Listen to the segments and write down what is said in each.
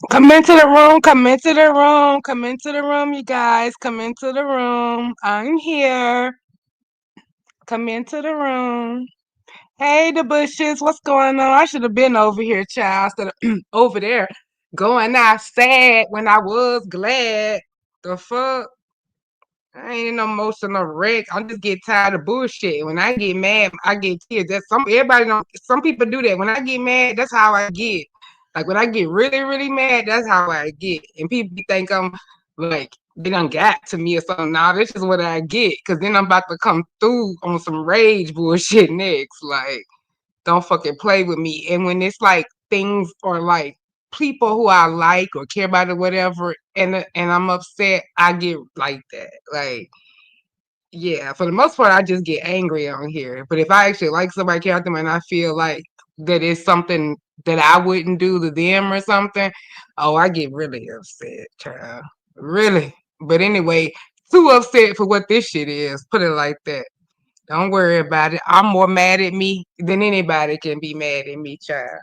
Come into the room, come into the room, come into the room, you guys. Come into the room. I'm here. Come into the room. Hey, the bushes, what's going on? I should have been over here, child, instead of over there going out sad when I was glad. The fuck? I ain't no emotional wreck. I just get tired of bullshit. When I get mad, I get tears. That's some everybody don't. Some people do that. When I get mad, that's how I get. Like when I get really, really mad, that's how I get. And people think I'm like they done got to me or something. Nah, this is what I get. Cause then I'm about to come through on some rage bullshit next. Like don't fucking play with me. And when it's like things or like people who I like or care about or whatever, and I'm upset, I get like that. Like yeah, for the most part, I just get angry on here. But if I actually like somebody, care about them, and I feel like that is something that I wouldn't do to them or something, oh, I get really upset, child. Really. But anyway, too upset for what this shit is. Put it like that. Don't worry about it. I'm more mad at me than anybody can be mad at me, child.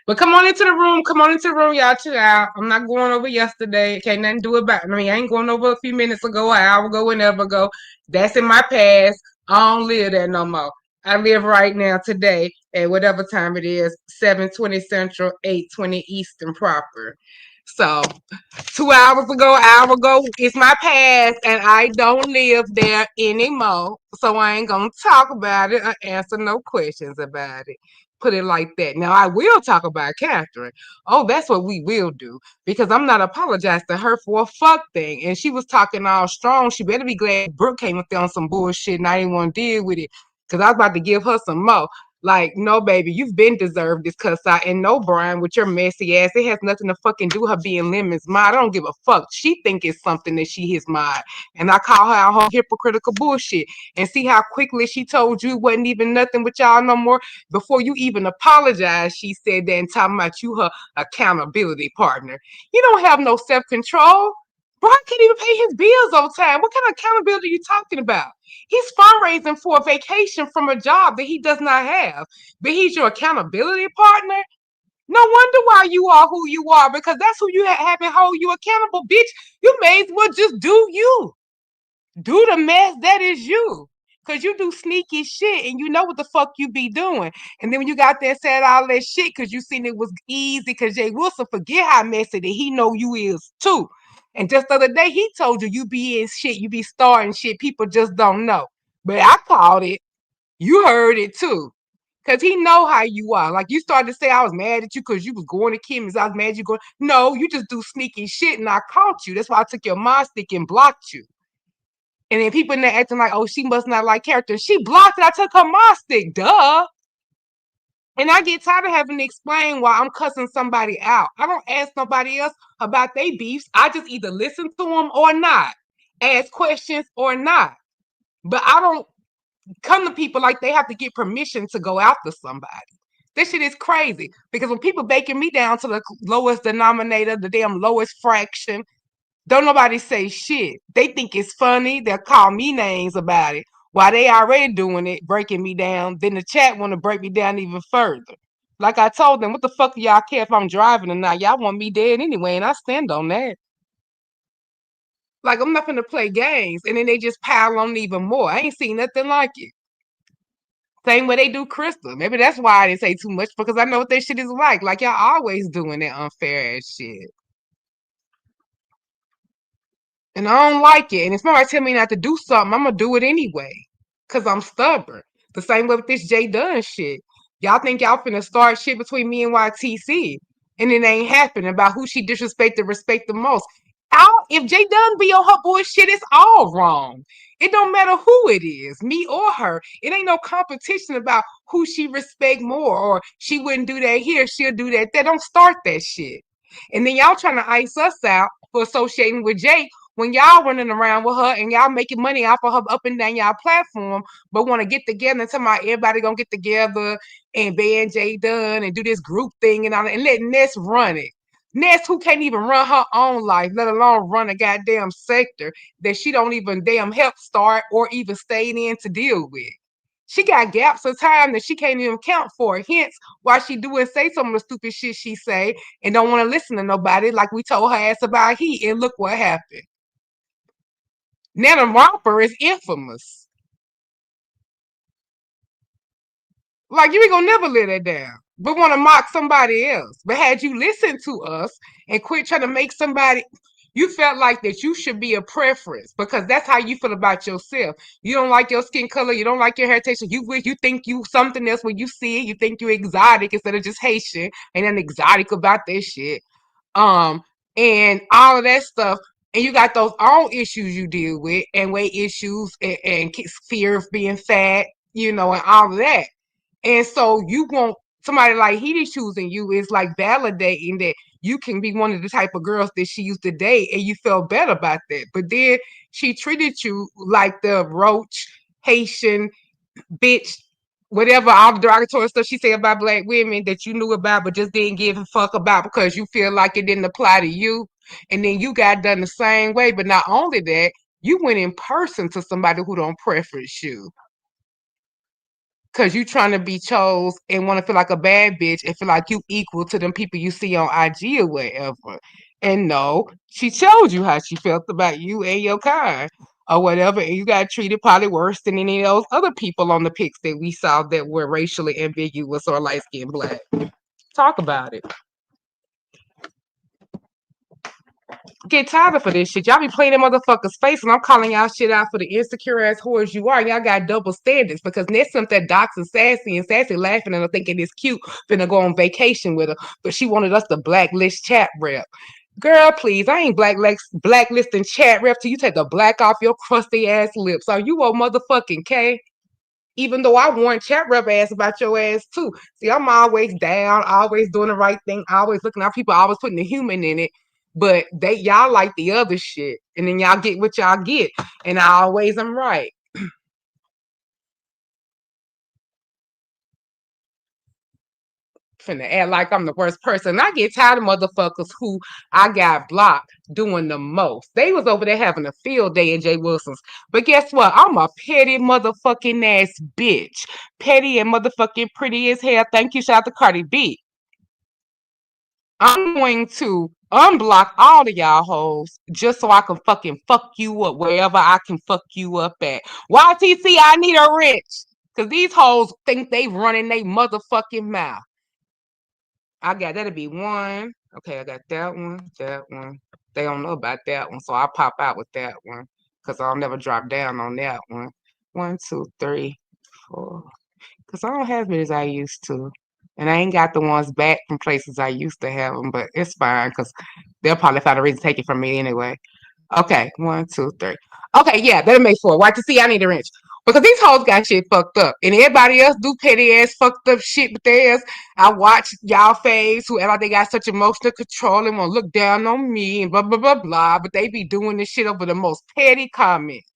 But come on into the room. Come on into the room, y'all. Chill out. I'm not going over yesterday. Can't nothing do about it. I mean, I ain't going over a few minutes ago, an hour ago, whenever ago. That's in my past. I don't live there no more. I live right now today at whatever time it is, 7:20 Central, 8:20 Eastern proper. So 2 hours ago, hour ago, it's my past, and I don't live there anymore. So I ain't gonna talk about it or answer no questions about it. Put it like that. Now I will talk about Catherine. Oh, that's what we will do because I'm not apologizing to her for a fuck thing. And she was talking all strong. She better be glad Brooke came up there on some bullshit and I didn't want to deal with it because I was about to give her some more. Like, no, baby, you've been deserved this cuss out. And no, Brian, with your messy ass, it has nothing to fucking do with her being Lemon's mom. I don't give a fuck. She think it's something that she his mom. And I call her out her hypocritical bullshit. And see how quickly she told you it wasn't even nothing with y'all no more. Before you even apologized, she said that and talking about you her accountability partner. You don't have no self-control. Brian can't even pay his bills on time. What kind of accountability are you talking about? He's fundraising for a vacation from a job that he does not have. But he's your accountability partner? No wonder why you are who you are, because that's who you have and hold you accountable, bitch. You may as well just do you. Do the mess that is you. Cause you do sneaky shit and you know what the fuck you be doing. And then when you got there and said all that shit because you seen it was easy because Jay Wilson forget how messy that he know you is too. And just the other day he told you you be in shit, you be starting shit, people just don't know. But I called it. You heard it too. Cause he know how you are. Like you started to say I was mad at you because you was going to Kim's. I was mad at you going. No, you just do sneaky shit and I caught you. That's why I took your mod stick and blocked you. And then people in there acting like, oh, she must not like character. She blocked it. I took her mod stick. Duh. And I get tired of having to explain why I'm cussing somebody out. I don't ask nobody else about their beefs. I just either listen to them or not, ask questions or not. But I don't come to people like they have to get permission to go after somebody. This shit is crazy because when people baking me down to the lowest denominator, the damn lowest fraction, don't nobody say shit. They think it's funny. They'll call me names about it. While they already doing it, breaking me down, then the chat want to break me down even further. Like I told them, what the fuck do y'all care if I'm driving or not? Y'all want me dead anyway, and I stand on that. Like I'm not gonna play games, and then they just pile on even more. I ain't seen nothing like it. Same way they do Crystal. Maybe that's why I didn't say too much because I know what that shit is like. Like y'all always doing that unfair ass shit. And I don't like it. And if somebody tell me not to do something, I'm gonna do it anyway. Cause I'm stubborn. The same way with this J Dunn shit. Y'all think y'all finna start shit between me and YTC. And it ain't happening about who she disrespect respect the most. If J Dunn be on her bullshit, it's all wrong. It don't matter who it is, me or her. It ain't no competition about who she respect more or she wouldn't do that here, she'll do that there. Don't start that shit. And then y'all trying to ice us out for associating with Jake when y'all running around with her and y'all making money off of her up and down y'all platform, but want to get together and tell my everybody gonna get together and ban Jay Dunn and do this group thing and all that and let Ness run it. Ness, who can't even run her own life, let alone run a goddamn sector that she don't even damn help start or even stay in to deal with. She got gaps of time that she can't even count for. Hence why she do and say some of the stupid shit she say and don't want to listen to nobody like we told her ass about he. And look what happened. Now the romper is infamous. Like you ain't gonna never let that down. But want to mock somebody else. But had you listened to us and quit trying to make somebody, you felt like that you should be a preference because that's how you feel about yourself. You don't like your skin color, you don't like your hair texture. You think you something else when you see it. You think you exotic instead of just Haitian. Ain't nothing exotic about this shit. Um, and all of that stuff. And you got those own issues you deal with, and weight issues, and fear of being fat, and all of that. And so you want somebody like Heidi choosing you is like validating that you can be one of the type of girls that she used to date, and you felt better about that. But then she treated you like the roach, Haitian bitch, whatever all the derogatory stuff she said about black women that you knew about but just didn't give a fuck about because you feel like it didn't apply to you. And then you got done the same way. But not only that, you went in person to somebody who don't preference you because you trying to be chose and want to feel like a bad bitch and feel like you equal to them people you see on IG or whatever. And no, she showed you how she felt about you and your kind or whatever, and you got treated probably worse than any of those other people on the pics that we saw that were racially ambiguous or light skinned black. Talk about it. Get tired of this shit. Y'all be playing them motherfuckers' face, and I'm calling y'all shit out for the insecure ass whores you are. Y'all got double standards because Ness sent that docs and sassy laughing and thinking it's cute, finna go on vacation with her, but she wanted us to blacklist chat rep. Girl, please, I ain't blacklisting chat rep till you take the black off your crusty ass lips. Are you a motherfucking K? Even though I warned chat rep ass about your ass too. See, I'm always down, always doing the right thing, always looking out people, always putting the human in it. But y'all like the other shit. And then y'all get what y'all get. And I always am right. Finna act like I'm the worst person. I get tired of motherfuckers who I got blocked doing the most. They was over there having a field day in Jay Wilson's. But guess what? I'm a petty motherfucking ass bitch. Petty and motherfucking pretty as hell. Thank you. Shout out to Cardi B. I'm going to unblock all of y'all hoes just so I can fucking fuck you up wherever I can fuck you up at. YTC, I need a wrench. Cause these hoes think they running they motherfucking mouth. I got that'll be one. Okay, I got that one, that one. They don't know about that one, so I'll pop out with that one. Cause I'll never drop down on that one. One, two, three, four. Cause I don't have as many as I used to. And I ain't got the ones back from places I used to have them, but it's fine because they'll probably find a reason to take it from me anyway. Okay, one, two, three. Okay, yeah, that'll make four. Why to see I need a wrench. Because these hoes got shit fucked up. And everybody else do petty ass fucked up shit with theirs. I watch y'all face who act like they got such emotional control and want to look down on me and blah blah blah blah. But they be doing this shit over the most petty comments.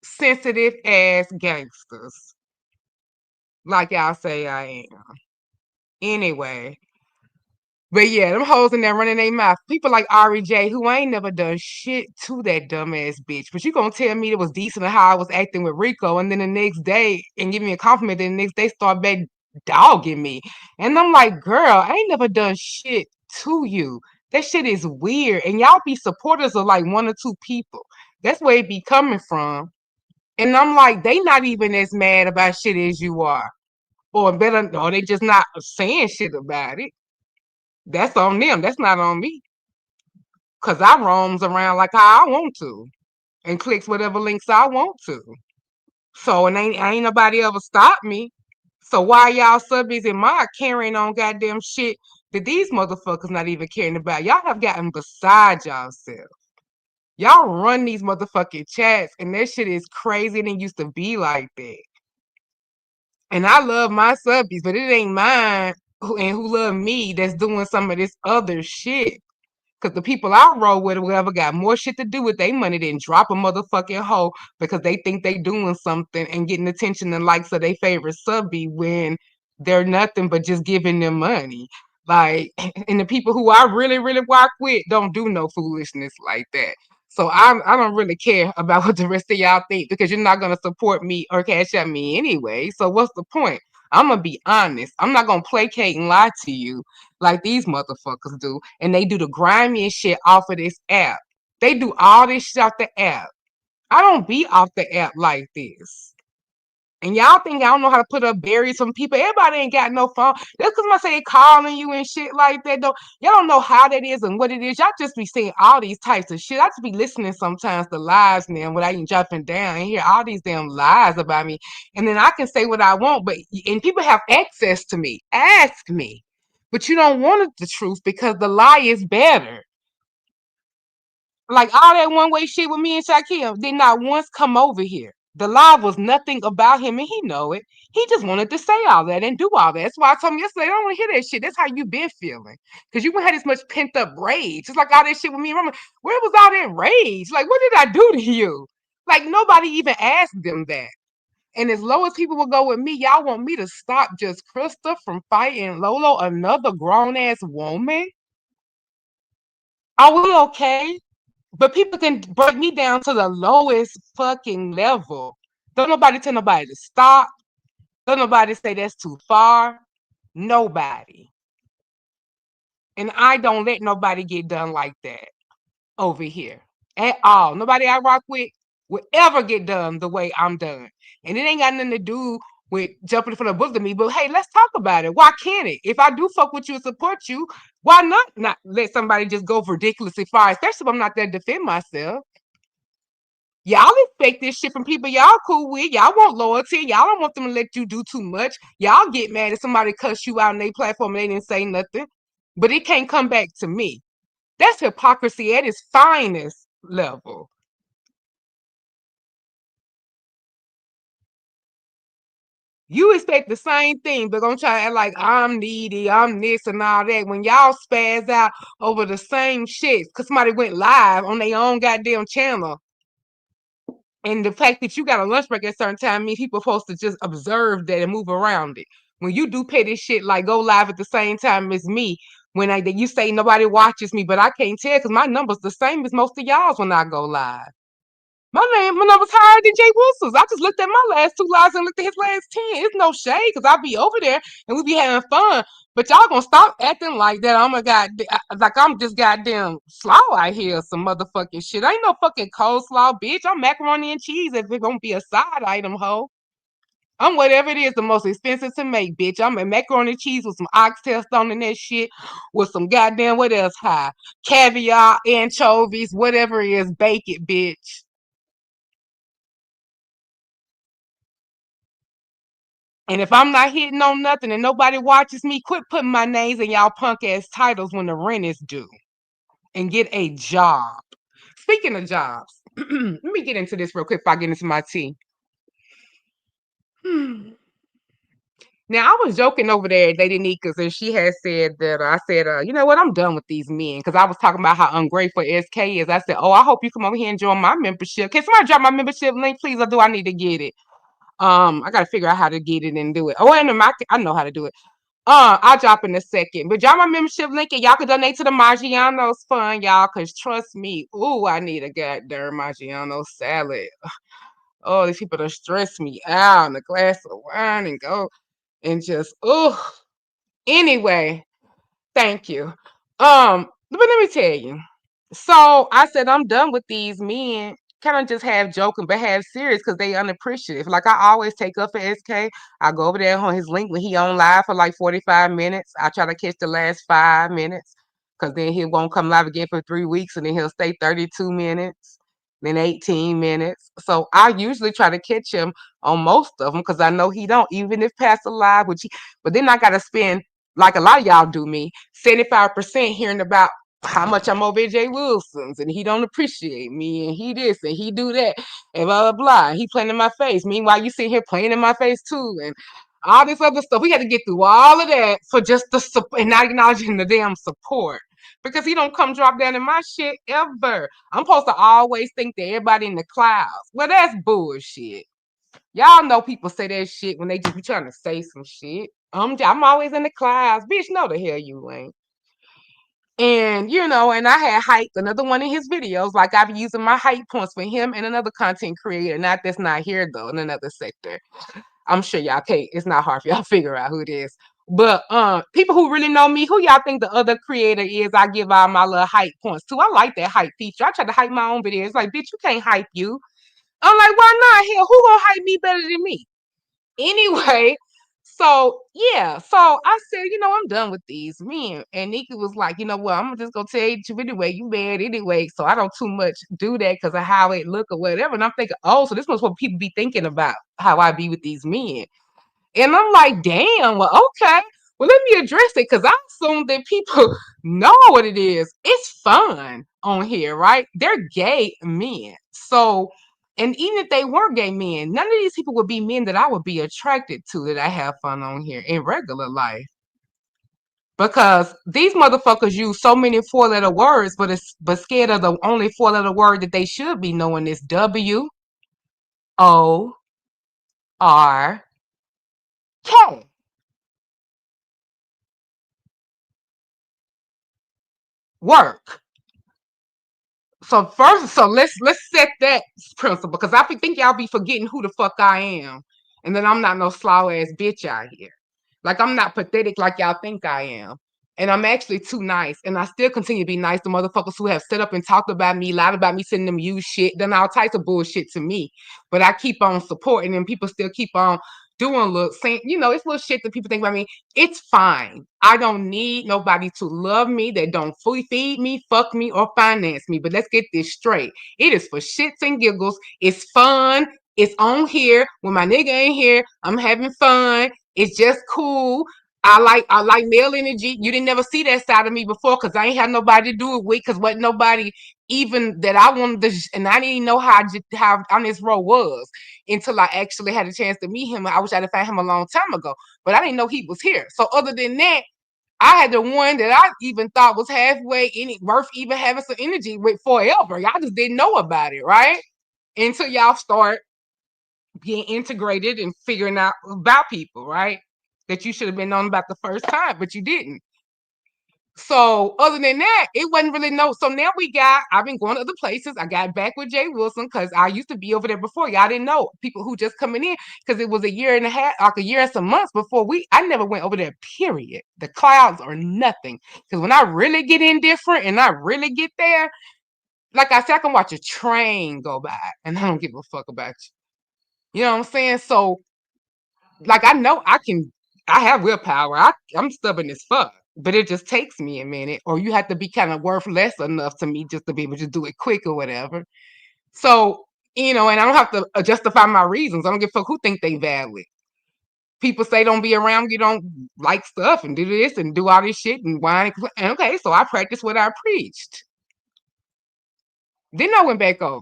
Sensitive ass gangsters. Like y'all say I am. Anyway. But yeah, them hoes in there running their mouth. People like Ari J, who ain't never done shit to that dumbass bitch. But you gonna tell me it was decent how I was acting with Rico, and then the next day, and give me a compliment, then the next day start back dogging me. And I'm like, girl, I ain't never done shit to you. That shit is weird. And y'all be supporters of like one or two people. That's where it be coming from. And I'm like, they not even as mad about shit as you are. Or better, or they just not saying shit about it. That's on them. That's not on me. Cause I roams around like how I want to and clicks whatever links I want to. So and ain't nobody ever stopped me. So why y'all subbies in my carrying on goddamn shit that these motherfuckers not even caring about? Y'all have gotten beside yourself. Y'all run these motherfucking chats and that shit is crazy and it used to be like that. And I love my subbies, but it ain't mine who love me that's doing some of this other shit. Cause the people I roll with or whatever got more shit to do with their money than drop a motherfucking hoe because they think they doing something and getting attention and likes of their favorite subby when they're nothing but just giving them money. Like, and the people who I really, really rock with don't do no foolishness like that. So I don't really care about what the rest of y'all think because you're not gonna support me or cash at me anyway. So what's the point? I'm gonna be honest. I'm not gonna placate and lie to you like these motherfuckers do. And they do the grimiest shit off of this app. They do all this shit off the app. I don't be off the app like this. And y'all think I don't know how to put up barriers from people. Everybody ain't got no phone. That's because I say they calling you and shit like that. Though y'all don't know how that is and what it is. Y'all just be saying all these types of shit. I just be listening sometimes to lies and then without even jumping down and hear all these damn lies about me. And then I can say what I want, but and people have access to me. Ask me. But you don't want the truth because the lie is better. Like all that one way shit with me and Shaquille did not once come over here. The lie was nothing about him, and he know it. He just wanted to say all that and do all that. That's why I told him yesterday, I don't want to hear that shit. That's how you been feeling. Because you had this much pent up rage. It's like all that shit with me and Roman. Where was all that rage? Like, what did I do to you? Like, nobody even asked them that. And as low as people will go with me, y'all want me to stop just Krista from fighting Lolo, another grown ass woman? Are we okay? But people can break me down to the lowest fucking level. Don't nobody tell nobody to stop. Don't nobody say that's too far. Nobody. And I don't let nobody get done like that over here at all. Nobody I rock with will ever get done the way I'm done. And it ain't got nothing to do with jumping for the book to me. But hey, let's talk about it. Why can't it? If I do fuck with you and support you, why not let somebody just go ridiculously far, especially if I'm not there to defend myself? Y'all expect this shit from people y'all cool with. Y'all want loyalty. Y'all don't want them to let you do too much. Y'all get mad if somebody cuss you out on their platform and they didn't say nothing. But it can't come back to me. That's hypocrisy at its finest level. You expect the same thing, but gonna try to act like I'm needy, I'm this and all that. When y'all spaz out over the same shit, cause somebody went live on their own goddamn channel. And the fact that you got a lunch break at a certain time means people supposed to just observe that and move around it. When you do petty shit like go live at the same time as me, when you say nobody watches me, but I can't tell because my number's the same as most of y'all's when I go live. My number's higher than Jay Wilson's. I just looked at my last two lives and looked at his last 10. It's no shade because I'll be over there and we be having fun. But y'all gonna stop acting like that. I'm a like I'm just goddamn slaw out here, some motherfucking shit. Ain't no fucking coleslaw, bitch. I'm macaroni and cheese if it's gonna be a side item, ho. I'm whatever it is, the most expensive to make, bitch. I'm a macaroni and cheese with some oxtail stone in that shit, with some goddamn what else high? Caviar, anchovies, whatever it is, bake it, bitch. And if I'm not hitting on nothing and nobody watches me, quit putting my names in y'all punk ass titles when the rent is due and get a job. Speaking of jobs, let me get into this real quick before I get into my tea. Now I was joking over there at Lady Nika's, and she had said that I said, you know what, I'm done with these men because I was talking about how ungrateful SK is. I said, oh, I hope you come over here and join my membership. Can somebody drop my membership link, please? Or do I need to get it? I gotta figure out how to get it and do it. Oh, and I know how to do it. I'll drop in a second. But y'all my membership link and y'all can donate to the Maggiano's fund, y'all, because trust me, ooh, I need a goddamn Maggiano salad. Oh, these people don't stress me out and a glass of wine and go and just anyway, thank you. But let me tell you. So I said I'm done with these men. Kind of just have joking, but have serious because they unappreciative. Like I always take up for SK. I go over there on his link when he on live for like 45 minutes. I try to catch the last 5 minutes because then he won't come live again for 3 weeks and then he'll stay 32 minutes, then 18 minutes. So I usually try to catch him on most of them because I know he don't, even if Pastor live, but then I gotta spend like a lot of y'all do me, 75% hearing about how much I'm over at Jay Wilson's and he don't appreciate me and he this and he do that and blah blah blah. He playing in my face. Meanwhile, you sitting here playing in my face too and all this other stuff. We had to get through all of that for just the support and not acknowledging the damn support. Because he don't come drop down in my shit ever. I'm supposed to always think that everybody in the clouds. Well, that's bullshit. Y'all know people say that shit when they just be trying to say some shit. I'm always in the clouds. Bitch, no the hell you ain't. And and I had hyped another one of his videos. Like I've been using my hype points for him and another content creator. Not that's not here though, in another sector. I'm sure y'all can't. It's not hard for y'all to figure out who it is. But people who really know me, who y'all think the other creator is, I give all my little hype points to. I like that hype feature. I try to hype my own videos. Like, bitch, you can't hype you. I'm like, why not? Hell, who gonna hype me better than me? Anyway, so yeah, so I said, I'm done with these men. And Nikki was like, you know what, I'm just gonna tell you anyway, you bad anyway. So I don't too much do that because of how it look or whatever. And I'm thinking, oh, so this was what people be thinking about how I be with these men. And I'm like, damn, well, okay. Well, let me address it because I assume that people know what it is. It's fun on here, right? They're gay men. So, and even if they were gay men, none of these people would be men that I would be attracted to that I have fun on here in regular life. Because these motherfuckers use so many four-letter words, but scared of the only four-letter word that they should be knowing is WORK. Work. So let's set that principle because I think y'all be forgetting who the fuck I am, and then I'm not no slow ass bitch out here. Like I'm not pathetic like y'all think I am, and I'm actually too nice, and I still continue to be nice to motherfuckers who have set up and talked about me, lied about me, sending them use shit, done all types of bullshit to me, but I keep on supporting, and people still keep on doing saying it's little shit that people think about me. It's fine. I don't need nobody to love me that don't fully feed me, fuck me, or finance me. But let's get this straight. It is for shits and giggles. It's fun. It's on here. When my nigga ain't here, I'm having fun. It's just cool. I like male energy. You didn't never see that side of me before because I ain't had nobody to do it with because what nobody even that I wanted to, and I didn't know how on this road was until I actually had a chance to meet him. I wish I'd have found him a long time ago, but I didn't know he was here. So other than that, I had the one that I even thought was halfway worth even having some energy with forever. Y'all just didn't know about it, right? Until y'all start being integrated and figuring out about people, right? That you should have been on about the first time, but you didn't. So other than that, it wasn't really no. So now I've been going to other places. I got back with Jay Wilson because I used to be over there before. Y'all didn't know people who just coming in because it was a year and a half, like a year and some months before I never went over there, period. The clouds or nothing. Because when I really get indifferent and I really get there, like I said, I can watch a train go by and I don't give a fuck about you. You know what I'm saying? So like I have willpower. I'm stubborn as fuck, but it just takes me a minute, or you have to be kind of worth less enough to me just to be able to do it quick or whatever. So, and I don't have to justify my reasons. I don't give a fuck who think they valid. People say don't be around you don't like stuff and do this and do all this shit and whine. And okay, so I practiced what I preached. Then I went back over.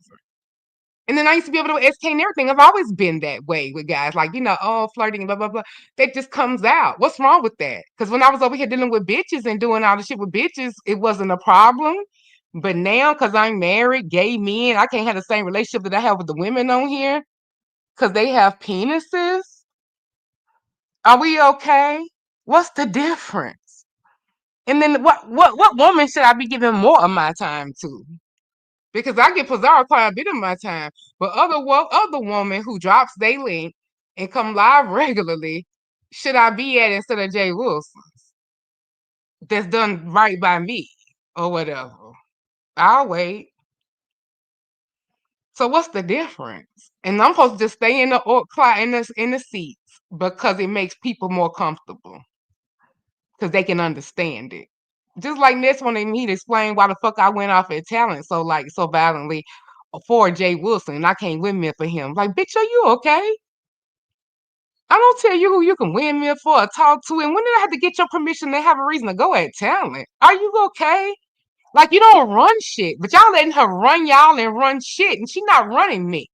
And then I used to be able to SK and everything. I've always been that way with guys, like, oh, flirting, blah, blah, blah. That just comes out. What's wrong with that? Because when I was over here dealing with bitches and doing all the shit with bitches, it wasn't a problem. But now, because I'm married, gay men, I can't have the same relationship that I have with the women on here because they have penises. Are we okay? What's the difference? And then what woman should I be giving more of my time to? Because I get Pizarro quite a bit of my time. But other woman who drops their link and come live regularly, should I be at instead of Jay Wilson? That's done right by me or whatever. I'll wait. So what's the difference? And I'm supposed to just stay in the seats because it makes people more comfortable because they can understand it. Just like Ness wanted me to explain why the fuck I went off at talent so violently for Jay Wilson and I can't windmill for him. Like, bitch, are you okay? I don't tell you who you can windmill for or talk to. And when did I have to get your permission to have a reason to go at talent? Are you okay? Like, you don't run shit, but y'all letting her run y'all and run shit, and she not running me.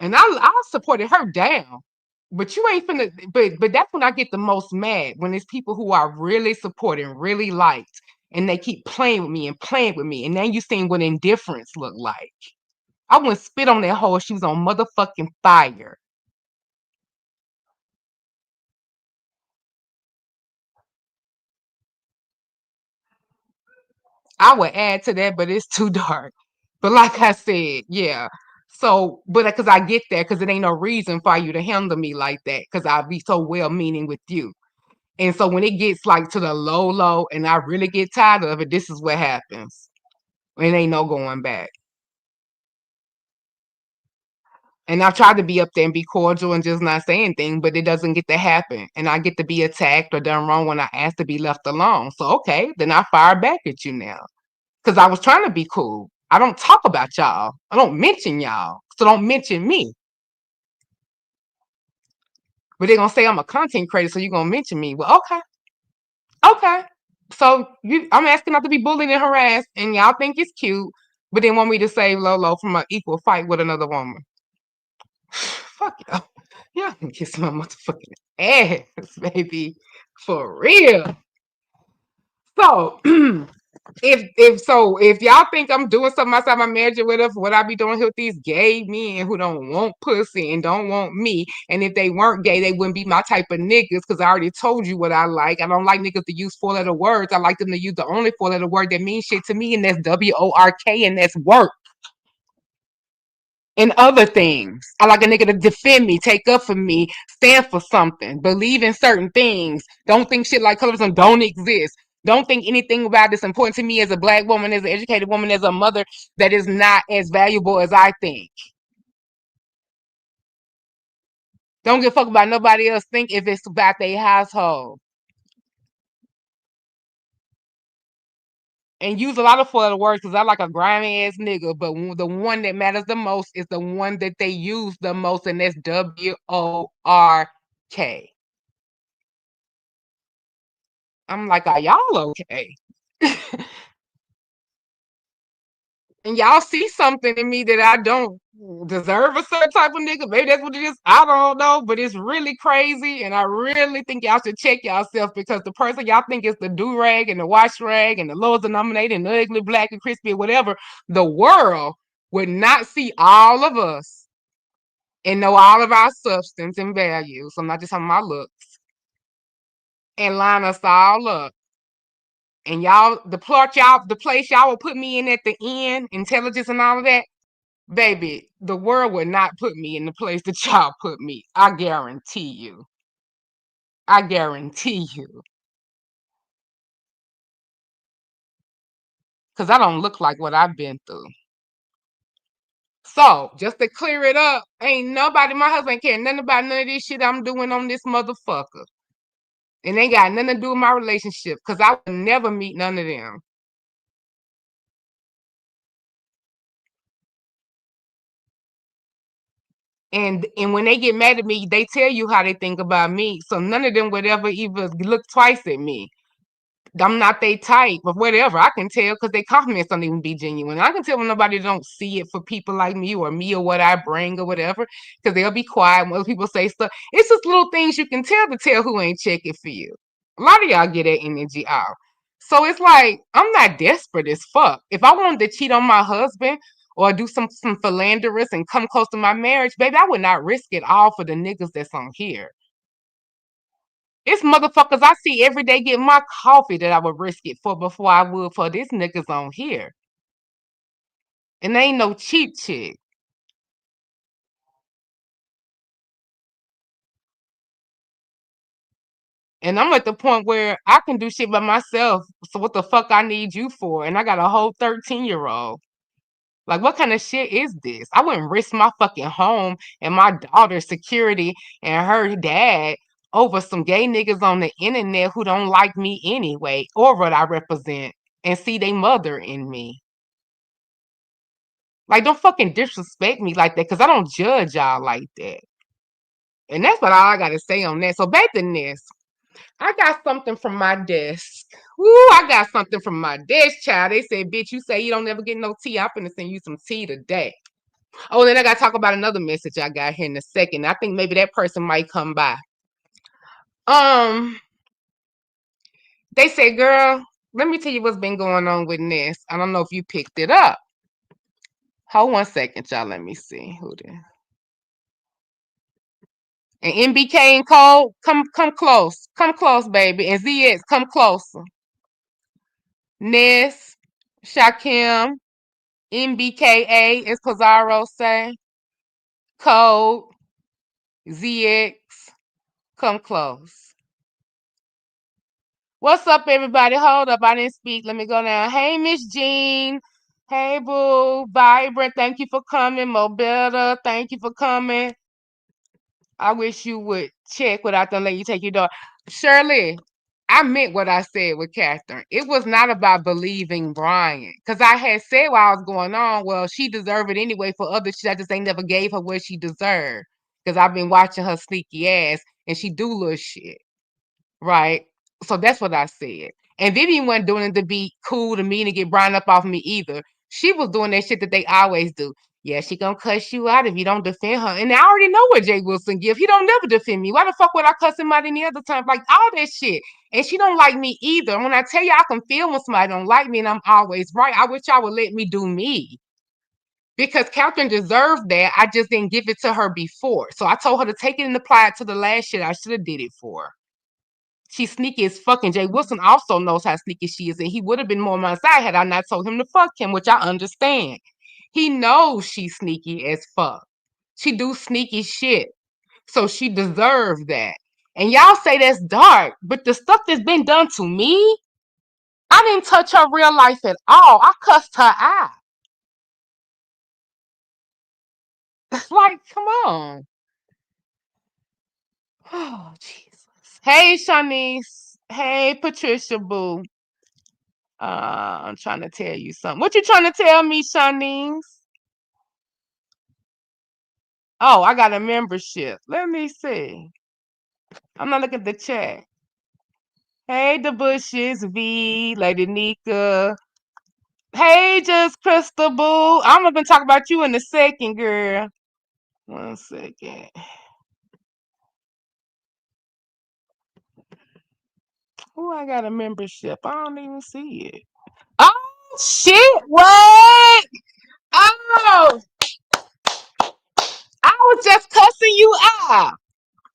And I supported her down. But you ain't finna, but that's when I get the most mad when it's people who are really supporting, really liked, and they keep playing with me and playing with me. And then you seen what indifference look like. I wouldn't spit on that hoe if she was on motherfucking fire. I would add to that, but it's too dark. But like I said, yeah. So, but because I get that, because it ain't no reason for you to handle me like that, because I'll be so well meaning with you. And so when it gets like to the low, low, and I really get tired of it, this is what happens. It ain't no going back. And I've tried to be up there and be cordial and just not say anything, but it doesn't get to happen. And I get to be attacked or done wrong when I ask to be left alone. So, okay, then I fire back at you now. Because I was trying to be cool. I don't talk about y'all. I don't mention y'all. So don't mention me. But they're going to say I'm a content creator, so you're going to mention me. Well, okay. Okay. So I'm asking not to be bullied and harassed, and y'all think it's cute, but then want me to save Lolo from an equal fight with another woman. Fuck y'all. Y'all can kiss my motherfucking ass, baby. For real. So if y'all think I'm doing something outside my marriage or whatever, what I be doing here with these gay men who don't want pussy and don't want me, and if they weren't gay, they wouldn't be my type of niggas, because I already told you what I like. I don't like niggas to use 4-letter words. I like them to use the only 4-letter word that means shit to me, and that's WORK, and that's work. And other things. I like a nigga to defend me, take up for me, stand for something, believe in certain things. Don't think shit like colorism don't exist. Don't think anything about this important to me as a black woman, as an educated woman, as a mother, that is not as valuable as I think. Don't give a fuck about nobody else think if it's about their household. And use a lot of 4-letter words because I like a grimy ass nigga, but the one that matters the most is the one that they use the most, and that's WORK. I'm like, are y'all okay? And y'all see something in me that I don't deserve a certain type of nigga. Maybe that's what it is. I don't know, but it's really crazy. And I really think y'all should check yourself, because the person y'all think is the do-rag and the wash rag and the lowest denominator and the ugly, black, and crispy or whatever, the world would not see all of us and know all of our substance and values. I'm not just talking about looks, and line us all up. And y'all, the place y'all will put me in at the end, intelligence and all of that, baby, the world would not put me in the place that y'all put me. I guarantee you. I guarantee you. Because I don't look like what I've been through. So, just to clear it up, ain't nobody, my husband care nothing about none of this shit I'm doing on this motherfucker. And they got nothing to do with my relationship, because I would never meet none of them. And when they get mad at me, they tell you how they think about me. So none of them would ever even look twice at me. I'm not they type, but whatever. I can tell because they compliments don't even be genuine. I can tell when nobody don't see it for people like me or what I bring or whatever, because they'll be quiet when other people say stuff. It's just little things you can tell to tell who ain't checking for you. A lot of y'all get that energy out. So it's like, I'm not desperate as fuck. If I wanted to cheat on my husband or do some philanderous and come close to my marriage, baby, I would not risk it all for the niggas that's on here. It's motherfuckers I see every day getting my coffee that I would risk it for before I would for this niggas on here. And they ain't no cheap chick. And I'm at the point where I can do shit by myself. So what the fuck I need you for? And I got a whole 13-year-old. Like, what kind of shit is this? I wouldn't risk my fucking home and my daughter's security and her dad over some gay niggas on the internet who don't like me anyway, or what I represent, and see they mother in me. Like, don't fucking disrespect me like that, because I don't judge y'all like that. And that's what all I gotta say on that. So back to Ness. I got something from my desk. Woo, I got something from my desk, child. They said, bitch, you say you don't never get no tea. I'm finna send you some tea today. Oh, then I gotta talk about another message I got here in a second. I think maybe that person might come by. Um, they said, girl, let me tell you what's been going on with Ness. I don't know if you picked it up. Hold 1 second, y'all. Let me see who this. And MBK and Cole, come close, baby. And ZX, come closer. Ness, Shakim, MBKA, as Pizarro say. Code, ZX, come close. What's up, everybody? Hold up, I didn't speak. Let me go down. Hey, Miss Jean. Hey, Boo. Vibrant, thank you for coming. Mobetta, thank you for coming. I wish you would check without them letting you take your door. Shirley, I meant what I said with Catherine. It was not about believing Brian. Because I had said while I was going on, well, she deserved it anyway for other shit. I just ain't never gave her what she deserved. Because I've been watching her sneaky ass and she do little shit. Right? So that's what I said. And Vivian wasn't doing it to be cool to me to get Brian up off me either. She was doing that shit that they always do. Yeah, she gonna cuss you out if you don't defend her. And I already know what Jay Wilson give. He don't never defend me. Why the fuck would I cuss him out any other time? Like all that shit. And she don't like me either. When I tell you I can feel when somebody don't like me and I'm always right, I wish y'all would let me do me. Because Catherine deserved that. I just didn't give it to her before. So I told her to take it and apply it to the last shit I should have did it for. She's sneaky as fucking. Jay Wilson also knows how sneaky she is, and he would have been more on my side had I not told him to fuck him, which I understand. He knows she's sneaky as fuck. She do sneaky shit, so she deserves that. And y'all say that's dark, but the stuff that's been done to me, I didn't touch her real life at all. I cussed her out. Like, come on. Oh, Jesus. Hey, Shanice. Hey, Patricia Boo. I'm trying to tell you something. What you trying to tell me, Shanice? Oh, I got a membership. Let me see. I'm not looking at the chat. Hey, the Bushes, V, Lady Nika. Hey, just Crystal Boo. I'm gonna talk about you in a second, girl. 1 second. Oh, I got a membership. I don't even see it. Oh shit! What? Oh, I was just cussing you out.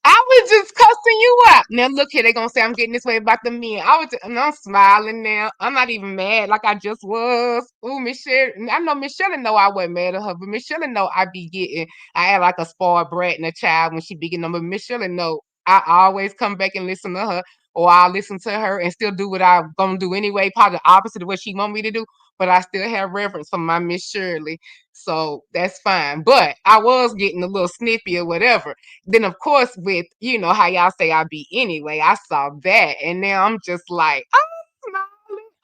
I was just cussing you out. Now look here, they gonna say I'm getting this way about the men. And I'm smiling now. I'm not even mad like I just was. Ooh, Michelle. I know Michelle know I wasn't mad at her, but Michelle know I be getting. I act like a spoiled brat and a child when she be getting them. But Michelle know I always come back and listen to her, or I'll listen to her and still do what I'm gonna do anyway. Probably the opposite of what she want me to do, but I still have reverence for my Miss Shirley, so that's fine. But I was getting a little snippy or whatever. Then of course with how y'all say I be anyway, I saw that and now I'm just like, oh, smiling.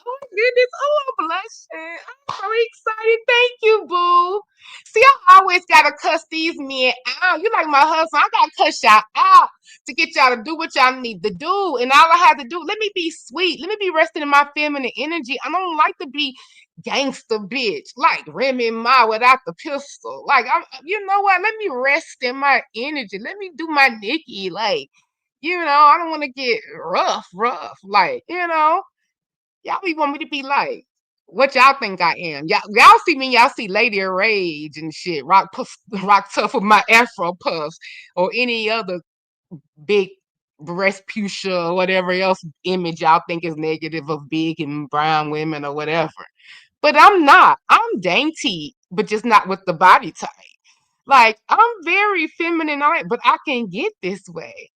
Oh my goodness, oh, I'm blushing. I'm so excited. Thank you, boo. See, I always gotta cuss these men out. You like my husband, I gotta cuss y'all out to get y'all to do what y'all need to do. And all I have to do, let me be sweet. Let me be resting in my feminine energy. I don't like to be gangster bitch, like Remy Ma without the pistol. Like you know what? Let me rest in my energy. Let me do my Nikki. Like, I don't want to get rough. Like, y'all be want me to be like what y'all think I am. Y'all see me, y'all see Lady of Rage and shit, rock tough with my afro puffs or any other big Respucia or whatever else image y'all think is negative of big and brown women or whatever. But I'm not. I'm dainty, but just not with the body type. Like I'm very feminine, but I can get this way,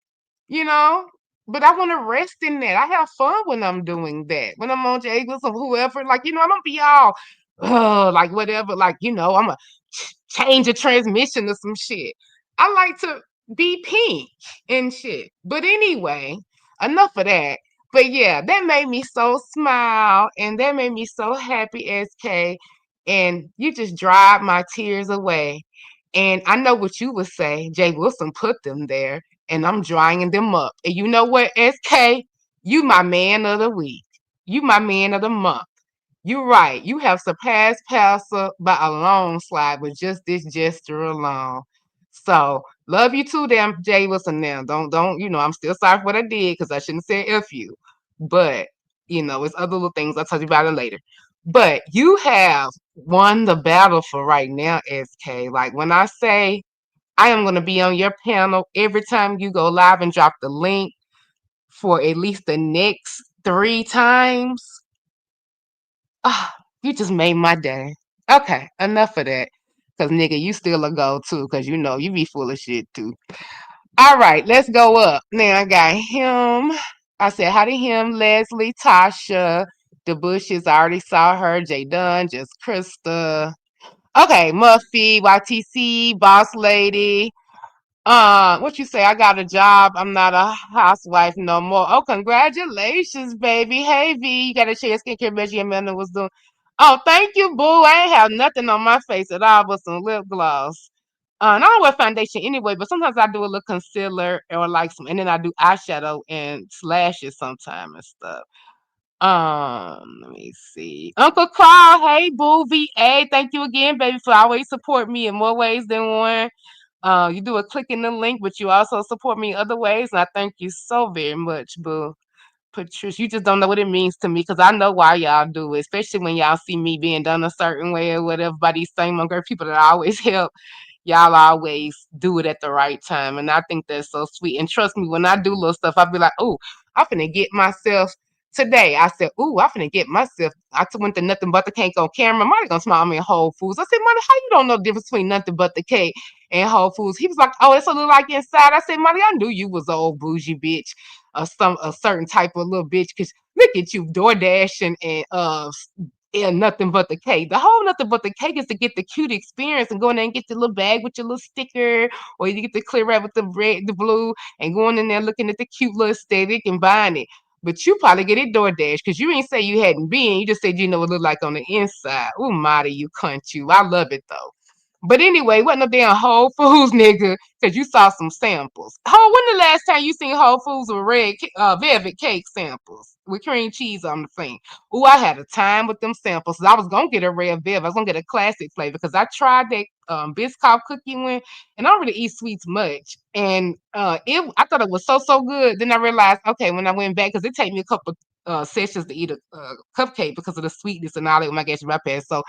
you know. But I want to rest in that. I have fun when I'm doing that. When I'm on Jagos or whoever, like I don't be all, like whatever. Like I'm a change a transmission or some shit. I like to be pink and shit. But anyway, enough of that. But yeah, that made me so smile and that made me so happy, SK. And you just dried my tears away. And I know what you would say. Jay Wilson put them there, and I'm drying them up. And you know what, SK? You my man of the week. You my man of the month. You're right. You have surpassed Pastor by a long slide with just this gesture alone. So love you too, damn Jay Wilson. Now, don't. I'm still sorry for what I did because I shouldn't say F you. But it's other little things. I'll tell you about it later. But you have won the battle for right now, SK. Like when I say I am going to be on your panel every time you go live and drop the link for at least the next 3 times. You just made my day. Okay, enough of that. Cause nigga, you still a go too, cause you know you be full of shit too. All right, let's go up. Now I got him. I said hi to him, Leslie, Tasha, the Bushes. I already saw her. J Dunn, just Krista. Okay, Muffy, YTC, Boss Lady. What you say? I got a job. I'm not a housewife no more. Oh, congratulations, baby. Hey, V, you got to share your skincare measure Amanda was doing. Oh, thank you, boo. I ain't have nothing on my face at all but some lip gloss. And I don't wear foundation anyway, but sometimes I do a little concealer or like some, and then I do eyeshadow and slashes sometime and stuff. Let me see. Uncle Carl, hey, boo, VA. Thank you again, baby, for always support me in more ways than one. You do a click in the link, but you also support me other ways, and I thank you so very much, boo. Patricia, you just don't know what it means to me because I know why y'all do it, especially when y'all see me being done a certain way or whatever by these same great people that I always help. Y'all always do it at the right time, and I think that's so sweet. And trust me, when I do little stuff, I'll be like, "Oh, I'm finna get myself." Today, I said, "Ooh, I'm finna get myself." Went to Nothing But the Cake on camera. Monty gonna smile me in Whole Foods. I said, "Monty, how you don't know the difference between Nothing But the Cake and Whole Foods?" He was like, "Oh, it's a little like inside." I said, "Monty, I knew you was an old bougie bitch, a certain type of little bitch, because look at you, door dashing and Nothing But the Cake. The whole Nothing But the Cake is to get the cute experience and go in there and get your little bag with your little sticker, or you get the clear wrap with the red, the blue, and going in there looking at the cute little aesthetic and buying it." But you probably get it DoorDash because you ain't say you hadn't been. You just said you know what it look like on the inside. Ooh, Marty, you cunt you. I love it though. But anyway, wasn't no damn Whole Foods, nigga, because you saw some samples. When the last time you seen Whole Foods with velvet cake samples with cream cheese on the thing? Ooh, I had a time with them samples. I was gonna get a red velvet. I was gonna get a classic flavor because I tried that Biscoff cookie one, and I don't really eat sweets much. And I thought it was so good. Then I realized, okay, when I went back, because it take me a couple sessions to eat a cupcake because of the sweetness and all that with my gas bypass. So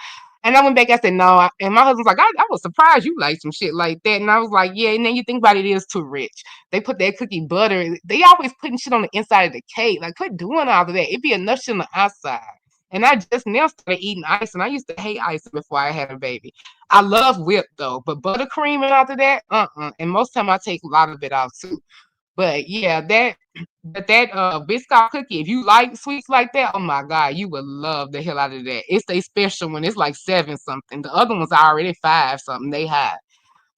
and I went back, I said, no. And my husband's like, I was surprised you like some shit like that. And I was like, yeah. And then you think about it, it is too rich. They put that cookie butter. They always putting shit on the inside of the cake. Like, quit doing all of that. It'd be enough shit on the outside. And I just now started eating ice. And I used to hate ice before I had a baby. I love whip, though. But buttercream and after that, And most time I take a lot of it out, too. But yeah, that Biscoff cookie, if you like sweets like that, oh my God, you would love the hell out of that. It's a special one. It's like 7 something. The other ones are already 5 something. They high.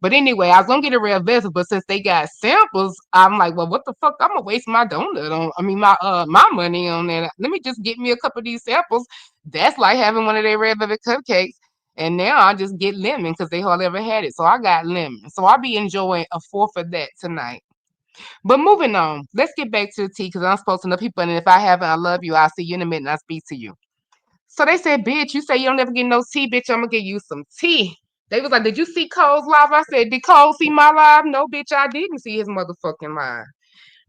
But anyway, I was gonna get a real vessel, but since they got samples, I'm like, well, what the fuck? I'm gonna waste my donut on. I mean, my money on that. Let me just get me a couple of these samples. That's like having one of their red velvet cupcakes. And now I just get lemon because they hardly ever had it. So I got lemon. So I'll be enjoying a fourth of that tonight. But moving on, let's get back to the tea because I'm supposed to know people. And if I haven't, I love you. I'll see you in a minute and I'll speak to you. So they said, bitch, you say you don't ever get no tea, bitch. I'm going to give you some tea. They was like, did you see Cole's live? I said, did Cole see my live? No, bitch, I didn't see his motherfucking live.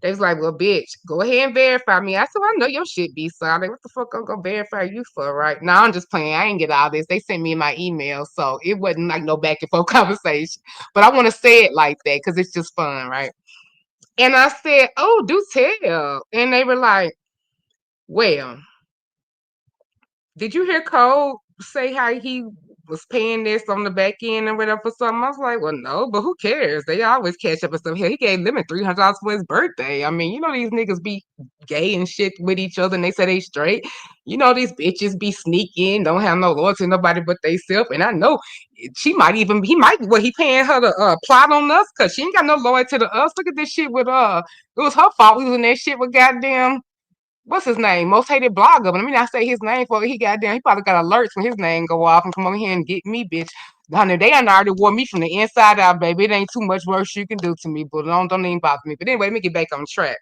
They was like, well, bitch, go ahead and verify me. I said, well, I know your shit be solid. What the fuck I'm going to verify you for, right? Now, I'm just playing. I ain't get all this. They sent me my email, so it wasn't like no back and forth conversation. But I want to say it like that because it's just fun, right? And I said, oh, do tell. And they were like, well, did you hear Cole say how he was paying this on the back end or whatever for something? I was like, well, no, but who cares? They always catch up and stuff. Hell, he gave Lemon $300 for his birthday. I mean, you know, these niggas be gay and shit with each other and they say they straight. You know, these bitches be sneaking, don't have no loyalty to nobody but they self. And I know he paying her to plot on us because she ain't got no loyalty to us. Look at this shit with, it was her fault we was in that shit with goddamn what's his name? Most hated blogger. But let me not say his name for he got down. He probably got alerts when his name go off and come over here and get me, bitch. Honey, they done already wore me from the inside out, baby. It ain't too much worse you can do to me, but don't even bother me. But anyway, let me get back on track.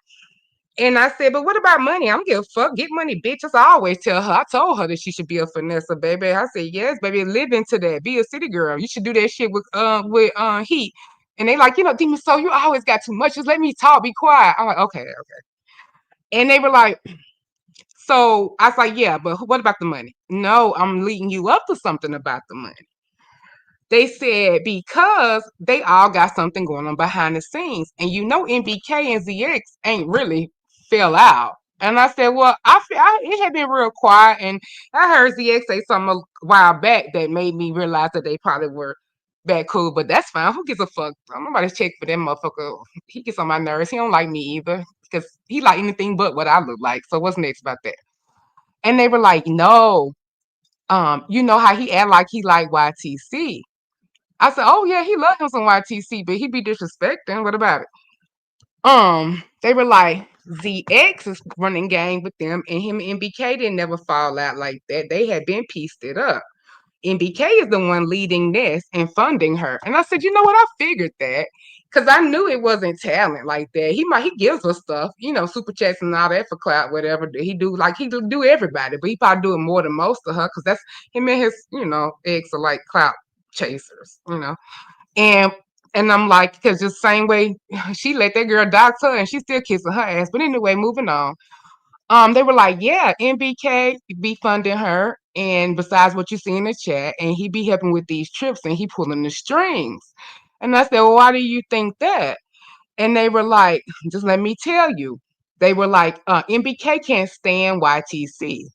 And I said, but what about money? I'm give a fuck. Get money, bitch. As I always tell her. I told her that she should be a finesse, baby. I said, yes, baby, live into that. Be a city girl. You should do that shit with heat. And they like, Demon Soul, you always got too much. Just let me talk. Be quiet. I'm like, okay. And they were like, so I was like, yeah, but what about the money? No, I'm leading you up to something about the money. They said because they all got something going on behind the scenes. And MBK and ZX ain't really fell out. And I said, well, it had been real quiet, and I heard ZX say something a while back that made me realize that they probably were back cool. But that's fine. Who gives a fuck? Nobody's check for that motherfucker. He gets on my nerves. He don't like me either because he like anything but what I look like. So what's next about that? And they were like, no, you know how he act like he like YTC. I said, oh yeah, he love him some YTC, but he be disrespecting. What about it? They were like, ZX is running game with them, and him and MBK didn't never fall out like that. They had been pieced it up. MBK is the one leading Ness and funding her. And I said, you know what? I figured that because I knew it wasn't talent like that. He gives us stuff, super chats and all that for clout, whatever. He do like he do everybody, but he probably do it more than most of her because that's him and his, ex are like clout chasers. And and I'm like, because the same way she let that girl dox her and she's still kissing her ass. But anyway, moving on. They were like, yeah, MBK be funding her, and besides what you see in the chat, and he be helping with these trips and he pulling the strings. And I said, well, why do you think that? And they were like, just let me tell you. They were like, MBK can't stand YTC.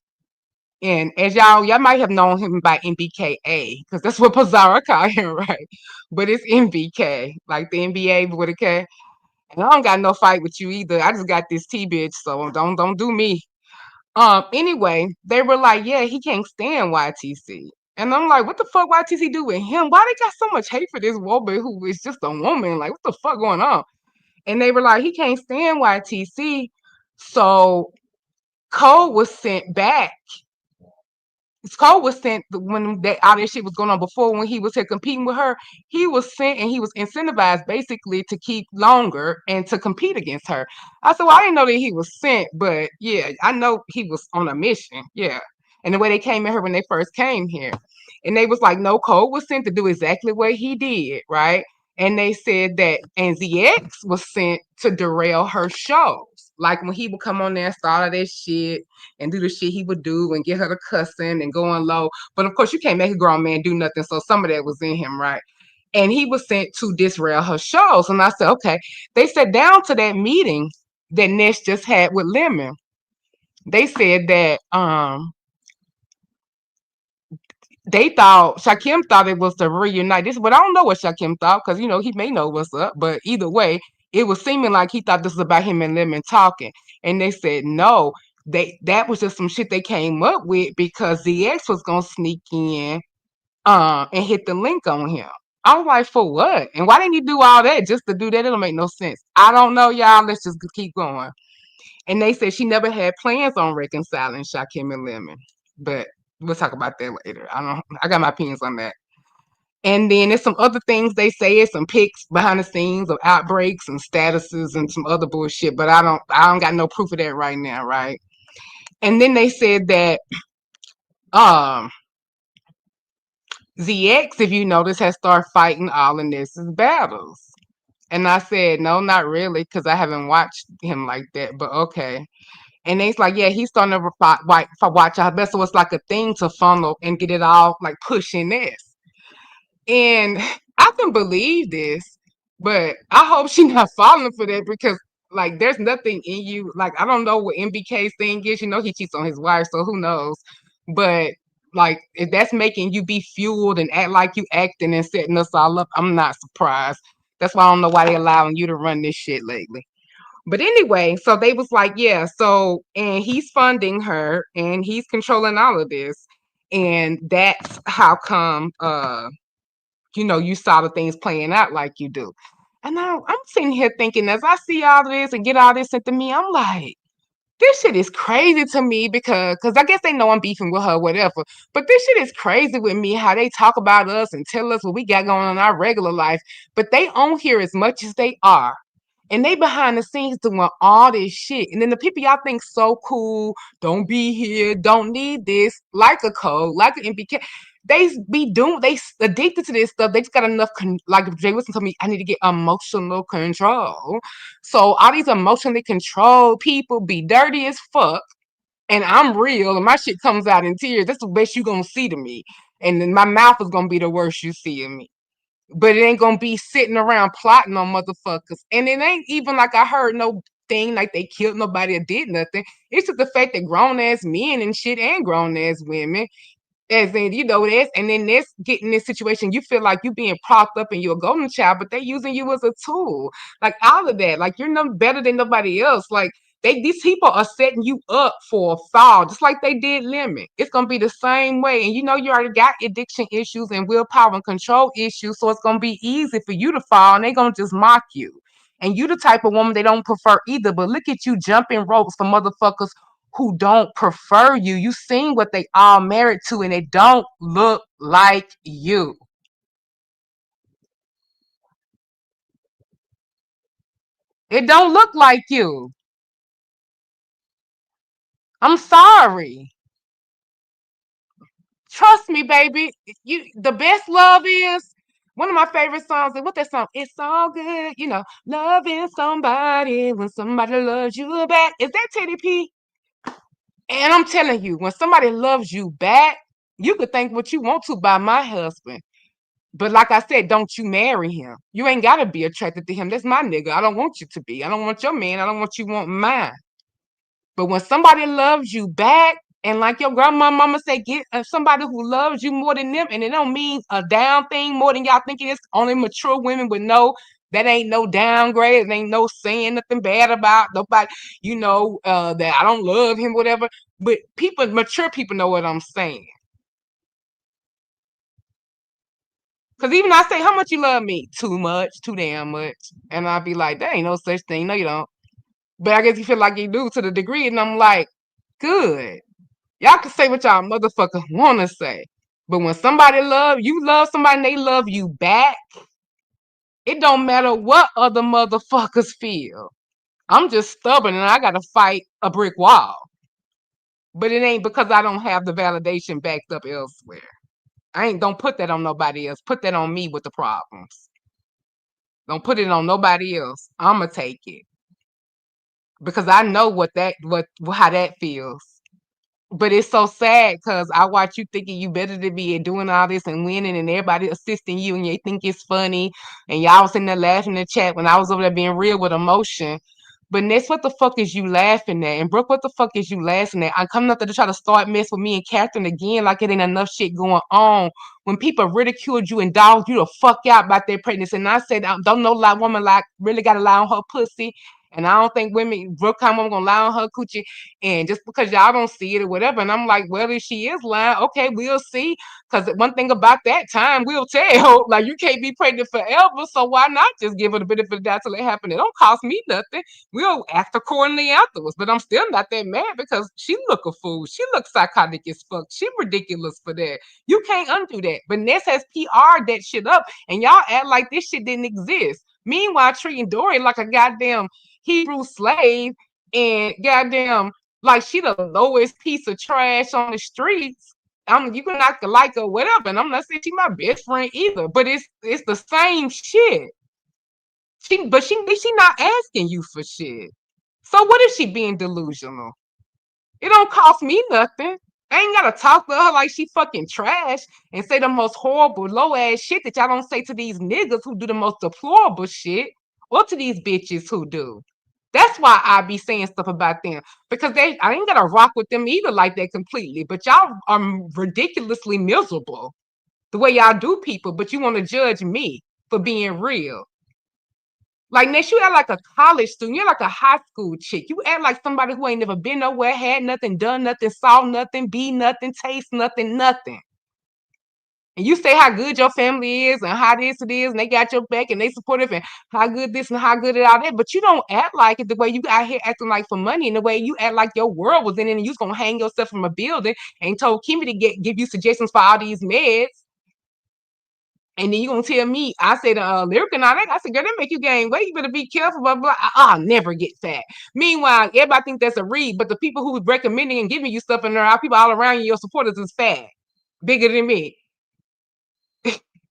And as y'all might have known him by MBKA, because that's what Pazara called him, right? But it's MBK, like the NBA with a K. And I don't got no fight with you either. I just got this T bitch, so don't do me. Anyway, they were like, yeah, he can't stand YTC. And I'm like, what the fuck YTC do with him? Why they got so much hate for this woman who is just a woman? Like, what the fuck going on? And they were like, he can't stand YTC. So Cole was sent back. Cole was sent when all this shit was going on before when he was here competing with her. He was sent and he was incentivized basically to keep longer and to compete against her. I said, well, I didn't know that he was sent, but yeah, I know he was on a mission. Yeah. And the way they came at her when they first came here. And they was like, no, Cole was sent to do exactly what he did, right? And they said that and ZX was sent to derail her shows. Like when he would come on there and start all that shit and do the shit he would do and get her to cussing and going low. But of course, you can't make a grown man do nothing. So some of that was in him, right? And he was sent to disrail her shows. And I said, okay. They said down to that meeting that Ness just had with Lemon. They said that they thought Shakim thought it was to reunite this, but I don't know what Shakim thought because he may know what's up. But either way, it was seeming like he thought this was about him and Lemon talking, and they said no. That was just some shit they came up with because the ex was gonna sneak in, and hit the link on him. I was like, for what? And why didn't you do all that just to do that? It don't make no sense. I don't know, y'all. Let's just keep going. And they said she never had plans on reconciling Shakim and Lemon, but we'll talk about that later. I got my opinions on that. And then there's some other things they say, some pics behind the scenes of outbreaks and statuses and some other bullshit, but I don't got no proof of that right now, right? And then they said that um ZX, if you notice, has started fighting all of Ness's battles. And I said, no, not really, because I haven't watched him like that, but okay. And it's like, yeah, he's starting to watch our best. So it's like a thing to funnel and get it all like pushing this. And I can believe this, but I hope she's not falling for that because like there's nothing in you. Like I don't know what MBK's thing is. He cheats on his wife, so who knows? But like if that's making you be fueled and act like you acting and setting us all up, I'm not surprised. That's why I don't know why they allowing you to run this shit lately. But anyway, so they was like, yeah, so and he's funding her and he's controlling all of this. And that's how come you saw the things playing out like you do. And I'm sitting here thinking as I see all of this and get all this sent to me, I'm like, this shit is crazy to me because I guess they know I'm beefing with her, whatever. But this shit is crazy with me how they talk about us and tell us what we got going on in our regular life. But they on here as much as they are. And they behind the scenes doing all this shit. And then the people y'all think so cool, don't be here, don't need this, like a code, like an MBK. They addicted to this stuff. They just got enough, like Jay Wilson told me, I need to get emotional control. So all these emotionally controlled people be dirty as fuck. And I'm real, and my shit comes out in tears. That's the best you gonna see to me. And then my mouth is gonna be the worst you see of me, but it ain't gonna be sitting around plotting on motherfuckers. And it ain't even like I heard no anything, like they killed nobody or did nothing. It's just the fact that grown ass men and shit and grown ass women, as in, that's, and then that's getting this situation. You feel like you being propped up and you're a golden child, but they using you as a tool. Like all of that. Like you're no better than nobody else. Like these people are setting you up for a fall, just like they did Lemon. It's gonna be the same way. And you already got addiction issues and willpower and control issues, so it's gonna be easy for you to fall, and they're gonna just mock you. And you the type of woman they don't prefer either. But look at you jumping ropes for motherfuckers who don't prefer you. You seen what they all married to, and they don't look like you. It don't look like you. I'm sorry. Trust me, baby. The best love is one of my favorite songs. And what that song? It's all good, loving somebody when somebody loves you back. Is that Teddy P? And I'm telling you, when somebody loves you back, you could think what you want to by my husband. But like I said, don't you marry him. You ain't gotta be attracted to him. That's my nigga. I don't want you to be. I don't want your man. I don't want you want mine. But when somebody loves you back, and like your grandma mama said, get somebody who loves you more than them, and it don't mean a down thing more than y'all think it is. Only mature women would know that ain't no downgrade. It ain't no saying nothing bad about nobody, that I don't love him, whatever. But mature people know what I'm saying. Because even I say, how much you love me? Too much, too damn much. And I'll be like, there ain't no such thing. No, you don't. But I guess you feel like you do to the degree. And I'm like, good. Y'all can say what y'all motherfuckers want to say. But when somebody love somebody and they love you back, it don't matter what other motherfuckers feel. I'm just stubborn and I got to fight a brick wall. But it ain't because I don't have the validation backed up elsewhere. Don't put that on nobody else. Put that on me with the problems. Don't put it on nobody else. I'ma take it. Because I know how that feels. But it's so sad because I watch you thinking you better than me and doing all this and winning and everybody assisting you and you think it's funny and y'all sitting there laughing in the chat when I was over there being real with emotion. But Ness, what the fuck is you laughing at? And Brooke, what the fuck is you laughing at? I'm coming up there to try to start mess with me and Catherine again like it ain't enough shit going on. When people ridiculed you and dogged you the fuck out about their pregnancy. And I said, don't know like woman like really got to lie on her pussy. And I don't think Brooke kind of gonna lie on her coochie. And just because y'all don't see it or whatever. And I'm like, well, if she is lying, okay, we'll see. Because one thing about that time, we'll tell. Like, you can't be pregnant forever. So why not just give her the benefit of the doubt till it happen? It don't cost me nothing. We'll act accordingly afterwards. But I'm still not that mad because she look a fool. She looks psychotic as fuck. She ridiculous for that. You can't undo that. But Ness has PR'd that shit up. And y'all act like this shit didn't exist. Meanwhile, treating Dory like a goddamn Hebrew slave and goddamn like she the lowest piece of trash on the streets. You can not like her, or whatever. And I'm not saying she my best friend either, but it's the same shit. She not asking you for shit. So what is she being delusional? It don't cost me nothing. I ain't gotta talk to her like she fucking trash and say the most horrible low ass shit that y'all don't say to these niggas who do the most deplorable shit, or to these bitches who do. That's why I be saying stuff about them because I ain't gotta rock with them either like that completely. But y'all are ridiculously miserable the way y'all do people, but you want to judge me for being real. Like Ness, you act like a college student. You're like a high school chick. You act like somebody who ain't never been nowhere, had nothing, done nothing, saw nothing, be nothing, taste nothing, nothing. And you say how good your family is and how this it is, and they got your back and they supportive and how good this and how good it all that. But you don't act like it the way you out here acting like for money and the way you act like your world was in it and you was gonna hang yourself from a building and told Kimmy to give you suggestions for all these meds. And then you gonna tell me, I said, lyric and all that. I said, girl, that make you gain weight. You better be careful, blah, blah. I'll never get fat. Meanwhile, everybody think that's a read, but the people who recommending and giving you stuff and there are people all around you, your supporters is fat, bigger than me.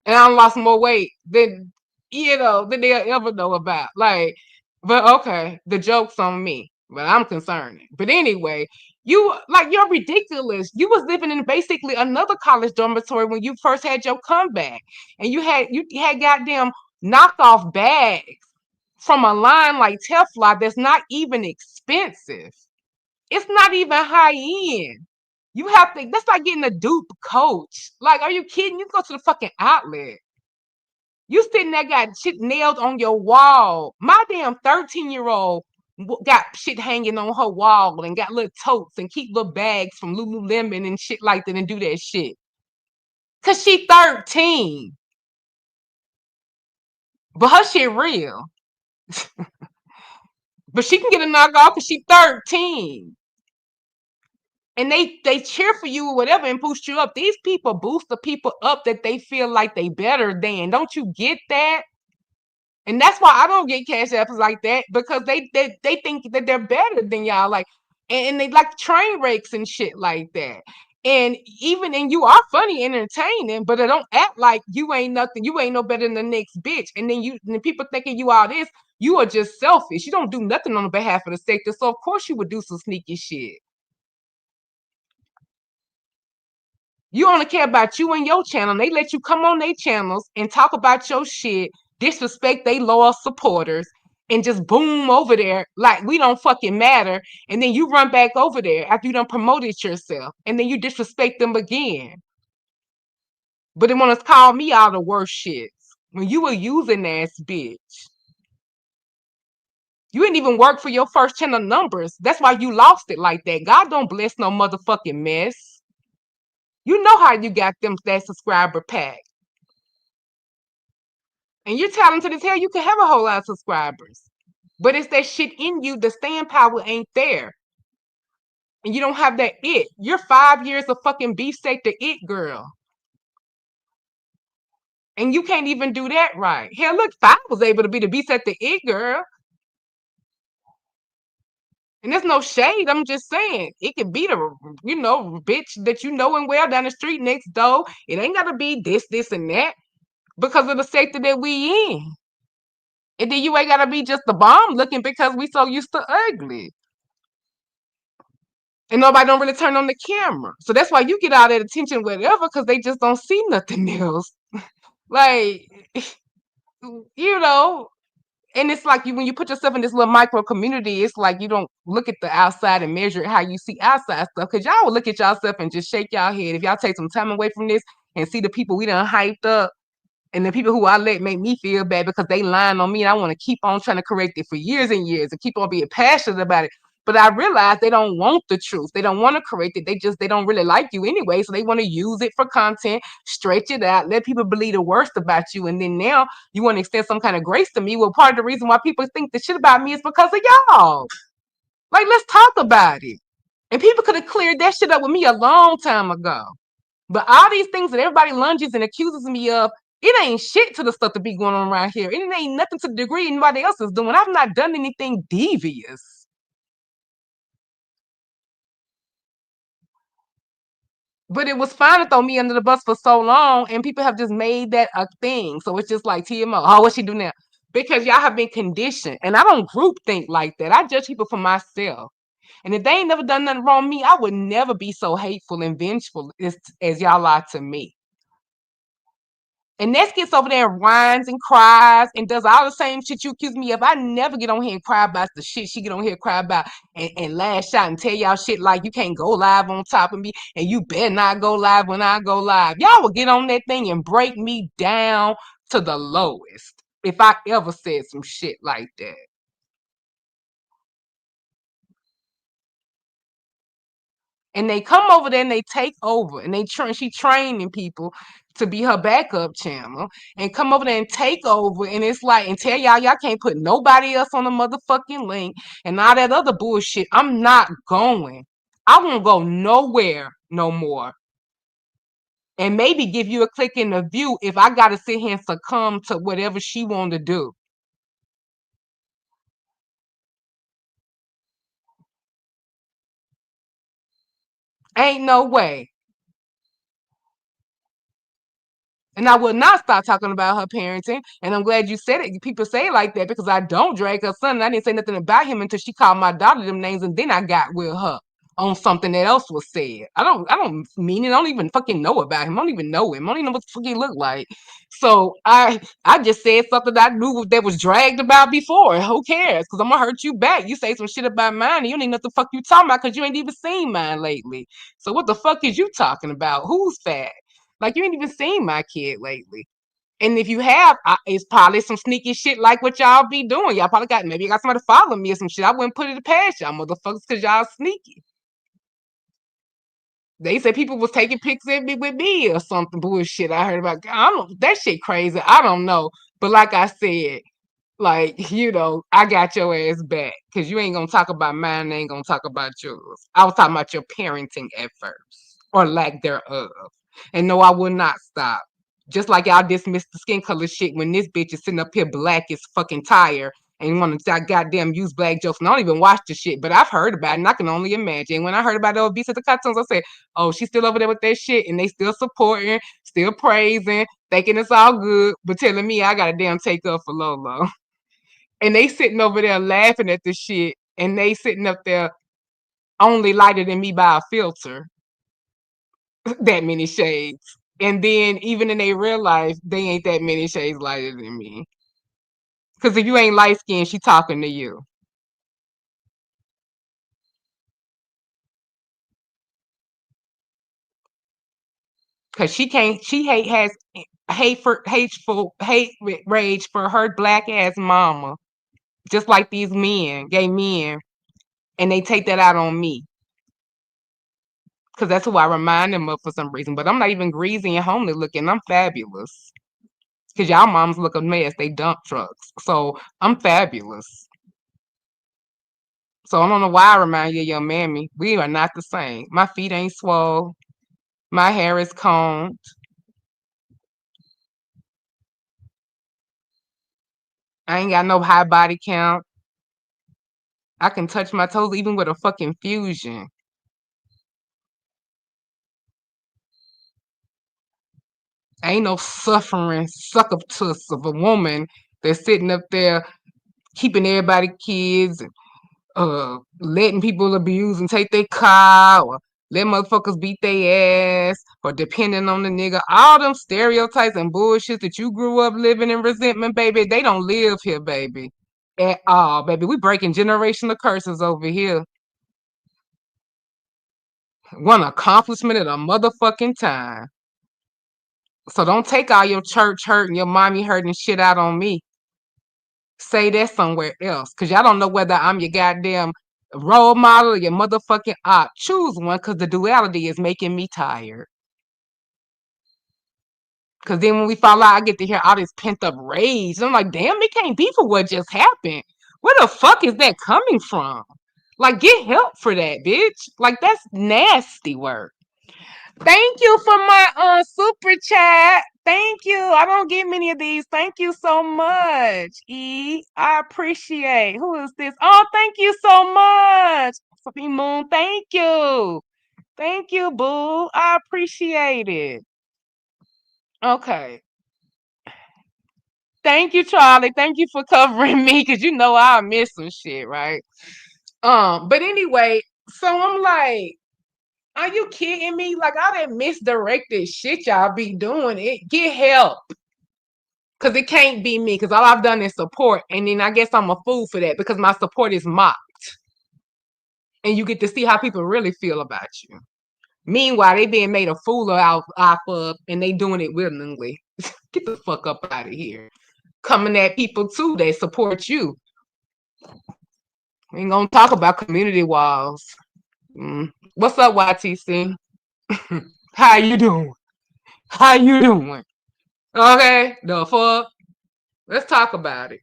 And I lost more weight than they'll ever know about. Like, but okay, the joke's on me. But I'm concerned. But anyway, you're ridiculous. You was living in basically another college dormitory when you first had your comeback. And you had goddamn knockoff bags. from a line like Teflon that's not even expensive. It's not even high end. You have to, that's like getting a dupe coach. Like, are you kidding? You go to the fucking outlet. You sitting there got shit nailed on your wall. My damn 13-year-old got shit hanging on her wall and got little totes and keep little bags from Lululemon and shit like that and do that shit. Cause she 13. But her shit real. But she can get a knockoff cause she 13. And they cheer for you or whatever and boost you up. These people boost the people up that they feel like they better than. Don't you get that? And that's why I don't get cash apps like that, because they think that they're better than y'all. Like, and they like train wrecks and shit like that. And even and you are funny, entertaining, but they don't act like you ain't nothing. You ain't no better than the next bitch. And then people thinking you all this. You are just selfish. You don't do nothing on behalf of the sector. So of course you would do some sneaky shit. You only care about you and your channel. They let you come on their channels and talk about your shit, disrespect they loyal supporters, and just boom over there like we don't fucking matter. And then you run back over there after you done promoted yourself, and then you disrespect them again. But they want to call me all the worst shits when you a using ass bitch. You didn't even work for your first channel numbers. That's why you lost it like that. God don't bless no motherfucking mess. You know how you got them that subscriber pack. And you're talented as hell. You can have a whole lot of subscribers. But it's that shit in you. The staying power ain't there. And you don't have that it. You're 5 years of fucking beefsteak the it girl. And you can't even do that right. Hell, look, 5 was able to be the beefsteak the it girl. And there's no shade. I'm just saying it could be the, bitch that you know and well down the street next door. It ain't gotta be this, and that because of the sector that we in. And then you ain't gotta be just the bomb looking because we so used to ugly. And nobody don't really turn on the camera. So that's why you get all that attention, whatever, because they just don't see nothing else. Like, you know, and it's like you when you put yourself in this little micro community, it's like you don't look at the outside and measure it how you see outside stuff. Cause y'all will look at yourself and just shake y'all head. If y'all take some time away from this and see the people we done hyped up and the people who I let make me feel bad because they lying on me, and I want to keep on trying to correct it for years and years and keep on being passionate about it. But I realize they don't want the truth. They don't want to correct it. They don't really like you anyway. So they want to use it for content, stretch it out, let people believe the worst about you. And then now you want to extend some kind of grace to me. Well, part of the reason why people think the shit about me is because of y'all. Like, let's talk about it. And people could have cleared that shit up with me a long time ago. But all these things that everybody lunges and accuses me of, it ain't shit to the stuff that be going on around here. It ain't nothing to the degree anybody else is doing. I've not done anything devious. But it was fine to throw me under the bus for so long, and people have just made that a thing. So it's just like TMO. Oh, what she do now? Because y'all have been conditioned. And I don't group think like that. I judge people for myself. And if they ain't never done nothing wrong to me, I would never be so hateful and vengeful as y'all are to me. And Ness gets over there and whines and cries and does all the same shit you accuse me of. I never get on here and cry about the shit she get on here and cry about and lash out and tell y'all shit like you can't go live on top of me and you better not go live when I go live. Y'all will get on that thing and break me down to the lowest if I ever said some shit like that. And they come over there and they take over and she training people to be her backup channel and come over there and take over, and it's like and tell y'all can't put nobody else on the motherfucking link and all that other bullshit. I'm not going. I won't go nowhere no more. And maybe give you a click in the view if I gotta sit here and succumb to whatever she want to do. Ain't no way. And I will not stop talking about her parenting. And I'm glad you said it. People say it like that because I don't drag her son. And I didn't say nothing about him until she called my daughter them names, and then I got with her. on something that else was said. I don't mean it. I don't even fucking know about him. I don't even know him. I don't even know what the fuck he looked like. So I just said something that I knew that was dragged about before. Who cares? Because I'm gonna hurt you back. You say some shit about mine and you don't even know what the fuck you talking about because you ain't even seen mine lately. So what the fuck is you talking about? Who's fat? Like you ain't even seen my kid lately. And if you have, it's probably some sneaky shit like what y'all be doing. Y'all probably got, maybe you got somebody to follow me or some shit. I wouldn't put it past y'all motherfuckers because y'all sneaky. They said people was taking pics of me with me or something bullshit. I heard about. I don't. That shit crazy. I don't know. But like I said, like, I got your ass back because you ain't gonna talk about mine, I ain't gonna talk about yours. I was talking about your parenting efforts or lack thereof. And no, I will not stop. Just like y'all dismissed the skin color shit when this bitch is sitting up here black as fucking tire and want to goddamn use black jokes. And I don't even watch the shit, but I've heard about it and I can only imagine. When I heard about the obese at the cartoons, I said, oh, she's still over there with that shit and they still supporting, still praising, thinking it's all good, but telling me I gotta damn take up for Lolo. And they sitting over there laughing at the shit, and they sitting up there only lighter than me by a filter, that many shades. And then even in their real life, they ain't that many shades lighter than me. Because if you ain't light skinned, she talking to you. Because she can't, has hateful hate rage for her black ass mama, just like these men, gay men, and they take that out on me. Because that's who I remind them of for some reason. But I'm not even greasy and homely looking. I'm fabulous. Because y'all moms look a mess. They dump trucks. So I'm fabulous. So I don't know why I remind you of your mammy. We are not the same. My feet ain't swole. My hair is combed. I ain't got no high body count. I can touch my toes even with a fucking fusion. Ain't no suffering succubus of a woman that's sitting up there keeping everybody kids and letting people abuse and take their car or let motherfuckers beat their ass or depending on the nigga. All them stereotypes and bullshit that you grew up living in resentment, baby, they don't live here, baby. At all, baby. We breaking generational curses over here. One accomplishment at a motherfucking time. So don't take all your church hurt and your mommy hurt and shit out on me. Say that somewhere else. Cause y'all don't know whether I'm your goddamn role model or your motherfucking op. Choose one because the duality is making me tired. Cause then when we fall out, I get to hear all this pent up rage. I'm like, damn, it can't be for what just happened. Where the fuck is that coming from? Like, get help for that, bitch. Like, that's nasty work. Thank you for my super chat. Thank you. I don't get many of these. Thank you so much. I appreciate. Who is this? Oh, thank you so much. Sophie Moon, thank you. Thank you, boo. I appreciate it. Okay. Thank you, Charlie. Thank you for covering me because you know I'll miss some shit, right? But anyway, so I'm like, are you kidding me? Like all that misdirected shit y'all be doing, it get help. Cause it can't be me, because all I've done is support. And then I guess I'm a fool for that because my support is mocked. And you get to see how people really feel about you. Meanwhile, they being made a fool off of and they doing it willingly. Get the fuck up out of here. Coming at people too that support you. We ain't gonna talk about community walls. What's up, YTC? How you doing? How you doing? Okay, the fuck. Let's talk about it.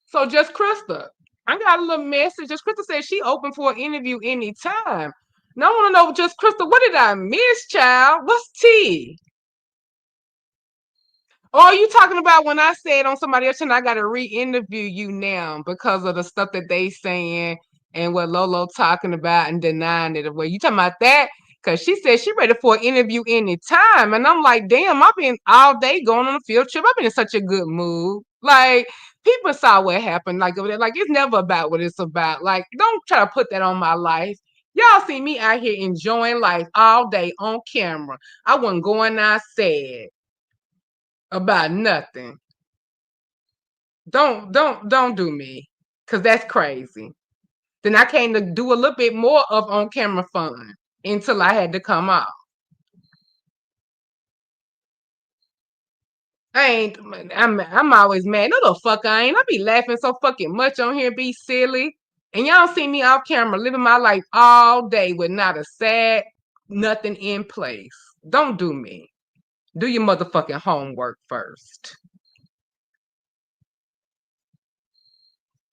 So just Krista, I got a little message. Just Krista said she open for an interview anytime. Now I want to know, just Krista, what did I miss, child? What's tea? Oh, you talking about when I said on somebody else and I gotta re-interview you now because of the stuff that they saying and what Lolo talking about and denying it away. You talking about that? Cause she said she ready for an interview anytime. And I'm like, damn, I've been all day going on a field trip. I've been in such a good mood. Like, People saw what happened. Like over there, like it's never about what it's about. Like, don't try to put that on my life. Y'all see me out here enjoying life all day on camera. I wasn't going out sad about nothing. Don't do me. Cause that's crazy. Then I came to do a little bit more of on camera fun until I had to come out. I ain't. I'm always mad. No, the fuck I ain't. I be laughing so fucking much on here, be silly, and y'all see me off camera living my life all day with not a sad nothing in place. Don't do me. Do your motherfucking homework first.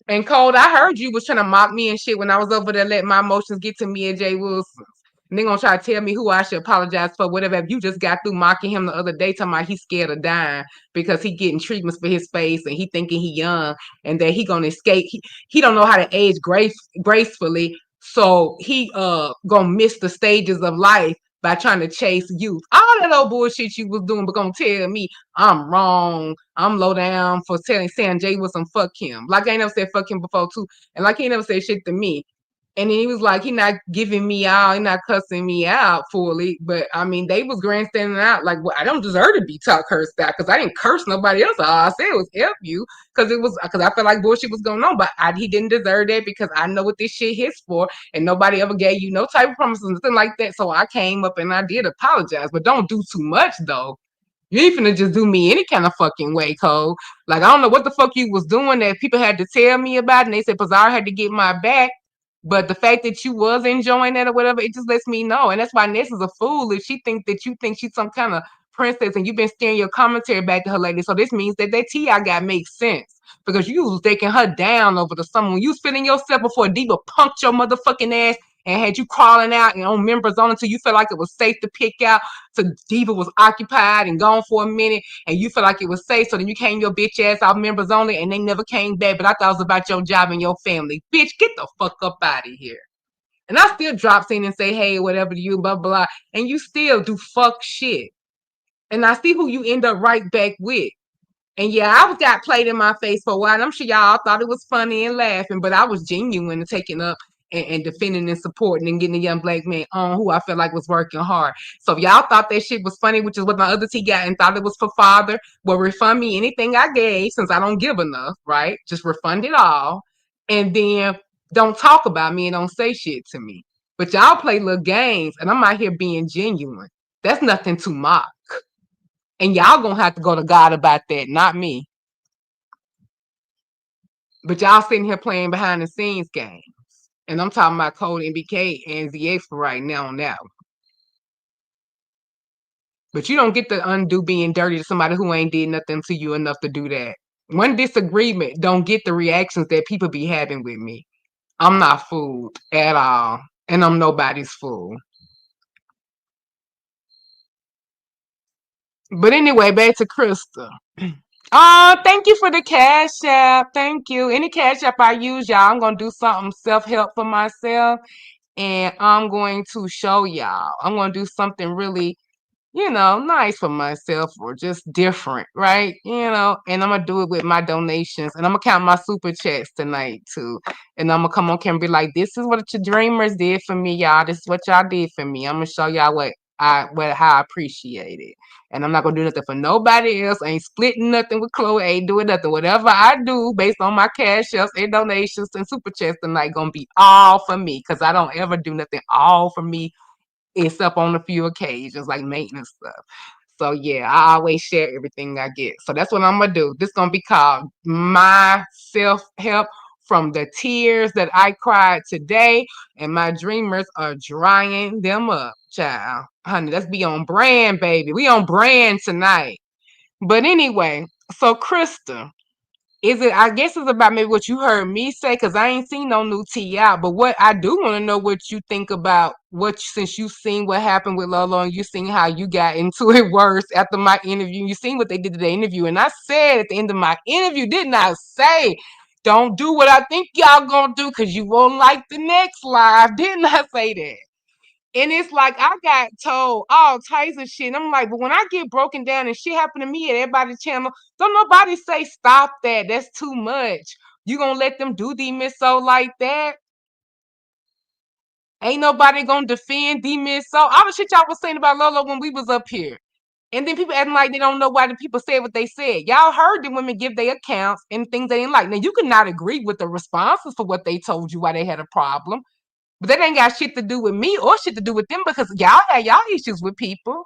And Cold, I heard you was trying to mock me and shit when I was over there letting my emotions get to me and Jay Wilson. And they gonna try to tell me who I should apologize for, whatever. If you just got through mocking him the other day, talking about he's scared of dying because he getting treatments for his face and he thinking he young and that he gonna escape. He don't know how to age gracefully, so he gonna miss the stages of life by trying to chase youth. All that old bullshit you was doing, but gonna tell me I'm wrong. I'm low down for saying Jay Wilson fuck him. Like I ain't never said fuck him before too, and like he never said shit to me. And then he was like, he not giving me out, he not cussing me out fully. But I mean, they was grandstanding out like, well, I don't deserve to be cursed out because I didn't curse nobody else. All I said was F you because I felt like bullshit was going on. But he didn't deserve that because I know what this shit hits for. And nobody ever gave you no type of promises, nothing like that. So I came up and I did apologize. But don't do too much though. You ain't finna just do me any kind of fucking way, Cole. Like, I don't know what the fuck you was doing that people had to tell me about. And they said, Pazar had to get my back. But the fact that you was enjoying that or whatever, it just lets me know. And that's why Ness is a fool if she thinks that you think she's some kind of princess and you've been steering your commentary back to her lately. So this means that tea I got makes sense. Because you was taking her down over the summer. When you was feeling yourself before Diva punked your motherfucking ass and had you crawling out and on members on until you felt like it was safe to pick out. So Diva was occupied and gone for a minute and you felt like it was safe. So then you came your bitch ass out members only and they never came back. But I thought it was about your job and your family. Bitch, get the fuck up out of here. And I still drop in and say, hey, whatever to you, blah, blah. And you still do fuck shit. And I see who you end up right back with. And yeah, I got played in my face for a while. And I'm sure y'all thought it was funny and laughing, but I was genuine and taking up and defending and supporting and getting a young black man on who I felt like was working hard. So if y'all thought that shit was funny, which is what my other T got, and thought it was for father, well, refund me anything I gave since I don't give enough, right? Just refund it all. And then don't talk about me and don't say shit to me. But y'all play little games and I'm out here being genuine. That's nothing to mock. And y'all gonna have to go to God about that, not me. But y'all sitting here playing behind the scenes games. And I'm talking about Code MBK and ZX for right now on that one. But you don't get to undo being dirty to somebody who ain't did nothing to you enough to do that. One disagreement don't get the reactions that people be having with me. I'm not fooled at all. And I'm nobody's fool. But anyway, back to Krista. Oh, thank you for the cash app. Thank you. Any cash app I use, y'all, I'm going to do something self-help for myself. And I'm going to show y'all. I'm going to do something really, nice for myself or just different, right? And I'm going to do it with my donations. And I'm going to count my super chats tonight, too. And I'm going to come on camera and be like, this is what your dreamers did for me, y'all. This is what y'all did for me. I'm going to show y'all how I appreciate it. And I'm not gonna do nothing for nobody else. I ain't splitting nothing with Chloe. I ain't doing nothing. Whatever I do based on my cash ups and donations and super chats tonight gonna be all for me. Cause I don't ever do nothing all for me except on a few occasions like maintenance stuff. So yeah, I always share everything I get. So that's what I'm gonna do. This gonna be called my self-help from the tears that I cried today, and my dreamers are drying them up, child. Honey, let's be on brand, baby. We on brand tonight. But anyway, so Krista, I guess it's about maybe what you heard me say, because I ain't seen no new T out. But what I do want to know what you think about since you seen what happened with Lolo and you seen how you got into it worse after my interview. You seen what they did to the interview. And I said at the end of my interview, didn't I say, don't do what I think y'all gonna do because you won't like the next live. Didn't I say that? And it's like I got told all types of shit. And I'm like, but when I get broken down and shit happen to me at everybody's channel, don't nobody say stop that. That's too much. You gonna let them do D Miss So like that? Ain't nobody gonna defend D Miss So. All the shit y'all was saying about Lolo when we was up here. And then people acting like they don't know why the people said what they said. Y'all heard the women give their accounts and things they didn't like. Now you could not agree with the responses for what they told you why they had a problem. But that ain't got shit to do with me or shit to do with them because y'all had y'all issues with people.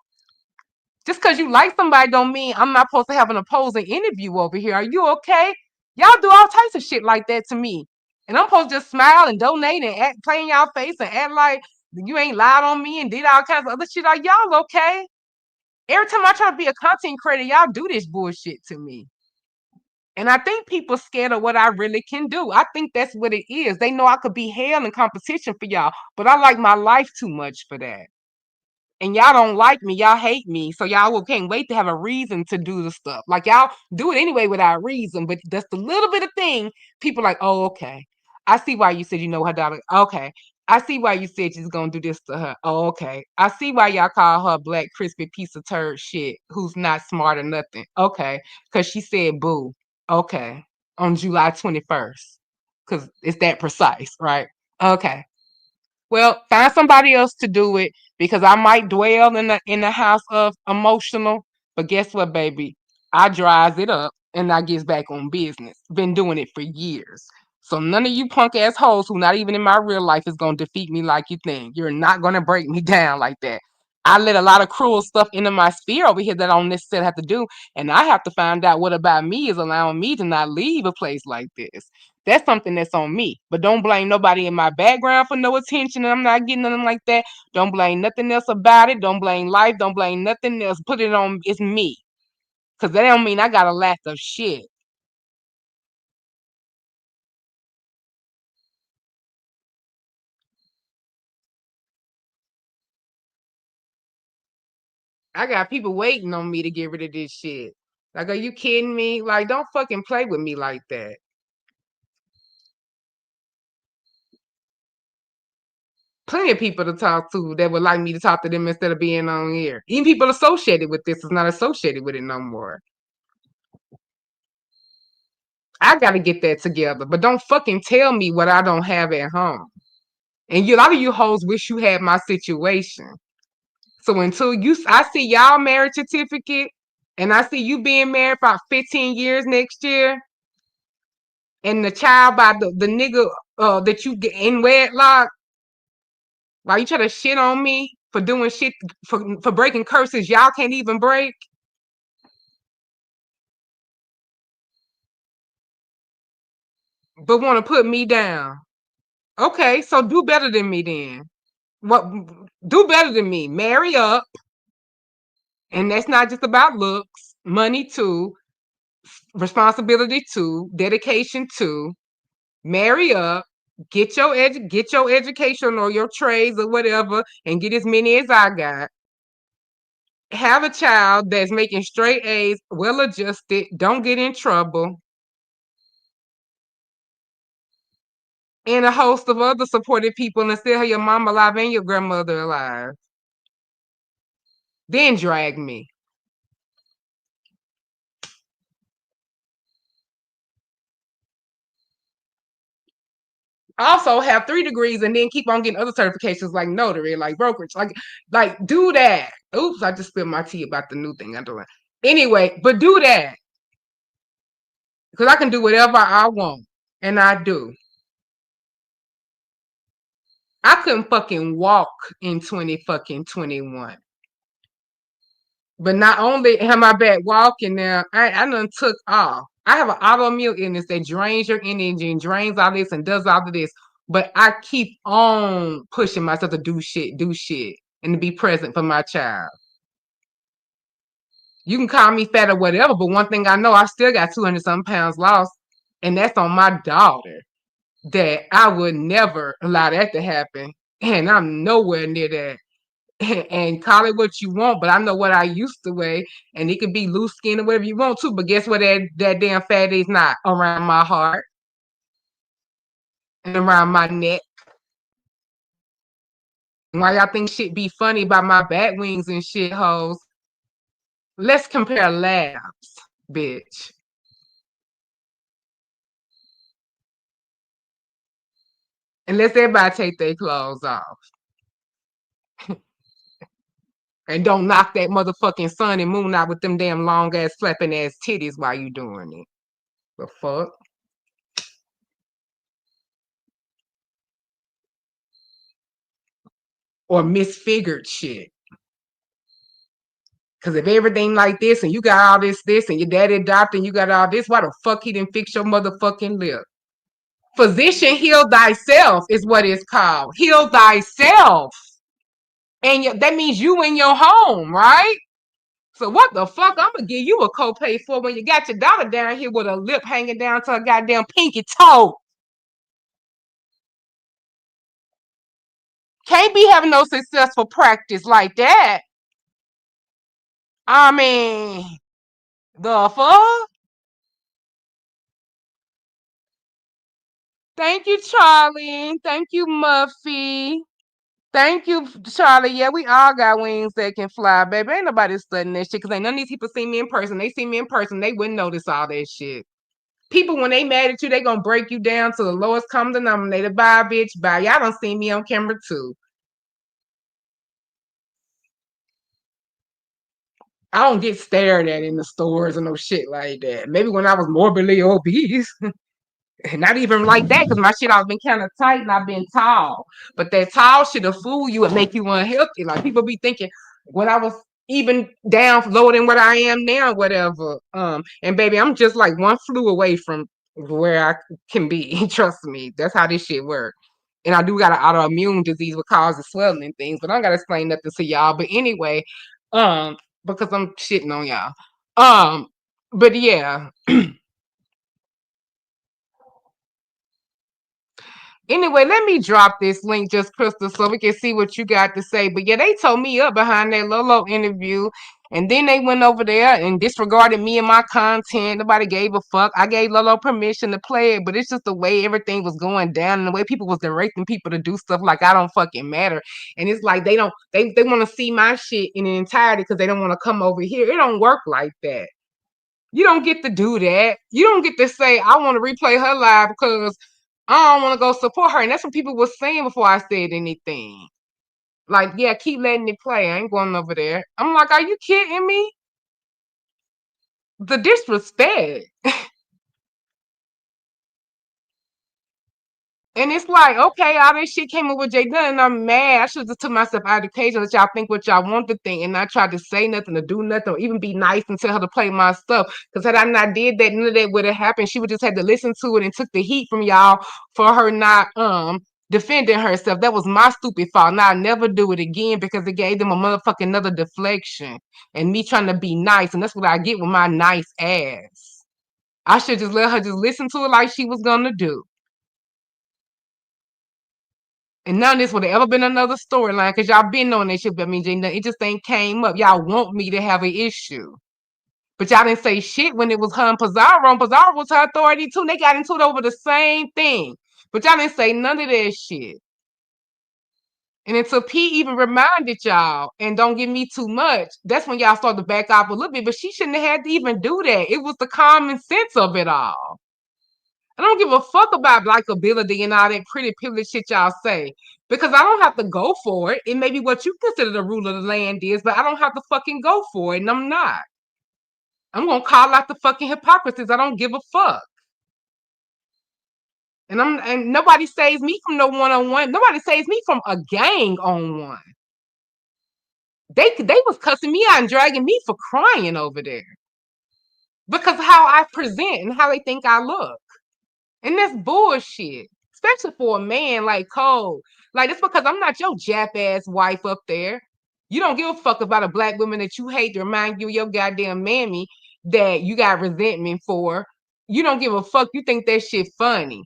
Just because you like somebody don't mean I'm not supposed to have an opposing interview over here. Are you okay? Y'all do all types of shit like that to me. And I'm supposed to just smile and donate and act, play in y'all face and act like you ain't lied on me and did all kinds of other shit. Are y'all okay? Every time I try to be a content creator, y'all do this bullshit to me. And I think people scared of what I really can do. I think that's what it is. They know I could be hell in competition for y'all, but I like my life too much for that. And y'all don't like me, y'all hate me, so y'all can't wait to have a reason to do the stuff. Like y'all do it anyway without reason, but that's the little bit of thing people like, oh, okay. I see why you said you know her daughter. Okay. I see why you said she's gonna do this to her. Oh, okay. I see why y'all call her black crispy piece of turd shit who's not smart or nothing. Okay. Cause she said boo. Okay. On July 21st. Cause it's that precise, right? Okay. Well, find somebody else to do it because I might dwell in the house of emotional. But guess what, baby? I dries it up and I gets back on business. Been doing it for years. So none of you punk ass hoes who not even in my real life is gonna defeat me like you think. You're not gonna break me down like that. I let a lot of cruel stuff into my sphere over here that I don't necessarily have to do, and I have to find out what about me is allowing me to not leave a place like this. That's something that's on me. But don't blame nobody in my background for no attention. And I'm not getting nothing like that. Don't blame nothing else about it. Don't blame life. Don't blame nothing else. Put it on, it's me. Because that don't mean I got a lack of shit. I got people waiting on me to get rid of this shit. Like, are you kidding me? Like, don't fucking play with me like that. Plenty of people to talk to that would like me to talk to them instead of being on here. Even people associated with this is not associated with it no more. I gotta get that together. But don't fucking tell me what I don't have at home. And a lot of you hoes wish you had my situation. So until I see y'all marriage certificate, and I see you being married for 15 years next year, and the child by the nigga that you get in wedlock, while you try to shit on me for doing shit for breaking curses y'all can't even break, but want to put me down. Okay, so do better than me then. What? Do better than me. Marry up, and that's not just about looks, money too, responsibility too, dedication too. Marry up, get your education or your trades or whatever, and get as many as I got. Have a child that's making straight A's, well adjusted, don't get in trouble, and a host of other supportive people, and still have your mom alive and your grandmother alive. Then drag me. Also have 3 degrees and then keep on getting other certifications like notary, like brokerage, like do that. Oops, I just spilled my tea about the new thing I'm doing. Anyway, but do that because I can do whatever I want, and I do. I couldn't fucking walk in 20 fucking 21. But not only am I back walking now, I done took off. I have an autoimmune illness that drains your energy and drains all this and does all of this. But I keep on pushing myself to do shit, and to be present for my child. You can call me fat or whatever, but one thing I know, I still got 200 some pounds lost, and that's on my daughter. That I would never allow that to happen, and I'm nowhere near that. And call it what you want, but I know what I used to weigh, and it could be loose skin or whatever you want to. But guess what? That damn fat is not around my heart and around my neck. Why y'all think shit be funny about my bat wings and shit hoes? Let's compare labs, bitch. And let's everybody take their clothes off. And don't knock that motherfucking sun and moon out with them damn long ass flapping ass titties while you doing it. The fuck? Or misfigured shit. Cause if everything like this and you got all this, and your daddy adopted and you got all this, why the fuck he didn't fix your motherfucking lip? Physician, heal thyself is what it's called. Heal thyself. And that means you in your home, right? So what the fuck I'm gonna give you a copay for when you got your daughter down here with a lip hanging down to a goddamn pinky toe? Can't be having no successful practice like that. I mean, the fuck? Thank you, Charlie. Thank you, Muffy. Thank you, Charlie. Yeah, we all got wings that can fly, baby. Ain't nobody studying that shit because ain't none of these people see me in person. They see me in person, they wouldn't notice all that shit. People, when they mad at you, they gonna break you down to the lowest common denominator. Bye, bitch. Bye. Y'all don't see me on camera too. I don't get stared at in the stores and no shit like that. Maybe when I was morbidly obese. Not even like that, because my shit always been kind of tight and I've been tall. But that tall shit will fool you and make you unhealthy. Like people be thinking when I was even down lower than what I am now, whatever. And baby, I'm just like one flu away from where I can be. Trust me. That's how this shit works. And I do got an autoimmune disease what causes swelling and things, but I don't gotta explain nothing to y'all. But anyway, because I'm shitting on y'all. But yeah. Anyway, let me drop this link just, Crystal, so we can see what you got to say. But yeah, they told me up behind that Lolo interview. And then they went over there and disregarded me and my content. Nobody gave a fuck. I gave Lolo permission to play it, but it's just the way everything was going down and the way people was directing people to do stuff like I don't fucking matter. And it's like they want to see my shit in entirety because they don't want to come over here. It don't work like that. You don't get to do that. You don't get to say, I want to replay her live because I don't want to go support her. And that's what people were saying before I said anything. Like, yeah, keep letting it play. I ain't going over there. I'm like, are you kidding me? The disrespect. And it's like, okay, all this shit came up with Jay Dunn, and I'm mad. I should have just took myself out of the cage and let y'all think what y'all want to think, and not try to say nothing or do nothing or even be nice and tell her to play my stuff. Because had I not did that, none of that would have happened. She would just had to listen to it and took the heat from y'all for her not defending herself. That was my stupid fault. Now I'll never do it again because it gave them a motherfucking another deflection and me trying to be nice, and that's what I get with my nice ass. I should just let her just listen to it like she was gonna do. And none of this would have ever been another storyline because y'all been on that shit about me, Jane. It just ain't came up. Y'all want me to have an issue. But y'all didn't say shit when it was her and Pizarro. And Pizarro was her authority too. And they got into it over the same thing. But y'all didn't say none of that shit. And until P even reminded y'all, and don't give me too much, that's when y'all started to back off a little bit. But she shouldn't have had to even do that. It was the common sense of it all. I don't give a fuck about likability and all that pretty privilege shit y'all say. Because I don't have to go for it. It may be what you consider the rule of the land is, but I don't have to fucking go for it, and I'm not. I'm gonna call out the fucking hypocrisies. I don't give a fuck. And nobody saves me from no one-on-one. Nobody saves me from a gang on one. They was cussing me out and dragging me for crying over there. Because of how I present and how they think I look. And that's bullshit. Especially for a man like Cole. Like, it's because I'm not your Jap ass wife up there. You don't give a fuck about a black woman that you hate to remind you of your goddamn mammy that you got resentment for. You don't give a fuck. You think that shit funny.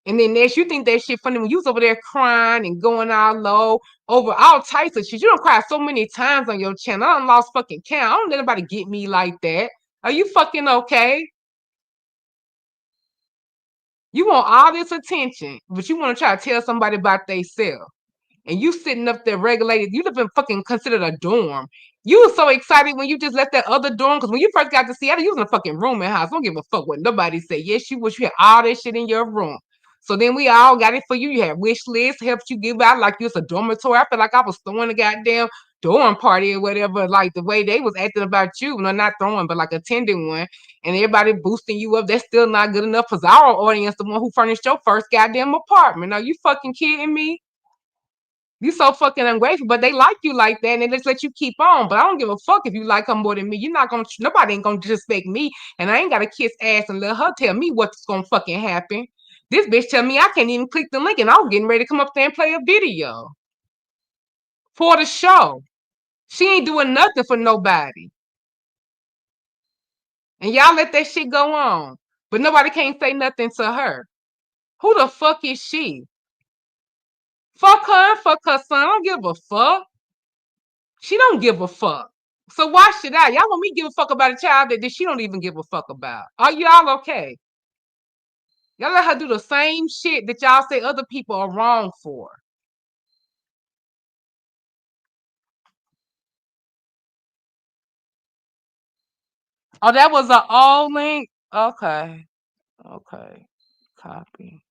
And then Ness, you think that shit funny when you was over there crying and going all low over all types of shit. You don't cry so many times on your channel. I done lost fucking count. I don't let anybody get me like that. Are you fucking okay? You want all this attention, but you want to try to tell somebody about themselves. and you sitting up there regulated. You live in fucking considered a dorm. You was so excited when you just left that other dorm because when you first got to Seattle, you was in a fucking rooming house. Don't give a fuck what nobody say. Yes, you wish you had all that shit in your room. So then we all got it for you. You had wish lists, helped you give out like you was a dormitory. I feel like I was throwing a goddamn dorm party or whatever, like the way they was acting about you. No, not throwing, but like attending one. And everybody boosting you up. That's still not good enough because our audience, the one who furnished your first goddamn apartment. Are you fucking kidding me? You so fucking ungrateful, but they like you like that, and they just let you keep on. But I don't give a fuck if you like her more than me. You're not gonna. Nobody ain't gonna disrespect me, and I ain't gotta kiss ass and let her tell me what's gonna fucking happen. This bitch tell me I can't even click the link, and I was getting ready to come up there and play a video for the show. She ain't doing nothing for nobody, and y'all let that shit go on. But nobody can't say nothing to her. Who the fuck is she? Fuck her, fuck her son. I don't give a fuck. She don't give a fuck. So why should I? Y'all want me to give a fuck about a child that she don't even give a fuck about? Are y'all okay? Y'all let her do the same shit that y'all say other people are wrong for. Oh, that was an old link? Okay. Okay. Copy.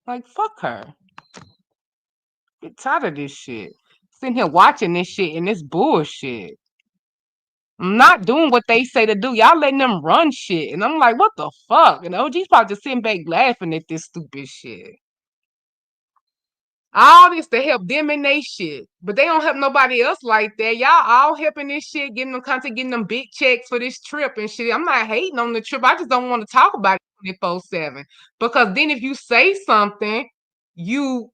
Like, fuck her. Get tired of this shit. Sitting here watching this shit and this bullshit. I'm not doing what they say to do. Y'all letting them run shit. And I'm like, what the fuck? And OG's probably just sitting back laughing at this stupid shit. All this to help them in they shit. But they don't help nobody else like that. Y'all all helping this shit, getting them content, getting them big checks for this trip and shit. I'm not hating on the trip. I just don't want to talk about it 24/7. Because then if you say something, you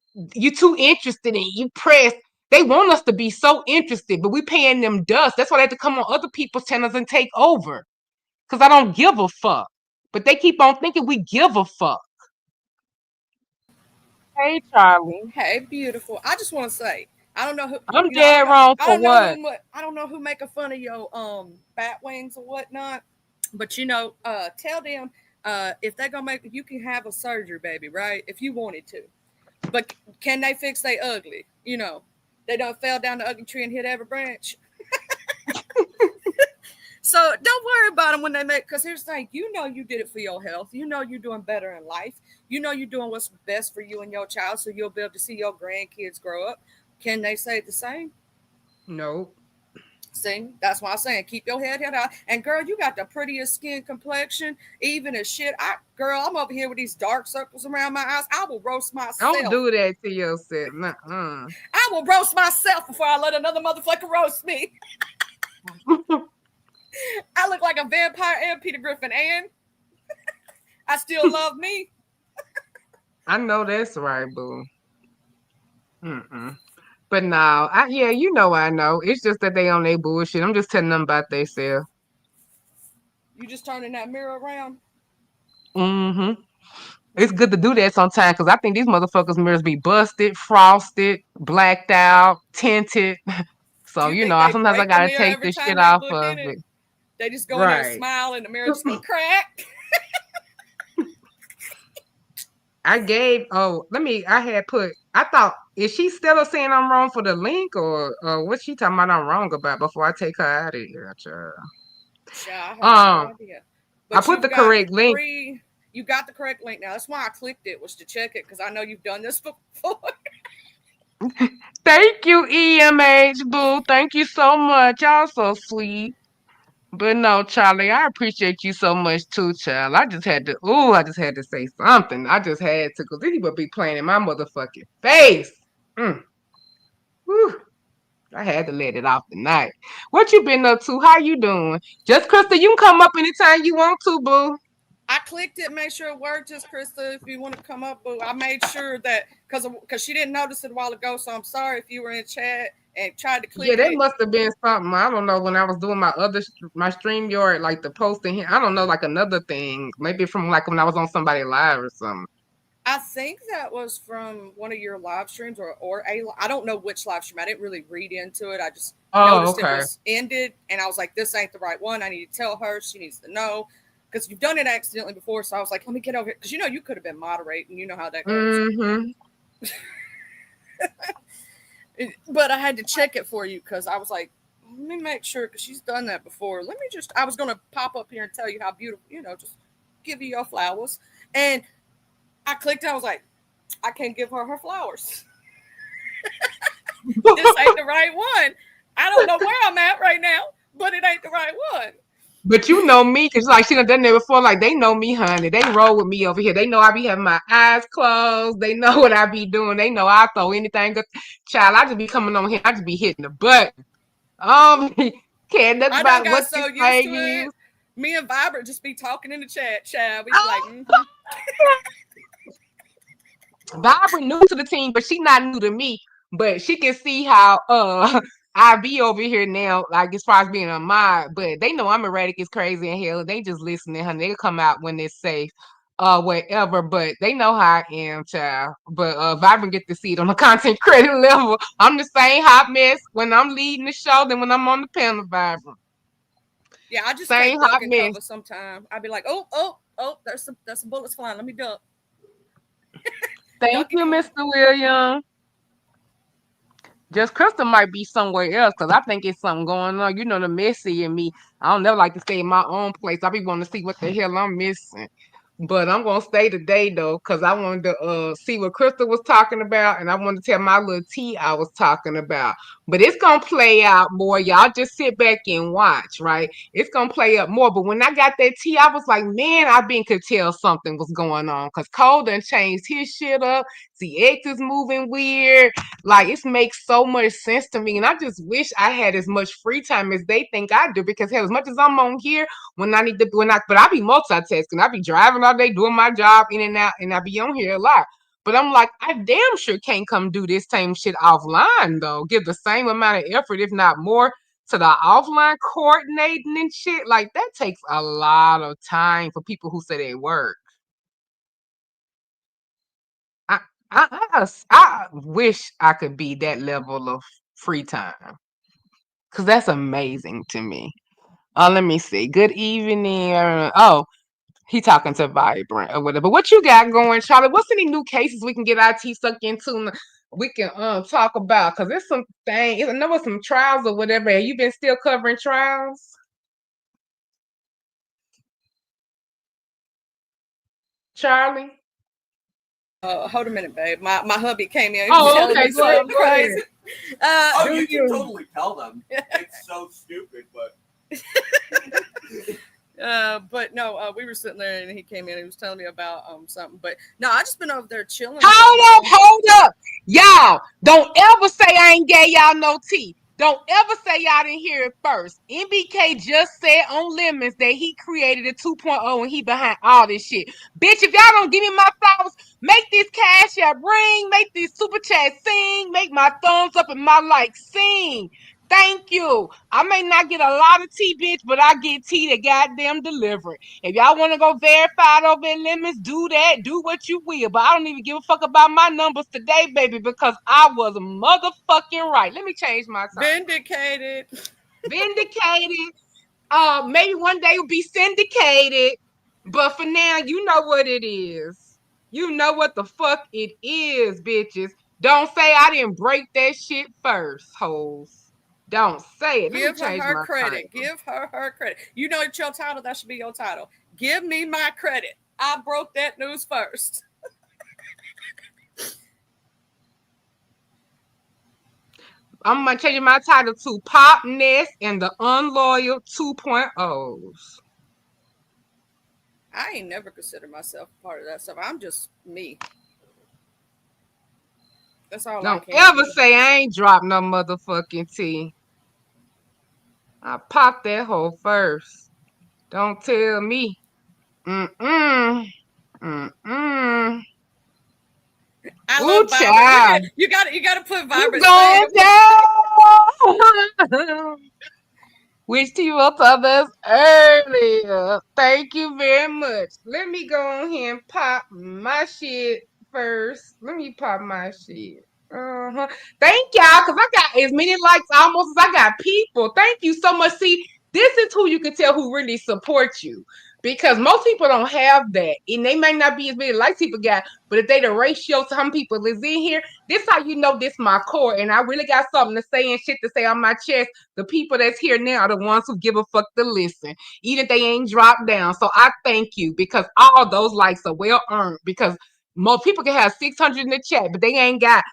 too interested in you press. They want us to be so interested, but we paying them dust. That's why they have to come on other people's channels and take over. Because I don't give a fuck. But they keep on thinking we give a fuck. Hey, Charlie. Hey, beautiful. I just want to say, I don't know who I'm I dead don't know. wrong I for don't know what? who. I don't know who making fun of your bat wings or whatnot. But tell them if they're gonna make you can have a surgery, baby, right? If you wanted to, but can they fix they ugly? They don't fell down the ugly tree and hit every branch. So don't worry about them when they make. Because here's the thing: you did it for your health. You're doing better in life. You're doing what's best for you and your child, so you'll be able to see your grandkids grow up. Can they say the same? No. See, that's why I'm saying keep your head held out. And girl, you got the prettiest skin complexion, even as shit. Girl, I'm over here with these dark circles around my eyes. I will roast Don't myself. do that to yourself. Nuh-uh. I will roast myself before I let another motherfucker roast me. I look like a vampire and Peter Griffin, and I still love me. I know that's right, boo. Mm-mm. But no, yeah, I know. It's just that they on their bullshit. I'm just telling them about themselves. You just turning that mirror around. Mm-hmm. It's good to do that sometimes because I think these motherfuckers mirrors be busted, frosted, blacked out, tinted. Do So, you think I they sometimes I break the gotta mirror take every the time shit they off look of in it? it. They just go in there and Right. smile, and the mirror just go crack. I had put, I thought, is she still saying I'm wrong for the link or what's she talking about I'm wrong about before I take her out of here, child? Yeah, I have no Um, idea. I But put you've the got correct link. three. You got the correct link now. That's why I clicked it, was to check it, because I know you've done this before. Thank you, EMH Boo. Thank you so much. Y'all so sweet. But no, Charlie, I appreciate you so much too, child. I just had to say something. I just had to, because he would be playing in my motherfucking face. Mm, whew. I had to let it off tonight. What you been up to? How you doing? Just Krista, you can come up anytime you want to, boo. I clicked it, make sure it worked. Just Krista, if you want to come up, but I made sure that because she didn't notice it a while ago. So I'm sorry if you were in chat and tried to Yeah, click that it. must have been something. I don't know when I was doing my stream yard, like the posting here. I don't know, like another thing. Maybe from like when I was on somebody live or something. I think that was from one of your live streams, I don't know which live stream. I didn't really read into it. I just Oh, noticed it okay. was ended, and I was like, "This ain't the right one. I need to tell her. She needs to know." Because you've done it accidentally before, so I was like, "Let me get over here." Because you could have been moderating. You know how that goes. Mm-hmm. But I had to check it for you because I was like, let me make sure because she's done that before. Let me just, I was going to pop up here and tell you how beautiful, just give you your flowers. And I clicked and I was like, I can't give her flowers. This ain't the right one. I don't know where I'm at right now, but it ain't the right one. But you know me, cause like she done done that before. Like they know me, honey. They roll with me over here. They know I be having my eyes closed. They know what I be doing. They know I throw anything. Child, I just be coming on here. I just be hitting the button. Care nothing I done about got what so this used to thing it. is. Me and Vibrant just be talking in the chat. Child, we be like, Oh, mm-hmm. Barbara new to the team, but she not new to me. But she can see how I be over here now, like as far as being a mod. But they know I'm erratic as crazy in hell. They just listening, honey. They'll come out when it's safe, whatever. But they know how I am, child. But Vibrant get to see it on the content credit level. I'm the same hot mess when I'm leading the show than when I'm on the panel, Vibrant. Yeah, I just Same can't hot duck and mess. cover sometime. I'd be like, there's some bullets flying. Let me duck. Thank Duck and you, cover. Mr. William. Just Crystal might be somewhere else because I think it's something going on. You know, the messy in me. I don't never like to stay in my own place. I be wanting to see what the hell I'm missing. But I'm gonna stay today though, because I wanted to see what Crystal was talking about, and I wanted to tell my little tea I was talking about. But it's gonna play out more. Y'all just sit back and watch, right? It's gonna play up more. But when I got that tea, I was like, man, I been could tell something was going on because Cole done changed his shit up. CX is moving weird. Like it makes so much sense to me, and I just wish I had as much free time as they think I do. Because hell, as much as I'm on here when I need to, but I be multitasking. I be driving all day doing my job in and out, and I be on here a lot. But I'm like, I damn sure can't come do this same shit offline though. Give the same amount of effort, if not more, to the offline coordinating and shit. Like that takes a lot of time for people who say they work. I I wish I could be that level of free time because that's amazing to me. Let me see. Good evening. Oh, he talking to Vibrant or whatever. What you got going, Charlie? What's any new cases we can get our tea sucked into? We can talk about because there's some thing. I know it's some trials or whatever. Have you been still covering trials, Charlie? Hold a minute, babe. My hubby came in. He was Oh, telling okay. me Go ahead. something Go ahead. crazy. Oh, Do you can you? totally tell them. It's so stupid, but But no, we were sitting there and he came in. He was telling me about something. But no, I just been over there chilling for a while. Hold up. Y'all, don't ever say I ain't gave y'all no tea. Don't ever say y'all didn't hear it first. MBK just said on Lemons that he created a 2.0 and he behind all this shit. Bitch, if y'all don't give me my flowers, make this cash app ring, make this super chat sing, make my thumbs up and my like sing. Thank you. I may not get a lot of tea, bitch, but I get tea that goddamn delivered. If y'all want to go verified over at Lemons, do that. Do what you will. But I don't even give a fuck about my numbers today, baby, because I was motherfucking right. Let me change my title. Vindicated. Vindicated. Maybe one day will be syndicated. But for now, you know what it is. You know what the fuck it is, bitches. Don't say I didn't break that shit first, hoes. Don't say it. Let me Give her change her my credit. title. Give her her credit. You know it's your title. That should be your title. Give me my credit. I broke that news first. I'm gonna change my title to Pop Ness and the Unloyal 2.0's. I ain't never considered myself part of that stuff. I'm just me. That's all I Don't can ever be. say I ain't dropped no motherfucking tea. I popped that hole first. Don't tell me. Mm-mm. Mm-mm. I Ooh, love vibrant. Look child. at you. Got you. Got to put I'm vibrant. Say going it. down. Wish to you others earlier. Thank you very much. Let me go on here and pop my shit first. Let me pop my shit. Thank y'all, because I got as many likes almost as I got people. Thank you so much. See, this is who you can tell who really supports you. because most people don't have that, and they may not be as many like people got. But if they the ratio to how many people is in here, this how you know this my core, and I really got something to say and shit to say on my chest. The people that's here now are the ones who give a fuck to listen, even if they ain't dropped down. So I thank you because all those likes are well earned. Because most people can have 600 in the chat, but they ain't got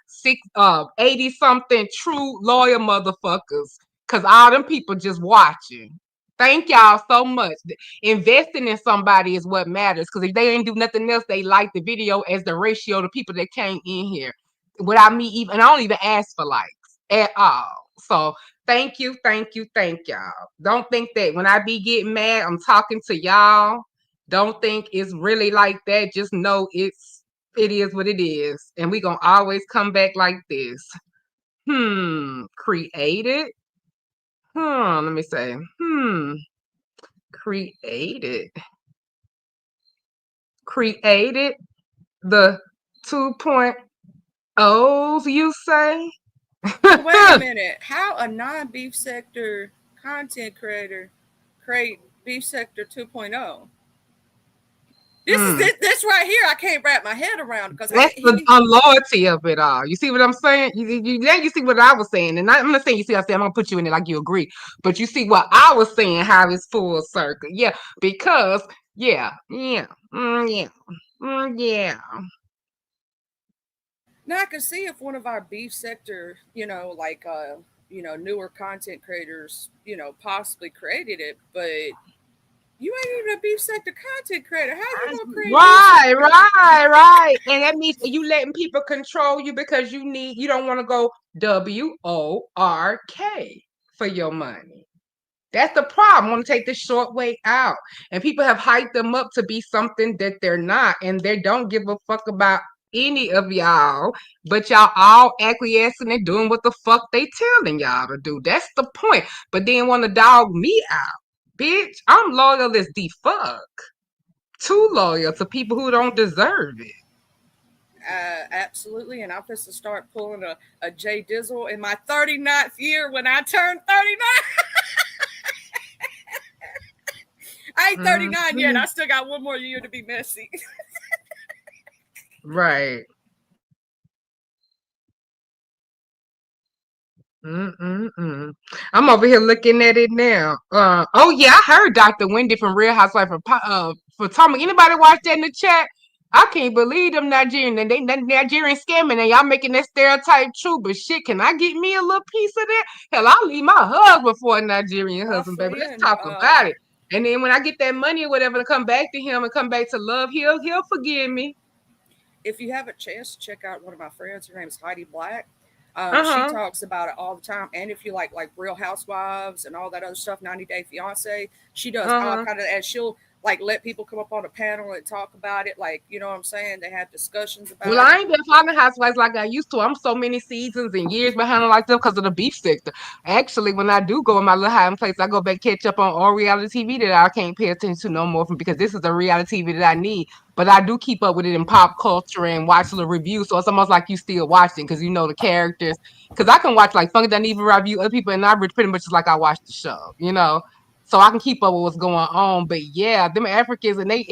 80 something true loyal motherfuckers. Cause all them people just watching. Thank y'all so much. Investing in somebody is what matters. Because if they ain't do nothing else, they like the video as the ratio to people that came in here. Without me even, I don't even ask for likes at all. So thank you, thank y'all. Don't think that when I be getting mad, I'm talking to y'all. Don't think it's really like that. Just know it is what it is. And we gonna always come back like this. Created. Let me say. Created. Created the 2.0's, you say? So wait a minute. How a non-beef sector content creator create beef sector 2.0? This is Mm. this right here. I can't wrap my head around because That's the unloyalty of it all. You see what I'm saying? You see what I was saying. And I'm not saying you see what I said. I'm going to put you in it like you agree. But you see what I was saying, how it's full circle. Yeah, because, yeah. Yeah. now I can see if one of our beef sector, like newer content creators, possibly created it, but you ain't even a beef sector content creator. How you gonna create beef Right, sector? right. And that means you letting people control you because you don't want to go WORK for your money. That's the problem. I want to take the short way out. And people have hyped them up to be something that they're not. And they don't give a fuck about any of y'all, but y'all all acquiescing and doing what the fuck they telling y'all to do. That's the point. But then want to dog me out. Bitch, I'm loyal as the fuck. Too loyal to people who don't deserve it. Absolutely, and I'm supposed to start pulling a Jay Dizzle in my 39th year when I turn 39. I ain't 39 yet. I still got one more year to be messy. Right. I'm over here looking at it now. Oh yeah, I heard Dr. Wendy from Real Housewife for Tommy. Anybody watch that in the chat? I can't believe them Nigerian and they Nigerian scamming and y'all making that stereotype true. But shit, can I get me a little piece of that? Hell, I'll leave my husband for a Nigerian My husband, baby. Let's friend, talk about it. And then when I get that money or whatever to come back to him and come back to love, he'll forgive me. if you have a chance to check out one of my friends, her name is Heidi Black. She Uh-huh. talks about it all the time. And if you like Real Housewives and all that other stuff, 90 Day Fiance, she does all Uh-huh. kind of, and she'll like let people come up on a panel and talk about it. Like, you know what I'm saying? They have discussions Well, about I it. ain't been following Housewives like I used to. I'm so many seasons and years behind like them because of the beef sector. Actually, when I do go in my little hiding place, I go back catch up on all reality TV that I can't pay attention to no more from because this is the reality TV that I need. But I do keep up with it in pop culture and watch the reviews. So it's almost like you still watching because you know the characters. Because I can watch like Funky doesn't even review other people, and I pretty much just like I watch the show. So I can keep up with what's going on. But yeah, them Africans and they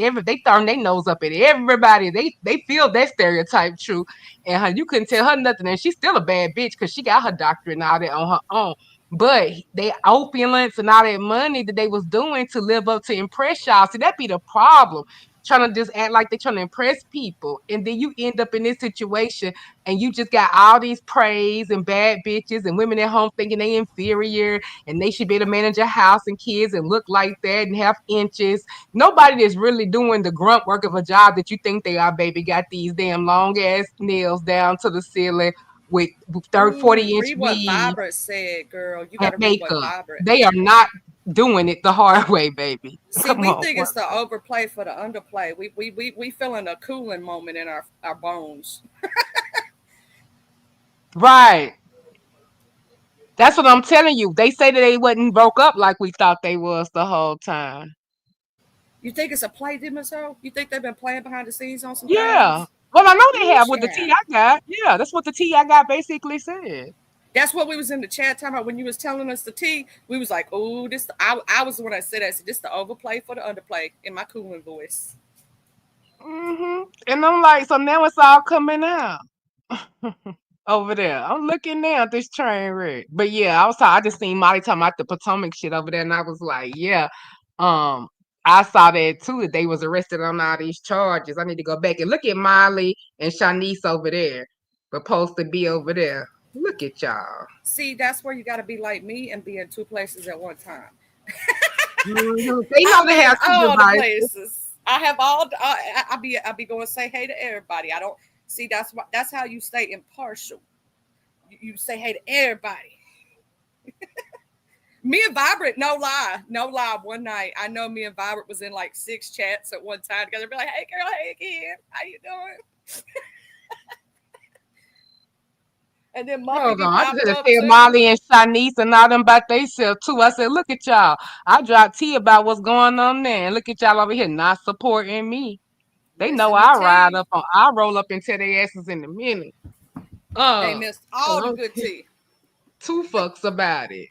turn their nose up at everybody. They feel that stereotype true. And you couldn't tell her nothing. And she's still a bad bitch because she got her doctorate and all that on her own. But they opulence and all that money that they was doing to live up to impress y'all. See, that be the problem. Trying to just act like they're trying to impress people. And then you end up in this situation and you just got all these praise and bad bitches and women at home thinking they inferior and they should be able to manage a house and kids and look like that and have inches. Nobody that's really doing the grunt work of a job that you think they are, baby, got these damn long ass nails down to the ceiling with 30, Ooh, 40-inch read what weave Vibra said, girl. You got and to read what makeup. Vibra. They are not doing it the hard way, baby. See, Come we on. think it's the overplay for the underplay. We feeling a cooling moment in our bones. Right. That's what I'm telling you. They say that they wasn't broke up like we thought they was the whole time. You think it's a play, Dimiso? You think they've been playing behind the scenes on some Yeah. things? Well, I know they Ooh, have with the tea child. I got. Yeah, that's what the tea I got basically said. That's what we was in the chat talking about when you was telling us the tea. We was like, oh, this. I was the one that said that. I said, this the overplay for the underplay in my cooling voice. And I'm like, so now it's all coming out over there. I'm looking now at this train wreck. But yeah, I just seen Molly talking about the Potomac shit over there, and I was like, yeah. Um, I saw that too, that they was arrested on all these charges. I need to go back and look at Molly and Shanice over there. Supposed to be over there. Look at y'all. See, that's where you got to be like me and be in two places at one time. They know I'm they in have two all the devices. places. I have all. I be going to say hey to everybody. I don't see that's how you stay impartial. You say hey to everybody. Me and Vibrant, no lie, no lie. One night, I know me and Vibrant was in like 6 chats at one time together. Be like, hey girl, hey again, how you doing? And then Muffy Hold be on, I just popping had to up tell too. Molly and Shanice and all them about themselves too. I said, look at y'all. I dropped tea about what's going on there. And look at y'all over here not supporting me. They know Listen to I ride T. up on I roll up and tell their asses in a minute. They Uh missed so all the I'm good tea. two fucks about it.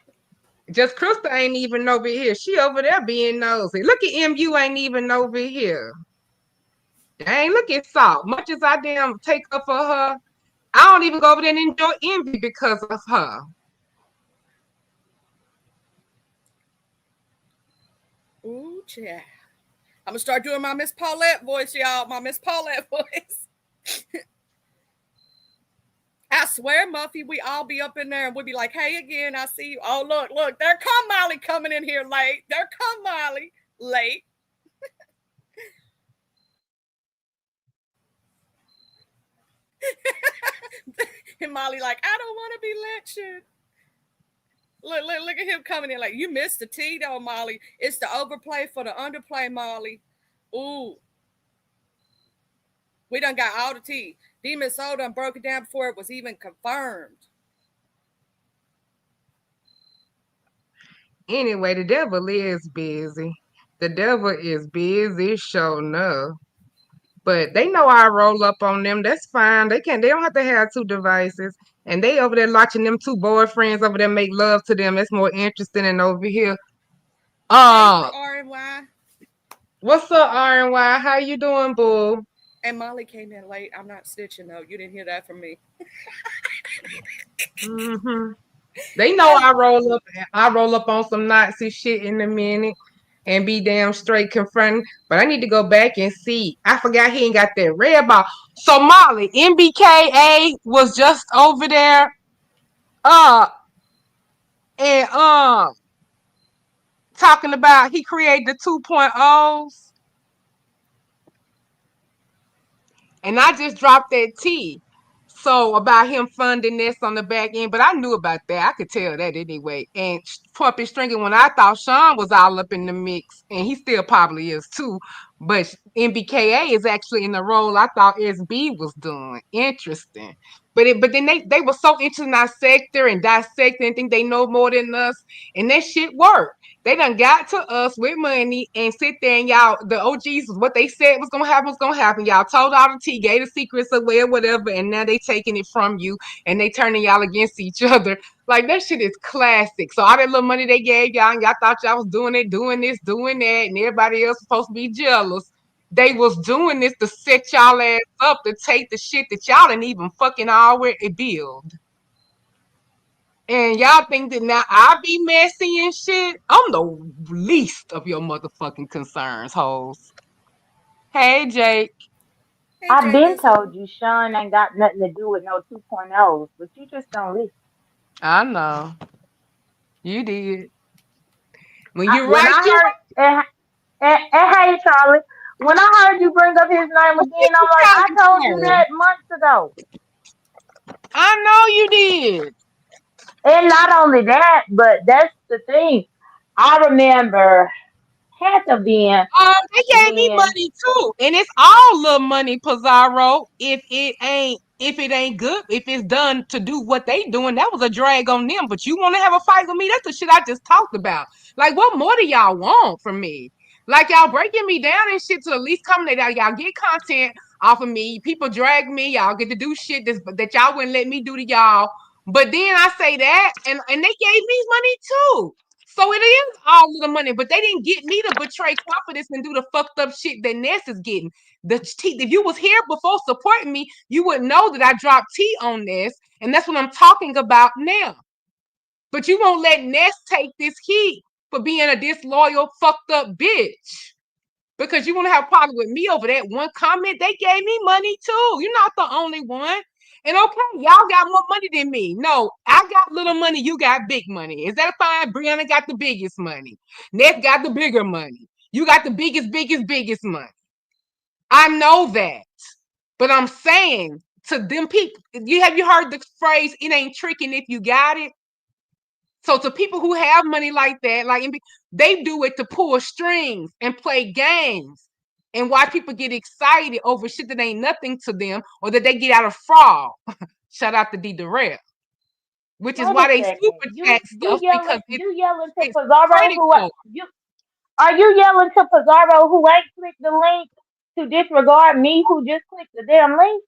Just Krista ain't even over here. She over there being nosy. Look at MU ain't even over here. Dang, look at Salt. Much as I damn take up for her, I don't even go over there and enjoy Envy because of her. Ooh, yeah. I'm gonna start doing my Miss Paulette voice, y'all. My Miss Paulette voice. I swear, Muffy, we all be up in there and we'll be like, hey again, I see you. Oh, look, there come Molly coming in here late. There come Molly late. And Molly like, I don't want to be lectured. Look at him coming in like, you missed the tea though, Molly. It's the overplay for the underplay, Molly. Ooh, we done got all the tea. Demon Soul done broke it down before it was even confirmed. Anyway, the devil is busy. The devil is busy, sure enough. But they know I roll up on them. That's fine. They don't have to have two devices. And they over there watching them two boyfriends over there make love to them. That's more interesting than over here. Hey, for Uh, RNY. what's up, RNY? How you doing, boo? And Molly came in late. I'm not snitching though. You didn't hear that from me. Mm-hmm. They know I roll up on some Nazi shit in a minute and be damn straight confronting. But I need to go back and see. I forgot he ain't got that red ball. So Molly, MBKA was just over there. Uh and talking about he created the 2.0's. And I just dropped that T. So about him funding this on the back end, but I knew about that. I could tell that anyway. And puppet stringing when I thought Sean was all up in the mix, and he still probably is too. But MBKA is actually in the role I thought SB was doing. Interesting. But then they were so into our sector and dissecting and think they know more than us, and that shit worked. They done got to us with money and sit there and y'all, the OGs, what they said was gonna happen. Y'all told all the tea, gave the secrets away or whatever, and now they taking it from you and they turning y'all against each other. Like that shit is classic. So all that little money they gave y'all and y'all thought y'all was doing it, doing this, doing that, and everybody else supposed to be jealous. They was doing this to set y'all ass up to take the shit that y'all didn't even fucking already build. And y'all think that now I be messy and shit? I'm the least of your motherfucking concerns, hoes. Hey, Jake. Hey, I've Jay been Bizzle. told you Sean ain't got nothing to do with no 2.0s, but you just don't listen. I know. You did. When I, you when right, I you heard, and hey, Charlie, when I heard you bring up his name right. again, I'm like, I told you that months ago. I know you did. And not only that, but that's the thing. I remember had to be They gave me when money too, and it's all little money, Pizarro. If it ain't good, if it's done to do what they doing, that was a drag on them. But you want to have a fight with me? That's the shit I just talked about. Like, what more do y'all want from me? Like y'all breaking me down and shit to at least come that y'all get content off of me. People drag me. Y'all get to do shit that y'all wouldn't let me do to y'all. But then I say that, and they gave me money too. So it is all of the money, but they didn't get me to betray confidence and do the fucked up shit that Ness is getting. If you was here before supporting me, you would know that I dropped T on this, and that's what I'm talking about now. But you won't let Ness take this heat for being a disloyal, fucked up bitch. Because you want to have a problem with me over that one comment. They gave me money too. You're not the only one. And okay, y'all got more money than me. No, I got little money. You got big money. Is that fine? Brianna got the biggest money. Ness got the bigger money. You got the biggest money. I know that. But I'm saying to them people, you heard the phrase, it ain't tricking if you got it? So to people who have money like that, they do it to pull strings and play games and why people get excited over shit that ain't nothing to them or that they get out of fraud. Shout out to D Darrell. Which is Wait why a they second. super You chat you stuff because yelling you yelling to it's Pizarro who critical. you are you yelling to Pizarro who ain't clicked the link to disregard me who just clicked the damn link?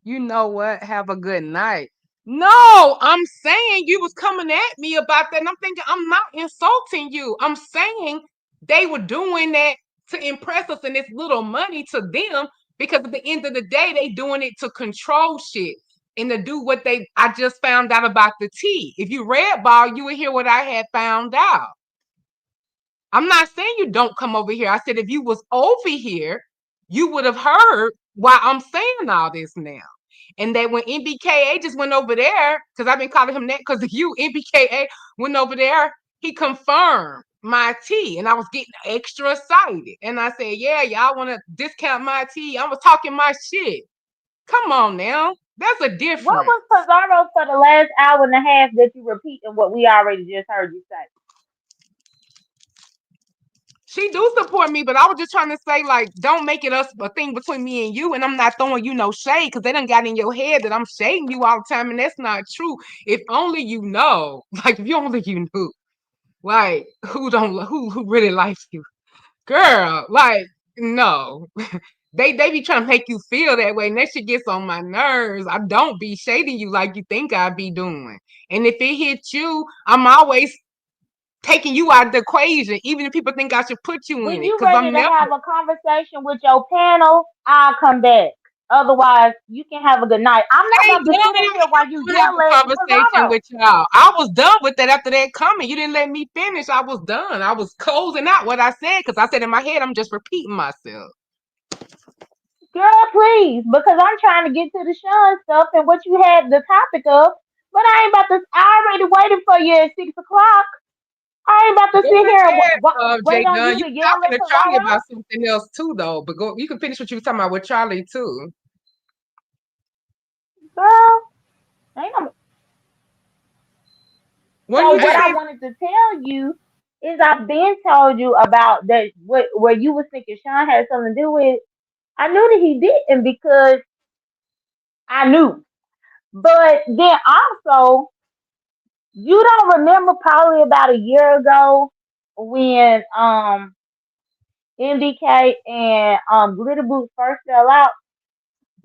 You know what? Have a good night. No, I'm saying you was coming at me about that. And I'm thinking, I'm not insulting you. I'm saying they were doing that to impress us and it's little money to them because at the end of the day, they doing it to control shit and to do what I just found out about the tea. If you read ball, you would hear what I had found out. I'm not saying you don't come over here. I said if you was over here, you would have heard why I'm saying all this now. And that when NBKA just went over there, because I've been calling him that because of you, NBKA went over there, he confirmed my tea. And I was getting extra excited. And I said, yeah, y'all want to discount my tea? I was talking my shit. Come on now. That's a What difference. was Pizarro for the last hour and a half that you repeating what we already just heard you say? She do support me, but I was just trying to say, like, don't make it a thing between me and you. And I'm not throwing you no shade because they done got in your head that I'm shading you all the time, and that's not true. If only you know, like, if you only you knew, like, who really likes you, girl. Like, no, they be trying to make you feel that way, and that shit gets on my nerves. I don't be shading you like you think I be doing, and if it hits you, I'm always taking you out of the equation, even if people think I should put you in When it, you because ready I'm to never. have a conversation with your panel, I'll come back. Otherwise, you can have a good night. I'm not I about ain't to done. sit in here while you I have yell a at conversation Pizarro. with y'all. I was done with that after that comment. You didn't let me finish. I was done. I was closing out what I said because I said in my head, I'm just repeating myself. Girl, please, because I'm trying to get to the Sean stuff and what you had the topic of. But I ain't about to. I already waited for you at 6 o'clock. I ain't about to Go sit here and ahead, wait Jay on Dunn. you You to yell talking at to Charlie Pizarro. about something else too, though. But go. You can finish what you were talking about with Charlie too. Girl, ain't no. What So you what just I said? wanted to tell you is I've been told you about that. What where you was thinking Sean had something to do with. I knew that he didn't because I knew. But then also, you don't remember probably about a year ago when MDK and Glitter Boots first fell out.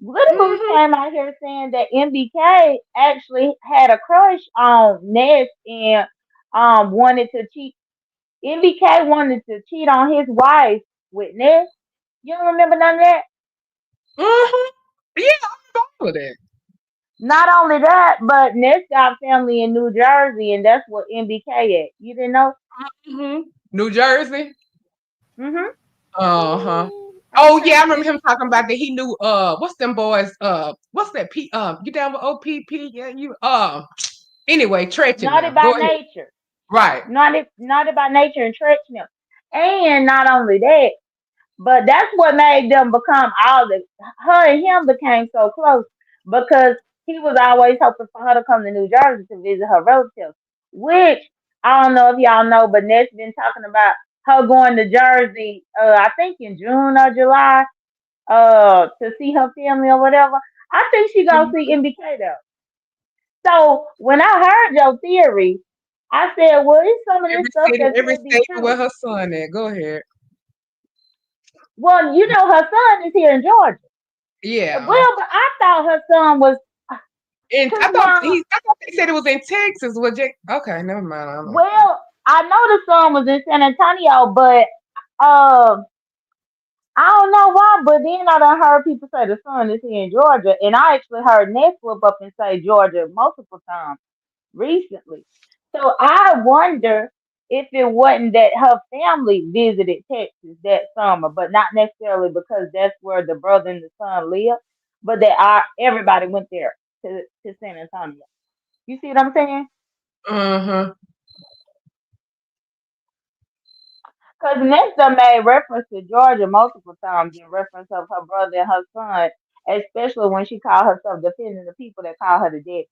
Glitter Boots Mm-hmm. came out here saying that MDK actually had a crush on Ness and wanted to cheat. MDK wanted to cheat on his wife with Ness. You don't remember none of that? Mm-hmm. Yeah, I'm fine with it. Not only that, but Ness got family in New Jersey, and that's what MBK at. You didn't know? Mm-hmm. New Jersey. Mhm. Uh-huh. I'm Oh yeah, I tapped remember in. him talking about that. He knew what's them boys? What's that P you down with OPP? Yeah, you anyway, Tretch and Naughty them. by Go ahead. nature. Right. Naughty by nature and treacherous. And not only that, but that's what made them become all the her and him became so close because he was always hoping for her to come to New Jersey to visit her relatives. Which I don't know if y'all know, but Ness been talking about her going to Jersey, I think in June or July, to see her family or whatever. I think she gonna see Mhm. MBK though. So when I heard your theory, I said, well, it's some of this stuff that Every could be state where true. her son at. Go ahead. Well, you know her son is here in Georgia. Yeah. Well, but I thought her son was, And cause mom. I thought they said it was in Texas. Okay, never mind. I don't know. Well, I know the son was in San Antonio, but um, I don't know why. But then I done heard people say the son is here in Georgia, and I actually heard Ness flip up and say Georgia multiple times recently. So I wonder if it wasn't that her family visited Texas that summer, but not necessarily because that's where the brother and the son live, but that everybody went there to San Antonio. You see what I'm saying? Uh-huh. Because Nesta made reference to Georgia multiple times in reference of her brother and her son, especially when she called herself defending the people that call her the dead.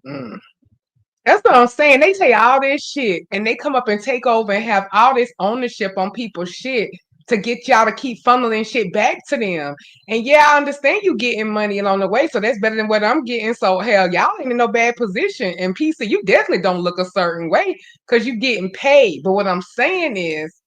Mm. That's what I'm saying. They say all this shit and they come up and take over and have all this ownership on people's shit to get y'all to keep funneling shit back to them. And yeah, I understand you getting money along the way, so that's better than what I'm getting. So hell, y'all ain't in no bad position. And PC, you definitely don't look a certain way because you getting paid. But what I'm saying is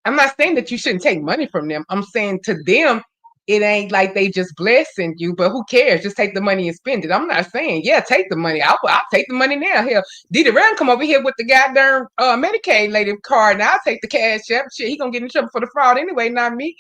I'm not saying that you shouldn't take money from them. I'm saying to them, it ain't like they just blessing you, but who cares? Just take the money and spend it. I'm not saying, yeah, take the money. I'll take the money now. Hell, Didi Ram come over here with the goddamn Medicaid lady card, and I'll take the cash up. Shit, he gonna get in trouble for the fraud anyway, not me.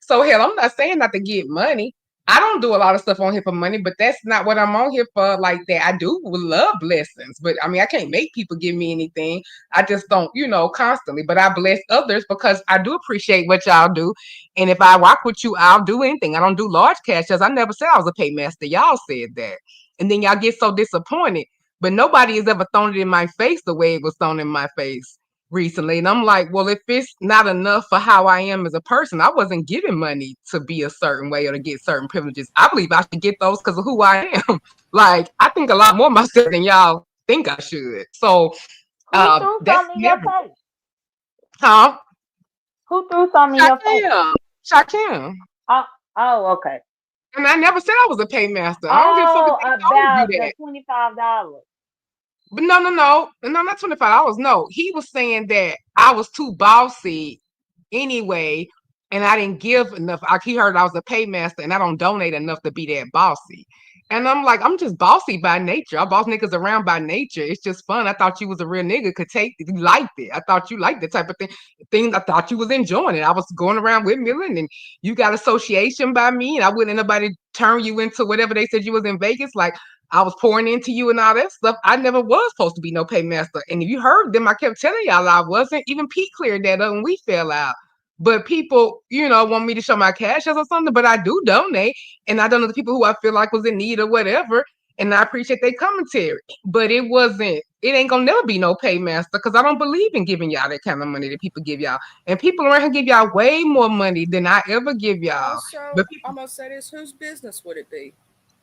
So hell, I'm not saying not to get money. I don't do a lot of stuff on here for money, but that's not what I'm on here for like that. I do love blessings, but I mean, I can't make people give me anything. I just don't, constantly. But I bless others because I do appreciate what y'all do. And if I rock with you, I'll do anything. I don't do large cash because I never said I was a paymaster. Y'all said that. And then y'all get so disappointed. But nobody has ever thrown it in my face the way it was thrown in my face recently. And I'm like, well, if it's not enough for how I am as a person, I wasn't given money to be a certain way or to get certain privileges. I believe I should get those because of who I am. Like, I think a lot more of myself than y'all think I should. So Who threw that's something in your never, face? huh? Who threw something in your face? Shakim. Shakim. Oh, oh, okay. And I never said I was a paymaster. I don't give a fuck if Oh, they told you about the that. $25. But no, not $25. No, he was saying that I was too bossy anyway, and I didn't give enough. Like he heard I was a paymaster, and I don't donate enough to be that bossy. And I'm like, I'm just bossy by nature. I boss niggas around by nature. It's just fun. I thought you was a real nigga, could take it. You liked it. I thought you liked that type of thing. Things I thought you was enjoying it. I was going around with Millen, and you got association by me, and I wouldn't let nobody turn you into whatever they said you was in Vegas. Like I was pouring into you and all that stuff. I never was supposed to be no paymaster. And if you heard them, I kept telling y'all I wasn't. Even Pete cleared that up and we fell out. But people, want me to show my cash or something, but I do donate. And I donate to people who I feel like was in need or whatever. And I appreciate their commentary. But it ain't gonna never be no paymaster because I don't believe in giving y'all that kind of money that people give y'all. And people around here give y'all way more money than I ever give y'all. Also, But people I'm gonna say this: whose business would it be?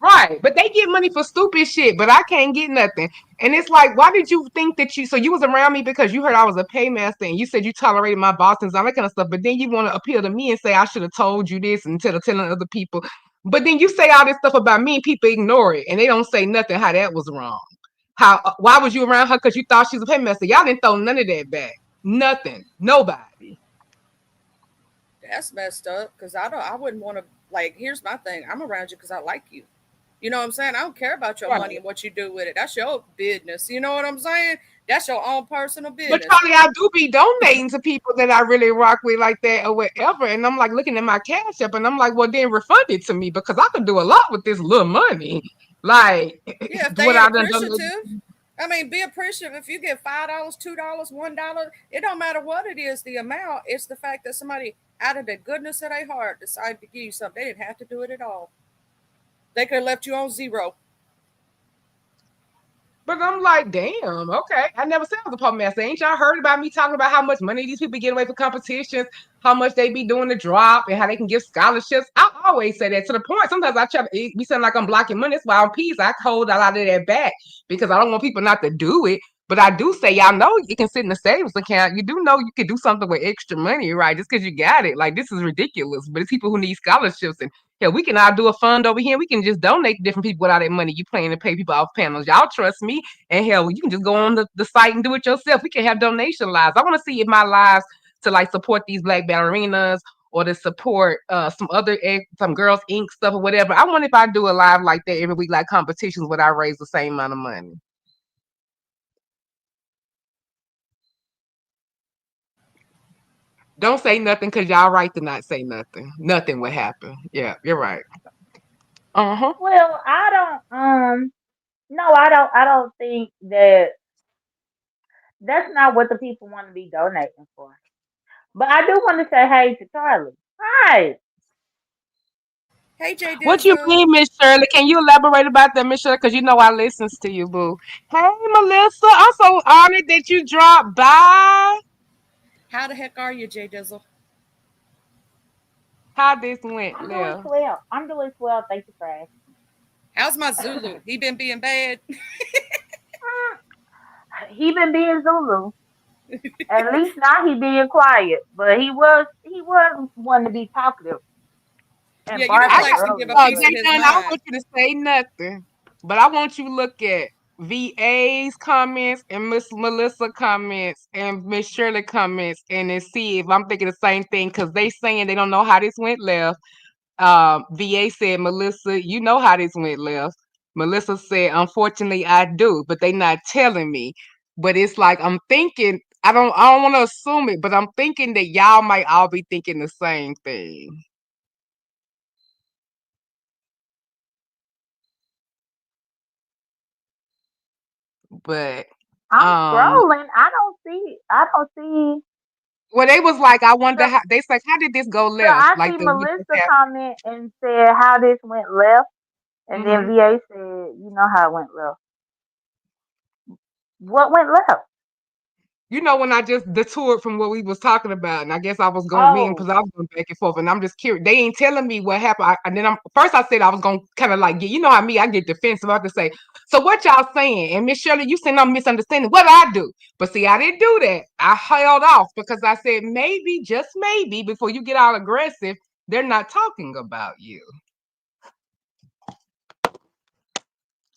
right, but they get money for stupid shit, but I can't get nothing. And it's like, why did you think that so you was around me because you heard I was a paymaster and you said you tolerated my bosses and all that kind of stuff, but then you want to appeal to me and say I should have told you this instead of telling other people. But then you say all this stuff about me and people ignore it and they don't say nothing how that was wrong. Why was you around her? Because you thought she was a paymaster. Y'all didn't throw none of that back. Nothing. Nobody. That's messed up. Cause I don't. I wouldn't want to. Like, here's my thing. I'm around you because I like you. You know what I'm saying? I don't care about your money Right. and what you do with it. That's your business. You know what I'm saying? That's your own personal But business. Charlie, I do be donating to people that I really rock with like that or whatever. And I'm like looking at my cash app and I'm like, well, then refund it to me because I could do a lot with this little money. Like Yeah, if what they ain't I done donated. appreciative. I mean, be appreciative. If you get $5, $2, $1, it don't matter what it is. The amount. It's the fact that somebody, out of the goodness of their heart, decided to give you something. They didn't have to do it at all. They could have left you on zero. But I'm like, damn, okay. I never said I was a pump master. Ain't y'all heard about me talking about how much money these people get away for competitions, how much they be doing the drop, and how they can give scholarships? I always say that to the point. Sometimes I try to be sounding like I'm blocking money. That's why I'm peace. I hold a lot of that back because I don't want people not to do it. But I do say, y'all know you can sit in a savings account. You do know you can do something with extra money, right? Just because you got it. Like, this is ridiculous. But it's people who need scholarships and hell, we can all do a fund over here. We can just donate to different people without that money. You paying to pay people off panels. Y'all trust me. And hell, you can just go on the site and do it yourself. We can have donation lives. I want to see if my lives to like support these black ballerinas or to support some girls ink stuff or whatever. I wonder if I do a live like that every week, like competitions, would I raise the same amount of money? Don't say nothing because y'all right to not say nothing. Nothing would happen. Yeah, you're right. Uh-huh. Well, I don't. No, I don't think that that's not what the people want to be donating for. But I do want to say hey to Charlie. Hi. Hey, J What you Dizzle. mean, Miss Shirley? Can you elaborate about that, Miss Shirley? Because you know I listens to you, boo. Hey, Melissa. I'm so honored that you dropped by. How the heck are you, J Dizzle? How this went, I'm doing Leah? swell. I'm doing swell. Thank you for asking. How's my Zulu? He been being bad? He been being Zulu. At least now he being quiet. But he was one to be talkative Yeah, and you know he I barking got likes to give a earlier. piece of But his Jayhan, I don't mind. want you to say nothing, but I want you to look at VA's comments and Miss Melissa comments and Miss Shirley comments and then see if I'm thinking the same thing because they saying they don't know how this went left. VA said, Melissa, you know how this went left. Melissa said, unfortunately, I do, but they not telling me. But it's like I'm thinking. I don't want to assume it, but I'm thinking that y'all might all be thinking the same thing. But I'm um scrolling. I don't see. well, they was like, I wonder how. They like, how did this go So left? I Like see the week just Melissa happened. comment and said how this went left, and then Hmm. VA said, you know how it went left. What went left? You know, when I just detoured from what we was talking about, and I guess I was going mean because Oh, I was going back and forth, and I'm just curious. They ain't telling me what happened. And then first I said I was going to kind of like get, you know how me, I get defensive. I have to say, so what y'all saying? And Miss Shirley, you saying I'm misunderstanding. What I do? But see, I didn't do that. I held off because I said maybe, just maybe, before you get all aggressive, they're not talking about you.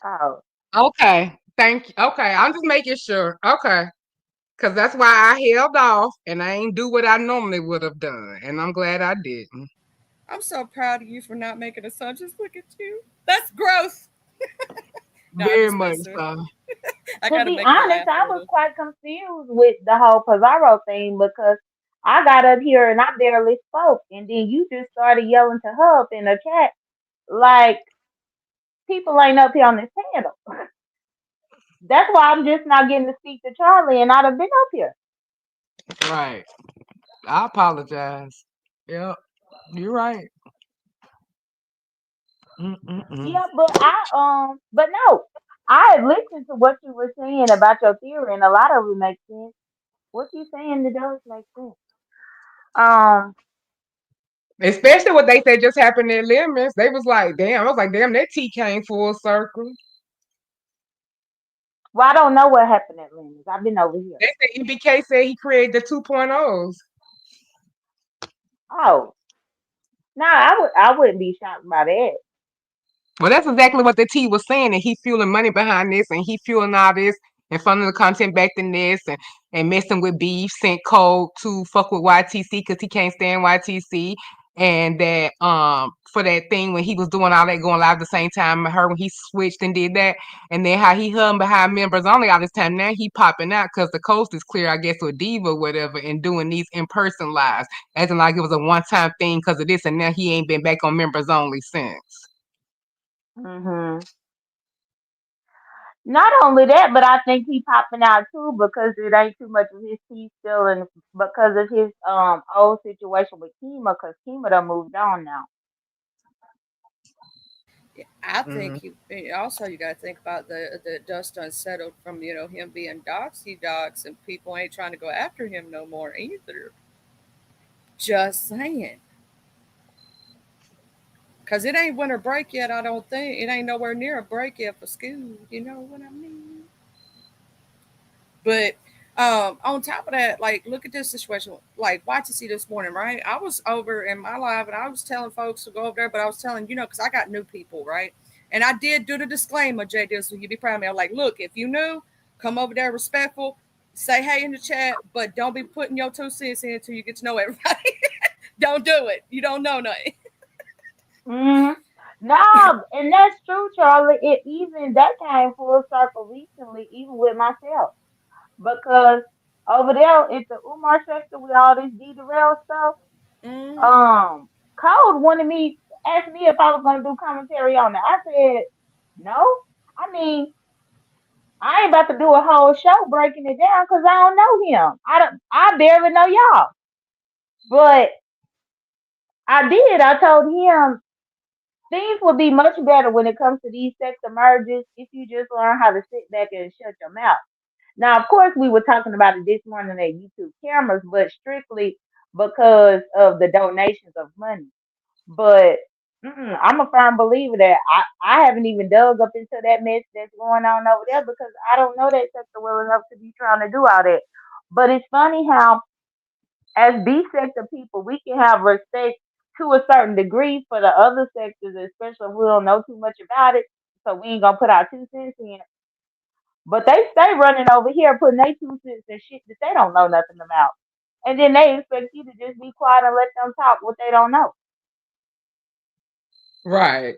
oh, Okay. Thank you. Okay. I'm just making sure. Okay. Because that's why I held off and I ain't do what I normally would have done. And I'm glad I didn't. I'm so proud of you for not making assumptions. Look at you. That's gross. No, I'm Very just much messing. so. I to gotta be make you honest, laugh a I was little. quite confused with the whole Pizarro thing because I got up here and I barely spoke, and then you just started yelling to her up in the chat like people ain't up here on this panel. That's why I'm just not getting to speak to Charlie, and I'd have been up here. Right. I apologize. Yep. You're right. Mm-mm-mm. Yeah, but no, I had listened to what you were saying about your theory, and a lot of it makes sense. What you saying it does make sense. Um, Especially what they said just happened in Lemons. They was like, damn. I was like, damn, that tea came full circle. well, I don't know what happened at Lenny's. I've been over here. They said EBK said he created the 2.0's. Oh, no, I wouldn't be shocked by that. Well, that's exactly what the T was saying, and he fueling money behind this, and he fueling all this and funding the content back to this, and messing with beef, sent code to fuck with YTC because he can't stand YTC, and that for that thing when he was doing all that going live at the same time, I heard when he switched and did that, and then how he hung behind members only all this time. Now he popping out because the coast is clear, I guess, with Diva or whatever, and doing these in person lives, acting like it was a one time thing because of this, and now he ain't been back on members only since. Mhm. Not only that, but I think he popping out too because it ain't too much of his teeth still, and because of his old situation with Kima, because Kima done moved on now. I Mm-hmm. think also you got to think about the dust unsettled from him being doxy dox and people ain't trying to go after him no more either. Just saying, cause it ain't winter break yet. I don't think it ain't nowhere near a break yet for school. You know what I mean? But on top of that, like look at this situation. Like YTC this morning, right? I was over in my live and I was telling folks to go over there, but I was telling because I got new people, right? And I did do the disclaimer, Jay Dizzle, you'd be proud of me. I'm like, look, if you new, come over there respectful. Say hey in the chat, but don't be putting your 2 cents in until you get to know everybody. Don't do it. You don't know nothing. Hmm. No, and that's true, Charlie. It even that came full circle recently, even with myself, because over there at the Umar sector with all this D derail stuff, Mm, um, Code wanted me asked me if I was gonna do commentary on it. I said no. I mean, I ain't about to do a whole show breaking it down because I don't know him. I barely know y'all, but I did. I told him things would be much better when it comes to these sector mergers if you just learn how to sit back and shut your mouth. Now, of course, we were talking about it this morning at YouTube cameras, but strictly because of the donations of money. But I'm a firm believer that I haven't even dug up into that mess that's going on over there because I don't know that sector well enough to be trying to do all that. But it's funny how as B sector people, we can have respect to a certain degree for the other sectors, especially if we don't know too much about it. So we ain't gonna put our 2 cents in. But they stay running over here putting their 2 cents in shit that they don't know nothing about. And then they expect you to just be quiet and let them talk what they don't know. Right.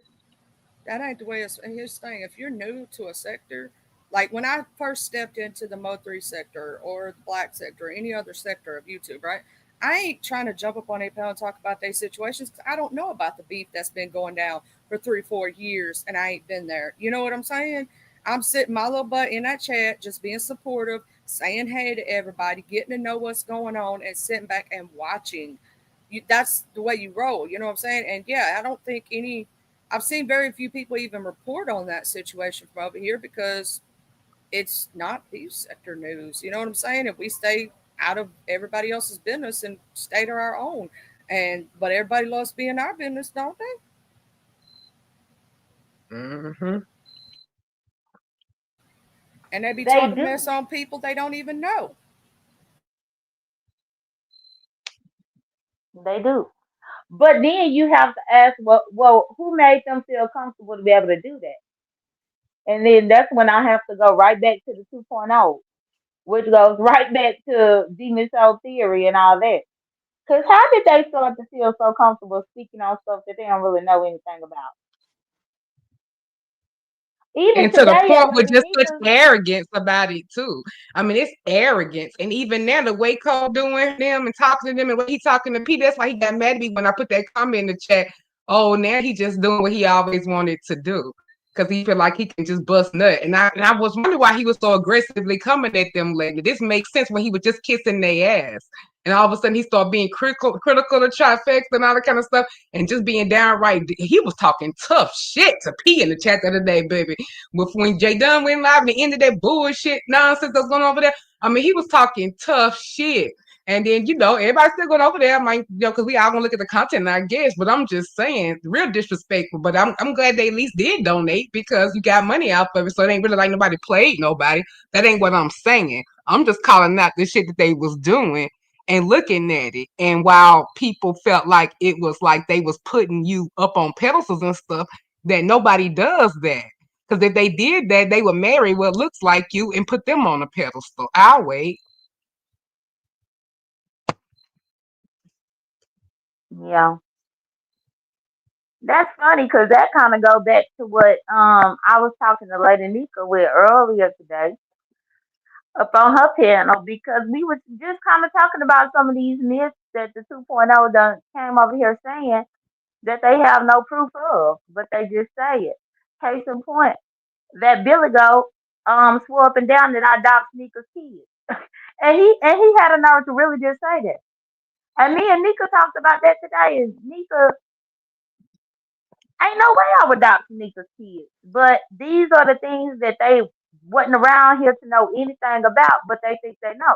that ain't the way it's. And here's the thing: if you're new to a sector, like when I first stepped into the Mo3 sector or the Black sector or any other sector of YouTube, right? I ain't trying to jump up on a panel and talk about their situations because I don't know about the beef that's been going down for 3, 4 years and I ain't been there. You know what I'm saying? I'm sitting my little butt in that chat, just being supportive, saying hey to everybody, getting to know what's going on, and sitting back and watching. That's the way you roll. You know what I'm saying? And yeah, I don't think any. I've seen very few people even report on that situation from over here because it's not peace sector news. You know what I'm saying? If we stay out of everybody else's business and stay to our own, and but everybody loves being our business, don't they? Mm-hmm. And they be They talking mess do. on people they don't even know. They do. But then you have to ask, well, who made them feel comfortable to be able to do that? And then that's when I have to go right back to the 2.0, which goes right back to demon soul theory and all that. Because how did they start to feel so comfortable speaking on stuff that they don't really know anything about? Even And to the today at point with Lady just such Nika's, arrogance about it too. I mean, it's arrogance. And even now, the way Cole doing them and talking to them and what he talking to P, that's why he got mad at me when I put that comment in the chat. Oh, now he just doing what he always wanted to do. Because he feel like he can just bust nut. And I was wondering why he was so aggressively coming at them lately. This makes sense when he was just kissing their ass. And all of a sudden he started being critical of trifecta and all that kind of stuff and just being downright. He was talking tough shit to P in the chat the other day, baby. But when Jay Dunn went live and ended that bullshit nonsense that's going on over there, I mean, he was talking tough shit. And then, everybody's still going over there. I might, because we all gonna look at the content, I guess. But I'm just saying, real disrespectful. But I'm glad they at least did donate because you got money out of it. So it ain't really like nobody played nobody. That ain't what I'm saying. I'm just calling out the shit that they was doing and looking at it. And while people felt like it was like they was putting you up on pedestals and stuff, that nobody does that. Because if they did that, they would marry what looks like you and put them on a pedestal. I'll wait. yeah, that's funny because that kind of go back to what I was talking to Lady Nika with earlier today up on her panel because we were just kind of talking about some of these myths that the 2.0 done came over here saying that they have no proof of, but they just say it. Case in point, that Billy Goat swore up and down that I doxed Nika's kids. And he had a nerve to really just say that. And me and Nika talked about that today. And Nika, ain't no way I would dox Nika's kids. But these are the things that they wasn't around here to know anything about, but they think they know.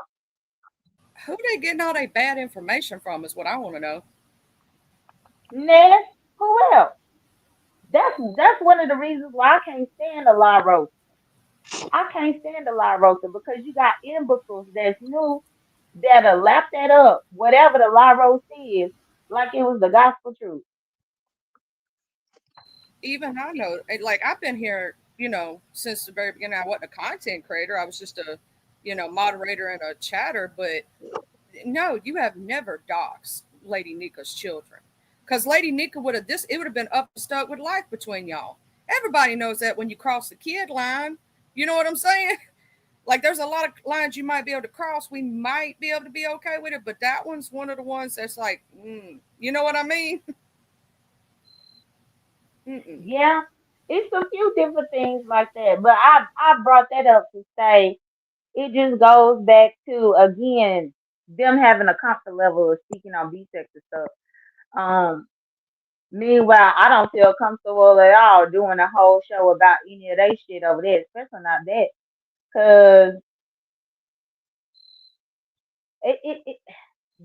Who they getting all that bad information from is what I want to know. Ness, who else? That's one of the reasons why I can't stand a lie roast. I can't stand a lie roaster because you got imbeciles that's new that'll lap that up, whatever the lie roast is, like it was the gospel truth. Even I know, like I've been here, since the very beginning. I wasn't a content creator. I was just a moderator and a chatter, but no, you have never doxed Lady Nika's children. Because Lady Nika would have this it would have been up and stuck with life between y'all. Everybody knows that when you cross the kid line, you know what I'm saying? Like there's a lot of lines you might be able to cross. We might be able to be okay with it, but that one's one of the ones that's like, you know what I mean? Mm-mm. Yeah, it's a few different things like that. But I brought that up to say it just goes back to again them having a comfort level of speaking on B-sex and stuff. Um, Meanwhile, I don't feel comfortable at all doing a whole show about any of that shit over there, especially not that, cause it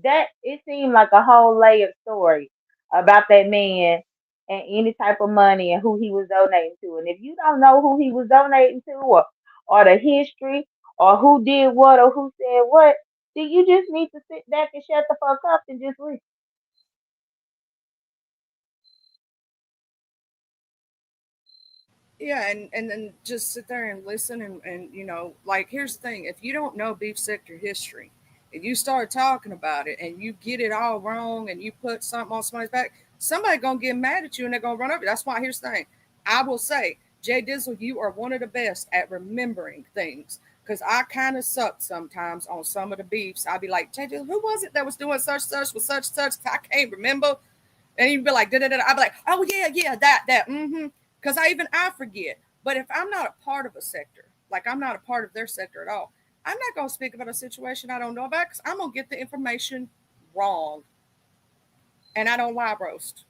that it seemed like a whole layered story about that man and any type of money and who he was donating to. And if you don't know who he was donating to or the history or who did what or who said what, then you just need to sit back and shut the fuck up and just listen. Yeah, and then just sit there and listen and like here's the thing, if you don't know beef sector history, if you start talking about it and you get it all wrong and you put something on somebody's back, somebody gonna get mad at you and they're gonna run over you. That's why here's the thing. I will say, Jay Dizzle, you are one of the best at remembering things. Cause I kind of suck sometimes on some of the beefs. I'd be like, Jay Dizzle, who was it that was doing such with such? I can't remember. And you'd be like, da da da. I'd be like, oh yeah, that. Because I forget. But if I'm not a part of a sector, like I'm not a part of their sector at all, I'm not gonna speak about a situation I don't know about because I'm gonna get the information wrong, and I don't lie roast.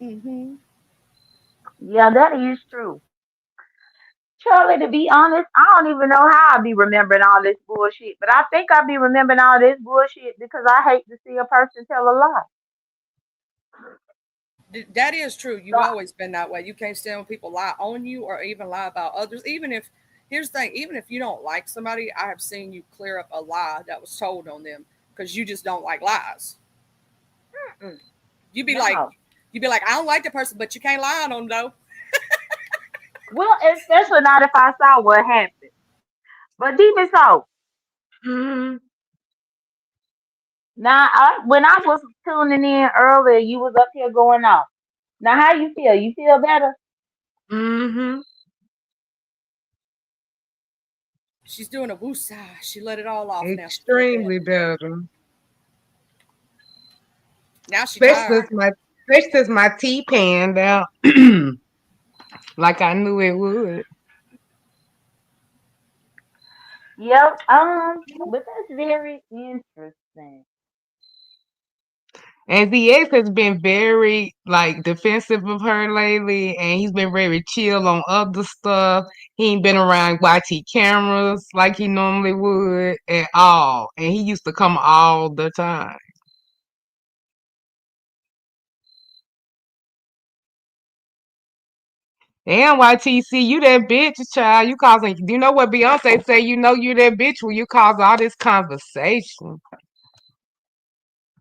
Mm-hmm. Yeah, that is true. Charlie, to be honest, I don't even know how I be remembering all this bullshit, but I think I be remembering all this bullshit because I hate to see a person tell a lie. That is true. So, You've always been that way. You can't stand when people lie on you or even lie about others. Even if here's the thing, even if you don't like somebody, I have seen you clear up a lie that was told on them because you just don't like lies. mm, You'd be like, no. I don't like the person, but you can't lie on them though. Well, especially not if I saw what happened. But even so, Mhm. now when I was tuning in earlier, you was up here going off. Now, how you feel? You feel better? Mhm. She's doing a woosah. She let it all off now. She feel Extremely better. better. Now she Especially tired. since my tea panned out like I knew it would. Yep. But that's very interesting. And ZX has been very like defensive of her lately, and he's been very chill on other stuff. He ain't been around YT cameras like he normally would at all, and he used to come all the time. Damn, YTC, you that bitch, child. You causing. You know what Beyonce say? You know you that bitch when you cause all this conversation.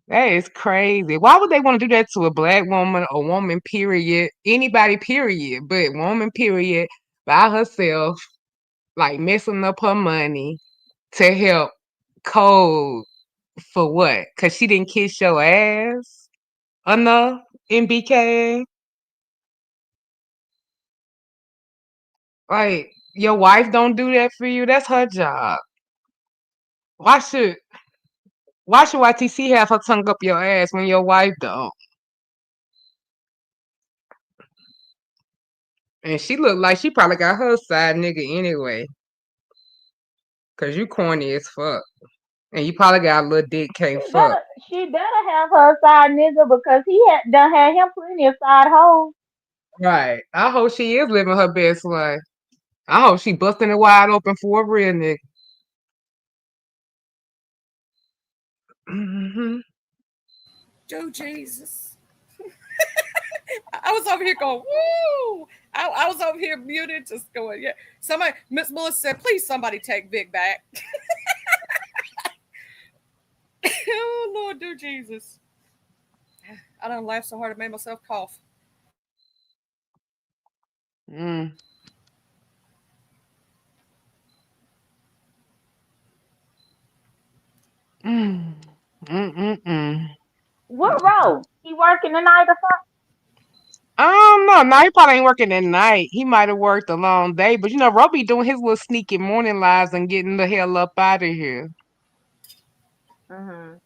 That is crazy. Why would they want to do that to a black woman, a woman, period, anybody, period, but woman, period, by herself, like messing up her money to help code for what? Because she didn't kiss your ass enough in BK? Like, your wife don't do that for you? That's her job. Why should why should YTC have her tongue up your ass when your wife don't? And she looked like she probably got her side nigga anyway. Cause you corny as fuck. And you probably got a little dick She can't fuck. better, she better have her side nigga because he had done had him plenty of side hoes. Right. I hope she is living her best life. I hope she busting it wide open for a real nigga. Hmm. Oh Jesus! I was over here going woo. I was over here muted, just going yeah. Somebody, Miss Melissa said, please somebody take Vic back. Oh Lord, do Jesus! I don't laugh so hard I made myself cough. Mm. Mm. Mm-mm-mm. What role? He working tonight or something? I don't know. Now he probably ain't working at night. He might have worked a long day, but Roby doing his little sneaky morning lives and getting the hell up out of here. Mhm.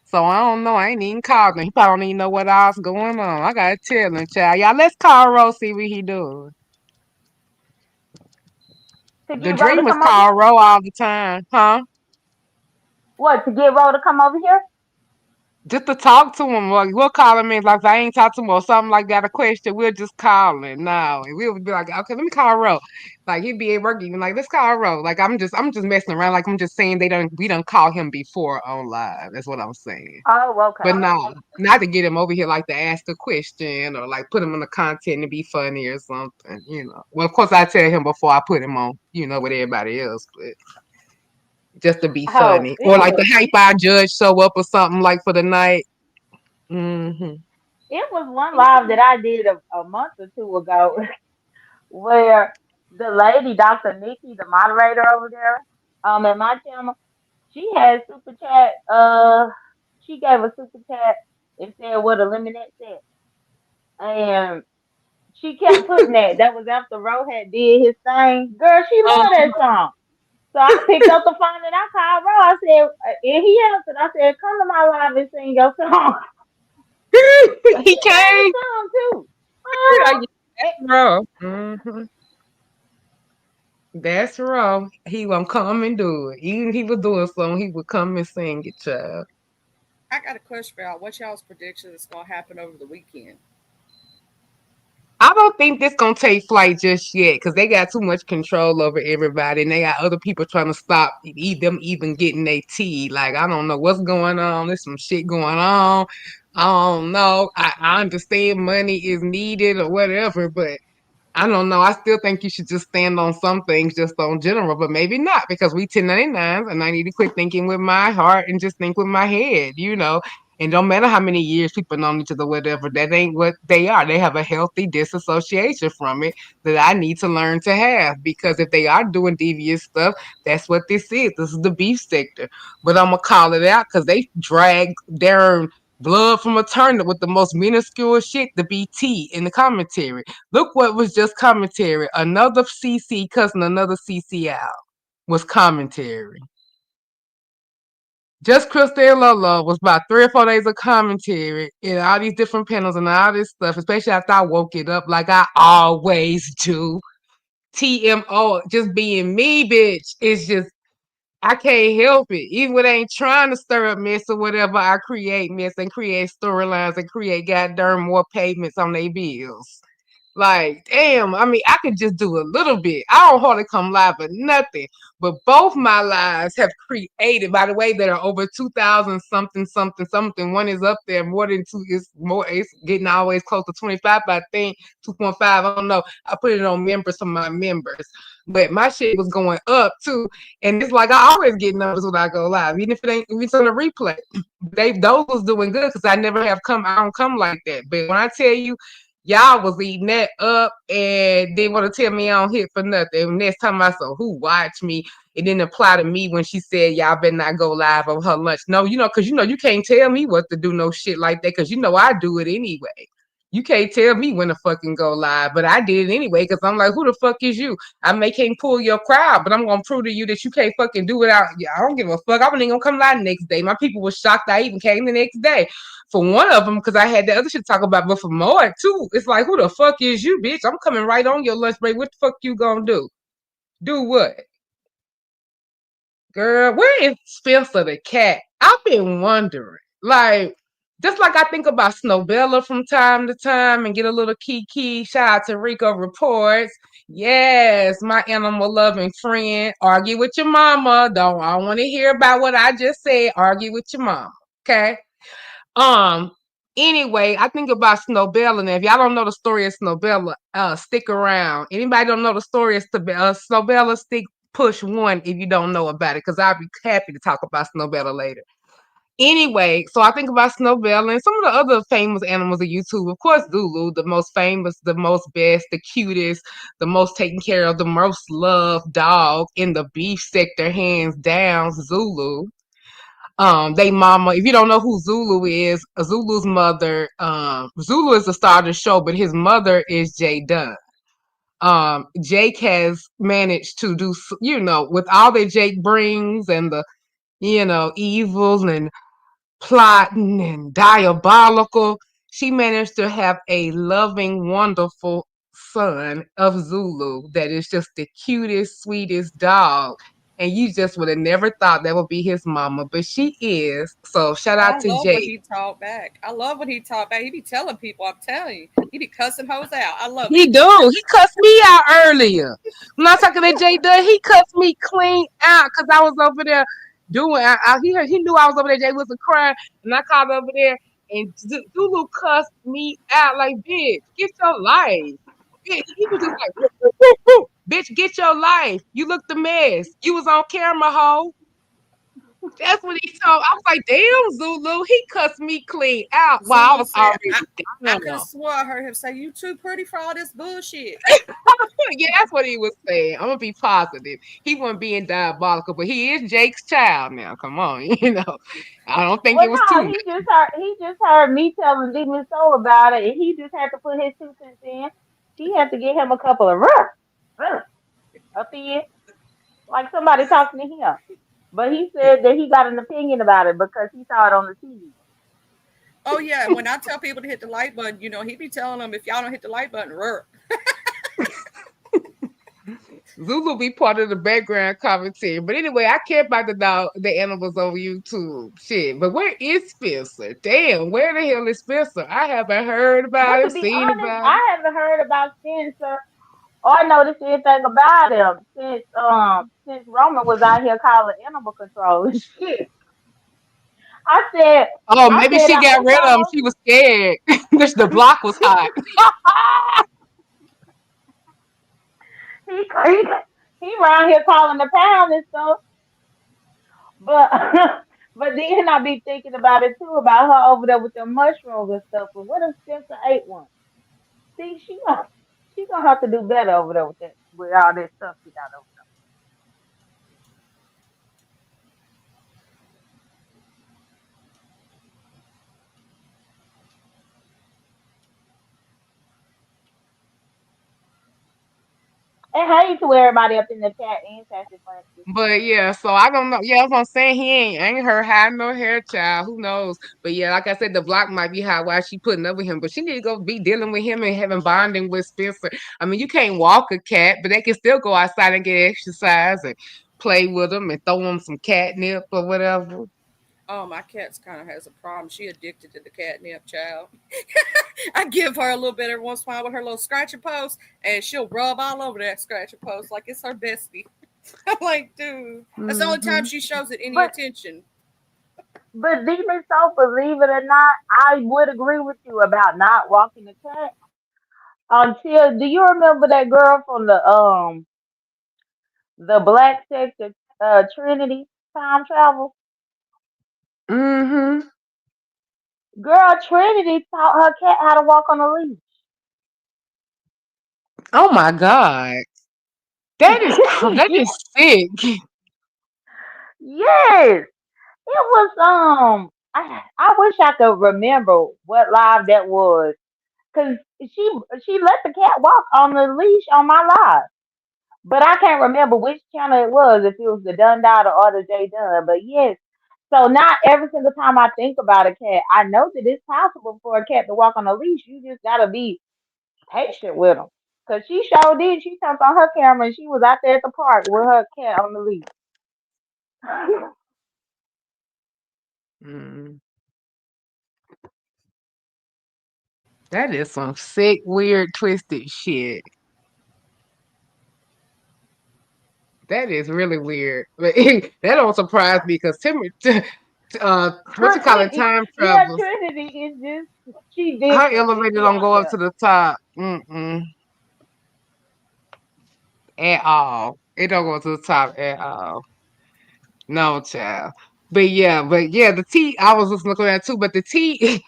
So I don't know. I ain't even called him. He probably don't even know what else going on. I gotta tell him, child. Y'all, let's call Ro, see what he doing. To The get Ro to dreamers come over call here? Ro all the time, huh? What? To get Ro to come over here? Just to talk to him. Like, we'll call him in, like, if I ain't talked to him or something like that, a question, we'll just call him now. And we'll be like, okay, let me call Ro. Like, he'd be at work even like, let's call Ro. Like, I'm just messing around. Like, I'm just saying we don't call him before on live. That's what I'm saying. Oh, But okay. no, not to get him over here like to ask a question or like put him in the content to be funny or something. Well, of course I tell him before I put him on, with everybody else, but just to be Oh, funny. Or it like was the hype our judge show up or something like for the night. Hmm. it was one live that I did a month or two ago where the lady, Dr. Nikki, the moderator over there, at my channel, she had super chat. She gave a super chat and said what a lemonade said, and she kept putting that. That was after Ro had did his thing. Girl, she loved that song. So I picked up the phone and I called Ro. I said, and he answered. I said, "Come to my live and sing your song." So he He sang the came. song too. Yeah, Uh-huh. that's raw. That's raw. He gonna come and do it. Even if he was doing something, he would come and sing it, child. I got a question for y'all. What's y'all's prediction that's gonna happen over the weekend? I don't think this gonna take flight just yet because they got too much control over everybody, and they got other people trying to stop them even getting their tea. Like I don't know what's going on. There's some shit going on. I don't know. I understand money is needed or whatever, but I don't know. I still think you should just stand on some things, just on general, but maybe not because we 1099s and I need to quit thinking with my heart and just think with my head. And don't matter how many years people know each other, whatever, that ain't what they are. They have a healthy disassociation from it that I need to learn to have because if they are doing devious stuff, that's what this is. This is the beef sector. But I'm going to call it out because they drag their blood from a turnip with the most minuscule shit to be tea in the commentary. Look what was just commentary. Another CC cussing another CC out was commentary. Just Krista and Lolo was about 3 or 4 days of commentary in all these different panels and all this stuff, especially after I woke it up like I always do. TMO, just being me, bitch. It's just, I can't help it. Even when I ain't trying to stir up mess or whatever, I create mess and create storylines and create goddamn more payments on their bills. Like, damn, I mean, I could just do a little bit. I don't hardly come live or nothing. But both my lives have created, by the way, that are over 2,000 something, something, something. One is up there more than two, it's getting always close to 25, but I think 2.5, I don't know. I put it on members for my members. But my shit was going up too. And it's like I always get numbers when I go live, even if it ain't, if it's on a replay. Those was doing good because I don't come like that. But when I tell you, y'all was eating that up and they want to tell me I don't hit for nothing. Next time I saw who watched me, it didn't apply to me when she said y'all better not go live on her lunch. No, because you can't tell me what to do, no shit like that, because I do it anyway. You can't tell me when to fucking go live, but I did it anyway because I'm like, who the fuck is you? I may can't pull your crowd, but I'm gonna prove to you that you can't fucking do it out. Yeah, I don't give a fuck. I wasn't even gonna come live the next day. My people were shocked I even came the next day for one of them because I had the other shit to talk about, but for more too, it's like, who the fuck is you, bitch? I'm coming right on your lunch break. What the fuck you gonna do? Do what? Girl, where is Spencer the cat? I've been wondering. Like, just like I think about Snowbella from time to time and get a little kiki. Shout out to Rico Reports. Yes, my animal loving friend. Argue with your mama. I don't want to hear about what I just said. Argue with your mama. Okay. Um. Anyway, I think about Snowbella, and if y'all don't know the story of Snowbella, stick around. Anybody don't know the story of Snowbella, stick push one if you don't know about it, because I'll be happy to talk about Snowbella later. Anyway, so I think about Snowbella and some of the other famous animals of YouTube. Of course, Zulu, the most famous, the most best, the cutest, the most taken care of, the most loved dog in the beef sector, hands down, Zulu. They mama. If you don't know who Zulu is, Zulu's mother. Zulu is the star of the show, but his mother is Jay Dunn. Jake has managed to do, with all that Jake brings and the, evil and plotting and diabolical. She managed to have a loving, wonderful son of Zulu that is just the cutest, sweetest dog. And you just would have never thought that would be his mama, but she is. So shout I out to love when Jake. he talk back. I love when he talk back. He be telling people, I'm telling you, he be cussing hoes out. I love it. He do. He cussed me out earlier. When I was talking to Jay Dunn, he cussed me clean out because I was over there doing. He knew I was over there. Jay wasn't crying, and I called over there, and Zulu cussed me out like, "Bitch, get your life." He was just like, "Woo, woo, woo, woo. Bitch, get your life. You look the mess. You was on camera, hoe." That's what he told. I was like, "Damn, Zulu." He cussed me clean out while I Zulu was said, already I could have down. swore I heard him say, you too pretty for all this bullshit. Yeah, that's what he was saying. I'm gonna be positive. He wasn't being diabolical, but he is Jake's child now. Come on, I don't think Well, it was too no, much. he just heard me telling Demon Soul about it, and he just had to put his 2 cents in. She had to get him a couple of ruh, up in, like somebody talking to him. But he said that he got an opinion about it because he saw it on the TV. Oh yeah, and when I tell people to hit the like button, he be telling them if y'all don't hit the like button, rrr. Zulu be part of the background commentary. But anyway, I care about the animals on YouTube. Shit. But where is Spencer? Damn, where the hell is Spencer? I haven't heard But about to him, be seen honest, about him. I haven't heard about Spencer or noticed anything about him since Roman was out here calling animal control and shit. I said Oh, I maybe said she I got wish rid of him. I She was scared. This the block was hot. he he around here calling the pound and stuff. But but then I be thinking about it too, about her over there with the mushrooms and stuff. But what if Spencer ate one? See, she gonna have to do better over there with that with all this stuff she got over there. And hey to everybody up in the chat and Sassy Francis. But yeah, so I don't know. Yeah, that's what I'm saying. Ain't her high no hair child. Who knows? But yeah, like I said, the block might be high while she putting up with him. But she need to go be dealing with him and having bonding with Spencer. I mean, you can't walk a cat, but they can still go outside and get exercise and play with them and throw them some catnip or whatever. Oh, my cat's kind of has a problem. She addicted to the catnip, child. I give her a little bit every once in a while with her little scratching post, and she'll rub all over that scratching post like it's her bestie. I'm like, dude, that's the only time Hmm. she shows it any But attention. Demon Soul, believe it or not, I would agree with you about not walking the cat. Until do you remember that girl from the Black Sector Trinity time travel? Hmm. Girl, Trinity taught her cat how to walk on a leash. Oh my God, that is sick. Yes, it was. I wish I could remember what live that was, cause she let the cat walk on the leash on my live, but I can't remember which channel it was. If it was the Dunn Daughter or the J Dunn, but yes. So not every single time I think about a cat, I know that it's possible for a cat to walk on a leash. You just gotta be patient with them. Cause she sure did. She jumped on her camera and she was out there at the park with her cat on the leash. Mm. That is some sick, weird, twisted shit. That is really weird. But that don't surprise me because what you call it, Trinity, time yeah, travels. Trinity is just she Her different and elevator she don't out go up there. to the top. Mm-mm. At all. It don't go to the top at all. No, child. But yeah, the tea, I was just looking at too, but the tea,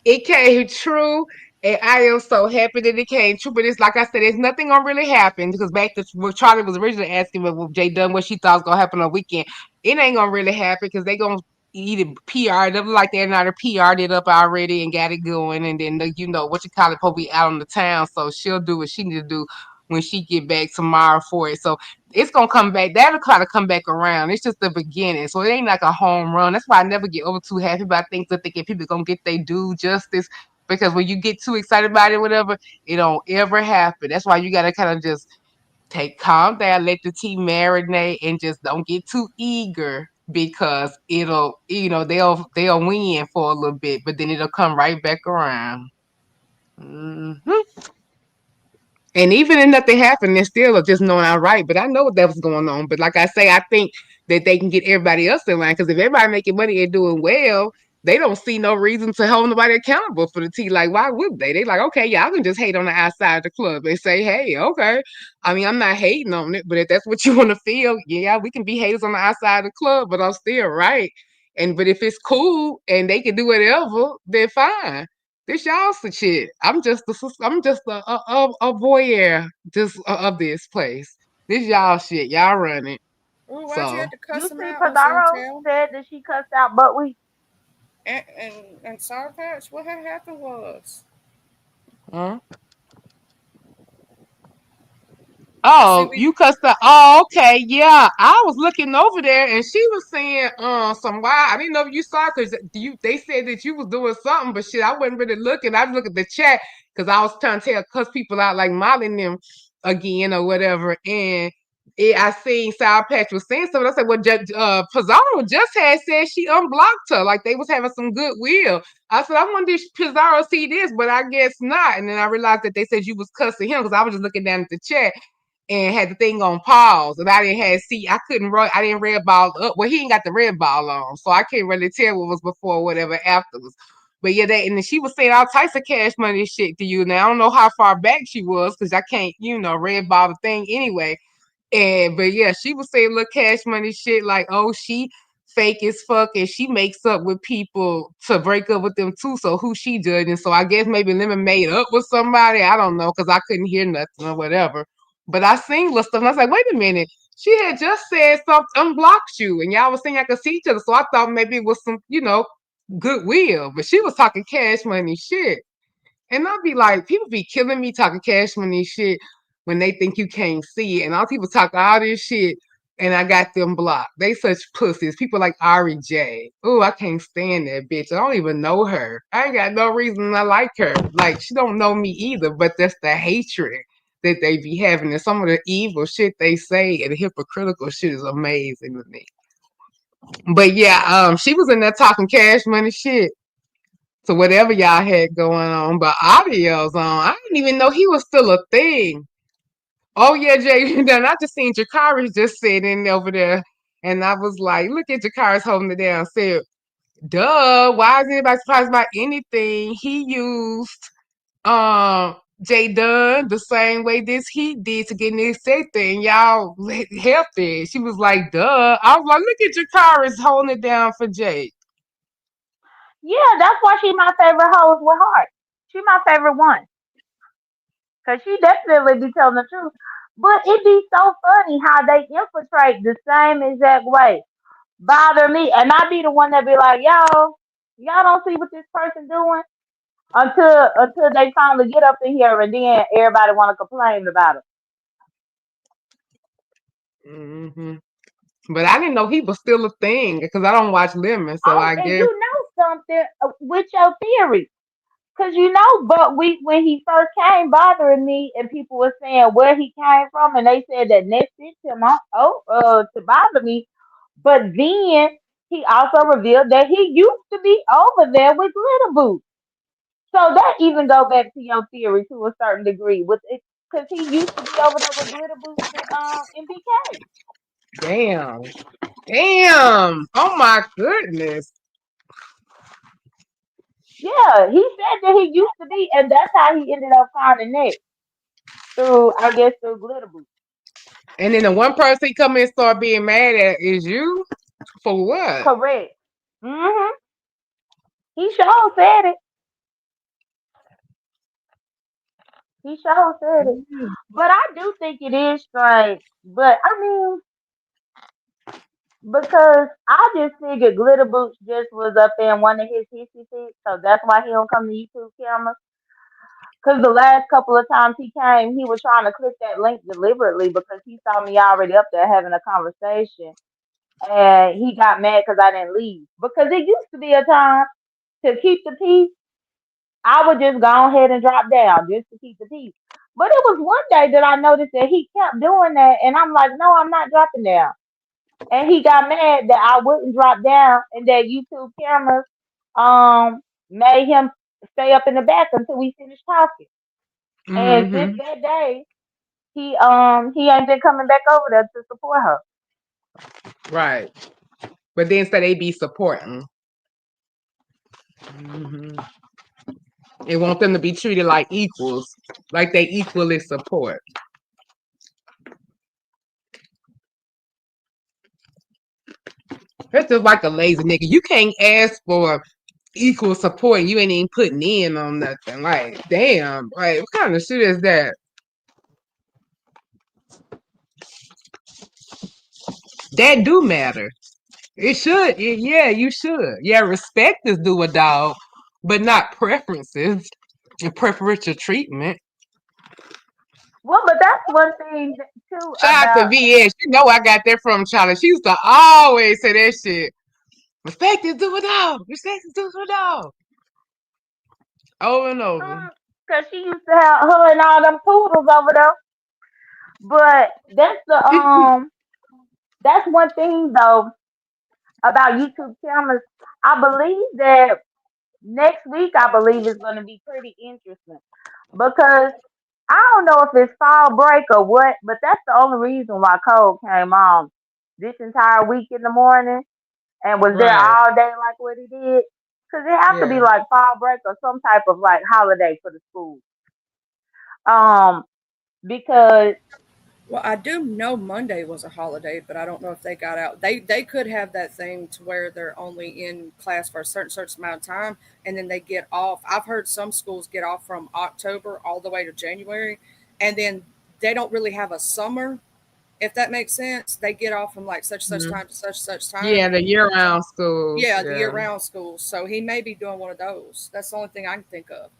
it came true. And I am so happy that it came true. But it's like I said, there's nothing gonna really happen because back to what Charlie was originally asking with Jay Dunn what she thought was gonna happen on the weekend. It ain't gonna really happen because they gonna either PR'd up like they're not PR'd it up already and got it going, and then you know what you call it, probably out on the town, so she'll do what she need to do when she get back tomorrow for it. So it's gonna come back. That'll kind of come back around. It's just the beginning, so it ain't like a home run. That's why I never get over too happy about things. I thinking people gonna get they due justice because when you get too excited about it, whatever, it don't ever happen. That's why you gotta kind of just calm down, let the tea marinate, and just don't get too eager because it'll they'll win for a little bit, but then it'll come right back around. Hmm. And even if nothing happened, they're still just knowing I'm right. But I know what that was going on. But like I say, I think that they can get everybody else in line because if everybody making money and doing well, they don't see no reason to hold nobody accountable for the tea. Like, why would they? They like, okay, y'all can just hate on the outside of the club. They say, hey, okay. I mean, I'm not hating on it, but if that's what you want to feel, yeah, we can be haters on the outside of the club, but I'm still right. And but if it's cool and they can do whatever, then fine. This y'all some shit. I'm just a voyeur just of this place. This y'all shit. Y'all run it. Ooh, why'd you So have to You cuss him see, out, Miss Pizarro Intel? said that she cussed out Buckwheat. And Sour Patch, what had happened was, huh? cause see Oh, we, you cussed her. Oh, okay, yeah. I was looking over there, and she was saying, some why. I didn't know if you saw because they said that you was doing something, but shit, I wasn't really looking. I look at the chat because I was trying to tell cuss people out like Molly and them again or whatever, and I seen Sour Patch was saying something. I said, well, Pizarro just had said she unblocked her, like they was having some goodwill. I said, I wonder if Pizarro see this, but I guess not. And then I realized that they said you was cussing him because I was just looking down at the chat and had the thing on pause. And I didn't have see, I couldn't run, I didn't red ball up. Well, he ain't got the red ball on, so I can't really tell what was before or whatever afterwards. But yeah, and then she was saying all types of cash money shit to you. Now I don't know how far back she was because I can't, red ball the thing anyway. And but yeah, she was saying little cash money shit like, oh, she fake as fuck and she makes up with people to break up with them too. So who she judging? So I guess maybe Lemon made up with somebody. I don't know because I couldn't hear nothing or whatever. But I seen little stuff and I was like, wait a minute. She had just said something unblocked you and y'all was saying I could see each other. So I thought maybe it was some, goodwill. But she was talking cash money shit. And I'll be like, people be killing me talking cash money shit when they think you can't see it. And all people talk all this shit and I got them blocked. They such pussies. People like Ari J. Oh, I can't stand that bitch. I don't even know her. I ain't got no reason I like her. Like she don't know me either, but that's the hatred that they be having. And some of the evil shit they say and the hypocritical shit is amazing to me. But yeah, she was in there talking cash money shit to whatever y'all had going on. But audio's on. I didn't even know he was still a thing. Oh yeah, Jay. Then I just seen Jakari's just sitting over there, and I was like, look at Jakari's holding it down. Said, duh. Why is anybody surprised about anything? He used Jay Dunn the same way this he did to get in this set thing. Y'all helped it. She was like, duh. I was like, look at Jakari's holding it down for Jay. Yeah, that's why she my favorite host with heart. She my favorite one. Cause she definitely be telling the truth. But it be so funny how they infiltrate the same exact way. Bother me. And I be the one that be like, y'all don't see what this person doing until they finally get up in here and then everybody wanna complain about it. Hmm. But I didn't know he was still a thing because I don't watch Lemon, so Oh, I and guess. you know something with your theory. Cause you know, but when he first came bothering me, and people were saying where he came from, and they said that Ness sent him on, to bother me. But then he also revealed that he used to be over there with Glitter Boots. So that even go back to your theory to a certain degree, with it, because he used to be over there with Glitter Boots and BK. Damn. Damn. Oh my goodness. Yeah, he said that he used to be, and that's how he ended up finding Ness through, I guess, through Glitter Boots. And then the one person he come in and start being mad at is you? For what? Correct. He sure said it. He sure said it. But I do think it is strange. But I mean, Because I just figured Glitter Boots just was up there in one of his hissy fits, so that's why he don't come to YouTube cameras. Because the last couple of times he came, he was trying to click that link deliberately because he saw me already up there having a conversation, and he got mad because I didn't leave. Because it used to be a time to keep the peace, I would just go ahead and drop down just to keep the peace. But it was one day that I noticed that he kept doing that, and I'm like, no, I'm not dropping down. And he got mad that I wouldn't drop down, and that YouTube cameras made him stay up in the back until we finished talking. And since Mm-hmm. that day, he ain't been coming back over there to support her. Right. But then say they be supporting. Hmm. They want them to be treated like equals, like they equally support. That's just like a lazy nigga. You can't ask for equal support and you ain't even putting in on nothing. Like, damn, like what kind of shit is that? That do matter. It should. Yeah, you should. Yeah, respect is due a dog, but not preferences and preferential treatment. Well, but that's one thing too Shout out to about. VS. You know I got that from Charlie. She used to always say that shit. Respect is due a dog. Respect is due a dog. Over and over. Cause she used to have her and all them poodles over there. But that's one thing though about YouTube cameras. I believe that next week I believe is gonna be pretty interesting because I don't know if it's fall break or what, but that's the only reason why Cole came on this entire week in the morning and was there Right. all day like what he did. Cause it has to be Yeah. like fall break or some type of like holiday for the school. Um, because Well, I do know Monday was a holiday, but I don't know if they got out. They could have that thing to where they're only in class for a certain amount of time, and then they get off. I've heard some schools get off from October all the way to January, and then they don't really have a summer, if that makes sense. They get off from like such Mhm. time to such time. Yeah, the year-round schools. Yeah, the Yeah. year round schools. So he may be doing one of those. That's the only thing I can think of.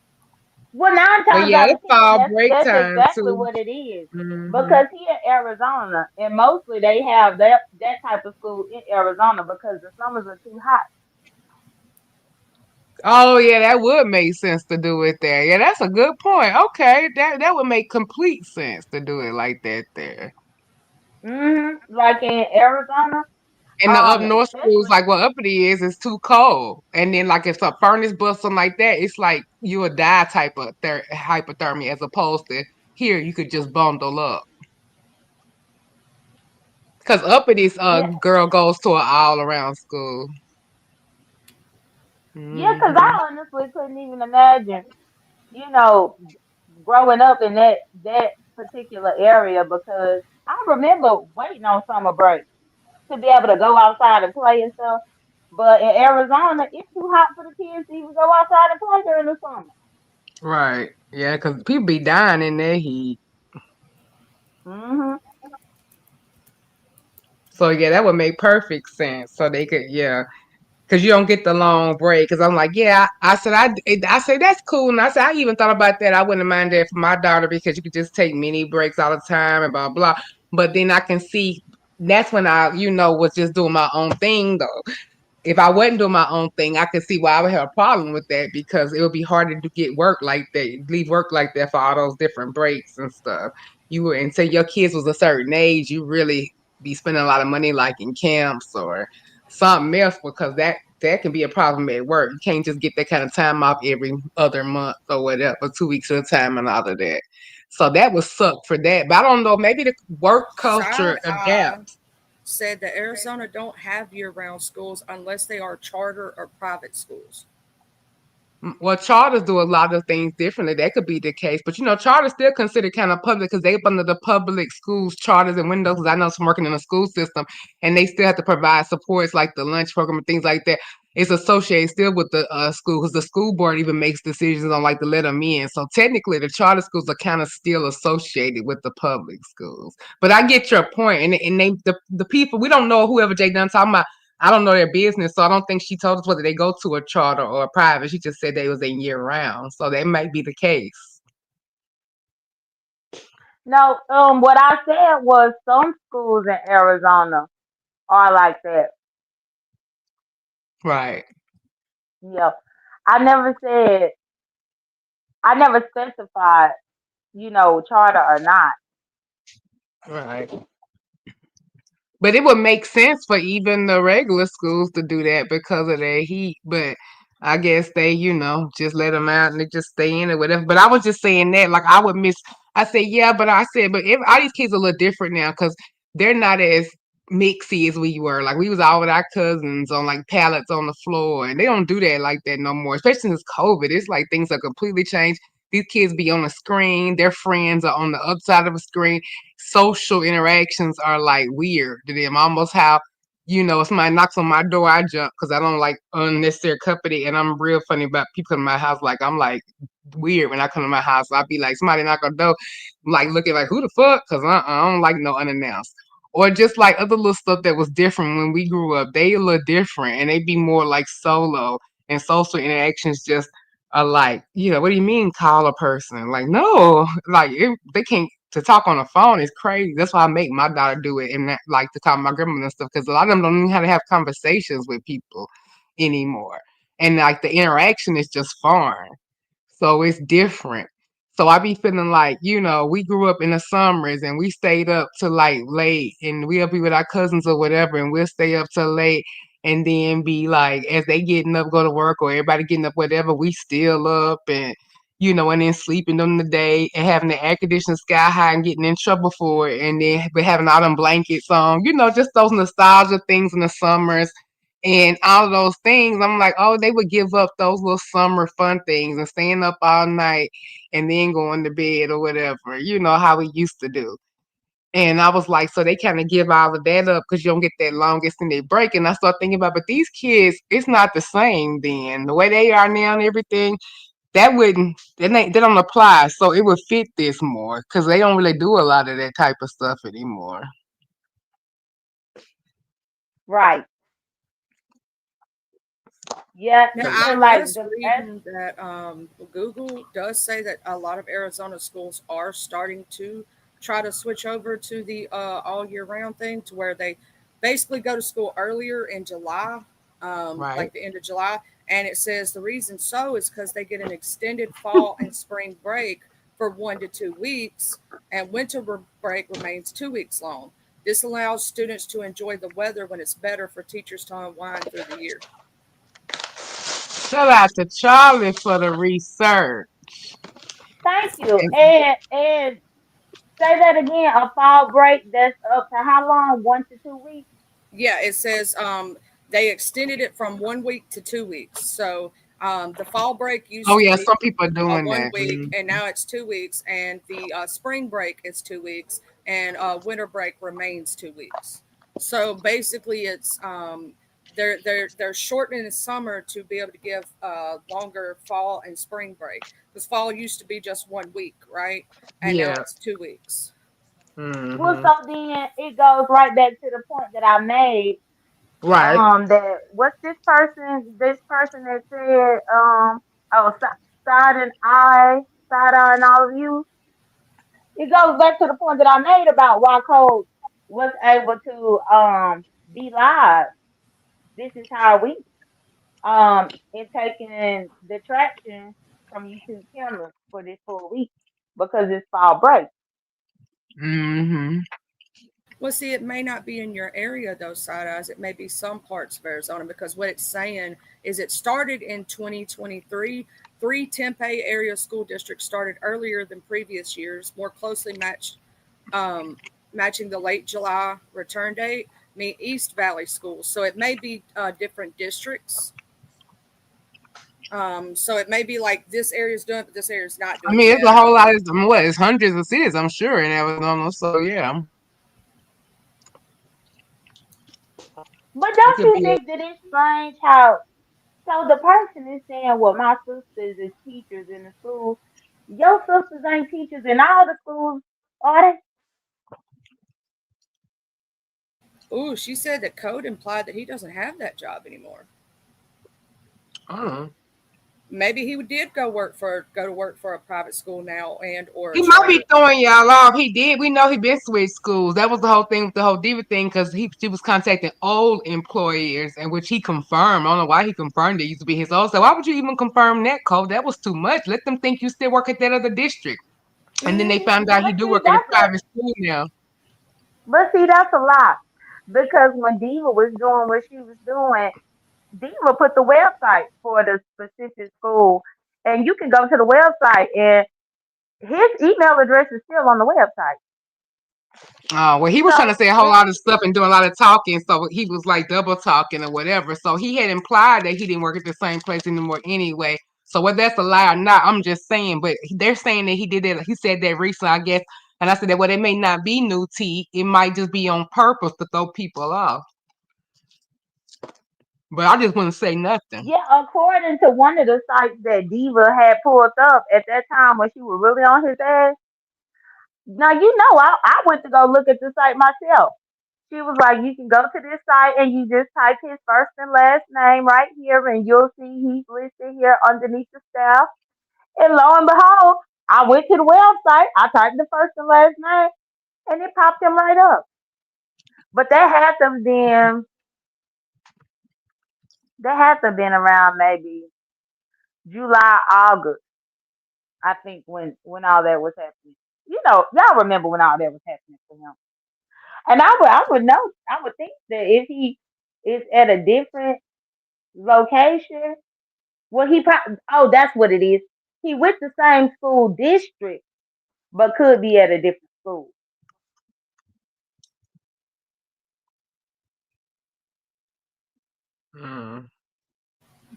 well, nine But times yeah, out of it's ten, fall that's break that's time exactly too. what it is. Hmm. Because he in Arizona, and mostly they have that type of school in Arizona because the summers are too hot. Oh yeah, that would make sense to do it there. Yeah, that's a good point. Okay, that would make complete sense to do it like that there. Like in Arizona, And the up north schools, especially like what uppity is too cold. And then like if a furnace bust something like that, it's like you would die type of hypothermia as opposed to here you could just bundle up. Cause uppity's yeah, girl goes to an all around school. yeah. Because Hmm. I honestly couldn't even imagine, you know, growing up in that particular area because I remember waiting on summer break to be able to go outside and play and stuff. But in Arizona, it's too hot for the kids to even go outside and play during the summer. Right. Yeah, cause people be dying in their heat. hmm So yeah, that would make perfect sense. So they could, yeah, because you don't get the long break. Because I'm like, yeah, I said that's cool, and I said I even thought about that. I wouldn't mind that for my daughter because you could just take mini breaks all the time and blah blah. But then I can see that's when I, was just doing my own thing though. If I wasn't doing my own thing, I could see why I would have a problem with that because it would be harder to get work like that, leave work like that for all those different breaks and stuff. You would, and say your kids was a certain age, you really be spending a lot of money like in camps or something else because that can be a problem at work. You can't just get that kind of time off every other month or whatever, 2 weeks at a time and all of that. So that would suck for that. But I don't know, maybe the work culture Side eye adapts. said that Arizona don't have year round schools unless they are charter or private schools. Well, charters do a lot of things differently. That could be the case, but charters still considered kind of public because they up under the public schools charters and windows. Because I know some working in the school system, and they still have to provide supports like the lunch program and things like that. it's associated still with the school because the school board even makes decisions on like to let them in. So technically, the charter schools are kind of still associated with the public schools. But I get your point, and the people we don't know whoever Jay Dunn talking about. I don't know their business, so I don't think she told us whether they go to a charter or a private. She just said they was a year round, so that might be the case. No, what I said was some schools in Arizona are like that. Right, Yeah. I never said, I never specified, charter or not. right. But it would make sense for even the regular schools to do that because of their heat. But I guess they, just let them out and they just stay in it, whatever. But I was just saying that, like, I would miss. I said, yeah, but I said, but all these kids are a little different now because they're not as mixy as we were. Like, we was out with our cousins on like pallets on the floor, and they don't do that like that no more. Especially since COVID, it's like things are completely changed. These kids be on a screen. Their friends are on the other side of a screen. Social interactions are like weird to them. Almost how, if somebody knocks on my door, I jump because I don't like unnecessary company. And I'm real funny about people in my house. Like, I'm like weird when I come to my house. I'll be like, somebody knock on the door, I'm like looking like, who the fuck? Because I don't like no unannounced. Or just like other little stuff that was different when we grew up. They a little different and they be more like solo and social interactions just are like, what do you mean call a person? Like, no, like they can't to talk on the phone is crazy. That's why I make my daughter do it and that, like to call my grandmother and stuff because a lot of them don't even know how to have conversations with people anymore. And like the interaction is just foreign. So it's different. So I be feeling like, we grew up in the summers and we stayed up till like late and we'll be with our cousins or whatever and we'll stay up till late and then be like, as they getting up, go to work or everybody getting up, whatever, we still up and and then sleeping during the day and having the air conditioning sky high and getting in trouble for it and then but having all them blankets on, just those nostalgia things in the summers and all of those things, I'm like, oh, they would give up those little summer fun things and staying up all night and then going to bed or whatever, how we used to do. And I was like, so they kind of give all of that up because you don't get that long extended break. And I start thinking about, but these kids, it's not the same then. The way they are now and everything, they don't apply. So it would fit this more because they don't really do a lot of that type of stuff anymore. Right. Yeah, Now, it I seems like was the reading that Google does say that a lot of Arizona schools are starting to try to switch over to the all year round thing to where they basically go to school earlier in July, Right. like the end of July. And it says the reason so is because they get an extended fall and spring break for 1 to 2 weeks, and break remains 2 weeks long. This allows students to enjoy the weather when it's better for teachers to unwind through the year. Shout out to Charlie for the research. thank you. And say that again. A fall break that's up to how long? 1 to 2 weeks. Yeah, it says they extended it from 1 week to 2 weeks. So the fall break Oh used to yeah, be some people are a doing one that. week, and now it's 2 weeks. And the spring break is 2 weeks, and winter break remains 2 weeks. So basically, it's they're shortening the summer to be able to give longer fall and spring break because fall used to be just 1 week, right? And now Yeah. it's 2 weeks. Well, Hmm. so then it goes right back to the point that I made. Right. That what's this person? This person that said, oh, side and I, side and all of you. It goes back to the point that I made about why Cole was able to be live. This is how we in taking the traction from YouTube cameras for this full week because it's fall break. Hmm. Well, see, it may not be in your area, those side eyes. It may be some parts of Arizona because what it's saying is it started in 2023. Three Tempe area school districts started earlier than previous years, more closely um, matching the late July return date, mean East Valley schools. So it may be different districts. So it may be like this area is doing it, but this area is not I doing it mean, it's a yet. whole lot of what? It's hundreds of cities, I'm sure, in Arizona. So yeah, But it don't could you be. think that it's strange how? So the person is saying, well, my sisters is teachers in the school. Your sisters ain't teachers in all the schools, are Ooh, she said that code implied that he doesn't have that job anymore. Mm. Maybe he did go to work for a private school now and or a He might be charter. throwing y'all off. He did. We know he been switched schools. That was the whole thing with the whole diva thing because she was contacting old employers and which he confirmed. I don't know why he confirmed it used to be his old. So why would you even confirm that, Cole? That was too much. Let them think you still work at that other district. And then they Mm, found out he But do see, work at a that's a private school now. that's a lie. Because when Diva was doing what she was doing, Diva put the website for the specific school, and you can go to the website, and his email address is still on the website. Oh, well, he was trying to So say a whole lot of stuff and doing a lot of talking, so he was like double talking or whatever. So he had implied that he didn't work at the same place anymore anyway. So whether that's a lie or not, I'm just saying. But they're saying that he did that. He said that recently, I guess. And I said that well, it may not be new tea. It might just be on purpose to throw people off. But I just wouldn't say nothing. yeah, according to one of the sites that Diva had pulled up at that time when she was really on his ass. Now you know I went to go look at the site myself. She was like, you can go to this site and you just type his first and last name right here, and you'll see he's listed here underneath the staff. And lo and behold, I went to the website, I typed the first and last name, and it popped him right up. But that had to have been around maybe July, August, I think, when all that was happening. You know, y'all remember when all that was happening for him. And I would know, I would think that if he is at a different location, well, oh, that's what it is. He went the same school district, but could be at a different school. Mm.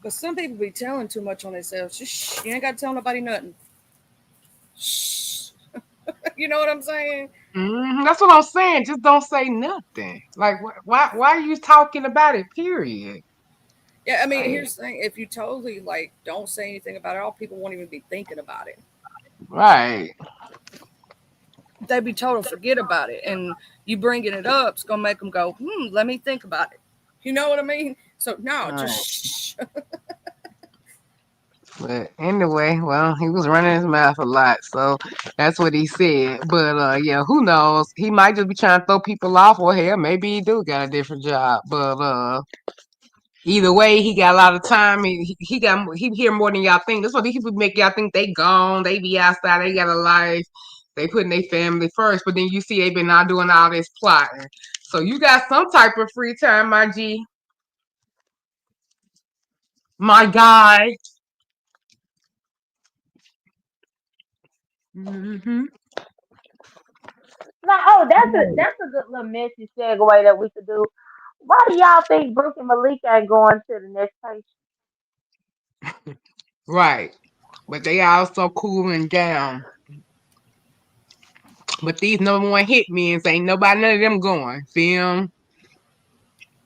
but some people be telling too much on themselves. Just shh, you ain't got to tell nobody nothing. Shh. You know what I'm saying? That's what I'm saying. Just don't say nothing. Like, why are you talking about it? Period. Yeah, I mean, Like, here's the thing: if you totally like don't say anything about it, all people won't even be thinking about it. right, They'd be total forget about it, and you bringing it up is gonna make them go, let me think about it. You know what I mean? So no, just right. shh. But anyway, well, he was running his mouth a lot, so that's what he said. But yeah, who knows? He might just be trying to throw people off, or hell, maybe he do got a different job. But either way, he got a lot of time. He hear more than y'all think. That's why these people make y'all think they gone. They be outside. They got a life. They putting their family first. But then you see they been out doing all this plotting. So you got some type of free time, my G, my guy. Hmm. Now, oh, that's a good little messy segue that we could do. Why do y'all think Brooke and Malik ain't going to the next patient? Right. But they also cooling down. But these number one hit men ain't nobody none of them going. Film,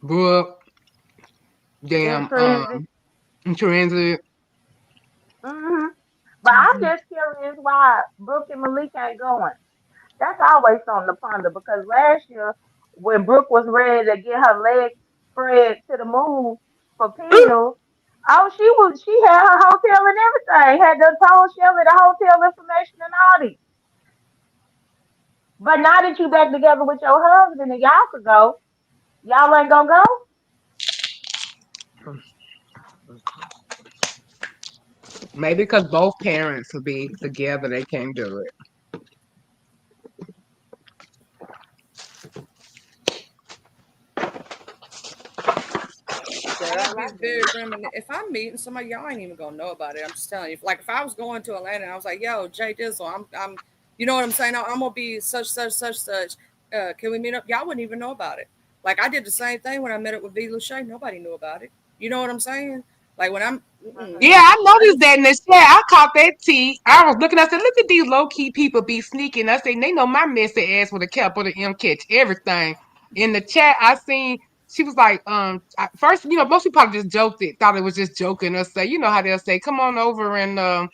Brooke, In damn, transit. Transit. Hmm. But I'm just curious why Brooke and Malik ain't going. That's always something to ponder because last year when Brooke was ready to get her legs spread to the moon for pills, oh she had her hotel and everything, had the told Shelly the hotel information and all this. But now that you back together with your husband and y'all could go, y'all ain't gonna go? Maybe because both parents will be together, they can't do it. That'd Girl, be I very guess. reminiscent. If I'm meeting somebody, y'all ain't even gonna know about it. I'm just telling you. Like if I was going to Atlanta and I was like, "Yo, Jay Dizzle, you know what I'm saying? I'm gonna be such. Can we meet up?" Y'all wouldn't even know about it. Like I did the same thing when I met up with V. Lachey. Nobody knew about it. You know what I'm saying? Like when Yeah, I I noticed just that in the chat. I caught that tea. I was looking, I said, look at these low key people be sneaking. I said, they know my messy ass with a capital M catch everything. In the chat, I seen she was like, first, most people probably just joked it, thought it was just joking or say, you know how they'll say, come on over and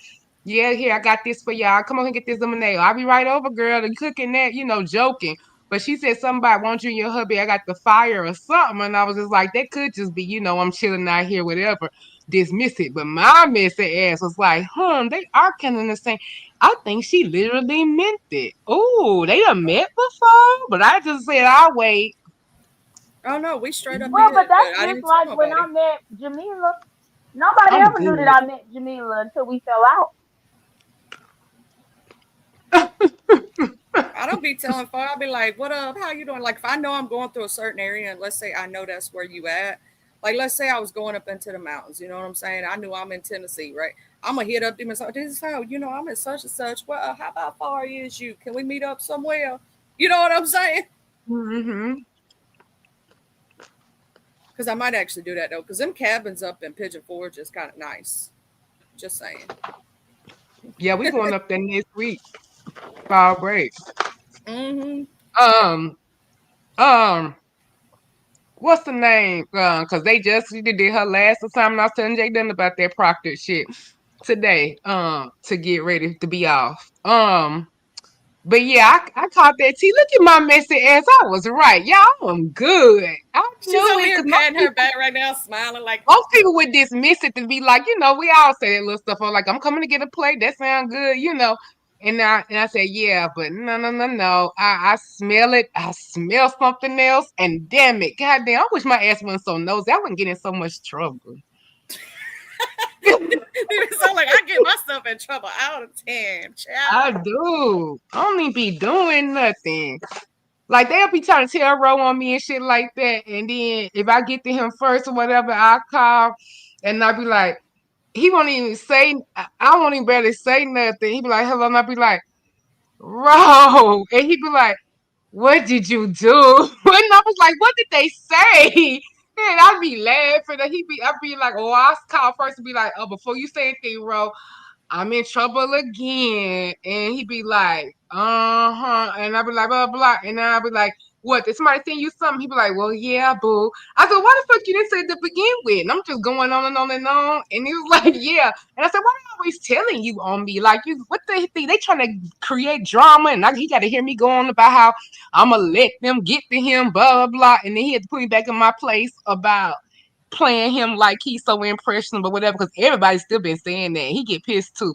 yeah, here I got this for y'all. Come on and get this lemonade. I'll be right over, girl. And cooking that, joking. But she said something about want you and your hubby, I got the fire or something. And I was just like, that could just be, I'm chilling out here, whatever. Dismiss it. But my messy ass was like, they are kind of the same. I think she literally meant it. Oh, they done met before, but I just said I'll wait. Oh no, we straight up Well, did but it, that's but I just didn't tell like when I nobody. met Jamila. Nobody I'm ever knew that good. I met Jamila until we fell out. I don't be telling folk. I'll be like, "What up? How you doing?" Like if I know I'm going through a certain area, and let's say I know that's where you at. Like let's say I was going up into the mountains. You know what I'm saying? I knew I'm in Tennessee, right? I'm gonna hit up them and say, "This is how I'm in such and such. Well, how about far is you? Can we meet up somewhere?" You know what I'm saying? Hmm. Because I might actually do that though. Because them cabins up in Pigeon Forge is kind of nice. Just saying. Yeah, we going up there next week. Fall break. Mm-hmm. Um, um, what's the name? Cause they just did her last assignment. I was telling Jay Dunn about that proctor shit today. To get ready to be off. But yeah, I caught that tea. Look at my messy ass. I was right. Y'all, I'm good. I She's knew over it here because most patting her people back right now, smiling like, most people would dismiss it to be like, we all say that little stuff. I'm like, I'm coming to get a plate. That sound good. And I said, yeah, but no, no, no, no. I smell it. I smell something else. And damn it, goddamn, I wish my ass wasn't so nosy. I wouldn't get in so much trouble. it sound like I get myself in trouble all the time, I child. do. I don't even be doing nothing. Like they'll be trying to tell Ro on me and shit like that. And then if I get to him first or whatever, I'll call and I'll be like, he won't even say, I won't even barely say nothing. He be like, hello, and I'll be like, Ro. And he be like, what did you do? And I was like, what did they say? And I'd be laughing. And I'd be like, oh, I'll call first and be like, oh, before you say anything, Ro, I'm in trouble again. And he'd be like, And I'd be like, blah, blah. And then I'd be like, what? Did somebody send you something? He'd be like, well, yeah, boo. I said, why the fuck you didn't say it to begin with? And I'm just going on and on and on. And he was like, yeah. And I said, why am I always telling you on me? Like, what the thing? They trying to create drama. And he got to hear me go on about how I'm going to let them get to him, blah, blah, blah. And then he had to put me back in my place about playing him like he's so impressionable, whatever, because everybody's still been saying that. He get pissed too.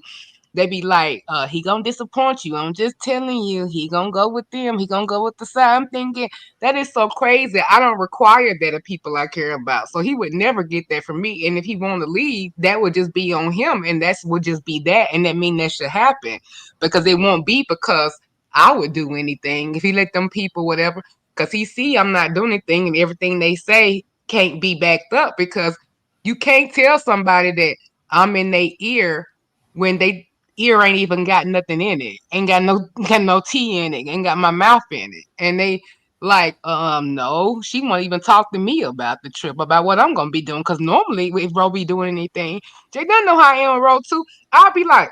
They be like, he gonna disappoint you. I'm just telling you, he gonna go with them. He gonna go with the side. I'm thinking that is so crazy. I don't require that of people I care about. So he would never get that from me. And if he want to leave, that would just be on him. And that would just be that. And that mean that should happen. Because it won't be because I would do anything. If he let them people, whatever, because he see I'm not doing anything and everything they say can't be backed up because you can't tell somebody that I'm in their ear when they ear ain't even got nothing in it, ain't got no tea in it, ain't got my mouth in it, and they like, no, she won't even talk to me about the trip, about what I'm gonna be doing, because normally if Ro be doing anything, Jay doesn't know how I am with Ro too. I'll be like,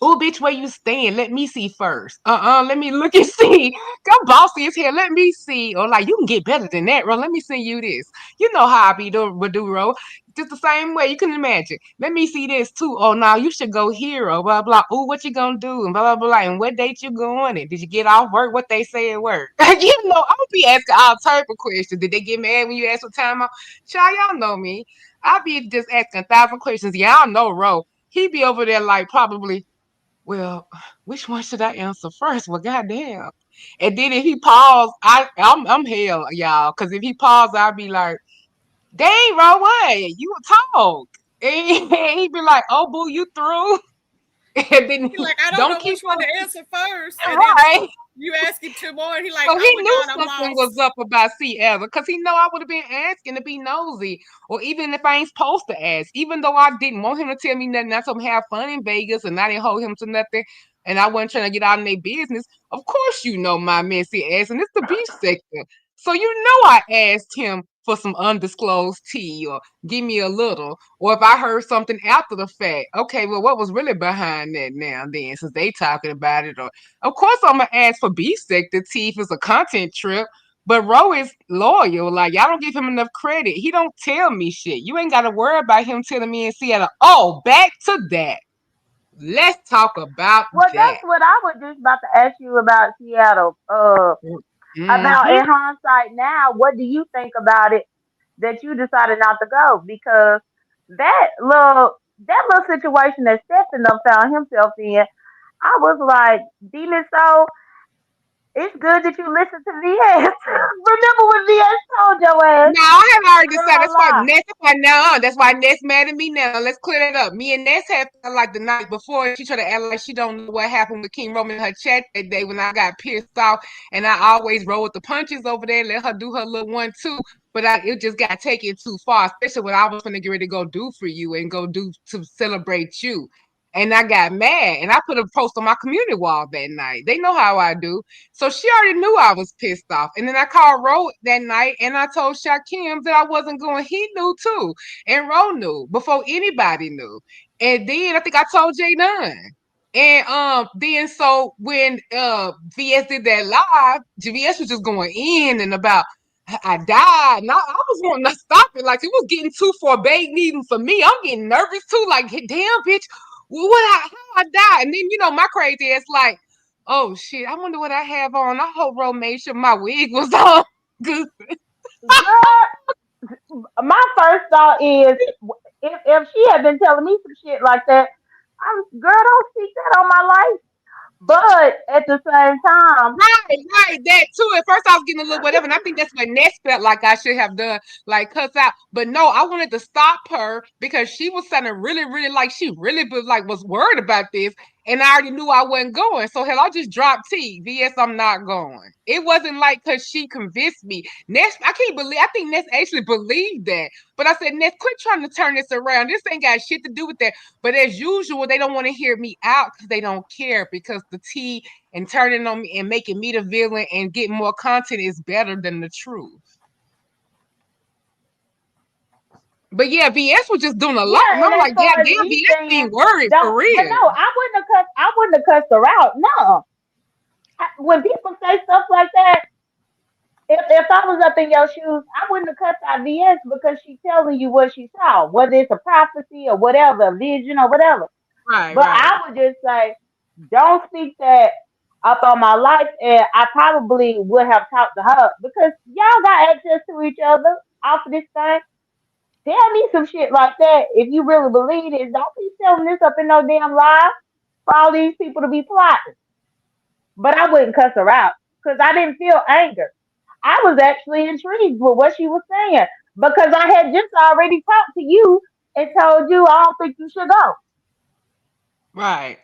oh, bitch, where you staying? Let me see first. Let me look and see. Come bossy is here. Let me see. Or like, you can get better than that, bro. Let me send you this. You know how I be do, bro. Just the same way. You can imagine. Let me see this too. Oh, now you should go here. Or blah, blah. Oh, what you gonna do? And blah, blah, blah. And what date you going? And did you get off work? What they say at work? I'll be asking all type of questions. Did they get mad when you ask for time off? Child, y'all know me. I'll be just asking 1,000 questions. Y'all know, Ro. He be over there like probably, well, which one should I answer first? Well, goddamn. And then if he pause, I'm hell, y'all. Cause if he pause, I'll be like, dang, bro, what? You talk. And he'd be like, oh, boo, you through? And then He like, I don't don't know keep which one on to answer first, and then right. you ask him two more, and he like, So he oh my knew god, I'm something was lost. up about Sierra because he know I would have been asking to be nosy. Or even if I ain't supposed to ask, even though I didn't want him to tell me nothing, I told him have fun in Vegas and I didn't hold him to nothing. And I wasn't trying to get out in their business. Of course, you know my messy ass, and it's the beef sector. So you know I asked him for some undisclosed tea or give me a little. Or if I heard something after the fact, okay, well, what was really behind that now then, since they talking about it? Or of course I'm gonna ask for beef sector tea if it's a content trip. But Ro is loyal. Like y'all don't give him enough credit. He don't tell me shit. You ain't gotta worry about him telling me in Seattle. Oh, back to that. Let's talk about Well, that. that's what I was just about to ask you about Seattle. About Mm-hmm. in hindsight now, what do you think about it that you decided not to go? Because that little situation that Stephen found himself in, I was like, Demon Soul, it's good that you listen to VS. Remember when VS told your ass, No, I have already decided. girl, That's why lie. Ness. That's why now. That's why Ness mad at me now. Let's clear that up. Me and Ness had felt like the night before. She tried to act like she don't know what happened with King Roman in her chat that day when I got pissed off, and I always roll with the punches over there. Let her do her little 1-2. But it just got taken too far, especially what I was gonna get ready to go do for you and go do to celebrate you. And I got mad, and I put a post on my community wall that night. They know how I do. So she already knew I was pissed off. And then I called Ro that night and I told Shakim that I wasn't going. He knew too. And Ro knew before anybody knew. And then I think I told Jay Dunn. And then so when VS did that live, VS was just going in and about I died. And I was wanting to stop it. Like it was getting too forbade even for me. I'm getting nervous too. Like, damn, bitch, how I died? And then my crazy ass like, oh shit, I wonder what I have on. I hope Ro made sure my wig was on. Good. Girl, my first thought is, if she had been telling me some shit like that, girl, don't speak that on my life. But at the same time, Right, that too. At first, I was getting a little whatever, and I think that's what Ness felt like I should have done, like cuss out. But no, I wanted to stop her because she was sounding really, really like she really was worried about this, and I already knew I wasn't going. So hell, I just dropped T. VS, I'm not going. It wasn't like because she convinced me. Ness, I can't believe. I think Ness actually believed that. But I said, Ness, quit trying to turn this around. This ain't got shit to do with that. But as usual, they don't want to hear me out because they don't care because the T and turning on me and making me the villain and getting more content is better than the truth. But yeah, VS was just doing a lot, and yeah, and I'm as like, yeah, far as damn, me VS being saying, worried for don't, but real. no, I wouldn't have cussed her out. No, when people say stuff like that, if I was up in your shoes, I wouldn't have cussed out VS because she's telling you what she saw, whether it's a prophecy or whatever, a vision or whatever. Right, But right, I would just say, don't speak that up on my life, and I probably would have talked to her because y'all got access to each other off of this thing. Tell me some shit like that if you really believe it. Don't be telling this up in no damn lie for all these people to be plotting. But I wouldn't cuss her out because I didn't feel anger. I was actually intrigued with what she was saying because I had just already talked to you and told you I don't think you should go. right.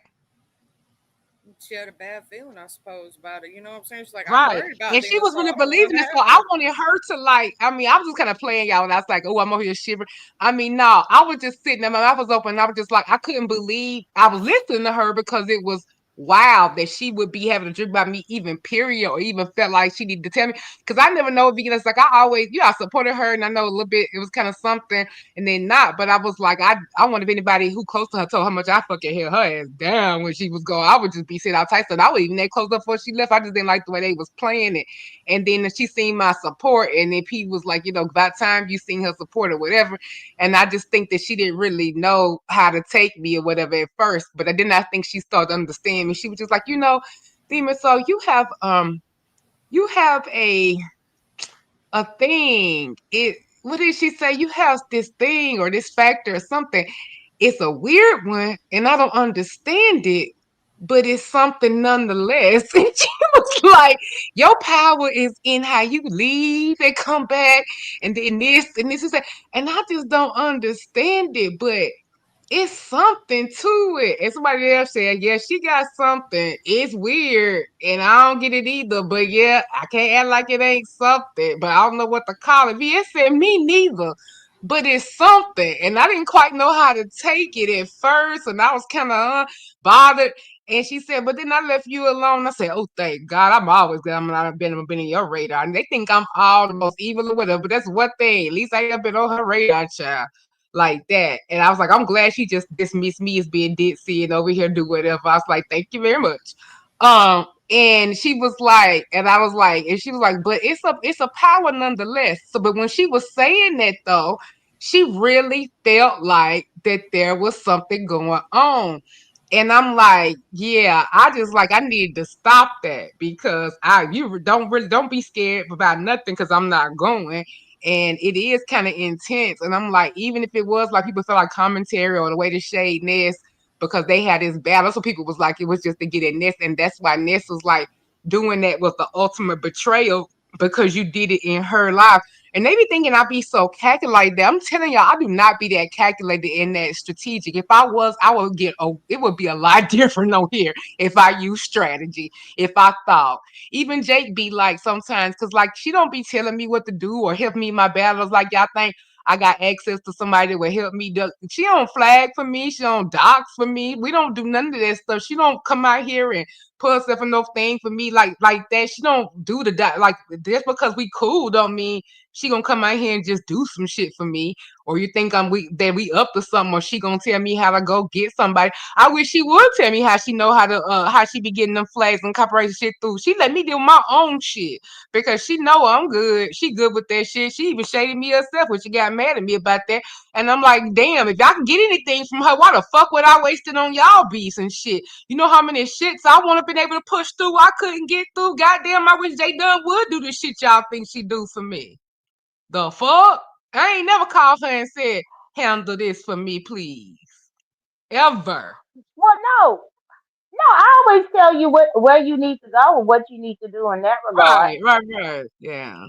She had a bad feeling, I suppose, about it. You know what I'm saying? She's like, I'm Right. worried about And she them, was so really I don't want believing to it. So have I her. wanted her to like, I mean, I was just kind of playing y'all and I was like, oh, I'm over here shivering. I mean, no, I was just sitting there, my mouth was open, and I was just like, I couldn't believe I was listening to her because it was wild that she would be having a dream about me, even period, or even felt like she needed to tell me. Because I never know because like I always, I supported her and I know a little bit it was kind of something and then not. But I was like, I wonder if anybody who close to her told how much I fucking held her ass down when she was going. I would just be sitting outside. So I would even that close up before she left. I just didn't like the way they was playing it. And then she seen my support, and then P was like, by the time you seen her support or whatever. And I just think that she didn't really know how to take me or whatever at first. But I did not think she started to understand me. She was just like, Demon, so you have a thing. What did she say? You have this thing or this factor or something. It's a weird one, and I don't understand it, but it's something nonetheless. And she was like, your power is in how you leave and come back, and then this and this is that. And I just don't understand it, but it's something to it. And somebody else said, yeah, she got something. It's weird. And I don't get it either. But yeah, I can't act like it ain't something. But I don't know what to call it. It said me neither. But it's something. And I didn't quite know how to take it at first. And I was kind of bothered. And she said, but then I left you alone. I said, oh, thank God. I'm always glad I've been in your radar. And they think I'm all the most evil or whatever. But that's one thing. At least I ain't been on her radar, child like that. And I was like, I'm glad she just dismissed me as being ditzy and over here do whatever. I was like, thank you very much. And she was like, and I was like, and she was like, but it's a power nonetheless. So, but when she was saying that though, she really felt like that there was something going on. And I'm like, yeah, I just like I need to stop that because don't be scared about nothing because I'm not going. And it is kind of intense. And I'm like, even if it was like people felt like commentary or the way to shade Ness because they had this battle. So people was like, it was just to get at Ness. And that's why Ness was like doing that was the ultimate betrayal because you did it in her life. And they be thinking I be so calculated. I'm telling y'all, I do not be that calculated and that strategic. If I was, I would it would be a lot different on here if I use strategy. If I thought, even Jake be like sometimes, cause like she don't be telling me what to do or help me in my battles like y'all think. I got access to somebody that will help me. She don't flag for me. She don't dox for me. We don't do none of that stuff. She don't come out here and put herself in no thing for me like that. She don't do like just because we cool don't mean she gonna come out here and just do some shit for me. Or you think we up to something, or she gonna tell me how to go get somebody. I wish she would tell me how she know how she be getting them flags and copyright shit through. She let me do my own shit because she know I'm good. She good with that shit. She even shaded me herself when she got mad at me about that. And I'm like, damn, if I can get anything from her, why the fuck would I waste it on y'all beefs and shit? You know how many shits I would have been able to push through I couldn't get through? Goddamn, I wish J Dunn would do the shit y'all think she do for me. The fuck? I ain't never called her and said, handle this for me, please. Ever. Well, no, no. I always tell you where you need to go and what you need to do in that regard. Right. Yeah.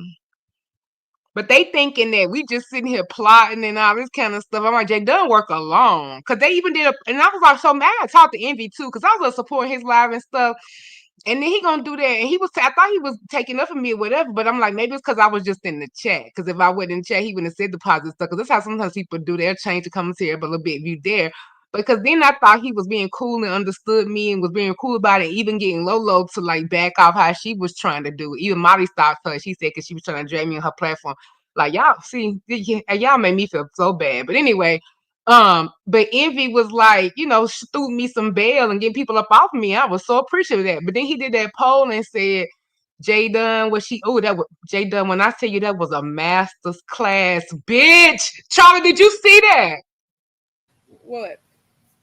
But they thinking that we just sitting here plotting and all this kind of stuff. I'm like, Jay Dunn work alone. Cause they even did and I was like so mad. I talked to Envy too, cause I was supporting his live and stuff. And then he gonna do that. And I thought he was taking up for me or whatever, but I'm like, maybe it's because I was just in the chat. Because if I wasn't in the chat, he wouldn't have said the positive stuff. Because that's how sometimes people do. They'll change the commentary up a little bit if you dare. Because then I thought he was being cool and understood me and was being cool about it, even getting Lolo to like back off how she was trying to do it. Even Molly stopped her. She said because she was trying to drag me on her platform. Like y'all see, y'all made me feel so bad. But anyway, but Envy was like, threw me some bail and getting people up off me. I was so appreciative of that. But then he did that poll and said, Jay Dunn, that was Jay Dunn. When I tell you that was a master's class, bitch. Charlie, did you see that? What?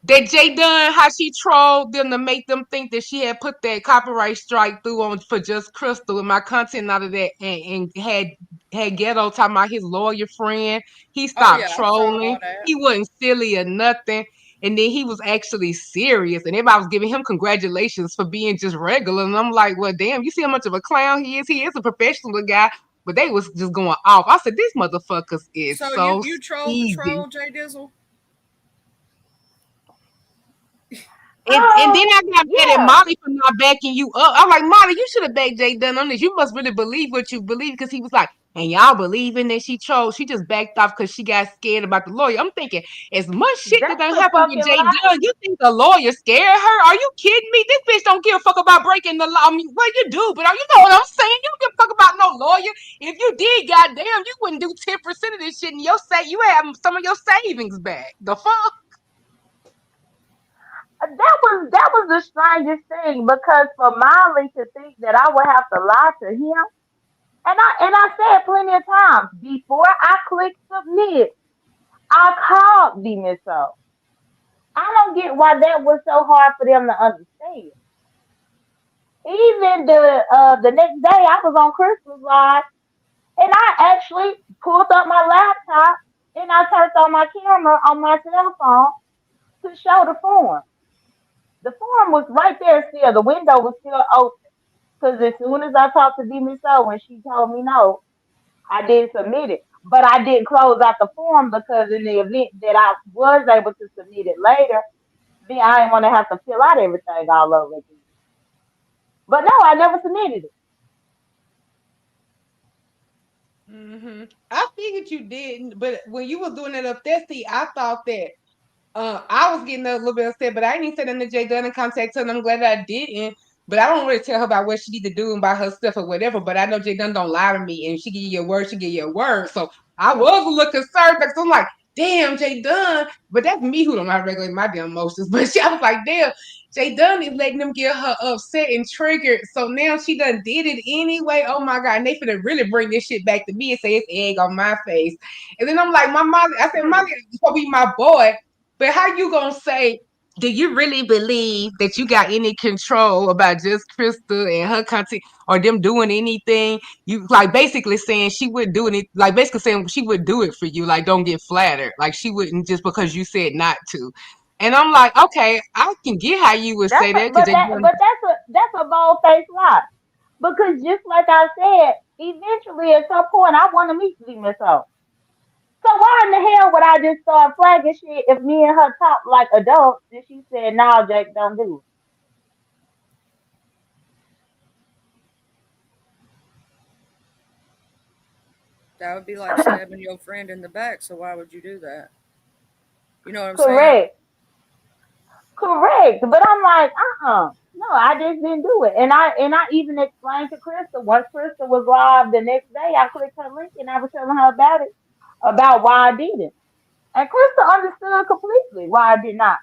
That Jay Dunn, how she trolled them to make them think that she had put that copyright strike through on for Just Crystal and my content out of that and had Ghetto talking about his lawyer friend. He Oh stopped yeah, I saw trolling. all that. He wasn't silly or nothing. And then he was actually serious. And everybody was giving him congratulations for being just regular. And I'm like, well, damn, you see how much of a clown he is? He is a professional guy. But they was just going off. I said, these motherfuckers is So so you trolled the easy. troll, Jay Dizzle? And then I got mad at Yeah, Molly for not backing you up. I'm like, Molly, you should have backed Jay Dunn on this. You must really believe what you believe because he was like, and y'all believing that she chose. She just backed off because she got scared about the lawyer. I'm thinking, as much shit that that's done a happened with fucking Jay lie. Dunn, you think the lawyer scared her? Are you kidding me? This bitch don't give a fuck about breaking the law. I mean, well, you do, but you know what I'm saying? You don't give a fuck about no lawyer. If you did, goddamn, you wouldn't do 10% of this shit and you have some of your savings back. The fuck? That was the strangest thing because for Molly to think that I would have to lie to him, and I said plenty of times before I clicked submit, I called the Misso. I don't get why that was so hard for them to understand. Even the next day, I was on Christmas Live, and I actually pulled up my laptop and I turned on my camera on my cell phone to show the form. The form was right there still. The window was still open. Because as soon as I talked to D Misso when she told me no, I did submit it. But I didn't close out the form because in the event that I was able to submit it later, then I didn't want to have to fill out everything all over again. But no, I never submitted it. I figured you didn't, but when you was doing it up there, see, I thought that I was getting a little bit upset, but I didn't say nothing to Jay Dunn and contact her, and I'm glad I didn't. But I don't really tell her about what she need to do and by herself or whatever. But I know Jay Dunn don't lie to me, and she give you a word, she give you a word. So I was a little concerned because I'm like, damn, Jay Dunn. But that's me who don't know how to regulate my damn emotions. But I was like, damn, Jay Dunn is letting them get her upset and triggered. So now she done did it anyway. Oh my God. And they finna really bring this shit back to me and say it's egg on my face. And then I'm like, my Molly, I said, Molly is supposed to be my boy. But how you gonna say, do you really believe that you got any control about just Krista and her content or them doing anything? You like basically saying she would do it, like basically saying she would do it for you. Like, don't get flattered. Like, she wouldn't just because you said not to. And I'm like, okay, I can get how you would say that because they done. But that's a bold faced lie. Because just like I said, eventually at some point I want to meet Miss O. So why in the hell would I just start flagging shit if me and her talk like adults and she said, "No, Jake, don't do That would be like it." stabbing your friend in the back. So why would you do that? You know what I'm saying? Correct, correct. But I'm like, no, I just didn't do it. And I even explained to Krista once Krista was live the next day. I clicked her link and I was telling her about it, about why I did it, and Krista understood completely why I did not.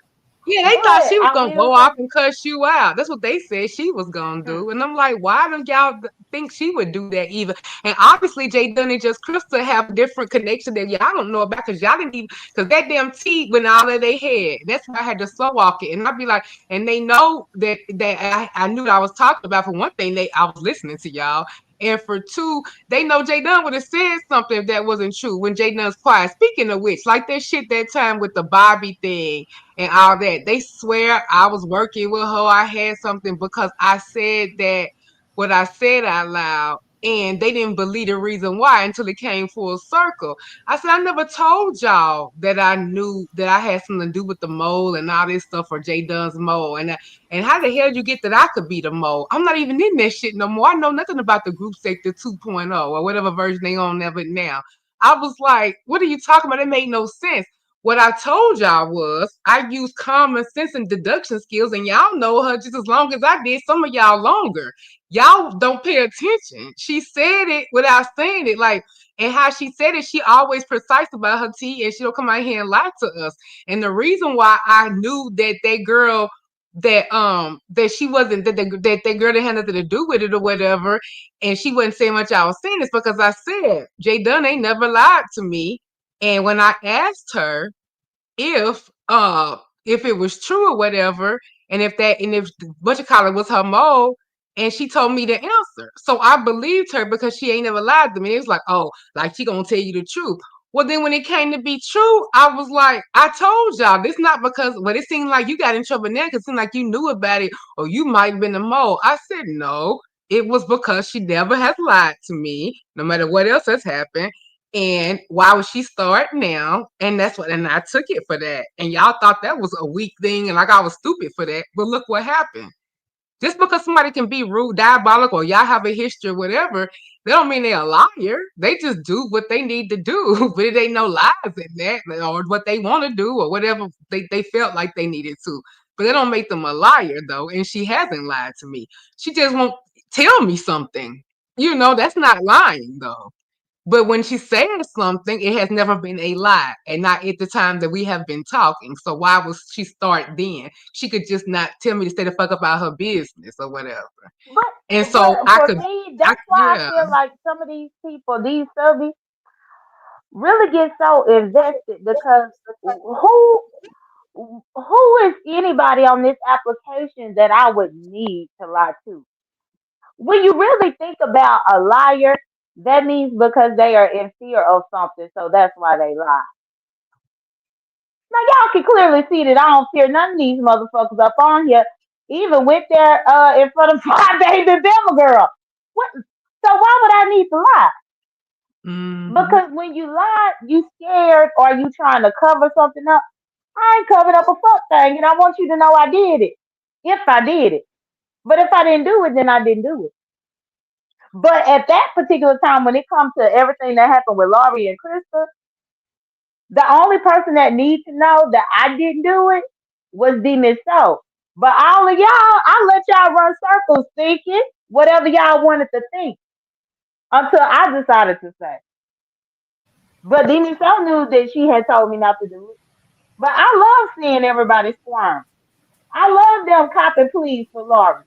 Yeah, they thought But she was I gonna will go say, off and cuss you out. That's what they said she was gonna Hmm. do. And I'm like, why don't y'all think she would do that either? And obviously, Jay Dunn and just Crystal have a different connection that y'all don't know about because y'all didn't even, because that damn tea went all of their head. That's why I had to slow walk it. And I'd be like, and they know that I knew what I was talking about. For one thing, I was listening to y'all. And for two, they know Jay Dunn would have said something that wasn't true when Jay Dunn's quiet. Speaking of which, like that shit that time with the Bobby thing and all that. They swear I was working with her. I had something because I said that what I said out loud. And they didn't believe the reason why until it came full circle. I said, I never told y'all that I knew that I had something to do with the mole and all this stuff for J Dunn's mole. And how the hell you get that I could be the mole? I'm not even in that shit no more. I know nothing about the group sector 2.0 or whatever version they on of it now. I was like, what are you talking about? It made no sense. What I told y'all was I used common sense and deduction skills, and y'all know her just as long as I did. Some of y'all longer. Y'all don't pay attention. She said it without saying it, like, and how she said it, she always precise about her tea, and she don't come out here and lie to us. And the reason why I knew that girl that she wasn't that girl didn't have nothing to do with it or whatever, and she wasn't saying what y'all was saying is because I said Jay Dunn ain't never lied to me. And when I asked her if it was true or whatever, and if what you call it was her mole, and she told me the answer. So I believed her because she ain't never lied to me. It was like, oh, like she gonna tell you the truth. Well, then when it came to be true, I was like, I told y'all this not because, but it seemed like you got in trouble now because it seemed like you knew about it or you might have been a mole. I said no. It was because she never has lied to me, no matter what else has happened. And why would she start now? And that's what, and I took it for that. And y'all thought that was a weak thing and like I was stupid for that. But look what happened. Just because somebody can be rude, diabolical, y'all have a history, whatever, they don't mean they're a liar. They just do what they need to do. But it ain't no lies in that, or what they want to do, or whatever they felt like they needed to. But they don't make them a liar, though. And she hasn't lied to me. She just won't tell me something. That's not lying, though. But when she says something, it has never been a lie, and not at the time that we have been talking. So why was she start then? She could just not tell me to stay the fuck about her business or whatever. And so but I for could, me, I that's why I yeah. feel like some of these people, these subbies, really get so invested because who is anybody on this application that I would need to lie to? When you really think about a liar, that means because they are in fear of something, so that's why they lie. Now y'all can clearly see that I don't fear none of these motherfuckers up on here, even with their in front of my baby Bama girl. What? So why would I need to lie? Hmm. Because when you lie, you scared or you trying to cover something up. I ain't covered up a fuck thing, and I want you to know I did it. If I did it, but if I didn't do it, then I didn't do it. But at that particular time, when it comes to everything that happened with Laurie and Krista, the only person that needs to know that I didn't do it was the Miss So. But all of y'all, I let y'all run circles thinking whatever y'all wanted to think until I decided to say. But Demi So knew that she had told me not to do it. But I love seeing everybody squirm. I love them copping pleas for Laurie.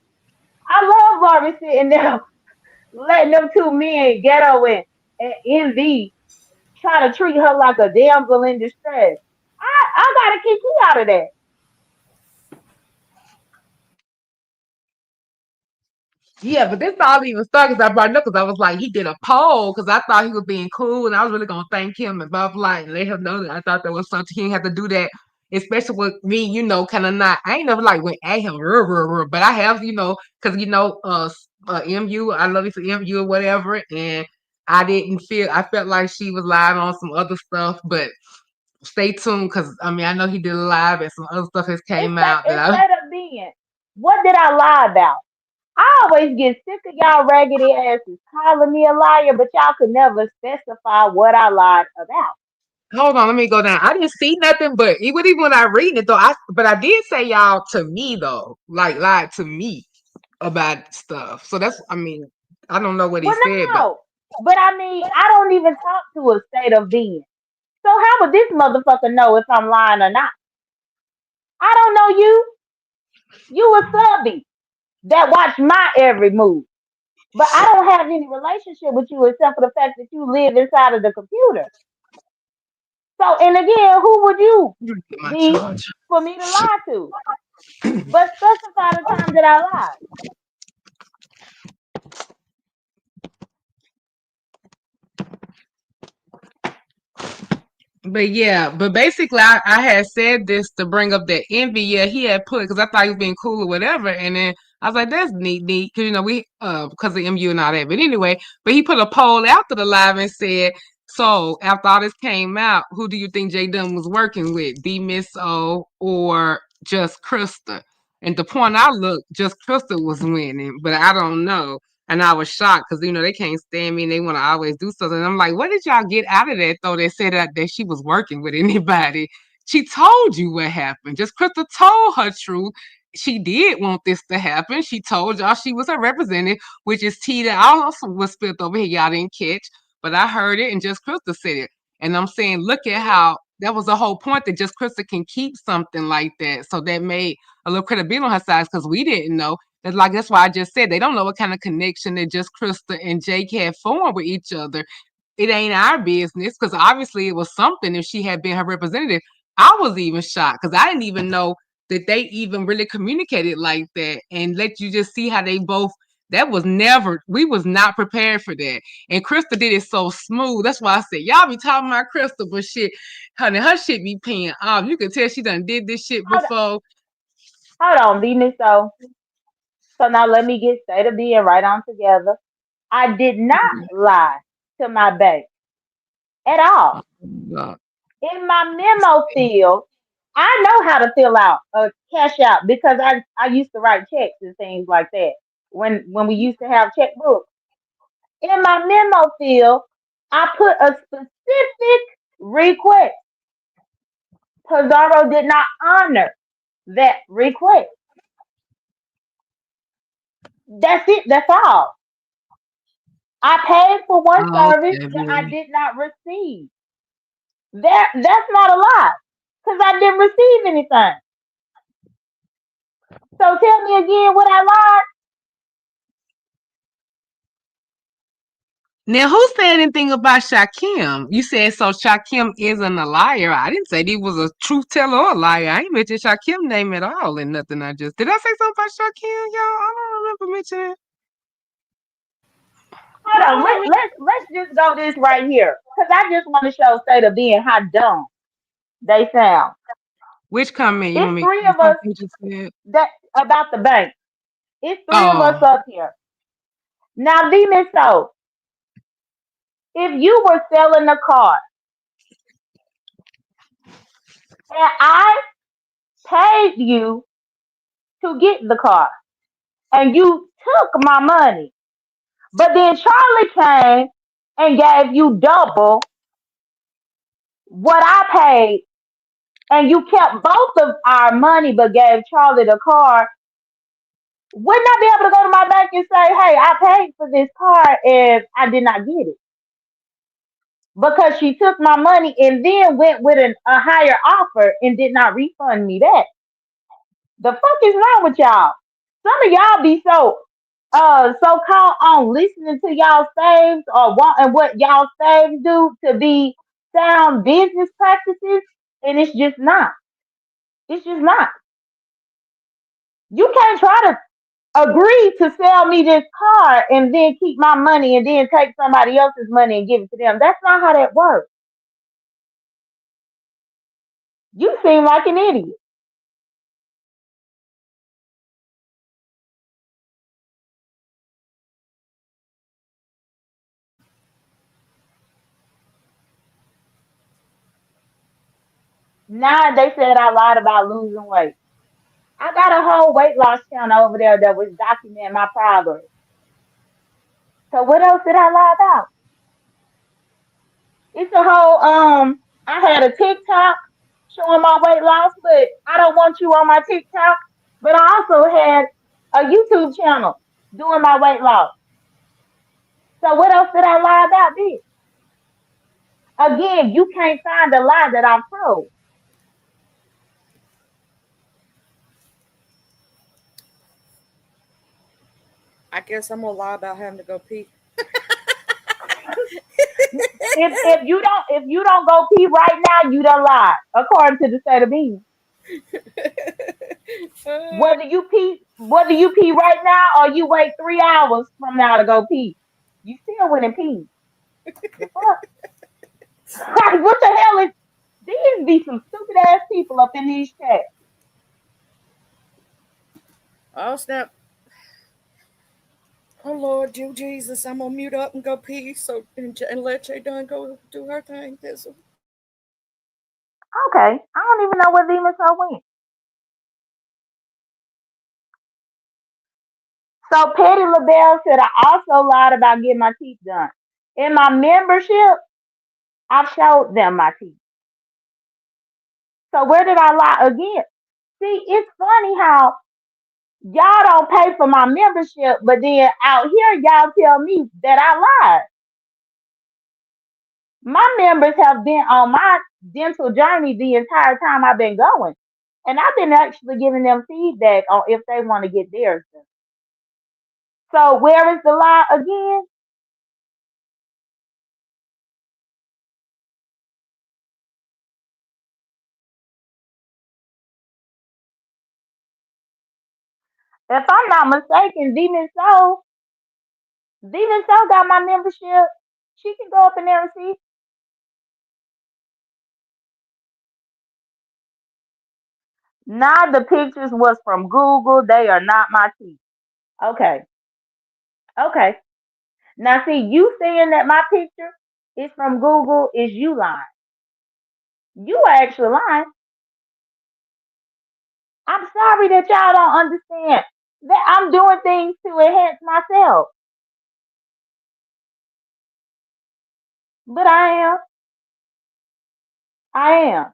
I love Laurie sitting there letting them two men ghetto and envy try to treat her like a damsel in distress. I gotta kick you out of that. Yeah, but this all even started because I brought it up because I was like, he did a poll because I thought he was being cool and I was really gonna thank him and blah blah and let him know that I thought that was something he didn't have to do that, especially with me, kind of not. I ain't never like went at him, but I have, because MU, I love you for MU or whatever, and I felt like she was lying on some other stuff, but stay tuned because I mean I know he did a live and some other stuff has came out that I. Instead of being, what did I lie about? I always get sick of y'all raggedy asses calling me a liar, but y'all could never specify what I lied about. Hold on, let me go down. I didn't see nothing, but even when I read it though, I did say y'all to me though, like lied to me about stuff. So that's, I mean, I don't know what he Well, said, but no. But I mean, I don't even talk to a state of being. So how would this motherfucker know if I'm lying or not? I don't know you. You a subby that watch my every move. But I don't have any relationship with you except for the fact that you live inside of the computer. So, and again, who would you get my be charge. for me to lie to? But specify the time that I lied. But yeah, but basically, I had said this to bring up that envy. Yeah, he had put because I thought he was being cool or whatever, and then I was like, "That's neat," because we because of MU and all that. But anyway, but he put a poll after the live and said, "So after all this came out, who do you think J Dunn was working with, D Miss O or just Krista?" And the point I looked, just Krista was winning, but I don't know. And I was shocked because they can't stand me and they want to always do something. And I'm like, what did y'all get out of that though? They said that she was working with anybody. She told you what happened. Just Krista told her truth. She did want this to happen. She told y'all she was a representative, which is tea that also was spilled over here. Y'all didn't catch, but I heard it and just Krista said it. And I'm saying, look at how that was the whole point that just Krista can keep something like that. So that made a little credibility on her side because we didn't know. That's why I just said they don't know what kind of connection that just Krista and Jake had formed with each other. It ain't our business because obviously it was something if she had been her representative. I was even shocked because I didn't even know that they even really communicated like that and let you just see how they both. That was never. We was not prepared for that, and Krista did it so smooth. That's why I said y'all be talking about Krista, but shit, honey, her shit be paying off. You can tell she done did this shit Hold, before. hold on, Venus. So now let me get state of being right on together. I did not lie to my bank at all. Uh, In my memo field, I know how to fill out a cash out because I used to write checks and things like that when we used to have checkbooks. In my memo field, I put a specific request. Pizarro did not honor that request. That's it. That's all. I paid for one Oh, service okay, that I did not receive. That's not a lie because I didn't receive anything. So tell me again what I lied. now, who said anything about Shakim? You said so Shakim isn't a liar. I didn't say he was a truth teller or a liar. I ain't mentioned Shakim name at all and nothing. Did I say something about Shakim, y'all? I don't remember mentioning. I Hold on. don't remember. Let's just go this right here because I just want to show state of being how dumb they sound. Which comment you It's want me? three The of us comment you just said. that about the bank. It's three of us Oh, up here. Now, Venus, so if you were selling a car and I paid you to get the car and you took my money, but then Charlie came and gave you double what I paid and you kept both of our money but gave Charlie the car, wouldn't I be able to go to my bank and say, hey, I paid for this car and I did not get it? because she took my money and then went with a higher offer and did not refund me back. The fuck is wrong with y'all? Some of y'all be so caught on listening to y'all saves or wanting what y'all saves do to be sound business practices, and it's just not. It's just not. You can't try to agree to sell me this car and then keep my money and then take somebody else's money and give it to them. That's not how that works. You seem like an idiot. Now they said I lied about losing weight. I got a whole weight loss channel over there that was documenting my progress. So what else did I lie about? It's a whole I had a TikTok showing my weight loss, but I don't want you on my TikTok. But I also had a YouTube channel doing my weight loss. So what else did I lie about this? Again, you can't find a lie that I've told. I guess I'm gonna lie about having to go pee. If you don't go pee right now, you don't lie, according to the state of being. Whether you pee right now or you wait 3 hours from now to go pee, you still wouldn't pee. The fuck? Like, what the hell is these be some stupid ass people up in these chats. Oh snap! Oh Lord, you Jesus! I'm gonna mute up and go pee. So and let Jay Dunn go do her thing. Okay, I don't even know where Demon so went. So Petty LaBelle said I also lied about getting my teeth done. In my membership, I showed them my teeth. So where did I lie again? See, it's funny how y'all don't pay for my membership, but then out here y'all tell me that I lied. My members have been on my dental journey the entire time I've been going. And I've been actually giving them feedback on if they want to get theirs done. So where is the lie again? If I'm not mistaken, Demon Soul got my membership. She can go up in there and see. Now the pictures was from Google. They are not my teeth. Okay. Okay. Now see, you saying that my picture is from Google is you lying. You are actually lying. I'm sorry that y'all don't understand that I'm doing things to enhance myself. But I am.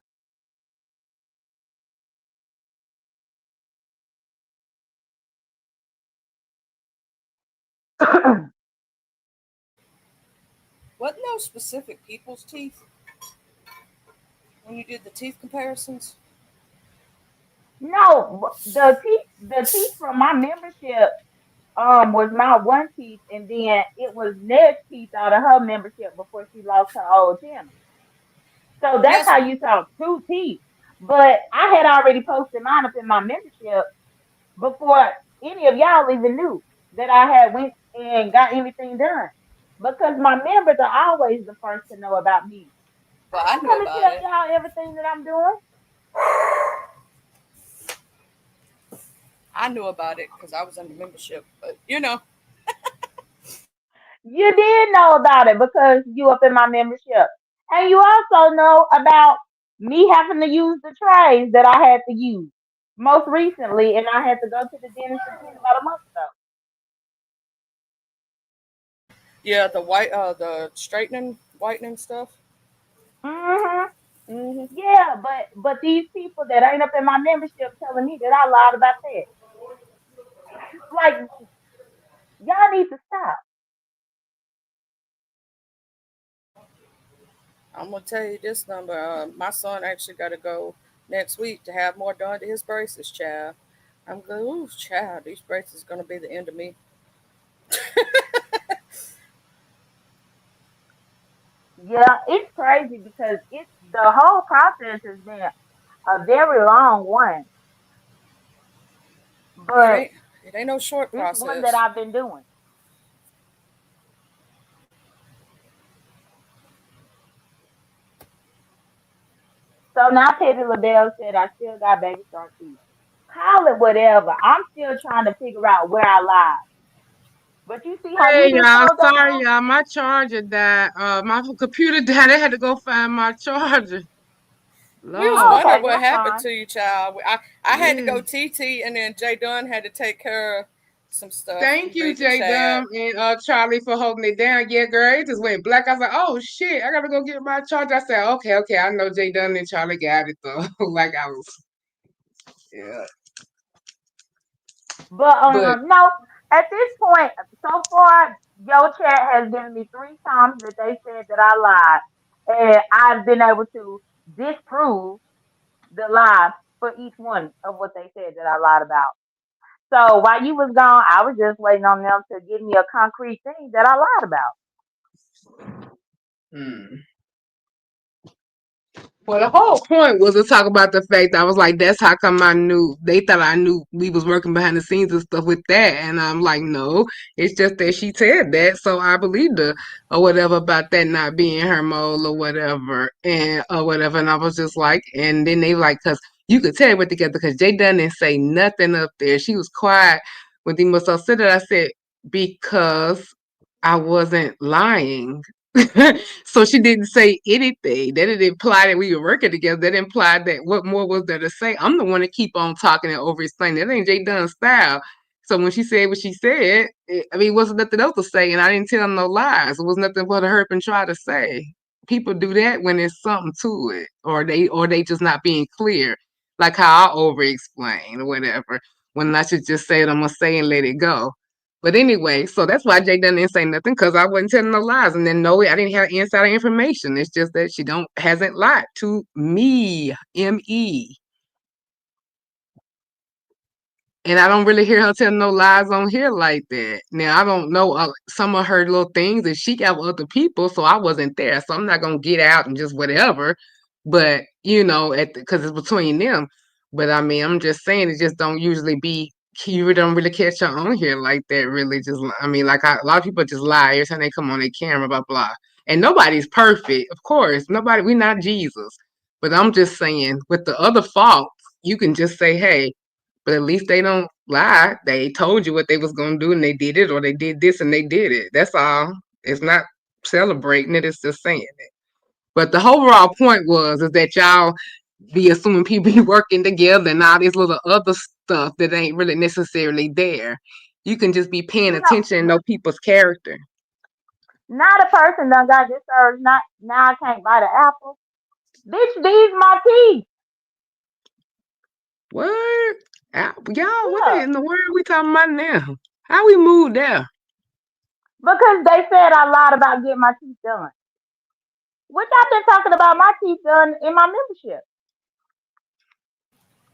Wasn't no specific people's teeth when you did the teeth comparisons? No, the teeth from my membership was my one teeth, and then it was Ness teeth out of her membership before she lost her old channel. So that's Yes. how you saw two teeth. But I had already posted mine up in my membership before any of y'all even knew that I had went and got anything done. Because my members are always the first to know about me. I Well, I don't knew come and about tell it. y'all everything that I'm doing. I knew about it because I was under membership. But you know, You did know about it because you up in my membership. And you also know about me having to use the trays that I had to use most recently, and I had to go to the dentist again about a month ago. yeah, the straightening, whitening stuff. Hmm. Hmm. Yeah, but these people that ain't up in my membership telling me that I lied about that. Like, y'all need to stop. I'm gonna tell you this number. My son actually got to go next week to have more done to his braces, child. I'm going, ooh, child, these braces gonna be the end of me. Yeah, it's crazy because it's the whole process has been a very long one, It but ain't it ain't no short it's one that process. I've been doing. So now Petty LaBelle said I still got baby shark teeth. Call it whatever. I'm still trying to figure out where I lied. But you see how Hey you just y'all, closed that sorry room? y'all, my charger died. My computer died. I had to go find my charger. We was Oh, Lord, wondering okay, what that's happened fine. to you, child. I had to yeah. go TT, and then Jay Dunn had to take care of some stuff. Thank you, Read the J chat. Dum and Charlie for holding it down. Yeah, girl, it just went black. I was like, oh shit, I gotta go get my charger. I said, okay, I know J Dum and Charlie got it though. Like I was, yeah, But but no, at this point, so far, your chat has given me 3 times that they said that I lied, and I've been able to disprove the lie for each one of what they said that I lied about. So while you was gone, I was just waiting on them to give me a concrete thing that I lied about. hmm. Well, the whole point was to talk about the fact that I was like, that's how come I knew they thought I knew we was working behind the scenes and stuff with that. And I'm like, no, it's just that she said that. So I believed her or whatever about that not being her mole or whatever. And or whatever. And I was just like, and then they like, cause you could tell they were together because Jay Dunn didn't say nothing up there. She was quiet when they must have said it. I said, because I wasn't lying. So she didn't say anything. That didn't imply that we were working together. That implied that what more was there to say? I'm the one to keep on talking and over explaining. That ain't Jay Dunn's style. So when she said what she said, I mean, it wasn't nothing else to say, and I didn't tell no lies. It was nothing but to hurt and try to say. People do that when there's something to it, or they just not being clear, like how I over explain or whatever. When I should just say what I'm gonna say and let it go. But anyway, so that's why Jay didn't say nothing because I wasn't telling no lies, and then no, I didn't have insider information. It's just that she don't hasn't lied to me, me, and I don't really hear her tell no lies on here like that. Now I don't know some of her little things that she got with other people, so I wasn't there, so I'm not gonna get out and just whatever. But because it's between them. But I mean, I'm just saying it just don't usually be. You really don't really catch her on here like that. Really, just I mean, like a lot of people just lie every time they come on their camera, blah blah. And nobody's perfect, of course. Nobody. We're not Jesus. But I'm just saying, with the other faults, you can just say, hey. But at least they don't lie. They told you what they was gonna do and they did it, or they did this and they did it. That's all. It's not celebrating it, it's just saying it. But the overall point was is that y'all be assuming people be working together and all this little other stuff that ain't really necessarily there. You can just be paying You know, attention and know people's character. now the person done got discouraged. Not now I can't buy the apple. Bitch, these my teeth. What? Y'all, what Yeah, in the world we talking about now? How we moved there? because they said I lied about getting my teeth done. Which I've been talking about my teeth done in my membership.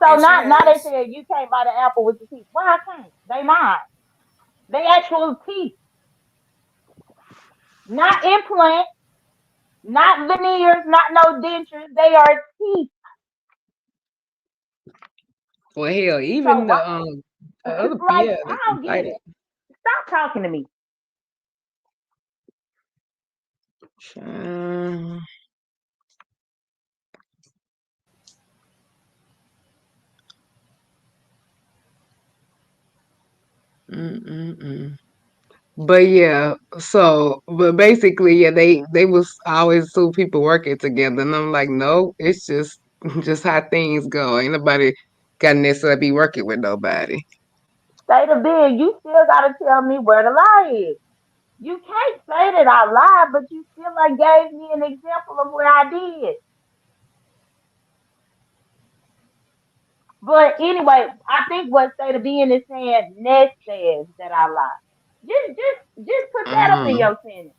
So And she now they has. said you can't buy the apple with the teeth. Well, I can't. They mine. They actual teeth, not implants, not veneers, not no dentures. They are teeth. Well, hell, So even why? the other, Like yeah, I they can don't get fight it. it. Stop talking to me. Uh, mm-mm-mm. But yeah, but basically, yeah, they was always two people working together, and I'm like, no, it's just just how things go. Ain't nobody got to necessarily be working with nobody. Say the big. You still gotta tell me where the lie is. You can't say that I lied, but you still like gave me an example of where I did. But anyway, I think what State of Being is saying, Ness says that I lied. Just put that up in Uh-huh. your sentence.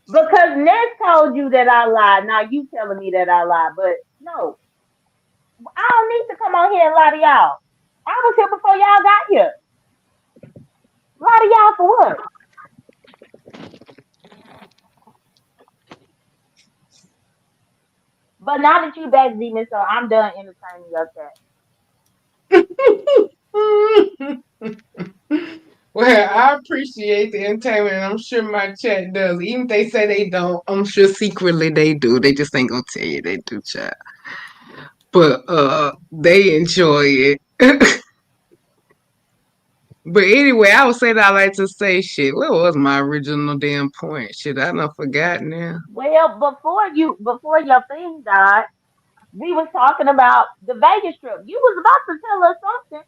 Because Ness told you that I lied. Now you telling me that I lied. But no, I don't need to come on here and lie to y'all. I was here before y'all got here. Lie to y'all for what? But now that you back, Demon, so I'm done entertaining your cat. Well, I appreciate the entertainment, and I'm sure my chat does. Even if they say they don't, I'm sure secretly they do. They just ain't gonna tell you they do, chat. But they enjoy it. But anyway, I would say that I like to say shit. What was my original damn point? Shit, I done forgot now. Well, before your thing died, we was talking about the Vegas trip. You was about to tell us something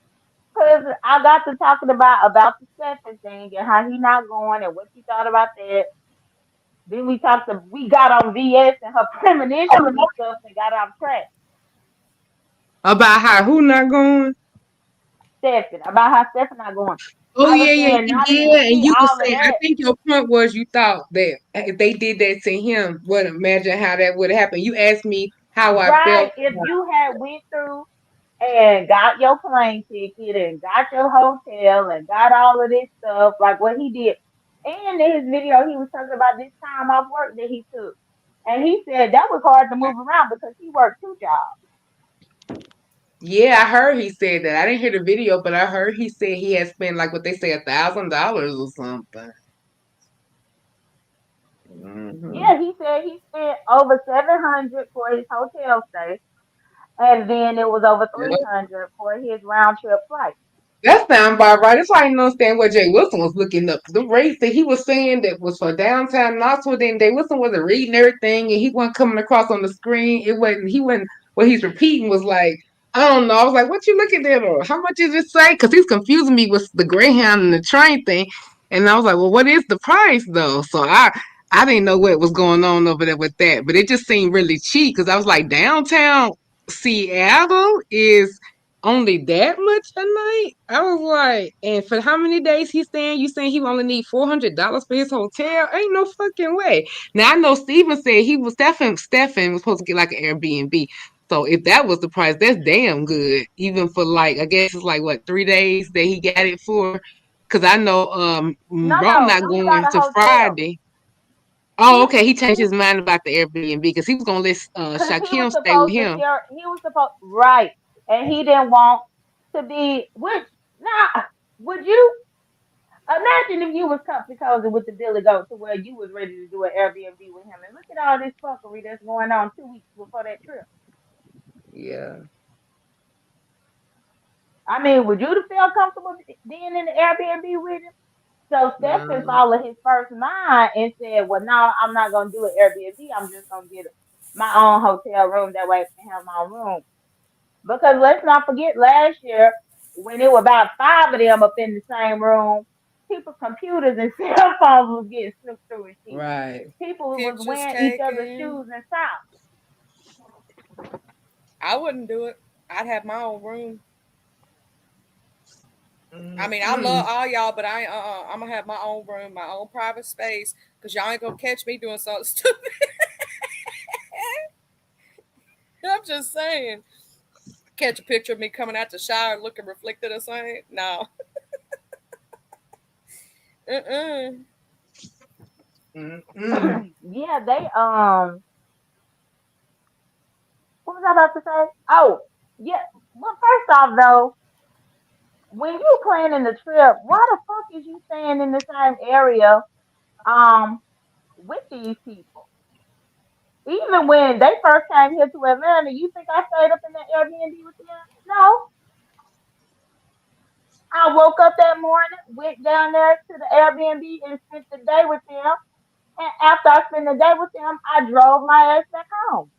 because I got to talking about the Stephen thing and how he not going and what you thought about that. Then we got on VS and her premonitions and stuff and got off track. About how who not going? Stephen, about how Stephen not going. Oh I was yeah, yeah, saying not even yeah. And see you were all of saying, I that. think your point was you thought that if they did that to him, what imagine how that would happen. You asked me how I Right, felt. if you had went through and got your plane ticket and got your hotel and got all of this stuff, like what he did. And in his video, he was talking about this time off work that he took. And he said that was hard to move around because he worked two jobs. Yeah, I heard he said that. I didn't hear the video, but I heard he said he had spent like what they say $1,000 or something. Hmm. Yeah, he said he spent over 700 for his hotel stay, and then it was over 300 for his round trip flight. That sound about right. That's why I didn't understand what Jay Wilson was looking up. The race that he was saying that was for downtown Knoxville, then Jay Wilson wasn't reading everything and he wasn't coming across on the screen. It wasn't, he wasn't, what he's repeating was like, I don't know. I was like, what you looking at? Or how much did it say? Because he's confusing me with the Greyhound and the train thing. And I was like, well, what is the price though? So I didn't know what was going on over there with that, but it just seemed really cheap because I was like, downtown Seattle is only that much a night? I was like, and for how many days he's staying? You saying he only need $400 for his hotel? Ain't no fucking way. Now I know Steven said he was Stephen was supposed to get like an Airbnb. So if that was the price, that's damn good. Even for like, I guess it's like what 3 days that he got it for. Cause I know No, bro, I'm no, not he got going a to hotel. Friday. Oh, He okay. He changed he his mind about the Airbnb because he was gonna let because he was Shaquem stay with supposed to him. share. He was supposed right, and he didn't want to be. Which now, would you imagine if you was comfy cozy with the Billy Goat to where you was ready to do an Airbnb with him, and look at all this fuckery that's going on 2 weeks before that trip. Yeah. I mean, would you feel comfortable being in the Airbnb with him? So Stephen No. followed his first mind and said, "Well, no, I'm not gonna do an Airbnb. I'm just gonna get my own hotel room. That way I can have my own room." Because let's not forget last year when there were about five of them up in the same room, people's computers and cell phones was getting snooped through and shit. Right. People was Pictures wearing each other's taken. shoes and socks. I wouldn't do it. I'd have my own room. I mean, I Mm-mm. love all y'all, but I ain't. I'm gonna have my own room, my own private space, cause y'all ain't gonna catch me doing something stupid. I'm just saying. Catch a picture of me coming out the shower looking reflected or something. No. Mm-mm. Mm-mm. Yeah, they what was I about to say? Oh, yeah. Well, first off though, when you planning the trip, why the fuck is you staying in the same area with these people? Even when they first came here to Atlanta, you think I stayed up in that Airbnb with them? No. I woke up that morning, went down there to the Airbnb and spent the day with them. And after I spent the day with them, I drove my ass back home.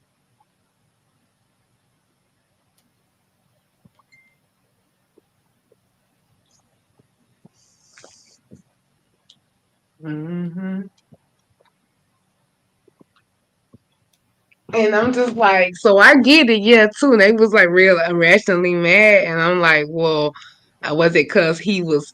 Hmm. And I'm just like, so I get it, yeah, too. And they was like real irrationally mad, and I'm like, well, was it because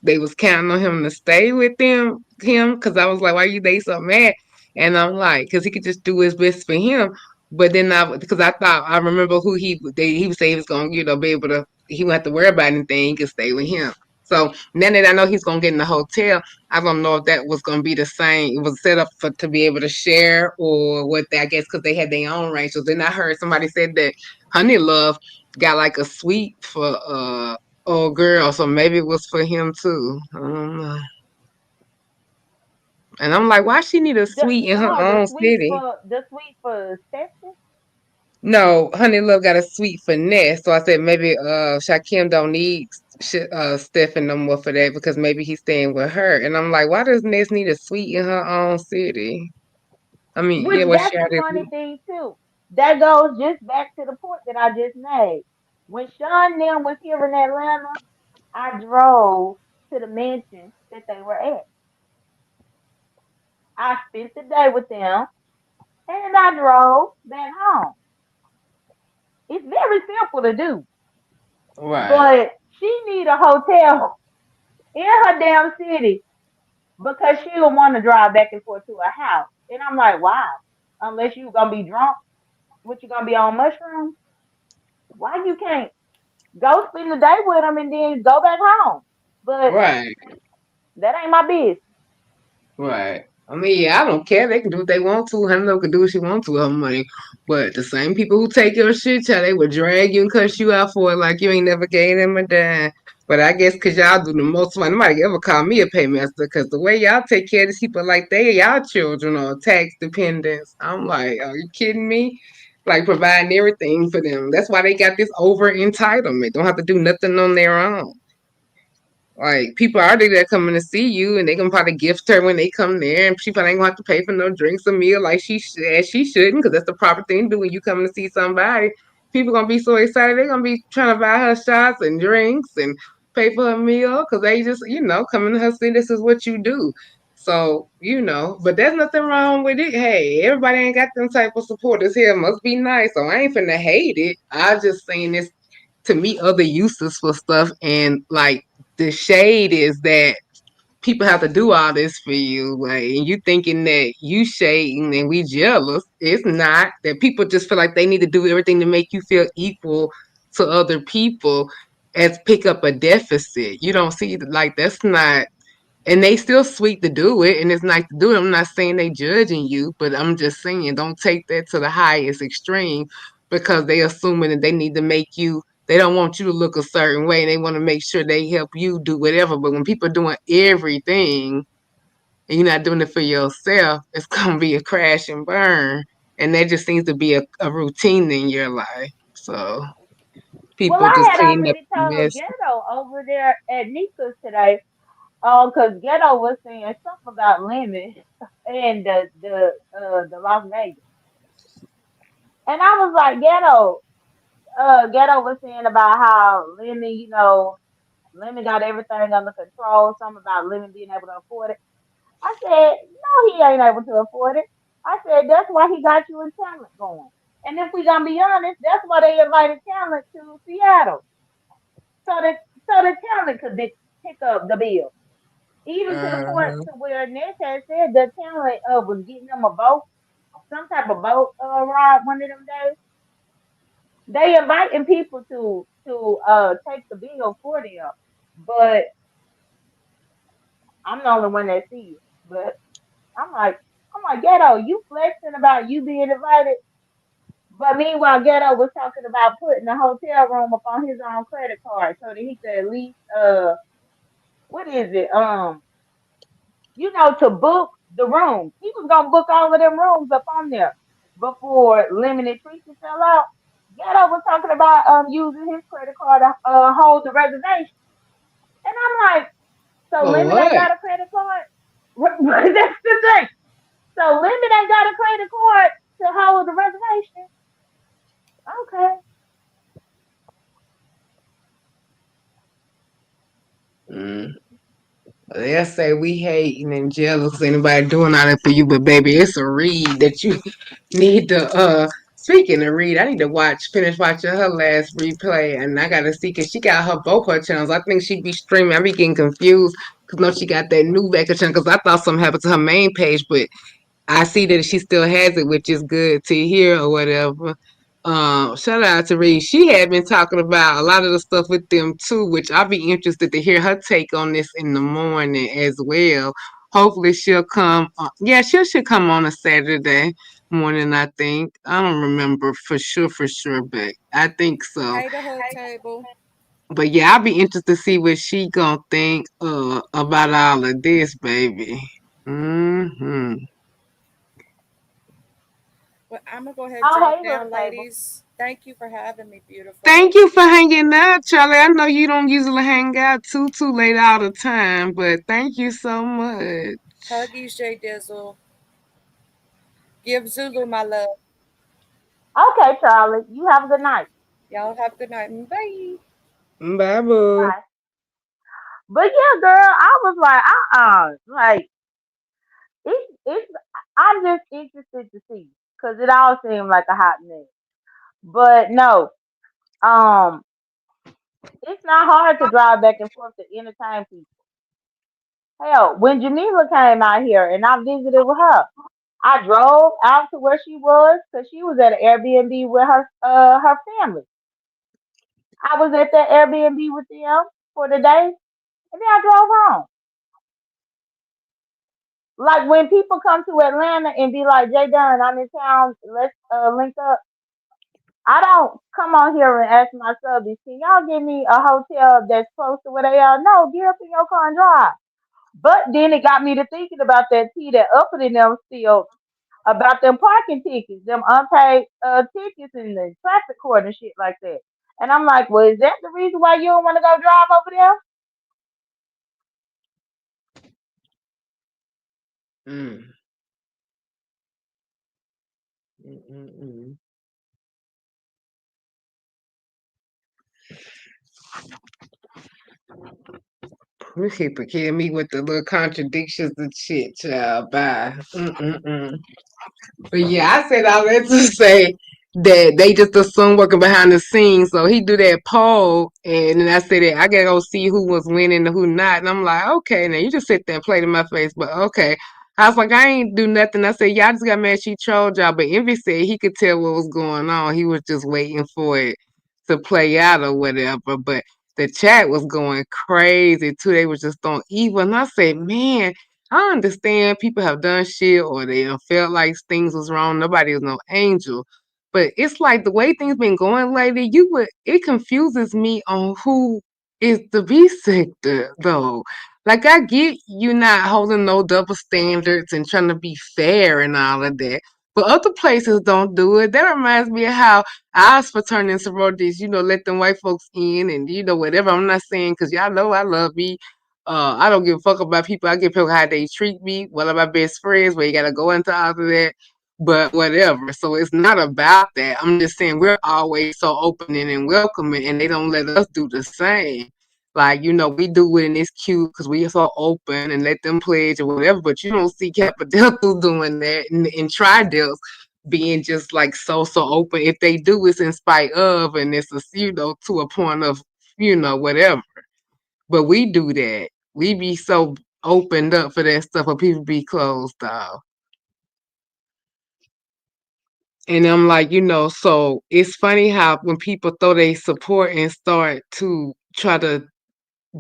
they was counting on him to stay with him? Because I was like, why you they so mad? And I'm like, because he could just do his best for him. But then because I thought I remember who he would say he was gonna be able to, he wouldn't have to worry about anything. He could stay with him. So now that I know he's gonna get in the hotel, I don't know if that was gonna be the same. It was set up for to be able to share or what. I guess because they had their own arrangements. Then I heard somebody said that Honey Love got like a suite for old girl, so maybe it was for him too. I don't know. And I'm like, why she need a suite in her own city? The suite for Stephen. No, Honey Love got a suite for Ness. So I said maybe Shakim don't need Stephen no more for that because maybe he's staying with her. And I'm like, why does Ness need a suite in her own city? I mean, Which yeah, well that's she the already funny thing too. That goes just back to the point that I just made. When Sean and them was here in Atlanta, I drove to the mansion that they were at. I spent the day with them and I drove back home. It's very simple to do. right, But she need a hotel in her damn city because she don't want to drive back and forth to her house. And I'm like, wow. Unless you gonna be drunk, what you gonna be on mushrooms? Why you can't go spend the day with them and then go back home? But right. that ain't my business. Right. I mean, yeah, I don't care. They can do what they want to. Hello can do what she wants to with her money. But the same people who take your shit, child, they would drag you and cuss you out for it like you ain't never gave them a dime. But I guess because y'all do the most money, nobody ever call me a paymaster because the way y'all take care of these people like they are y'all children or tax dependents. I'm like, are you kidding me? Like providing everything for them. That's why they got this over entitlement. Don't have to do nothing on their own. Like people are there coming to see you, and they gonna probably gift her when they come there, and she probably ain't gonna have to pay for no drinks or meal like she shouldn't, because that's the proper thing to do when you come to see somebody. People gonna be so excited, they gonna be trying to buy her shots and drinks and pay for her meal because they just coming to her city. This is what you do. So but there's nothing wrong with it. Hey, everybody ain't got them type of supporters here. Must be nice. So I ain't finna hate it. I just saying this to meet other uses for stuff, and like the shade is that people have to do all this for you, like, and you thinking that you shading and we jealous. It's not that people just feel like they need to do everything to make you feel equal to other people as pick up a deficit. You don't see like that's not, and they still sweet to do it and it's nice to do it. I'm not saying they judging you, but I'm just saying don't take that to the highest extreme because they assuming that they need to make you, they don't want you to look a certain way and they want to make sure they help you do whatever. But when people are doing everything and you're not doing it for yourself, it's gonna be a crash and burn. And that just seems to be a routine in your life. So Well, people I just had clean up already the told mess. Ghetto over there at Nika's today, because Ghetto was saying something about Lemon and the Las Vegas, and I was like, Ghetto was saying about how Lemon, Lemon got everything under control. Something about Lemon being able to afford it. I said, no, he ain't able to afford it. I said, that's why he got you and Talent going. And if we gonna be honest, that's why they invited Talent to Seattle. So the Talent could pick up the bill. Even to the point Uh-huh. to where Ness had said the Talent was getting them a boat, some type of boat ride one of them days. They inviting people to take the bill for them. But I'm the only one that see it. But I'm like, Ghetto, you flexing about you being invited. But meanwhile, Ghetto was talking about putting a hotel room up on his own credit card so that he could at least what is it? To book the room. He was gonna book all of them rooms up on there before limited treatment fell out. Ghetto was talking about using his credit card to hold the reservation. And I'm like, so For Lemon ain't what? got a credit card? That's the thing. So Lemon ain't got a credit card to hold the reservation. Okay. Mm. They'll say we hating and jealous. Anybody doing all that for you, but baby, it's a read that you need to. Speaking of read, I need to finish watching her last replay, and I gotta see because she got both her channels. I think she be streaming. I be getting confused because no, she got that new Vega channel because I thought something happened to her main page, but I see that she still has it, which is good to hear or whatever. Shout out to Reed. She had been talking about a lot of the stuff with them too, which I'll be interested to hear her take on this in the morning as well. Hopefully she'll come. Yeah, she should come on a Saturday morning. I think I don't remember for sure, but I think so. Hey, the hood table. But yeah, I'll be interested to see what she gonna think about all of this, baby. Hmm. Well, I'm gonna go ahead and Oh, drop hey, hood down, table. ladies. Thank you for having me, beautiful. Thank you for hanging out, Charlie. I know you don't usually hang out too late all the time, but thank you so much. Huggies, J Dizzle. Give Zulu my love. Okay, Charlie. You have a good night. Y'all have a good night. Bye. Bye, boo. Bye. But yeah, girl, I was like, like it's. I'm just interested to see because it all seemed like a hot mess. But no, um, it's not hard to drive back and forth to entertain people. Hell, when Jamila came out here and I visited with her, I drove out to where she was because she was at an Airbnb with her family. I was at that Airbnb with them for the day, and then I drove home. Like when people come to Atlanta and be like, "Jay Dunn, I'm in town. Let's link up." I don't come on here and ask my subbies, "Can y'all give me a hotel that's close to where they are?" No, get up in your car and drive. But then it got me to thinking about that tea that Uppity and them still about them parking tickets, them unpaid tickets and the traffic court and shit like that. And I'm like, well, is that the reason why you don't want to go drive over there? Mm. Mm-mm-mm. These people kill me with the little contradictions and shit, child. Bye. Mm-mm-mm. But yeah, I said all that to say that they just assume working behind the scenes. So he do that poll, and then I said that I gotta go see who was winning and who not. And I'm like, okay, now you just sit there and play to my face, but okay. I was like, I ain't do nothing. I said, y'all just got mad she trolled y'all. But Envy said he could tell what was going on. He was just waiting for it to play out or whatever. But the chat was going crazy too. They was just on evil. And I said, man, I understand people have done shit or they done felt like things was wrong. Nobody was no angel. But it's like the way things been going lately, it confuses me on who is the B sector though. Like I get you not holding no double standards and trying to be fair and all of that. But other places don't do it. That reminds me of how ours fraternity and sororities, let them white folks in and whatever. I'm not saying because y'all know I love me. I don't give a fuck about people. I give people how they treat me. One of my best friends, where you gotta go into all of that. But whatever. So it's not about that. I'm just saying we're always so opening and welcoming, and they don't let us do the same. Like, we do it and it's cute because we are so open and let them pledge or whatever, but you don't see Kappa Delta doing that and Tri Delts being just like so open. If they do, it's in spite of, and it's to a point of, whatever. But we do that. We be so opened up for that stuff, but people be closed off. And I'm like, so it's funny how when people throw their support and start to try to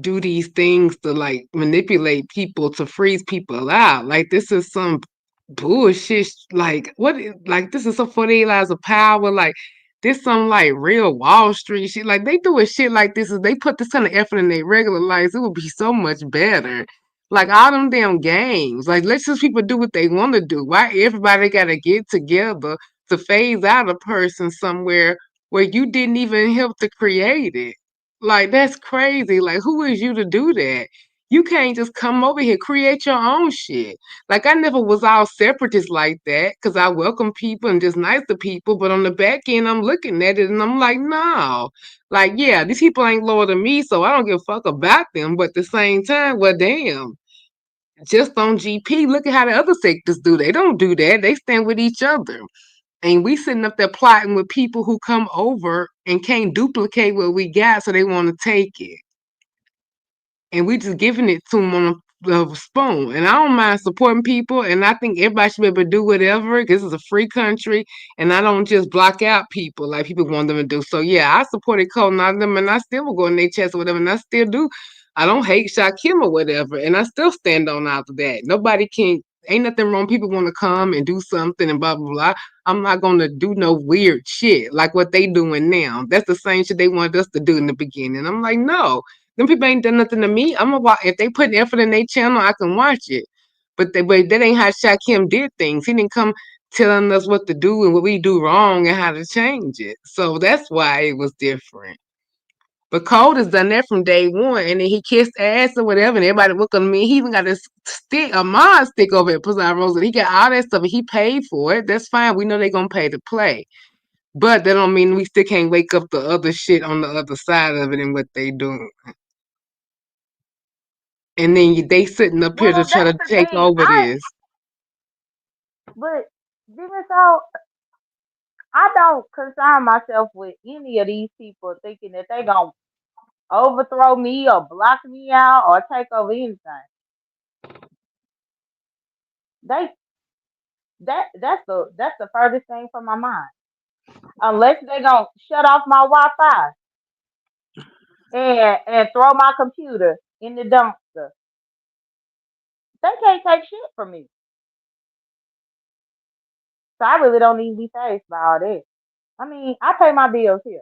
do these things to like manipulate people to freeze people out. Like this is some bullshit. Like like this is some 48 hours of power. Like this some like real Wall Street shit. Like they doing shit like this. If they put this kind of effort in their regular lives, it would be so much better. Like all them damn games. Like let's just people do what they want to do. Why everybody gotta get together to phase out a person somewhere where you didn't even help to create it? Like that's crazy. Like who is you to do that? You can't just come over here create your own shit. Like I never was all separatist like that because I welcome people and just nice to people. But on the back end, I'm looking at it and I'm like, no. Like yeah, these people ain't loyal to me, so I don't give a fuck about them. But at the same time, well, damn. Just on GP, look at how the other sectors do. They don't do that. They stand with each other. And we sitting up there plotting with people who come over and can't duplicate what we got, so they want to take it. And we just giving it to them spoon. And I don't mind supporting people, and I think everybody should be able to do whatever. This is a free country, and I don't just block out people like people want them to do. So yeah, I supported Cole and all them, and I still will go in their chest or whatever, and I still do. I don't hate Shakim or whatever, and I still stand on after that. Nobody can. Ain't nothing wrong. People want to come and do something and blah blah blah. I'm not gonna do no weird shit like what they doing now. That's the same shit they wanted us to do in the beginning. I'm like, no, them people ain't done nothing to me. I'm gonna watch if they put effort in their channel, I can watch it. But that ain't how Shakim did things. He didn't come telling us what to do and what we do wrong and how to change it. So that's why it was different. But Cole has done that from day one, and then he kissed ass or whatever, and everybody look at me. He even got a stick, a mod stick over at Pussy Rose. He got all that stuff, and he paid for it. That's fine. We know they're gonna pay to play, but that don't mean we still can't wake up the other shit on the other side of it and what they doing. And then they sitting up here to Well, try that's to the take thing. over this. But even so, I don't concern myself with any of these people thinking that they gonna overthrow me or block me out or take over anything. They that's the furthest thing from my mind. Unless they gonna shut off my Wi-Fi and throw my computer in the dumpster, they can't take shit from me. So I really don't need to be faced by all this. I mean, I pay my bills here.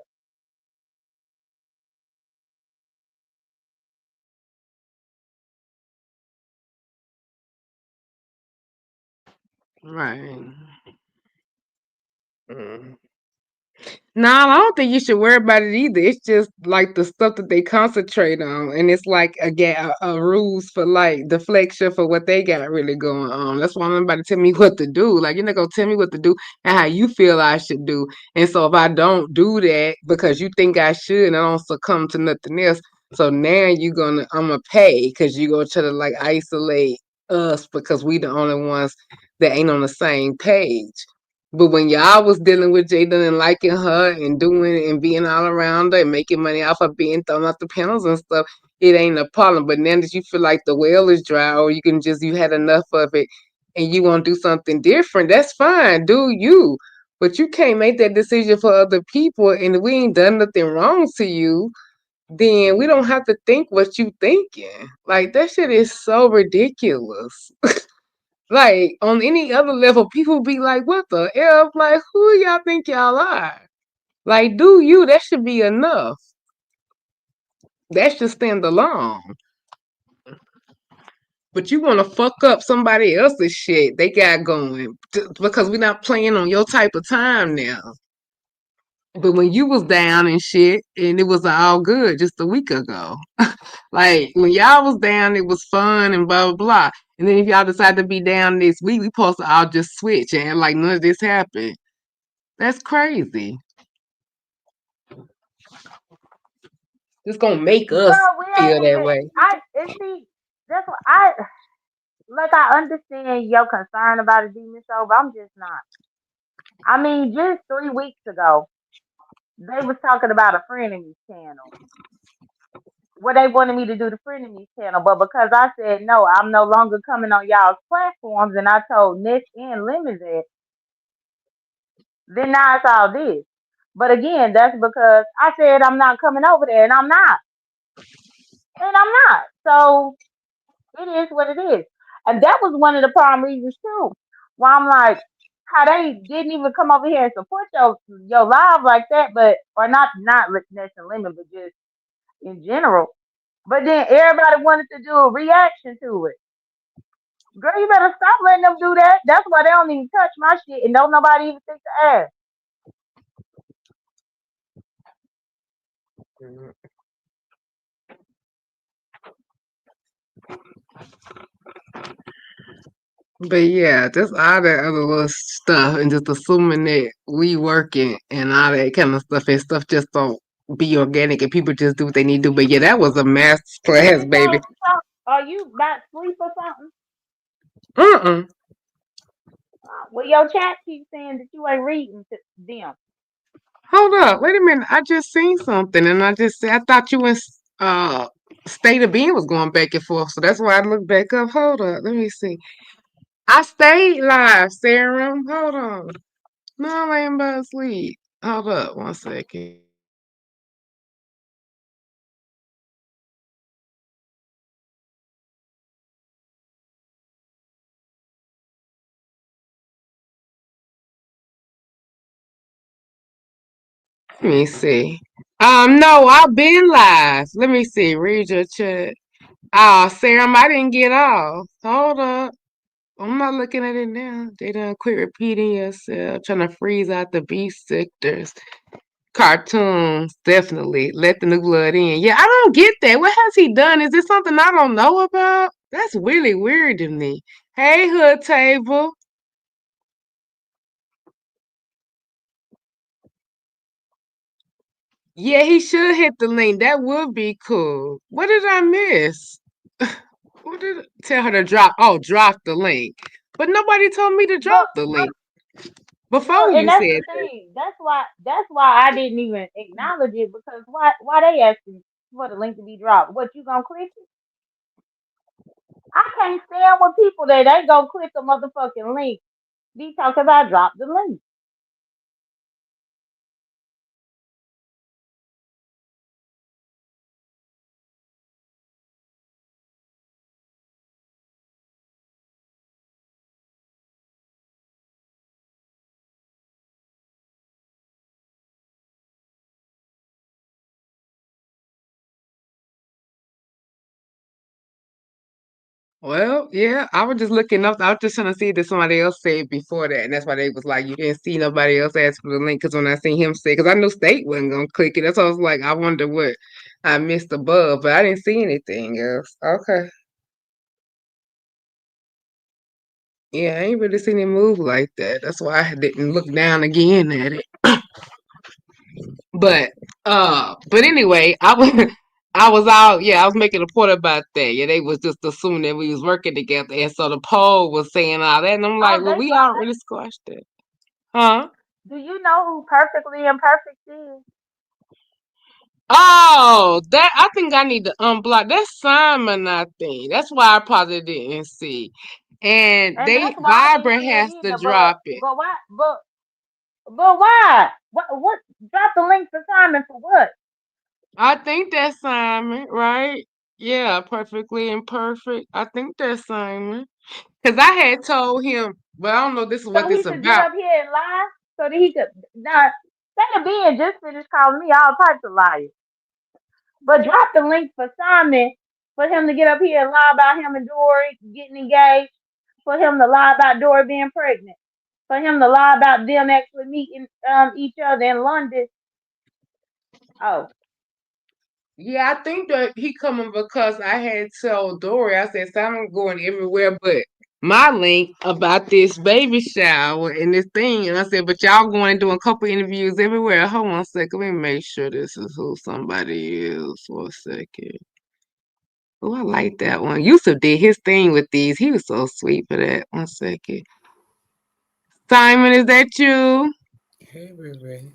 Right. Mm. No, I don't think you should worry about it either. It's just like the stuff that they concentrate on, and it's like a rules for like deflection for what they got really going on. That's why nobody tell me what to do. Like you're not gonna tell me what to do and how you feel I should do. And so if I don't do that because you think I should, and I don't succumb to nothing else, so now I'm gonna pay because you gonna try to like isolate us because we the only ones that ain't on the same page. But when y'all was dealing with Jada and liking her and doing and being all around her and making money off of being thrown off the panels and stuff, it ain't a problem. But now that you feel like the well is dry or you had enough of it and you want to do something different, that's fine. Do you. But you can't make that decision for other people and we ain't done nothing wrong to you, then we don't have to think what you thinking. Like that shit is so ridiculous. Like on any other level, people be like, "What the f? Like, who y'all think y'all are? Like, do you? That should be enough. That should stand alone. But you want to fuck up somebody else's shit they got going because we're not playing on your type of time now. But when you was down and shit, and it was all good just a week ago. Like when y'all was down, it was fun and blah blah blah. And then if y'all decide to be down this week, we supposed to all just switch and like none of this happened. That's crazy. It's gonna make us Girl, we feel ain't that even. way. I and see. That's what I like. I understand your concern about a demon show, but I'm just not. I mean, just 3 weeks ago, they was talking about a frenemies channel. Well, they wanted me to do the frenemies channel, but because I said no, I'm no longer coming on y'all's platforms, and I told Ness and Lemon that, then now it's all this. But again, that's because I said I'm not coming over there, and I'm not, and I'm not. So it is what it is. And that was one of the prime reasons too. Why I'm like, how they didn't even come over here and support your live like that, but or not Ness and Lemon, but just in general. But then everybody wanted to do a reaction to it. Girl, you better stop letting them do that. That's why they don't even touch my shit and don't nobody even think to ask. But yeah, just all that other little stuff and just assuming that we working and all that kind of stuff and stuff just don't be organic and people just do what they need to do. But yeah, that was a master class, Demon baby. Soul, are you about to sleep or something? Uh-uh. Well, your chat keeps saying that you ain't reading to them. Hold up. Wait a minute. I just seen something and I just said I thought you was State of being was going back and forth, so that's why I looked back up. Hold up, let me see. I stayed live, Serum. Hold on. No, I ain't about to sleep. Hold up 1 second. Let me see. No, I've been live. Let me see. Read your chat. Oh, Serum, I didn't get off. Hold up. I'm not looking at it now. They done quit repeating yourself, trying to freeze out the beast sectors. Cartoons, definitely. Let the new blood in. Yeah, I don't get that. What has he done? Is this something I don't know about? That's really weird to me. Hey, Hood Table. Yeah, he should hit the link. That would be cool. What did I miss? What did tell her to drop? Oh, drop the link. But nobody told me to But drop the link well, before and you that's the said that. thing. That's why I didn't even acknowledge it because why they asking for the link to be dropped? What you gonna click it? I can't stand with people that ain't gonna click a motherfucking link. Be talking about drop the link. Well, yeah, I was just looking up. I was just trying to see that somebody else said before that, and that's why they was like, you didn't see nobody else ask for the link. Because when I seen him say, because I knew State wasn't gonna click it, that's why I was like, I wonder what I missed above, but I didn't see anything else. Okay, yeah, I ain't really seen him move like that. That's why I didn't look down again at it. But anyway, I was I was out, yeah, I was making a point about that. Yeah, they was just assuming that we was working together, and so the poll was saying all that, and I'm like, Oh, well, we already squashed it, huh? do you know who Perfectly Imperfect is? Oh, that I think I need to unblock. That's Simon, I think. That's why I probably didn't see. And And they that's why I didn't Vibrant see it has to either. drop it. But why? But why? What? Drop the link for Simon for what? I think that's Simon, right? Yeah, perfectly imperfect. I think that's Simon. Because I had told him, but I don't know this is what So this he could get about. up here and lie, so that he could. Now, Santa being just finished calling me all types of liars. But drop the link for Simon for him to get up here and lie about him and Dory getting engaged. For him to lie about Dory being pregnant. For him to lie about them actually meeting each other in London. Oh, Yeah, I think that he coming because I had told Dory, I said, Simon going everywhere but my link about this baby shower and this thing. And I said, but y'all going and doing a couple interviews everywhere. Hold on a second. Let me make sure this is who somebody is for a second. Oh, I like that one. Yusuf did his thing with these. He was so sweet for that. 1 second. Simon, is that you? Hey, baby.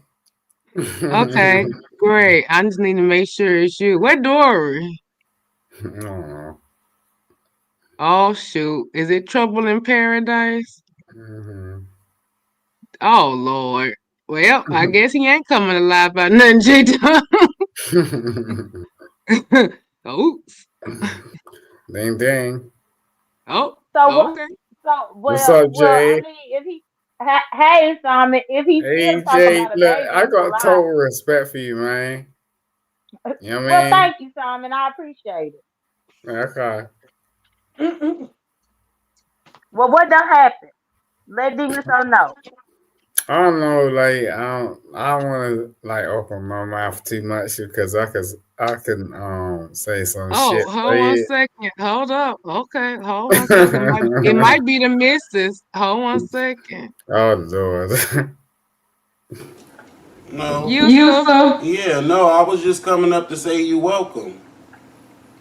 Okay, great. I just need to make sure it's you. Where Dory? Oh, Oh shoot. Is it Trouble in Paradise? mhm. Oh Lord. Well, I guess he ain't coming to lie about nothing, J Dub. Oops. Dang, dang. Oh, so what? okay. So What's well, up, well. I Jay? mean, if he, hey Simon, if he's still Hey, talking Jay. about a Look, baby, I it's a got lie. total respect for you, man. You know what Well, I mean? thank you, Simon. I appreciate it. Okay. Well, what done happened? Let Demon so know. I don't know, like I don't want to like open my mouth too much because I can say some shit. Oh, But hold one yeah. second. Hold up. Okay, hold 1 second. It might be the missus. Hold 1 second. Oh Lord. No. Yusuf. Yeah, no, I was just coming up to say you welcome.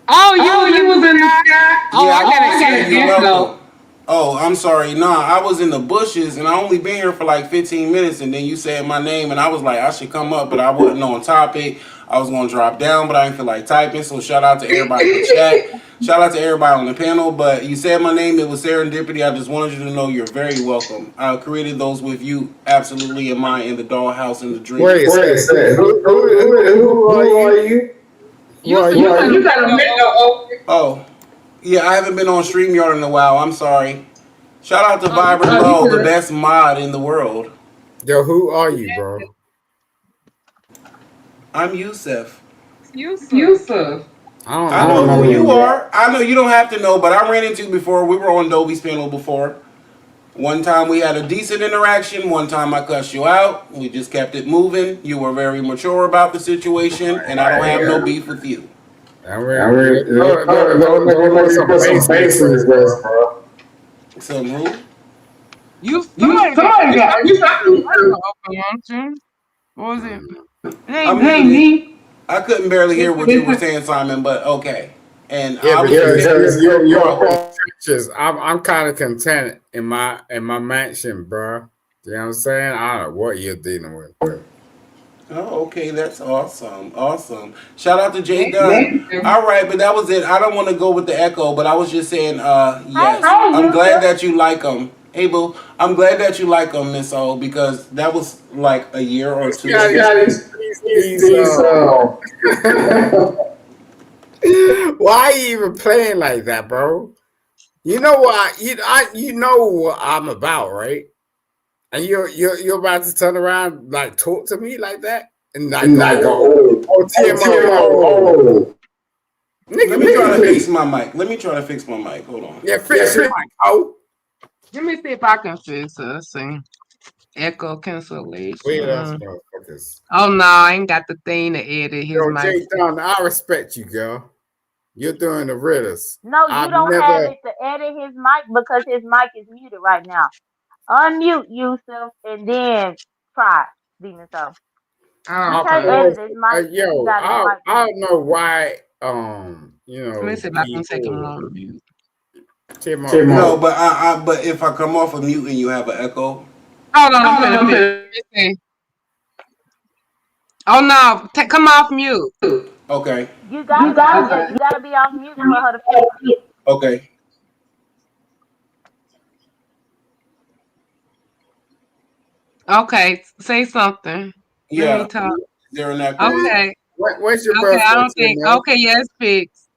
Oh, you Oh, was you in the was in the sky? sky? Oh, Yeah, I I got got an to say you echo. welcome. Oh, I'm sorry. Nah, I was in the bushes and I only been here for like 15 minutes and then you said my name and I was like, I should come up, but I wasn't on topic. I was gonna drop down, but I didn't feel like typing. So shout out to everybody in the chat. Shout out to everybody on the panel. But you said my name. It was serendipity. I just wanted you to know you're very welcome. I created those with you absolutely in mind in the dollhouse and the dream. Wait a second. Who are you? Who are You you? gotta make no. Oh, yeah. I haven't been on StreamYard in a while. I'm sorry. Shout out to Vibrant you Low, the good. best mod in the world. Yo, who are you, bro? I'm Yusef. Yusuf. I know who you are. I know you don't have to know, but I ran into you before. We were on Dobie's panel before. One time we had a decent interaction. One time I cussed you out. We just kept it moving. You were very mature about the situation, and I don't have no beef with you. Some bases, bro. Some who? Somebody got you. What was it? I mean, I couldn't barely hear what you were saying, Simon, but okay. And Yeah, because you're I'm kind of content in my mansion, bro. You know what I'm saying? I don't know what you're dealing with. Oh, okay, that's awesome. Awesome. Shout out to Jay Dunn. All right, but that was it. I don't want to go with the echo, but I was just saying, yes. I'm glad that you like them. Hey, boo, I'm glad that you like them, Miss O, because that was like a year or two. Why are you even playing like that, bro? You know what? You know what I'm about, right? And you're about to turn around, like talk to me like that, and like go, TMO. Let me try to fix my mic. Hold on. Yeah, fix your mic. Oh, let me see if I can fix it. Let's see. Echo cancellation. Weird ass motherfuckers. Oh no, I ain't got the thing to edit his Yo, mic. Jay Don, I respect you, girl. You're doing the riddles. No, you don't have it to edit his mic because his mic is muted right now. Unmute Yusuf and then try Demon Soul. You can't edit his mic. Yo, I don't know why. Let me see if I can take him on mute. No, but if I come off of mute and you have an echo. Hold on, I'm finna. Oh no, come off mute. Okay. You gotta be off mute for her to fix it. Okay. Okay, say something. Yeah. Let me talk. There an echo. Okay. When's your birthday? I don't think. Okay, yes, fixed.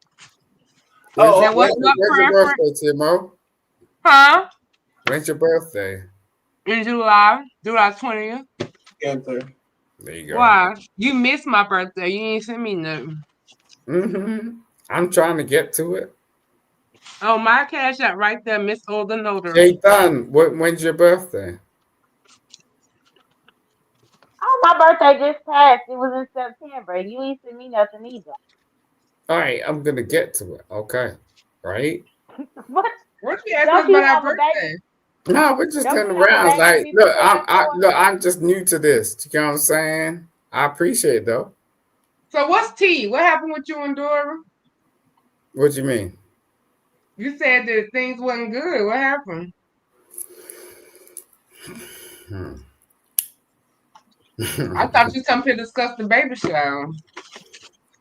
When's your birthday, Timo? Huh? When's your birthday? In July 20th. Cancer. There you go. Why? You missed my birthday. You ain't sent me nothing. I'm trying to get to it. Oh, my cash out right there, Miss Older Notary. Jay Dunn, when's your birthday? Oh, my birthday just passed. It was in September. You ain't sent me nothing either. All right, I'm gonna get to it. Okay, right? What? What you asking about our birthday? No, we're just turning around. Like, look, I'm just new to this. You know what I'm saying? I appreciate it though. So what's T? What happened with you and Dora? What you mean? You said that things wasn't good. What happened? I thought you come here to discuss the baby shower.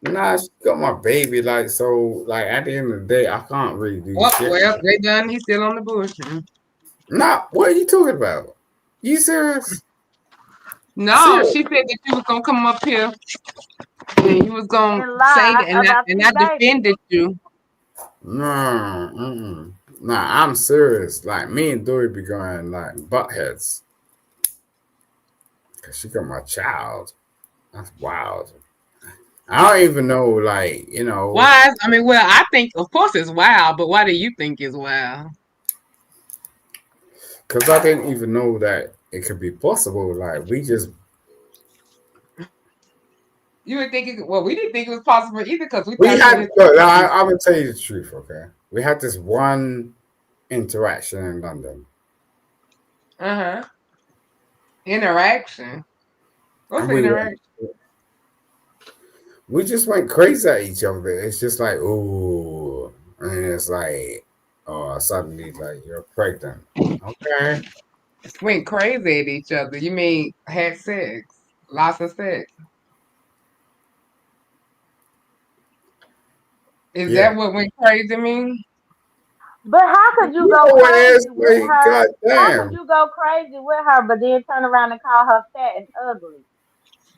Nah, she got my baby. Like, so, like, at the end of the day, I can't really do shit. Well, they done. He's still on the bush. Nah, what are you talking about? You serious? No, she said that you was gonna come up here and you was gonna say that, and I defended you. Nah, I'm serious. Like, me and Dory be going like butt heads. Cause she got my child. That's wild. I don't even know, like, you know. Why? I mean, well, I think, of course, it's wild, but why do you think it's wild? Because I didn't even know that it could be possible. Like, we just. You would think it, well, we didn't think it was possible either because we had. Look, I'm going to tell you the truth, okay? We had this one interaction in London. Interaction? What's the interaction? We just went crazy at each other. It's just like, ooh. And it's like, oh, suddenly, like, you're pregnant. Okay. Went crazy at each other. You mean had sex? Lots of sex? Is Yeah. that what went crazy mean? But how could you You go know what it is? crazy with Like, her? How could goddamn. you go crazy with her, but then turn around and call her fat and ugly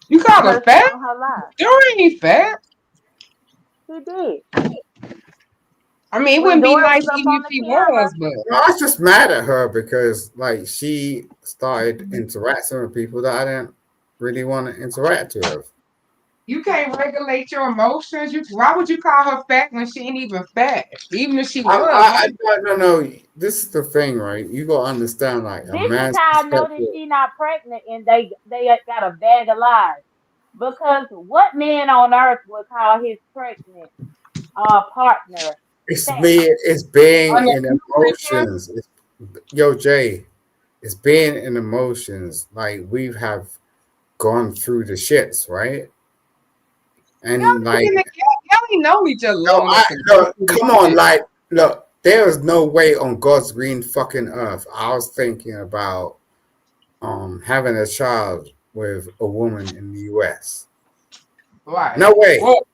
You called her because she fat? on her live? Dory ain't fat. She did. I mean, it When wouldn't be Dory nice was up even on if the she camera, was, but No, I was just mad at her because like she started interacting with people that I didn't really want to interact with. you can't regulate your emotions. Why would you call her fat when she ain't even fat? Even if she was, why? No. This is the thing, right? You gotta understand, like a this is man's how I know that perspective. she not pregnant and they got a bag of lies. Because what man on earth would call his pregnant partner It's fat? me. It's being Unless in you with him. emotions. Yo, Jay. It's being in emotions. Like we have gone through the shits, right? And Y'all like, been together. Y'all ain't know each other no, long I enough to go look. through this Come on, shit. like, look. There is no way on God's green fucking earth. I was thinking about having a child with a woman in the US. Right. No way. Well,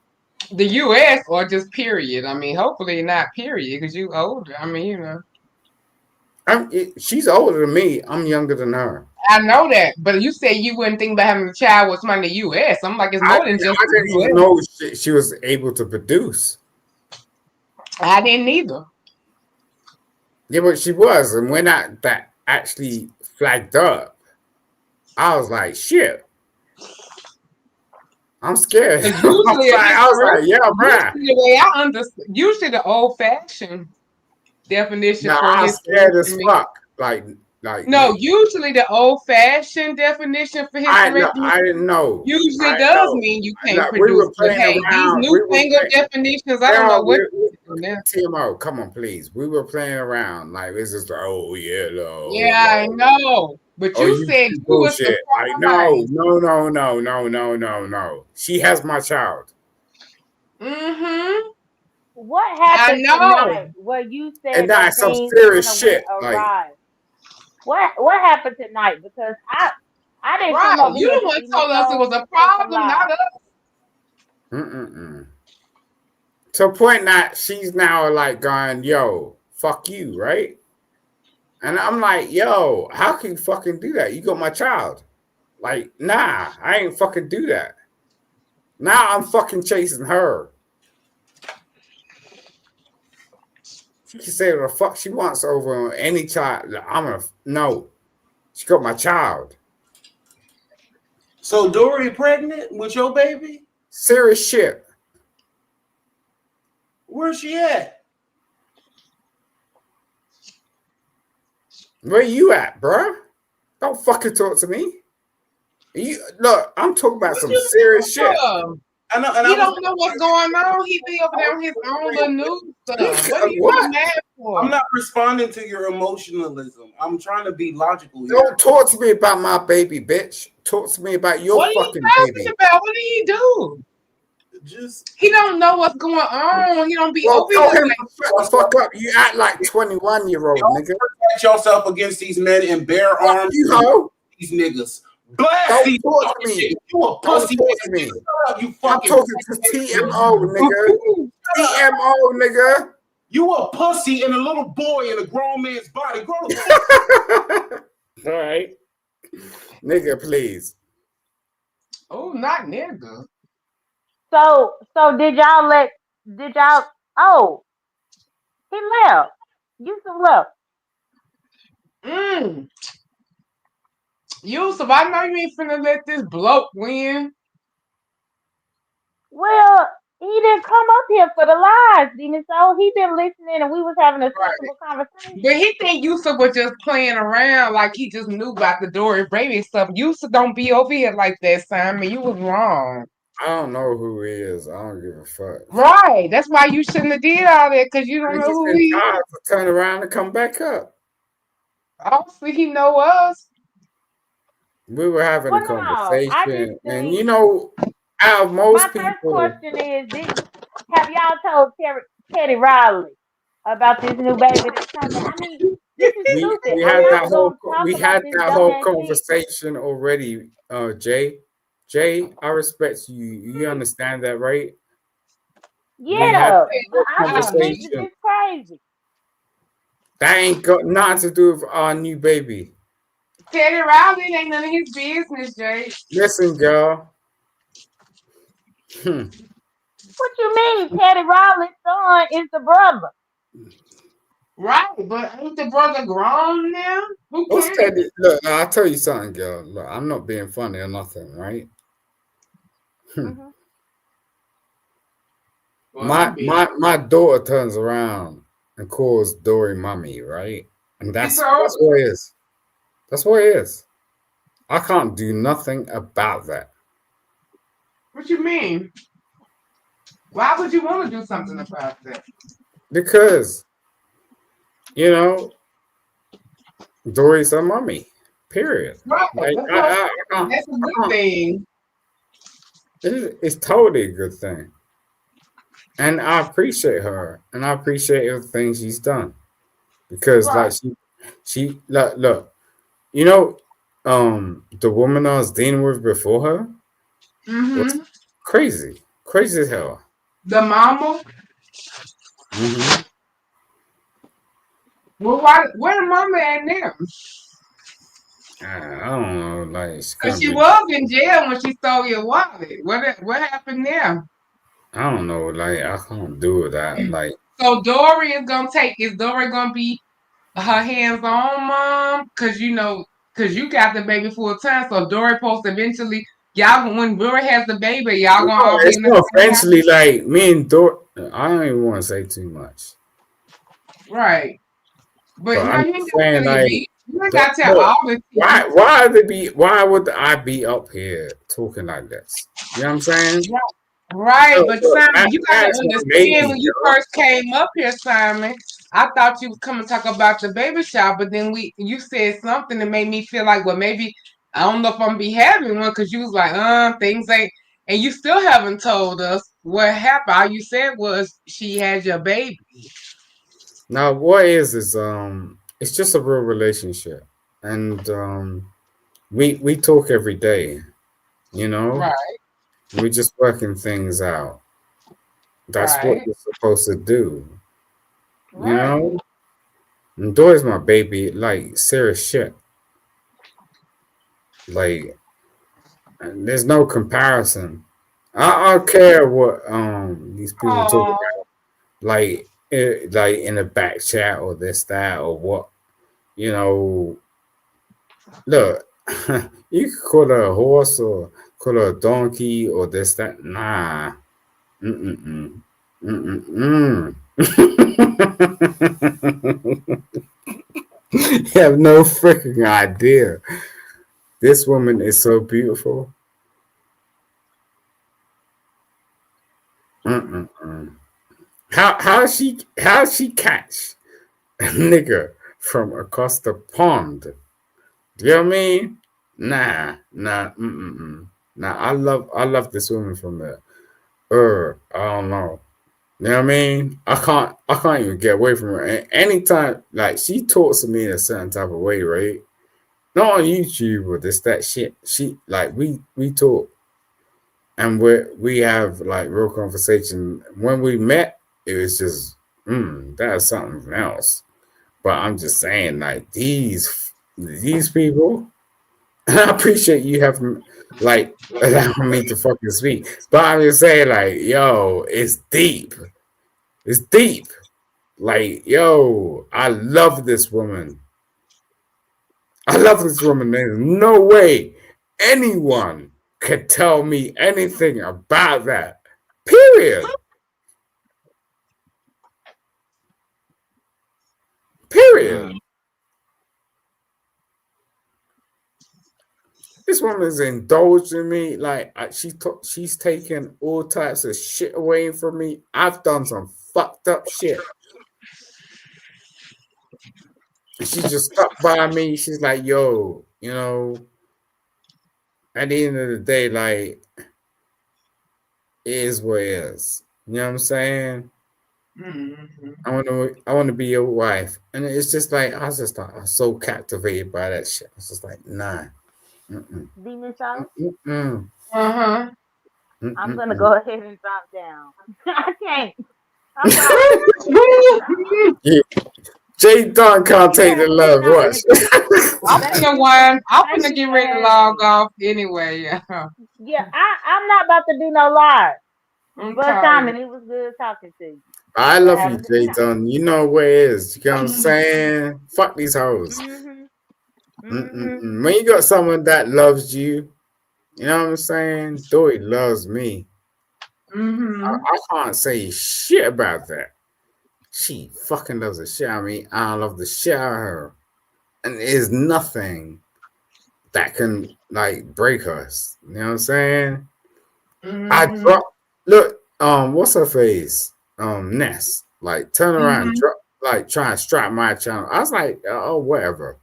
the U.S. or just period. I mean, hopefully not period because you older. I mean, She's older than me. I'm younger than her. I know that, but you say you wouldn't think about having a child with somebody in the U.S. I'm like, it's I, more than just I the didn't even U.S. know she was able to produce. I didn't either. Yeah, but she was. And when that actually flagged up, I was like, shit, I'm scared. Because usually it is I was first. like, yeah, bruh. Usually the way I understand, usually the old-fashioned definition No, for I was scared as hysterectomy. fuck. Like, No, usually the old-fashioned definition for hysterectomy I didn't know. I usually didn't does know. mean you No, can't we produce. were But playing hey, these around. We were newfangled playing. definitions, I don't No, know what to do now. TMO, come on, please. We were playing around. Like, this is the, oh, yeah, Yeah, I know. But oh, you you said you was bullshit. Like, surprised. no. She has my child. Mm-hmm. What I happened know. tonight where you And said that that's some things kind serious of went shit. Like, awry? What happened tonight? Because I didn't Right. come over You here the to one see Miss told us it O was a say some problem, not lies. us. mm-mm-mm. To a point that she's now like going, yo, fuck you, right? And I'm like, yo, how can you fucking do that? You got my child. Like, nah, I ain't fucking do that. Now I'm fucking chasing her. She can say what the fuck she wants over any child. No. She got my child. So Dory pregnant with your baby? Serious shit. Where's she at? Where you at, bruh? Don't fucking talk to me. You look, I'm talking about What some you serious shit. I know, and He I was. don't know what's going on. He be over there on his own little news stuff. What are you so What? mad I'm for? not responding to your emotionalism. I'm trying to be logical here. Don't talk to me about my baby, bitch. Talk to me about your What are you fucking talking baby. about? What did he do? Just He don't know what's going on. He don't be Well, over tell here him like to shut the fuck up. You act like 21-year-old don't nigga. protect yourself against these men and bear Fuck arms you, against hoe. these niggas. Blast Don't these talk to fucking me. niggas. You a Don't pussy talk ass to nigga. me. Shut up, you I'm fucking talking to TMO, nigga. TMO, nigga. You a pussy and a little boy in a grown man's body. Grow the fuck. All right. Nigga, please. oh, not nigga. So did y'all oh, he left. Yusuf left. Mm. Yusuf, I know you ain't finna let this bloke win. Well, he didn't come up here for the lies, didn't so he been listening and we was having a Right. sensible But conversation. he think Yusuf was just playing around like he just knew about the Dory Brady stuff. Yusuf don't be over here like that, Simon. You was wrong. I don't know who he is. I don't give a fuck. Right. That's why you shouldn't have did all that, because you don't And know he's who been he is. tired to turn around and come back up. Obviously, he know us. We were having a Well, no, I just conversation, and think out of my most first people, question is: have y'all told Teddy Riley about this new baby that's coming? I mean, this is stupid. we I'm had not gonna talk we about had this that whole dumbass shit. conversation already. Jay, I respect you. You understand that, right? We had Yeah, a I just think that conversation. it's crazy. That ain't got nothing to do with our new baby. Teddy Riley ain't none of his business, Jay. Listen, girl. Hmm. What you mean? Teddy Riley's son is the brother. Right, but ain't the brother grown now? Who What's cares? Teddy? Look, I'll tell you something, girl. Look, I'm not being funny or nothing, right? Hmm. Hmm. Well, My I'm being. my my daughter turns around and calls Dory mommy, right? And She told. that's what it is. That's what it is. I can't do nothing about that What you mean? Why would you want to do something about that? because you know Dory's a mommy. Period. Right, Like that's what. That's a I good can't. thing. It's totally a good thing, and I appreciate her, and I appreciate everything she's done because Right. like she look, you know, the woman I was dealing with before her was Mm-hmm. crazy as hell. The mama. Hmm. Well, why? Where the mama at now? I don't know, like she Cause can't she be. was in jail when she stole your wallet. What happened there? I don't know, like I can't do that. Like So Dory is gonna take. Is Dory gonna be her hands on mom? Cause you got the baby full time. So Dory supposed to eventually. Y'all, when Dory has the baby, y'all no, gonna all be it's in the not same house, eventually like me and Dor. I don't even want to say too much, right? But but no, I'm you ain't just gotta saying tell your like beat. You ain't gotta tell look, all the tea. why would I be up here talking like this? You know what I'm saying? Right, but Look, Simon, you got to that's my understand baby, when you girl. first came up here, Simon. I thought you was coming to talk about the baby shower, but then you said something that made me feel like, well, maybe I don't know if I'm gonna be having one because you was like, things ain't, and you still haven't told us what happened. All you said was she had your baby. Now, what is it's just a real relationship, and we talk every day, you know. Right, We're just working things out. That's what right, you're supposed to do, you right. know. And Dory's my baby, like serious shit. Like, there's no comparison. I don't care what these people talk Oh, about, like in the back chat or this that or what, you know. Look, you could call her a horse or call her a donkey or this, that. Nah. Mm-mm-mm. Mm-mm-mm. You have no freaking idea. This woman is so beautiful. Mm-mm-mm. How she catch a nigga from across the pond? Do you know what I mean? Nah, mm-mm-mm. Nah, I love this woman from there. I don't know. You know what I mean? I can't even get away from her. And anytime like she talks to me in a certain type of way, right? Not on YouTube or this, that shit. She like we talk and we have like real conversation. When we met, it was just that's something else. But I'm just saying, like these people, and I appreciate you having like allowing me to fucking speak. But I'm just saying, like, yo, it's deep. It's deep. Like, yo, I love this woman. I love this woman. There's no way anyone could tell me anything about that. Period. Period. mm. This woman's indulging me. Like she's taken all types of shit away from me. I've done some fucked up shit. And she just stuck by me. She's like, yo, at the end of the day, like, it is what it is. You know what I'm saying? Mm-hmm. I want to be your wife, and it's just like I was just like I was so captivated by that shit. I was just like, nah, mm-mm, Demon Shower. mm-mm. Uh huh. I'm gonna Mm-mm-mm. go ahead and drop down. I can't. I'm sorry. Yeah. Jay Don can't You take the have to love. stop Watch. me. Thank you for I'm thank finna you get for ready to having log me. off anyway. Yeah. Yeah, I'm not about to do no live. I'm But tired. Simon, it was good talking to you. I Y'all love have you, a good Jay night. Don. You know where it is. You know what I'm saying? Fuck these hoes. Mhm. Mhm. Mm-mm-mm. When you got someone that loves you, you know what I'm saying? Dory loves me. Mm-hmm. I can't say shit about that. She fucking loves the shit out of me. I love the shit out of her. And there's nothing that can like break us. You know what I'm saying? I Mm-hmm. drop look, what's her face? Ness. Like turn around, Mm-hmm. drop like try and strap my channel. I was like, oh whatever.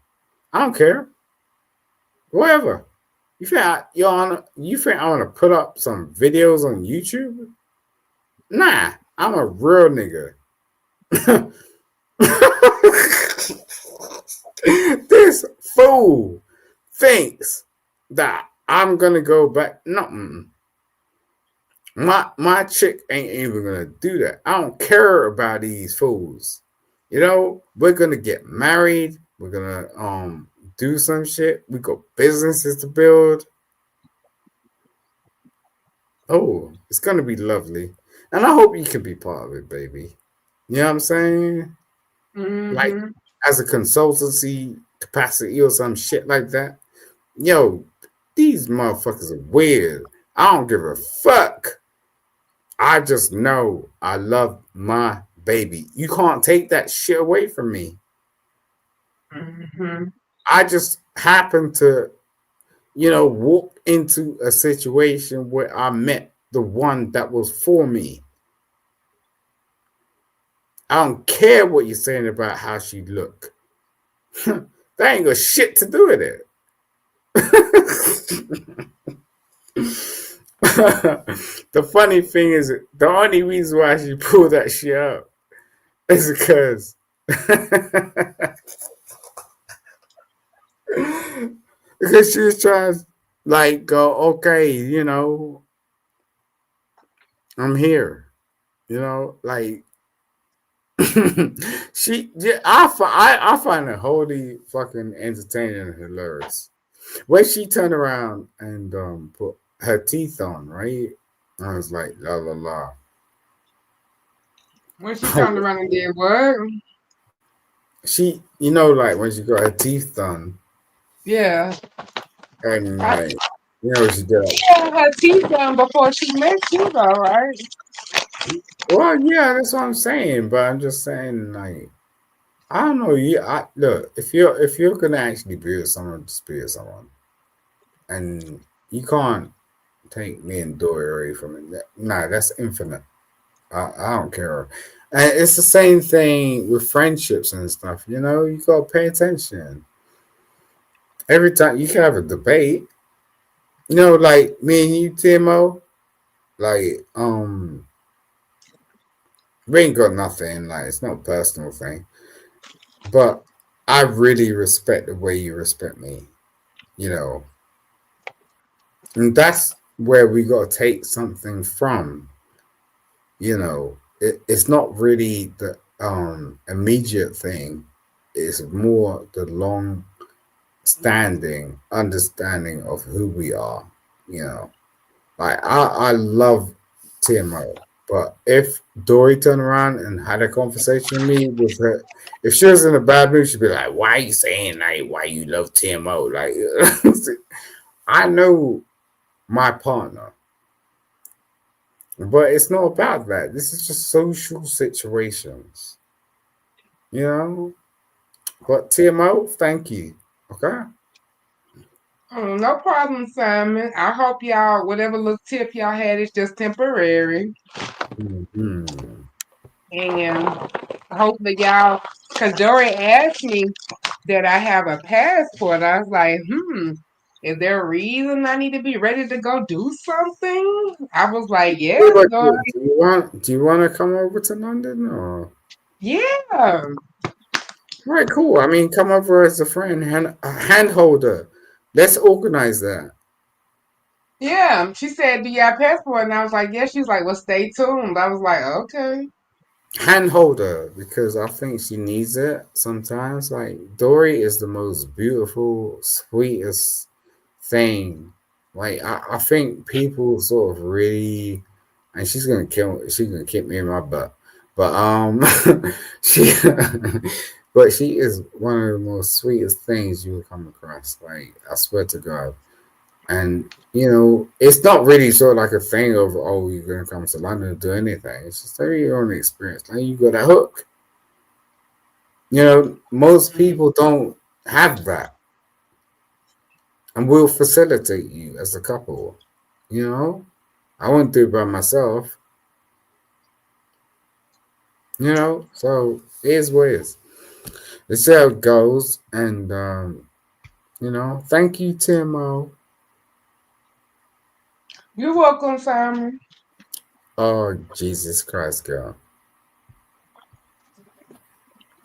I don't care. Whatever. You think I wanna put up some videos on YouTube? Nah, I'm a real nigga. This fool thinks that I'm gonna go back. No, my chick ain't even gonna do that. I don't care about these fools. You know, we're gonna get married. We're gonna do some shit. We got businesses to build. Oh, it's gonna be lovely, and I hope you can be part of it, baby. You know what I'm saying? Like Mm-hmm. as a consultancy capacity or some shit like that. Yo, these motherfuckers are weird. I don't give a fuck. I just know I love my baby. You can't take that shit away from me. Mm-hmm. I just happen to, walk into a situation where I met the one that was for me. I don't care what you're saying about how she look. That ain't got shit to do with it. The funny thing is, the only reason why she pulled that shit up is because because she was trying to like go, okay, I'm here, like yeah, I find it wholly fucking entertaining and hilarious. When she turned around and put her teeth on, right? I was like, la la la. When she turned around and did what? She, like when she got her teeth done, Yeah. and I like, she did like, had her teeth done before she met you though, right? well, yeah, that's what I'm saying. But I'm just saying, like, I don't know. Look, if you're gonna actually be with someone, just be with someone, and you can't take me and Dory away from it. Nah, that's infinite. I don't care. And it's the same thing with friendships and stuff. You gotta pay attention. Every time you can have a debate, like me and you, Timo, like we ain't got nothing. Like it's not a personal thing, but I really respect the way you respect me. You know, and that's where we got to take something from. It's not really the immediate thing. It's more the long standing understanding of who we are. You know, like I love TMO, but if Dory turned around and had a conversation with me with her, if she was in a bad mood, she'd be like, "Why are you saying like why you love TMO?" Like, I know my partner, but it's not about that. This is just social situations, you know. But TMO, thank you. Okay. No problem, Simon. I hope y'all, whatever little tip y'all had is just temporary. Hmm. And hopefully y'all, because Dory asked me that I have a passport. I was like, is there a reason I need to be ready to go do something? I was like, What yes, about Dory. you? Do you want to come over to London or? Yeah. Right, cool. I mean, come over as a friend, hand holder. Let's organize that. Yeah, she said, "Do you have passport?" And I was like, "Yeah." She was like, "Well, stay tuned." I was like, "Okay." Hand holder because I think she needs it sometimes. Like Dory is the most beautiful, sweetest thing. Like I think people sort of really, and she's gonna kick me in my butt. But she but she is one of the most sweetest things you will come across. Like I swear to God. And it's not really sort of like a thing of, oh, you're gonna come to London and do anything. It's just your own experience. Like you got a hook. Most people don't have that, and we'll facilitate you as a couple. I wouldn't do it by myself. So it is what it is. Let's see how it goes, and thank you, Timo. You're welcome, Simon. Oh, Jesus Christ, girl.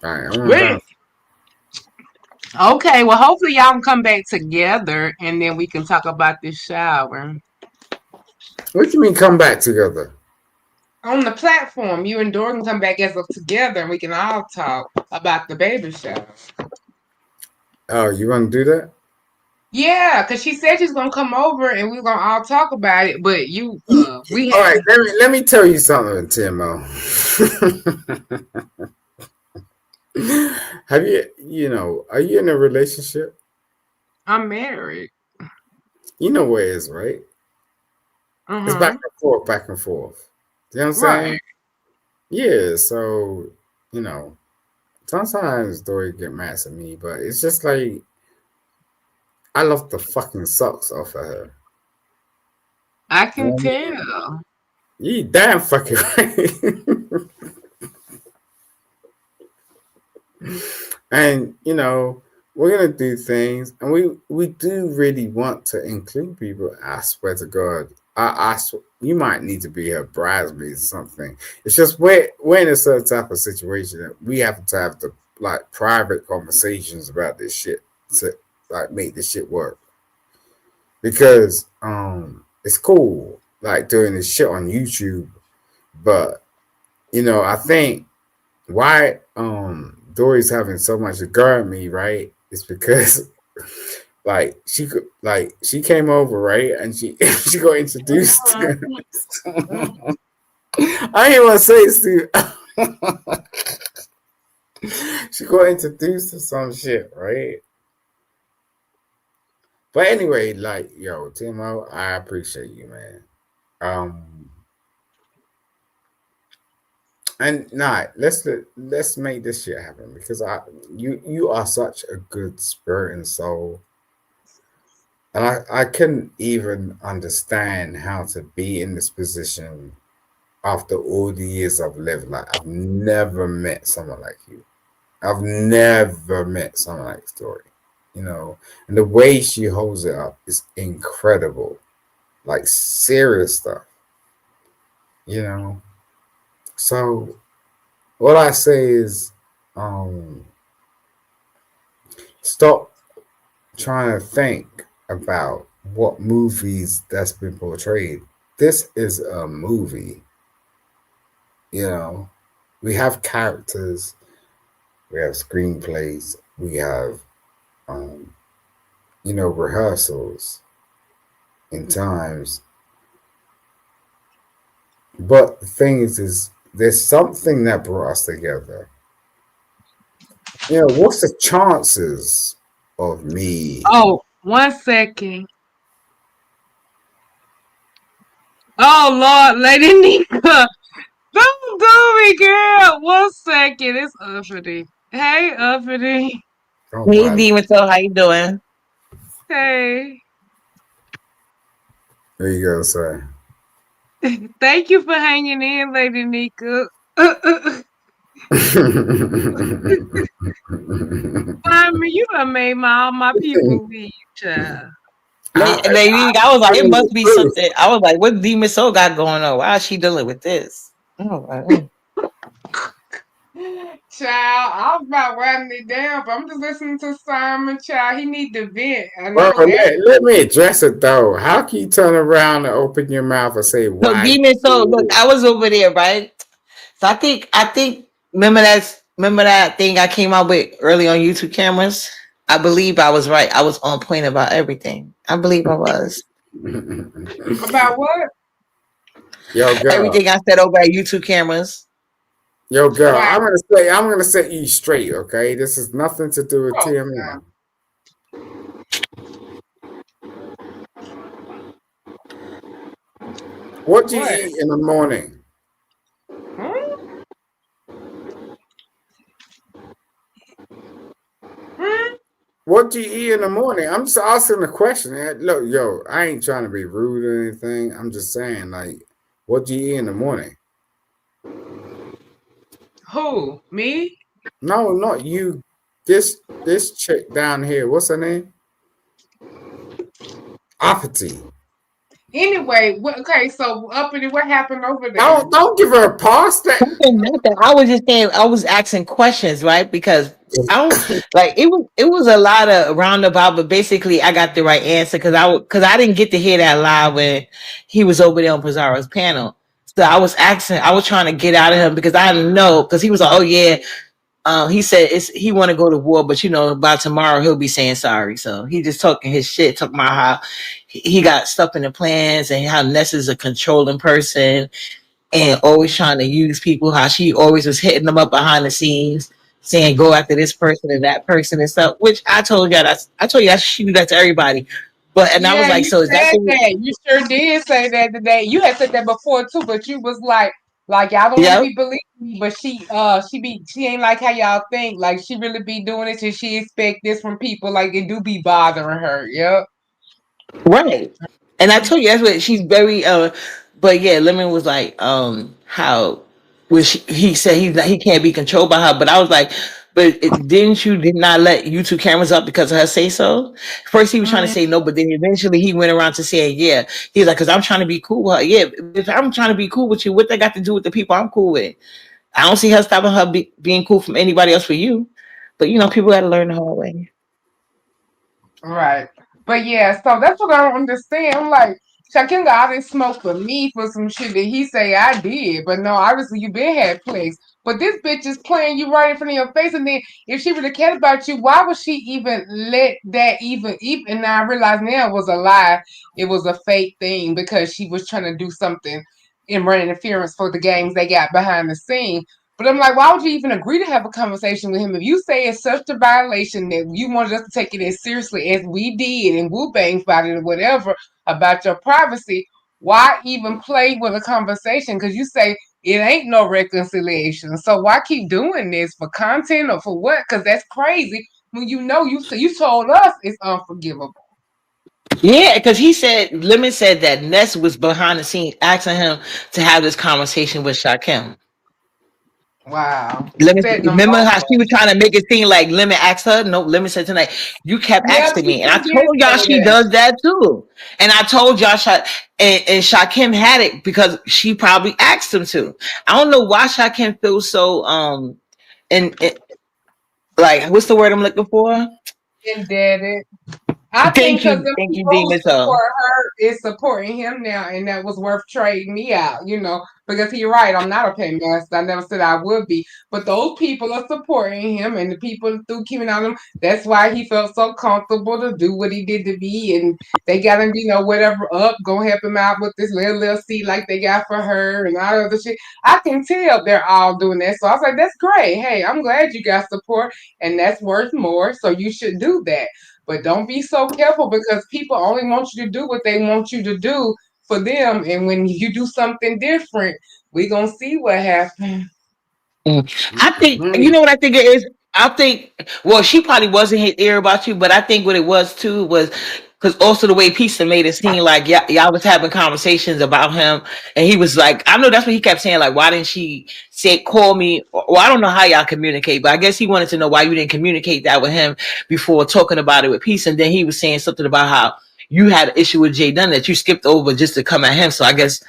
All right, I'm Wait. about. Okay, well, hopefully y'all can come back together, and then we can talk about this shower What do you mean come back together? on the platform. You and Dora can come back as of together, and we can all talk about the baby shower. Oh, you want to do that? Yeah, because she said she's gonna come over, and we're gonna all talk about it. But we All have right, let me tell you something, Timo. Are you in a relationship? I'm married. You know what it is, right? Uh It's back huh. and forth, back and forth. You know what I'm saying? Right. Yeah, so, you know, sometimes Dory get mad at me, but it's just like I love the fucking socks off of her. I You know can what I mean? tell. You damn fucking right. And we're gonna do things, and we do really want to include people. I swear to God, you might need to be her bridesmaid or something. It's just we're in a certain type of situation that we have to have the like private conversations about this shit to like make this shit work, because it's cool like doing this shit on YouTube, but I think why Dory's having so much regard at me, right? It's because she came over, right? And she she got introduced. I ain't want to say this to you. She got introduced to some shit, right? But anyway, like, yo, Timo, I appreciate you, man. Um and let's make this shit happen, because you are such a good spirit and soul. And I couldn't even understand how to be in this position after all the years I've lived. Like, I've never met someone like you. I've never met someone like Story. And the way she holds it up is incredible. Like, serious stuff. You know. So what I say is, um, stop trying to think about what movies that's been portrayed. This is a movie. You know, we have characters, we have screenplays, we have, um, rehearsals in times. But the thing is there's something that brought us together. What's the chances of me? Oh, 1 second. Oh Lord, Lady Nika. Don't do me, girl. 1 second. It's Uppity. Hey, Uppity. Oh Hey, my, Demon, so how you doing? Hey. there you go, sir. Thank you for hanging in, Lady Nika. Simon, you done made all my people leave, child. Lady, I was like, it must be something. I was like, what Demon Soul got going on? Why is she dealing with this? Oh, Child, I was about writing it down, but I'm just listening to Simon. Child, he need to vent, and I Bro, was asking. let me address it though. How can you turn around and open your mouth and say So why? demon. So look, I was over there, right? So I think remember that thing I came out with early on YouTube cameras. I believe I was right. I was on point about everything. I believe I was. About what? Yo, girl. Everything I said over at YouTube cameras. Yo, girl. Wow. I'm gonna set you straight, okay? This has nothing to do with Oh, TMN. What do you what? eat in the morning? Hmm? Hmm? What do you eat in the morning? I'm just asking the question. Look, yo, I ain't trying to be rude or anything. I'm just saying, like, what do you eat in the morning? Who? Me? No, not you. This chick down here. What's her name? Apathy. Anyway, okay, so uppity, what happened over there? Don't give her a pass. Nothing. I was just saying. I was asking questions, right? Because I don't like it. Was a lot of roundabout, but basically, I got the right answer because I didn't get to hear that live when he was over there on Pizarro's panel. So I was asking. I was trying to get out of him because I didn't know because he was like, "Oh yeah." He said he want to go to war, but by tomorrow he'll be saying sorry. So he just talking his shit, talking about how he got stuff in the plans and how Ness is a controlling person and always trying to use people. How she always was hitting them up behind the scenes, saying go after this person and that person and stuff. Which I told you she do that to everybody. But and I was Yeah, like, you so is that said the that. You sure did say that today. You had said that before too, but you was like y'all don't want to yeah? be believing me, but she ain't like how y'all think. Like she really be doing it and she expect this from people. Like it do be bothering her. Yep. Right. And I told you that's what she's very but yeah, Lemon was like, how was he said he can't be controlled by her, but I was like, but did not let YouTube cameras up because of her say so? First he was trying to Mm, say no, but then eventually he went around to saying yeah. He's like, because I'm trying to be cool with her. Yeah, if I'm trying to be cool with you, what that got to do with the people I'm cool with? I don't see her stopping her being cool from anybody else for you. But people got to learn the hard way. right. But yeah, so that's what I don't understand. I'm like, Shakim got all this smoke for me for some shit that he say I did. But no, obviously you been had plays. But this bitch is playing you right in front of your face. And then if she really cared about you, why would she even let that even and now I realize now it was a lie. It was a fake thing because she was trying to do something and run interference for the games they got behind the scene. But I'm like, why would you even agree to have a conversation with him if you say it's such a violation that you wanted us to take it as seriously as we did and Wu Bang about it or whatever about your privacy? Why even play with a conversation? Because you say it ain't no reconciliation. So why keep doing this for content or for what? Because that's crazy. When you told us it's unforgivable. Yeah, because Lemon said that Ness was behind the scenes asking him to have this conversation with Shakim. Wow, Lemon, setting them remember both how up. she was trying to make it seem like Lemon asked her? No, Lemon said tonight, you kept Yeah, asking she me. And I sure did told y'all say she that. does that too. And I told y'all, and Shakim had it because she probably asked him to. I don't know why Shakim feels so, and like, what's the word I'm looking for? Indebted. I think because them Thank you, people who Demon. So, support her is supporting him now, and that was worth trading me out, because he's right. I'm not a paymaster. I never said I would be, but those people are supporting him, and the people through keeping on him. That's why he felt so comfortable to do what he did to be, and they got him, whatever up, go help him out with this little seat like they got for her and all other shit. I can tell they're all doing that, so I was like, that's great. Hey, I'm glad you got support, and that's worth more. So you should do that. But don't be so careful because people only want you to do what they want you to do for them. And when you do something different, we're going to see what happens. I think Mhm. what I think it is. I think she probably wasn't his ear about you, but I think what it was too was because also the way Pizza made it seem like y'all was having conversations about him, and he was like, I know that's what he kept saying, like, why didn't she say call me? Well, I don't know how y'all communicate, but I guess he wanted to know why you didn't communicate that with him before talking about it with Pizza, and then he was saying something about how you had an issue with Jay Dunn that you skipped over just to come at him. So I guess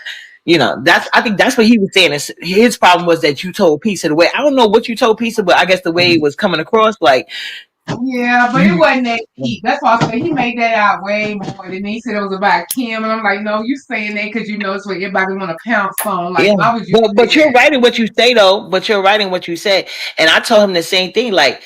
That's I think that's what he was saying. His problem was that you told Pizza the way. I don't know what you told Pizza, but I guess the way it was coming across, like Yeah, but it you. wasn't that deep. That's why I said he made that out way more than he said it was about Kim. And I'm like, no, you saying that because you know it's what everybody want to pounce on. Like, Yeah, why would you but say you're that? writing what you say though. But you're writing what you say, and I told him the same thing. Like,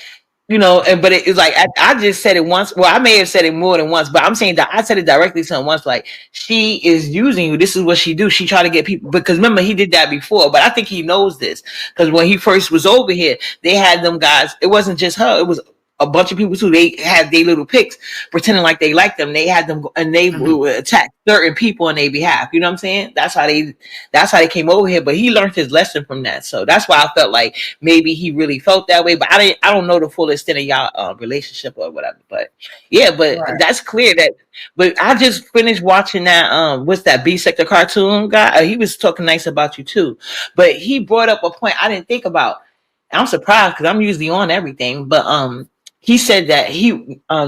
and but it's like I just said it once. Well, I may have said it more than once, but I'm saying that I said it directly to him once. Like, she is using you. This is what she do. She try to get people because remember he did that before. But I think he knows this because when he first was over here, they had them guys. It wasn't just her. It was a bunch of people too. They had their little pics pretending like they liked them. They had them and they would attack certain people on their behalf. You know what I'm saying? That's how they came over here. But he learned his lesson from that. So that's why I felt like maybe he really felt that way. But I don't know the full extent of y'all relationship or whatever. But yeah, but Right. that's clear that. But I just finished watching that. What's that B sector cartoon guy? He was talking nice about you too. But he brought up a point I didn't think about. I'm surprised because I'm usually on everything. But he said that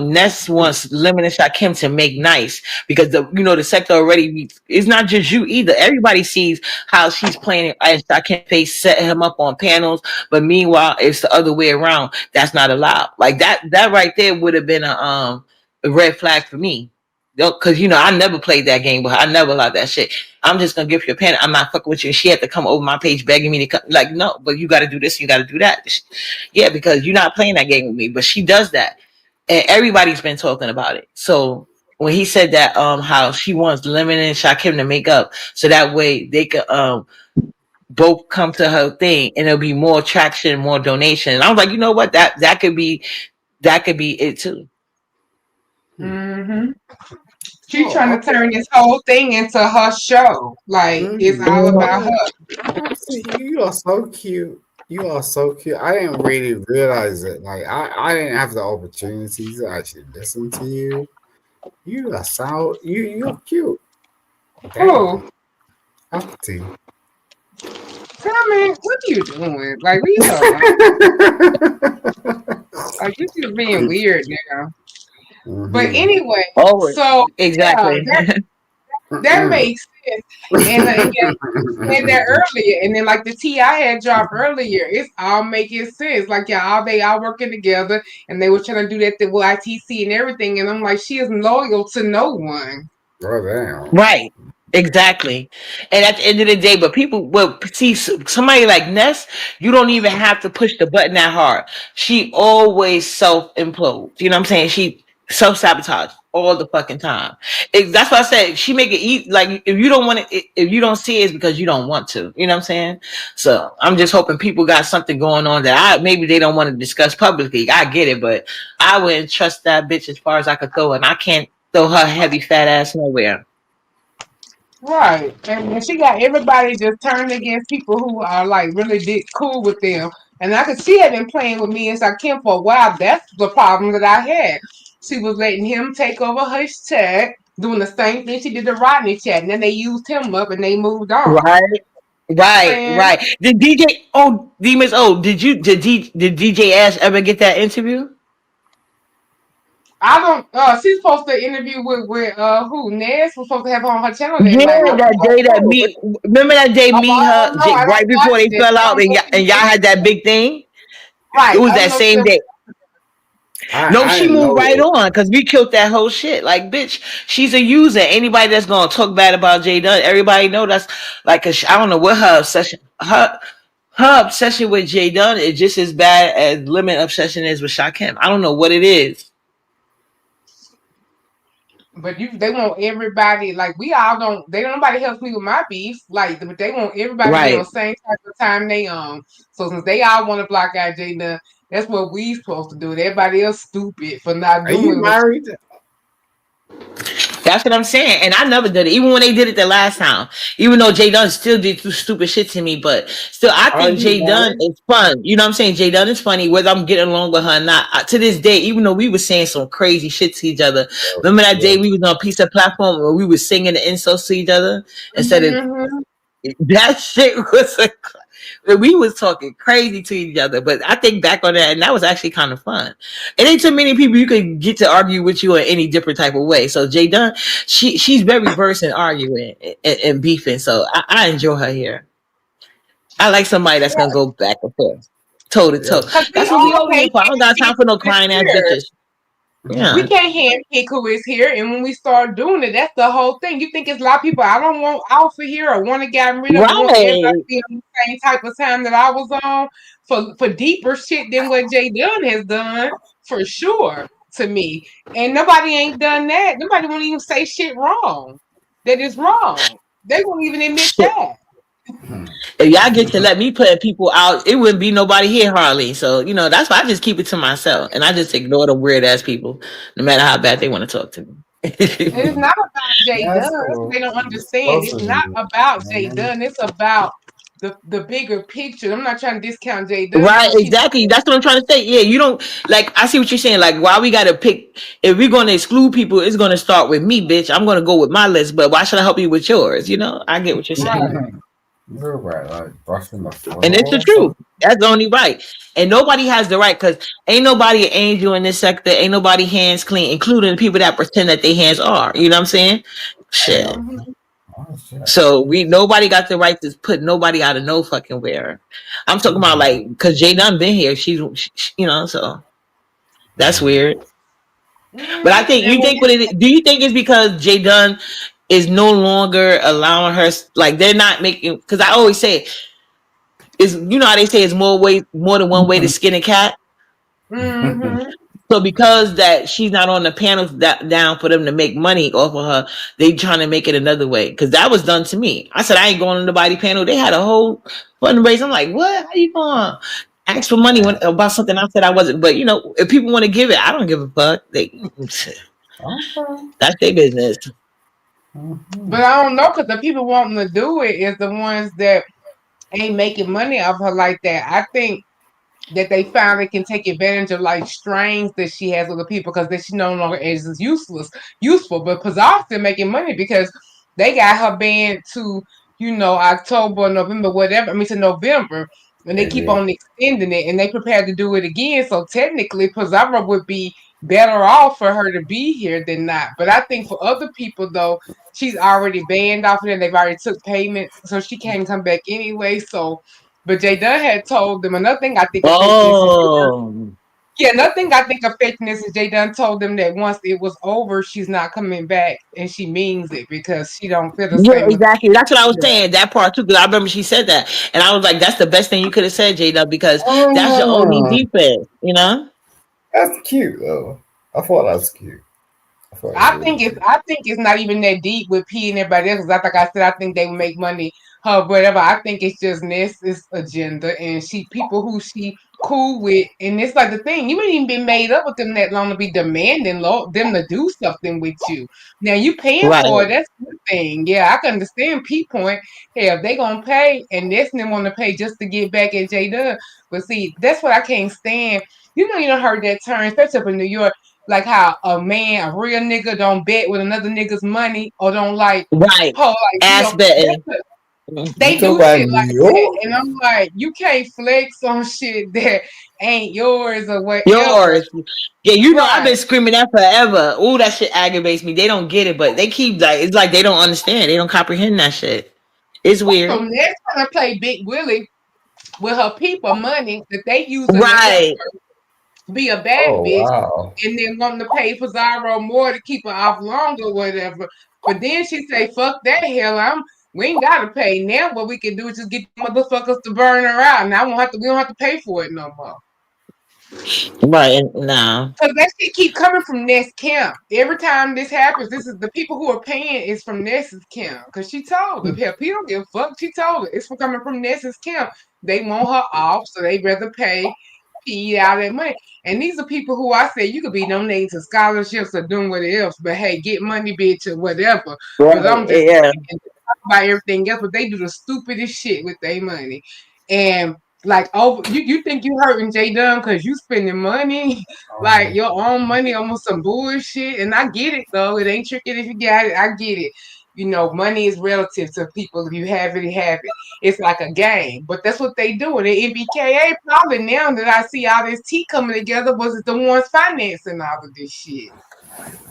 Ness wants Lemon and Shakim to make nice because the sector already it's not just you either. Everybody sees how she's playing it as Shakim face set him up on panels, but meanwhile it's the other way around. That's not allowed. Like that right there would have been a red flag for me. Because I never played that game with her. I never allowed that shit. I'm just gonna give you a pen. I'm not fucking with you. She had to come over my page begging me to come. Like, no, but you got to do this. You got to do that. Yeah, because you're not playing that game with me. But she does that, and everybody's been talking about it. So when he said that, how she wants Lemon and Shakim to make up, so that way they could both come to her thing, and there'll be more traction, more donation. And I was like, you know what? That could be it too. Mm-hmm. She's Oh, trying to okay. turn this whole thing into her show. Like, it's Mm. all about Mhm. her. Oh, see, you are so cute. You are so cute. I didn't really realize it. Like I didn't have the opportunity to actually listen to you. You are so you're cute. Who? Damn. Uppity. Tell me, what are you doing? Like, leave her alone. Like, you just being weird now. But Mm-hmm. anyway, Oh, so yeah, exactly. that makes sense. And yeah, you said that earlier, and then like the T.I. had dropped earlier, it's all making sense. Like they all working together, and they were trying to do that with ITC and everything. And I'm like, she is loyal to no one. Oh damn. Right. Exactly. And at the end of the day, but people will see somebody like Ness, you don't even have to push the button that hard. She always self implodes. You know what I'm saying? She self sabotage all the fucking time. That's why I said she make it easy. Like if you don't want it, if you don't see it, it's because you don't want to. You know what I'm saying? So I'm just hoping people got something going on that maybe they don't want to discuss publicly. I get it, but I wouldn't trust that bitch as far as I could throw, and I can't throw her heavy fat ass nowhere. Right. And she got everybody just turned against people who are like really cool with them. And I could see had been playing with me as I Kim for a while. That's the problem that I had. She was letting him take over her chat, doing the same thing she did to Rodney chat, and then they used him up and they moved on. Right, right, And right. Did DJ? Oh, Demons. Oh, did DJ Ash ever get that interview? I don't she's supposed to interview with who? Ness was supposed to have her on her channel that night. And Yeah, I was that like, day that oh, me. Remember that day me I her don't know. I right don't before watch they this. fell I out don't know if and y'all had that big thing. It right. was I don't that know if same day. No, I she didn't moved right know. on because we killed that whole shit. Like, bitch, she's a user. Anybody that's gonna talk bad about Jay Dunn, everybody know that's like I don't know what her obsession with Jay Dunn is just as bad as Lemon obsession is with Shakim. I don't know what it is. But they want everybody like we all don't. They don't nobody helps me with my beef. Like, but they want everybody to be on Right. the same type of time they on. So since they all want to block out Jada, that's what we supposed to do. Everybody else stupid for not Are you doing what. married? That's what I'm saying. And I never did it. Even when they did it the last time. Even though Jay Dunn still did stupid shit to me. But still, I Are think you Jay Dunn married? is fun. You know what I'm saying? Jay Dunn is funny, whether I'm getting along with her or not. To this day, even though we were saying some crazy shit to each other. Remember that day Yes. we was on a piece of platform where we were singing the insults to each other? Instead of Mhm. that shit was a We was talking crazy to each other. But I think back on that, and that was actually kind of fun. It ain't too many people you can get to argue with you in any different type of way. So Jay Dunn, she's very versed in arguing and beefing. So I enjoy her here. I like somebody that's gonna go back and forth, toe to toe. Yeah. Because we That's what we all over here can't for. I don't got time handpick for no who is crying ass here. bitches. We Yeah. can't handpick who is here. And when we start doing it, that's the whole thing. You think it's a lot of people I don't want off of here or want to get rid of, but want everybody Right. to be on the same type of time that I was on for deeper shit than what Jay Dunn has done, for sure, to me. And nobody ain't done that. Nobody won't even say shit wrong. That is wrong. They won't even admit Shit. that. If y'all get to let me put people out, it wouldn't be nobody here hardly. So, that's why I just keep it to myself. And I just ignore the weird ass people, no matter how bad they want to talk to me. It's not about Jay Dunn. That's That's what cool. they don't It's understand. closer It's to not you. about Jay Mhm. Dunn. It's about the bigger picture. I'm not trying to discount Jay Dunn. That's Right, what she exactly. doing. That's what I'm trying to say. Yeah, you don't like. I see what you're saying. Like, why we gotta pick? If we're gonna exclude people, it's gonna start with me, bitch. I'm gonna go with my list. But why should I help you with yours? I get what you're saying, Right. You're right, like brushing the and it's the floor or truth. something. That's the only right. And nobody has the right because ain't nobody an angel in this sector. Ain't nobody hands clean, including the people that pretend that they hands are. You know what I'm saying? Shit. Yeah. Hmm. Oh shit. So nobody got the right to put nobody out of no fucking where. I'm talking about Mhm. like because Jay Dunn been here. So that's weird. But I think And you when think what it do you think it's because Jay Dunn is no longer allowing her like they're not making because I always say is how they say it's more than one way to skin a cat. mm-hmm. So because that she's not on the panels that down for them to make money off of her, they trying to make it another way. Because that was done to me. I said I ain't going on the body panel. They had a whole fundraiser. I'm like, what? How you going? Ask for money Yeah. about something I said I wasn't. But if people want to give it, I don't give a fuck. Okay. That's their business. Mhm. But I don't know because the people wanting to do it is the ones that ain't making money off her like that. I think that they finally can take advantage of like strains that she has with the people because then she no longer is as useful. But Pazar still making money because they got her banned to, October, November, whatever. I mean to November. And they They keep did. on extending it and they prepared to do it again. So technically Pazara would be better off for her to be here than not. But I think for other people though, she's already banned off of it and they've already took payment. So she can't come back anyway. So but Jay Dunn had told them another thing I think affecting this is Oh, yeah, another thing I think affecting this is Jay Dunn told them that once it was over, she's not coming back, and she means it because she don't feel the yeah, same. exactly. That's what I was saying. That part too, because I remember she said that, and I was like, "That's the best thing you could have said, Jada, because that's your only Oh, defense." that's cute though. I thought that was cute. I thought it was really cute. I think it's not even that deep with P and everybody else. 'Cause like I said, I think they would make money her whatever. I think it's just Ness's agenda and she people who she cool with, and it's like the thing you ain't even been made up with them that long to be demanding them to do something with you. Now you paying Right. for it. That's the thing. Yeah, I can understand P point. Hell, they gonna pay, and Ness them want to pay just to get back at J Dub. But see, that's what I can't stand. You don't heard that term, especially up in New York like how a man, a real nigga, don't bet with another nigga's money or don't like, Right. like Ass that's betting. You they talk do about shit New like that, York? and I'm like, you can't flex on shit that ain't yours or whatever, Yours. Yeah, I've right? been screaming that forever. Ooh, that shit aggravates me. They don't get it, but they keep like it's like they don't understand. They don't comprehend that shit. It's So weird. next time I play Big Willie with her people money that they using to help Right. be a bad Oh bitch wow. and then wanting to pay for Zyro more to keep her off longer or whatever. But then she say, fuck that hell, we ain't gotta pay. Now what we can do is just get motherfuckers to burn her out and we don't have to pay for it no more. Right. Nah. Cause that shit keep coming from Ness Camp. Every time this happens, this is the people who are paying is from Ness's camp. Cause she told them, hell, people don't give a fuck. She told it. It's from coming from Ness's camp. They want her off, so they rather pay P out that money. And these are people who I say you could be donating to scholarships or doing whatever else, but hey, get money, bitch, or whatever. But Right. I'm just Yeah. saying, talk about everything else, but they do the stupidest shit with their money. And like over you think you hurting J Dunn because you spending money like your own money on some bullshit. And I get it though. It ain't tricking if you got it. I get it. money is relative to people. If you have it, you have it. It's like a game. But that's what they do. And the NBKA probably now that I see all this tea coming together was the ones financing all of this shit.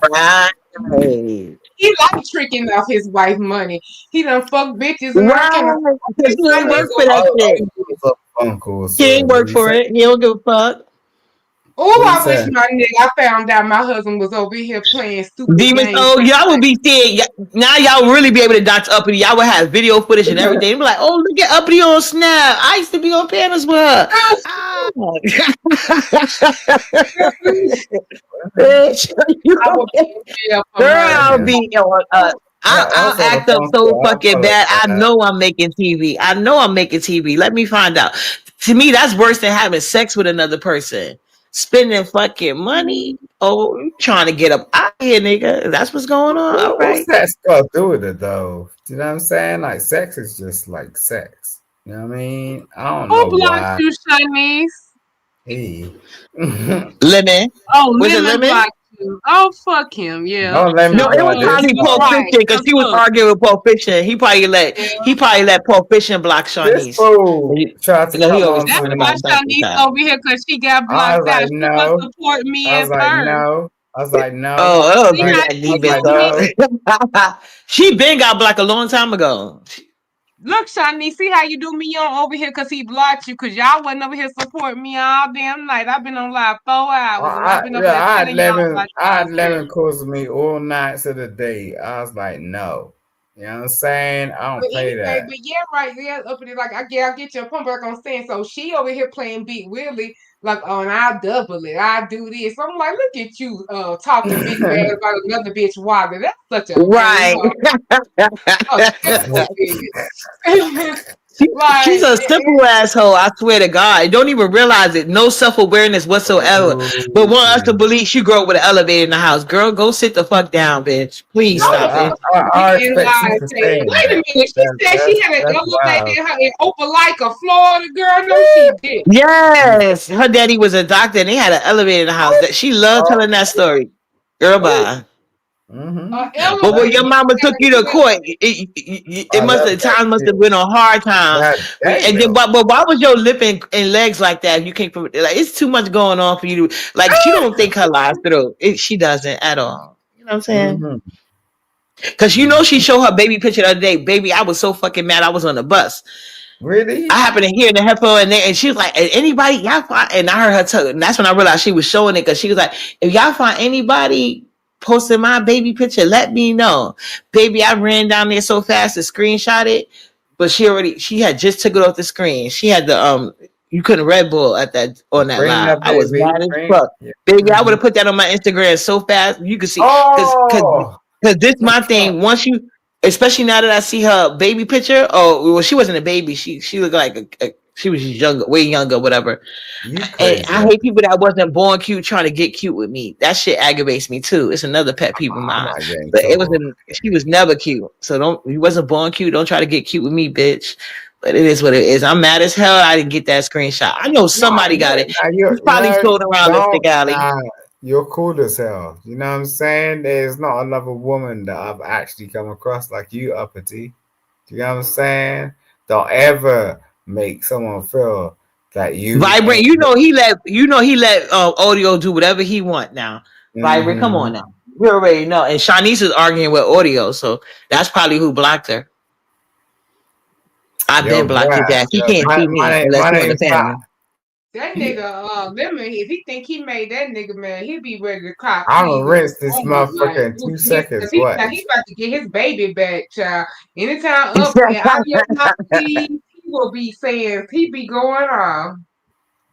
Right. He like tricking off his wife money. He done fuck bitches and I can't Right. Because his he ain't work for financial. that shit. What's up, Uncle? He So, ain't what work you for say? it. He don't give a fuck. Oh, What you I wish say? my nigga I found out my husband was over here playing stupid Demons. games. Oh, y'all would be seeing now. Y'all really be able to dox Uppity. Y'all would have video footage and everything. Be like, oh, look at Uppity on Snap. I used to be on panels with her. Ah. Bitch, you I would be okay? in jail for Girl, murder. I'll Yeah. be on. I'll That's what act the up so Uncle. I fucking bad. I apologize. know I'm making TV. I know I'm making TV. Let me find out. To me, that's worse than having sex with another person. Spending fucking money. Oh, you trying to get up out of here, nigga. That's what's going on. All What's right. that got to do with it, though? Do you know what I'm saying? Like, sex is just like sex. You know what I mean? I don't Who know blocked why. you, Shanice? He. Lemon. Oh, Was it Lemon Lemon? blocked you. Oh, fuck him. Yeah, Don't let me No, it sure. was block Yeah, this probably you Pulp dog. right. Fiction because Cause she was look, arguing with Pulp Fiction. yeah. He probably let Pulp Fiction block This Shawnee's. fool You tried to he come always on That's to trying to why block me. something. Shanice over here, cause she got I was blocked out. like, She was no. supporting me I was at like, first. no. I was like, no. Oh, don't See do Like, how that, I she was demon. like, do me? no. She been got blocked a long time ago. Look, Shanice, see how you do me on over here, cause he blocked you, cause y'all wasn't over here supporting me all damn night. I've been on live 4 hours, and I've been over Yeah, there telling y'all about I y'all had shit. lemon calls me all nights of the day. I was like, no. You know what I'm saying? I don't But play anyway, that. but yeah, right there, up in it, like I get your point, but like I'm saying, so she over here playing Big Willie, like, oh, and I'll double it, I do this. I'm like, look at you, talking big bad about another bitch wallet. That's such a lame, Right. simple bitch. She's Like, a simple asshole. I swear to God. Don't even realize it. No self awareness whatsoever. But want us to Ooh. believe she grew up with an elevator in the house. Girl, go sit the fuck down, bitch. Please how the stop Yeah, it. fuck you I getting expect you live to saying, stay in wait a that. minute, she said she had an That's elevator wild. in her in Opelika, Florida, girl. No, she did. Yes. Her daddy was a doctor and they had an elevator in the house. That she loved Oh, telling that story. Girl, oh. bye. But when Elevator, your you mama took you to gotta court, it I must love the that time must have shit. been on hard times. God And then, damn. but why was your lip and legs like that? You can't like it's too much going on for you to like. She don't think her lies through. She doesn't at all. You know what I'm saying? Mm-hmm. Because she showed her baby picture the other day. Baby, I was so fucking mad. I was on the bus. I Really? happened to hear in the headphone and she was like, anybody, y'all find, and I heard her tell, and that's when I realized she was showing it because she was like, if y'all find anybody posting my baby picture, let me know. Baby, I ran down there so fast to screenshot it, but she had just took it off the screen. She had the, you couldn't Red Bull at that, on that Bring live. that I was baby. mad as Bring. fuck. Yeah. Baby, I would Mm-hmm. have put that on my Instagram so fast. You could see, Oh. cause this my thing. Once you, especially now that I see her baby picture. Oh, well, she wasn't a baby. She looked like she was younger, way younger, whatever. You And crazy. I hate people that wasn't born cute trying to get cute with me. That shit aggravates me too. It's another pet peeve of I mine. might get in But it trouble. wasn't. She was never cute. So don't. You wasn't born cute. Don't try to get cute with me, bitch. But it is what it is. I'm mad as hell. I didn't get that screenshot. I know Nah, somebody got it. you're, It's probably floating around don't, Lipstick Alley. nah, you're cool as hell. You know what I'm saying? There's not another woman that I've actually come across like you, uppity. Do you know what I'm saying? Don't ever make someone feel that you Vibrant, ain't. he let Audio do whatever he want now. Vibrant, come Mm-hmm. on now. You already know. And Shanice is arguing with Audio, so that's probably who blocked her. I've Yo, been blocked his bruh, ass. He yo, can't see me unless my he on the name's Pat. panel. That He, nigga, Lemon, if he think he made that nigga mad, he'll be ready to cop I'm gonna pleas in rinse a this moment. Like, motherfucker in 2 seconds. cause he What? now he about to get his baby back, child. Anytime up and audio not please, he will be saying he be going off.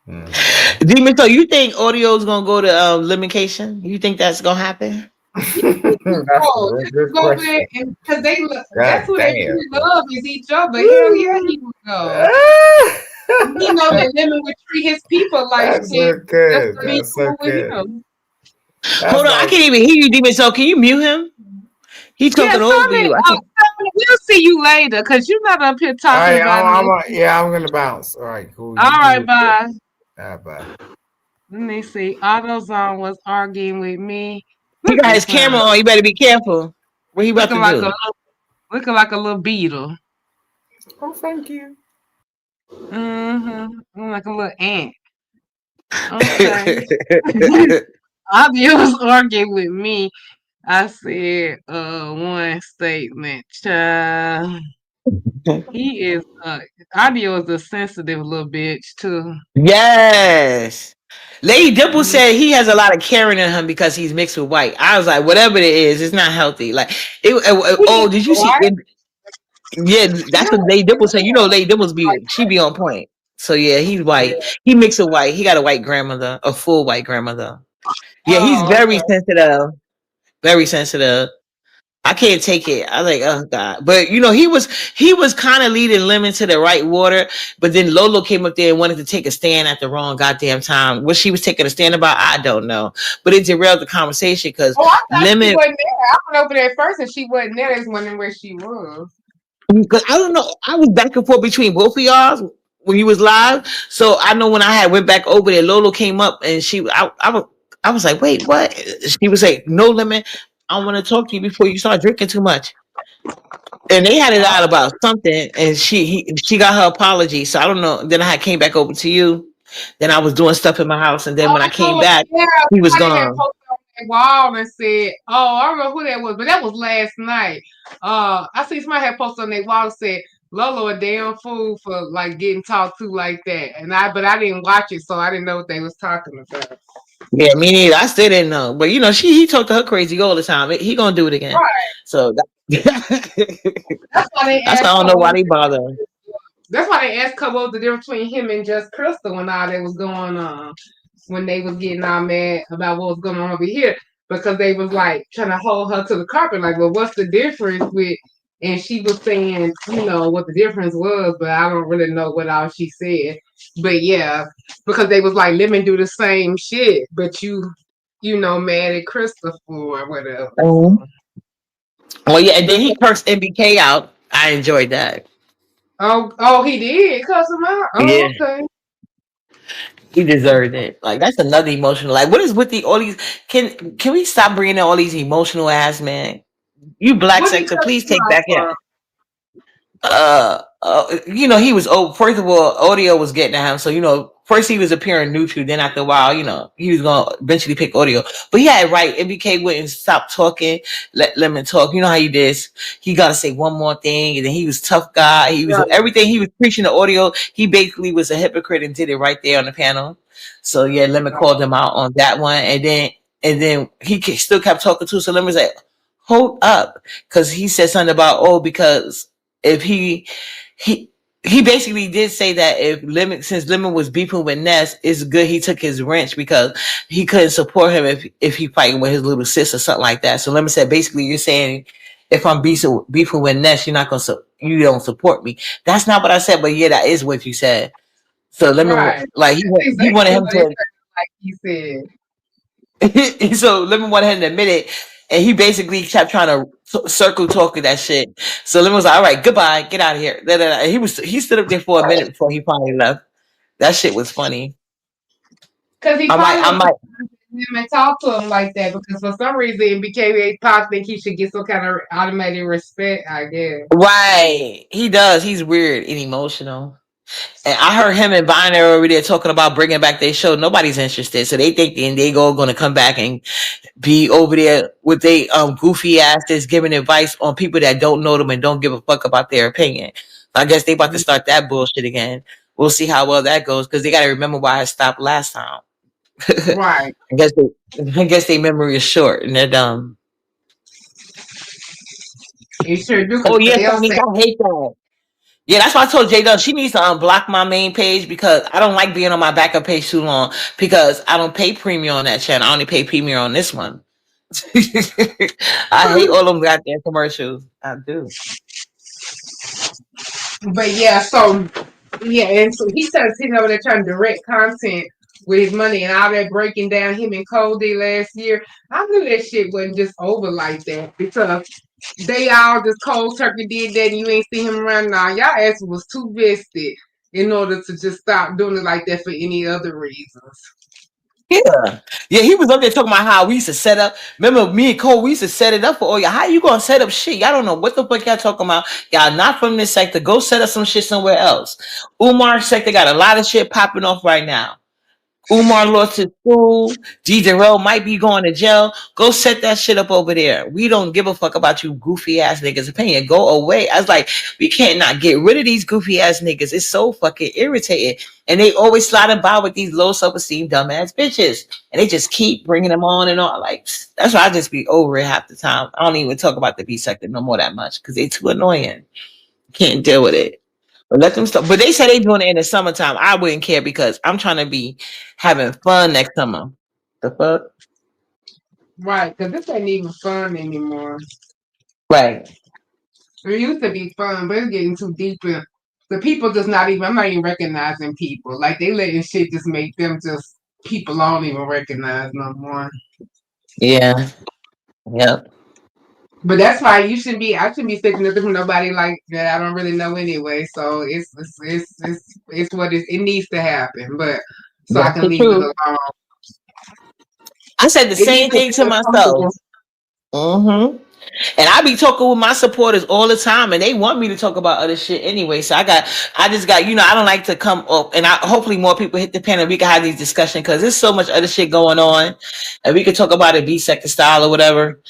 Mm-hmm. Demon, so you think Audio's gonna go to limitation? You think that's gonna happen? Yeah, he just That's a go, real just good go over there question. and because they that's God who they damn. really love is each other. Hell yeah, Woo. he would go. Ah! He know that Lemon would treat his people like That's so shit. That's good. to be That's so cool with good. him. That's Hold on, I like, can't even hear you, Demon. So can you mute him? He's Yeah, talking over Sonny, you. I can't. Sonny, we'll see you later because you're not up here all talking right, about nothing. yeah, I'm gonna bounce. All right, cool. All You right, do it. bye. Bye. Let me see. AutoZone was arguing with me. He Look got at his camera son. on. You better be careful. What he about Looking to like a do? Looking like a little beetle. Oh, thank you. Like a little ant. Okay. Obviously was arguing with me. I said one statement, child. He is Audio is a sensitive little bitch too. Yes. Lady Dimple said he has a lot of Karen in him because he's mixed with white. I was like, whatever it is, it's not healthy. Like, He is oh, did you see? white. Yeah, that's what Lady Dimple said. You know, Lady Dimple's she be on point. So yeah, he's white. He mixed with white. He got a white grandmother, a full white grandmother. Yeah, he's Oh, very okay. sensitive. Very sensitive. I can't take it. I like, oh God. But you know, he was kind of leading Lemon to the right water, but then Lolo came up there and wanted to take a stand at the wrong goddamn time. What she was taking a stand about, I don't know. But it derailed the conversation because Oh, I thought she Lemon, wasn't there. I went over there first and she wasn't there. I was wondering where she was. because I don't know, I was back and forth between both of y'all when you was live. So I know when I had went back over there, Lolo came up and I was like, wait, what? She was like, no, Lemon, I want to talk to you before you start drinking too much. And they had it Oh, out about something, and she got her apology. So I don't know. Then I came back over to you. Then I was doing stuff in my house, and then when I came oh, back, yeah. he was Somebody had gone. posted on that wall and said, "Oh, I don't know who that was, but that was last night." I see somebody had posted on that wall and said, "Lolo a damn fool for like getting talked to like that," but I didn't watch it, so I didn't know what they was talking about. Yeah, me neither. I still didn't know, but you know, he talked to her crazy all the time. He gonna do it again. Right. So That's why they that's I asked don't her know what why was they the bother. That's why they asked her what was the difference between him and just Crystal when all that was going on. When they was getting all mad about what was going on over here. Because they was like trying to hold her to the carpet, like, well, what's the difference with and she was saying, what the difference was, but I don't really know what all she said. But yeah, because they was like, let me do the same shit, but mad at Crystal for or whatever. So. Mhm. Well, yeah, and then But he cursed MBK out. I enjoyed that. oh, he did cuss him out. Oh, Yeah. okay. He deserved it. Like that's another emotional. Like, what is with all these? Can we stop bringing in all these emotional ass man? You black What he sector, cuss please him take out back him. for? He was first of all, audio was getting at him. So, first he was appearing neutral, then after a while, he was gonna eventually pick audio. But he had it right. MBK wouldn't stop talking, let Lemon talk. You know how he did. He gotta say one more thing, and then he was tough guy. He was Right. everything he was preaching the audio, he basically was a hypocrite and did it right there on the panel. So yeah, Lemon called him out on that one, and then he still kept talking too. So Lemon's like, hold up, because he said something about because if he he basically did say that since Lemon was beefing with Ness, it's good he took his wrench because he couldn't support him if he fighting with his little sis or something like that. So Lemon said basically you're saying if I'm beefing with Ness, you don't support me. That's not what I said, but yeah, that is what you said. So Lemon Right. like That's he wanted exactly him what it to sounded like he said. so Lemon wanted him to admit it, and he basically kept trying to circle talking that shit. So Lemon was like, "All right, goodbye, get out of here." Da, da, da. He stood up there for a minute before he finally left. That shit was funny. Because he I might, probably I was might. him and talk to him like that because for some reason it became a pop think he should get some kind of automatic respect, I guess. Right, he does. He's weird and emotional. And I heard him and Viner over there talking about bringing back their show. Nobody's interested, so they think they go going to come back and be over there with they goofy asses giving advice on people that don't know them and don't give a fuck about their opinion. I guess they about to start that bullshit again. We'll see how well that goes because they got to remember why I stopped last time. Right. I guess their memory is short and they're dumb. You sure do Oh because yeah, they'll Sonic, say, I hate that. Yeah, that's why I told J Dunn she needs to unblock my main page because I don't like being on my backup page too long because I don't pay premium on that channel. I only pay premium on this one. I hate all them goddamn commercials. I do. but yeah, so yeah, and so he started sitting over there trying to direct content with his money and all that breaking down him and Cody last year. I knew that shit wasn't just over like that because they all just cold turkey did that and you ain't see him around now. Y'all ass was too vested in order to just stop doing it like that for any other reasons. Yeah. Yeah, he was up there talking about how we used to set up. Remember, me and Cole, we used to set it up for all y'all. How you gonna set up shit? Y'all don't know what the fuck y'all talking about. Y'all not from this sector. Go set up some shit somewhere else. Umar sector got a lot of shit popping off right now. Umar lost his school. G. Darrell might be going to jail. Go set that shit up over there. We don't give a fuck about you goofy ass niggas' opinion. Go away. I was like, we can't not get rid of these goofy ass niggas. It's so fucking irritating. And they always sliding by with these low self-esteem dumbass bitches. And they just keep bringing them on and on. Like, that's why I just be over it half the time. I don't even talk about the B sector no more that much because they too annoying. Can't deal with it. But let them stop. But they say they doing it in the summertime. I wouldn't care because I'm trying to be having fun next summer. The fuck? Right, because this ain't even fun anymore. Right. It used to be fun, but it's getting too deep. And the people just not even. I'm not even recognizing people. Like they letting shit just make them just people I don't even recognize no more. Yeah. Yep. But that's why you shouldn't be. I shouldn't be sticking up to nobody like that. I don't really know anyway. So it's what it needs to happen. But so I That's can the leave it truth. alone. I said the It needs same to thing be to myself. uncomfortable. Mm-hmm. And I be talking with my supporters all the time, and they want me to talk about other shit anyway. So I just got, I don't like to come up, and hopefully more people hit the pen and we can have these discussions because there's so much other shit going on, and we can talk about it B sector style or whatever.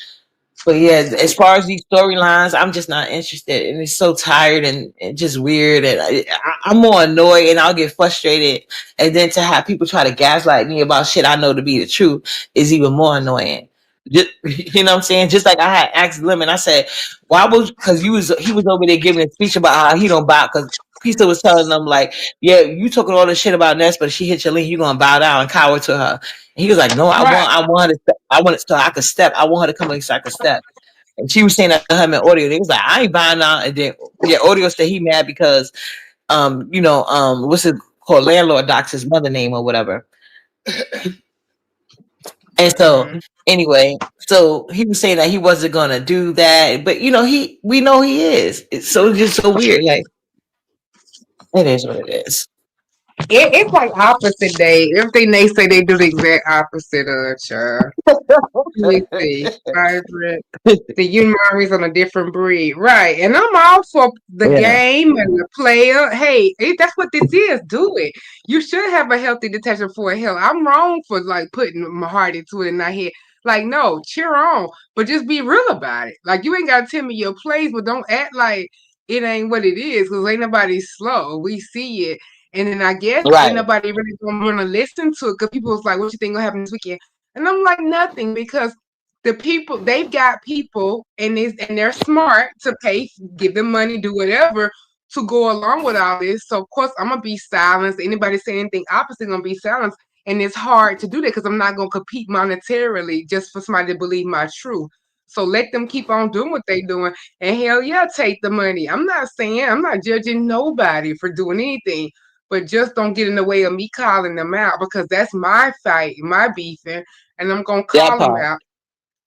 But yeah, as far as these storylines, I'm just not interested, and it's so tired and just weird, and I'm more annoyed, and I'll get frustrated, and then to have people try to gaslight me about shit I know to be the truth is even more annoying. Just, you know what I'm saying? Just like I had asked Lemon, I said, "Why was?" Because he was over there giving a speech about how he don't bow. Because Pizza was telling them like, "Yeah, you talking all this shit about Ness, but she hit your link, you gonna bow down and cower to her." And he was like, "No, Right. I want her to, I want it so I could step. I want her to come in so I could step." And she was saying that to him in audio. They was like, "I ain't buying out." And then yeah, audio said he mad because what's it called? Landlord docs his mother name or whatever. And so Mm-hmm. anyway, so he was saying that he wasn't gonna do that, but we know he is. It's just so weird. Like it is what it is. It's like opposite day. Everything they say they do the exact opposite of, child. Let me see. Vibrant. The Unimari's on a different breed. Right. And I'm all for the Yeah. game and the player. Hey, that's what this is. Do it. You should have a healthy detachment for a hell. I'm wrong for like putting my heart into it and not here. Like, no, cheer on. But just be real about it. Like you ain't gotta tell me your plays, but don't act like it ain't what it is, because ain't nobody slow. We see it. And then I guess ain't Right. nobody really gonna listen to it because people was like, what you think gonna happen this weekend? And I'm like, nothing, because the people they've got people and they're smart to pay, give them money, do whatever to go along with all this. So of course I'm gonna be silenced. Anybody say anything opposite gonna be silenced. And it's hard to do that because I'm not gonna compete monetarily just for somebody to believe my truth. So let them keep on doing what they're doing. And hell yeah, take the money. I'm not judging nobody for doing anything, but just don't get in the way of me calling them out because that's my fight, my beefing, and I'm gonna That call them part. out.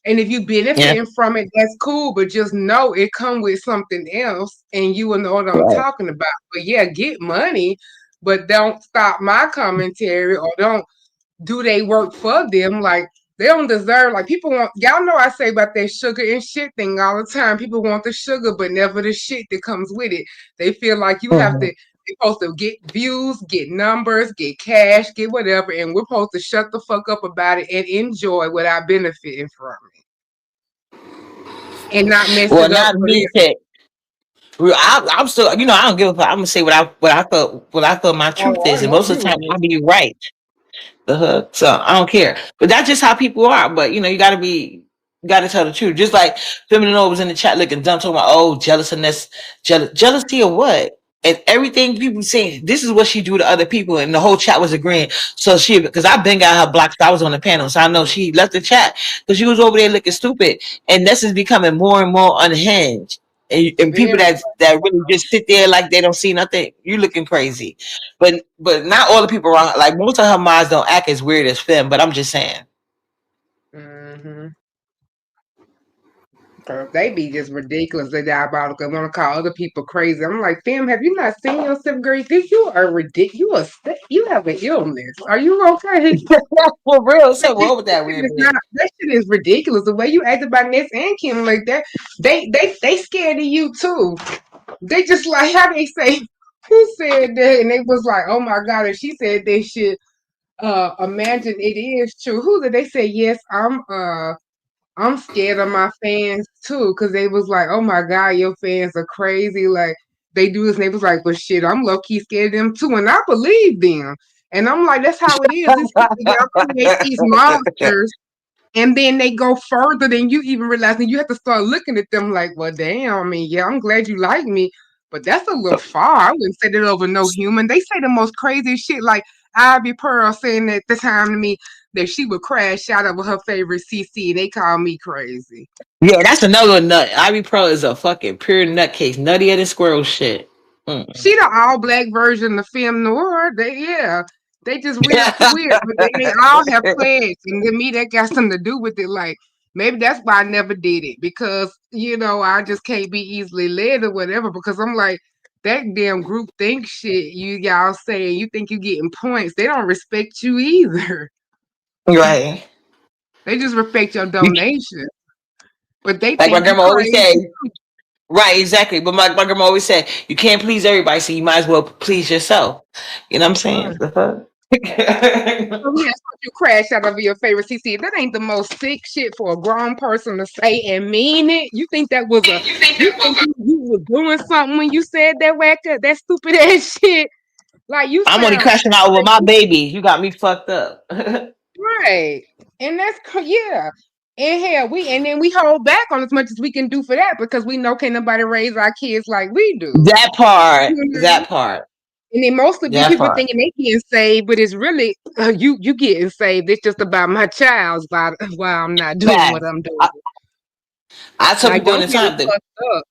And if you Yeah. benefiting from it, that's cool. But just know it come with something else, and you will know what I'm Right. talking about. But yeah, get money, but don't stop my commentary or don't do they work for them. Like they don't deserve. Like people want. Y'all know I say about that sugar and shit thing all the time. People want the sugar, but never the shit that comes with it. They feel like you have to. Mhm. They're supposed to get views, get numbers, get cash, get whatever, and we're supposed to shut the fuck up about it and enjoy without benefiting from it and not mess Well, it up now for them. me said, I'm still, I don't give a fuck. I'm gonna say what I felt my Oh, truth I is, and know most of the you time would. I be right. The hook. So I don't care. But that's just how people are. But you gotta tell the truth. Just like Feminine was in the chat looking dumb talking about jealousness, jealousy of what? And everything people saying, this is what she do to other people, and the whole chat was agreeing. So because I've been got her blocked. I was on the panel, so I know she left the chat because she was over there looking stupid. And this is becoming more and more unhinged. And people Very. that really just sit there like they don't see nothing, you looking crazy. But not all the people around. Like most of her mods don't act as weird as Fem. But I'm just saying. Mm-hmm. They be just ridiculous. They diabolical. Want to call other people crazy. I'm like, fam, have you not seen yourself, girl? You are ridiculous. You have an illness. Are you okay? For real, Like, something wrong with that weird bitch. that shit is ridiculous. The way you act about Ness and Kim like that, they scared of you too. They just like how they say, who said that? And they was like, oh my god, if she said this shit, imagine it is true. Who did they say? Yes, I'm scared of my fans too, because they was like, oh my god, your fans are crazy. Like they do this, and they was like, but shit, I'm low key scared of them too, and I believe them. And I'm like, that's how it is. It's people y'all create these monsters, and then they go further than you even realize, and you have to start looking at them like, well, damn. I mean, yeah, I'm glad you like me, but that's a little far. I wouldn't say that over no human. They say the most crazy shit, like Ivy Pearl saying at the time to me that she would crash out over her favorite CC, and they call me crazy. Yeah, that's another nut. Ivy Pro is a fucking pure nutcase, nuttier than squirrel shit. Mm. She the all black version of film noir. They just weird for weird, but they all have plans, and to me that got something to do with it. Like maybe that's why I never did it because I just can't be easily led or whatever. Because I'm like that damn group think shit. Y'all saying you think you getting points? They don't respect you either. Right. They just respect your You- donation, but they Like my think you grandma always crazy. said. Right, exactly. But my grandma always said, you can't please everybody, so you might as well please yourself. You know what I'm saying? Right. The fuck? So yes, you crash out of your favorite CC. That ain't the most sick shit for a grown person to say and mean it. You think that was a you think you was doing something when you said that that stupid ass shit? Like you I'm only sound crashing out over my baby. You got me fucked up. That right. And yeah. And hell, and then we hold back on as much as we can do for that because we know can't nobody raise our kids like we do. part. You know? That part. And then mostly be That people part. thinking they getting saved, but it's really you getting saved. It's just about my child's why I'm not doing what Fact. I'm doing. I tell Like people all don't the get it time that fucked up.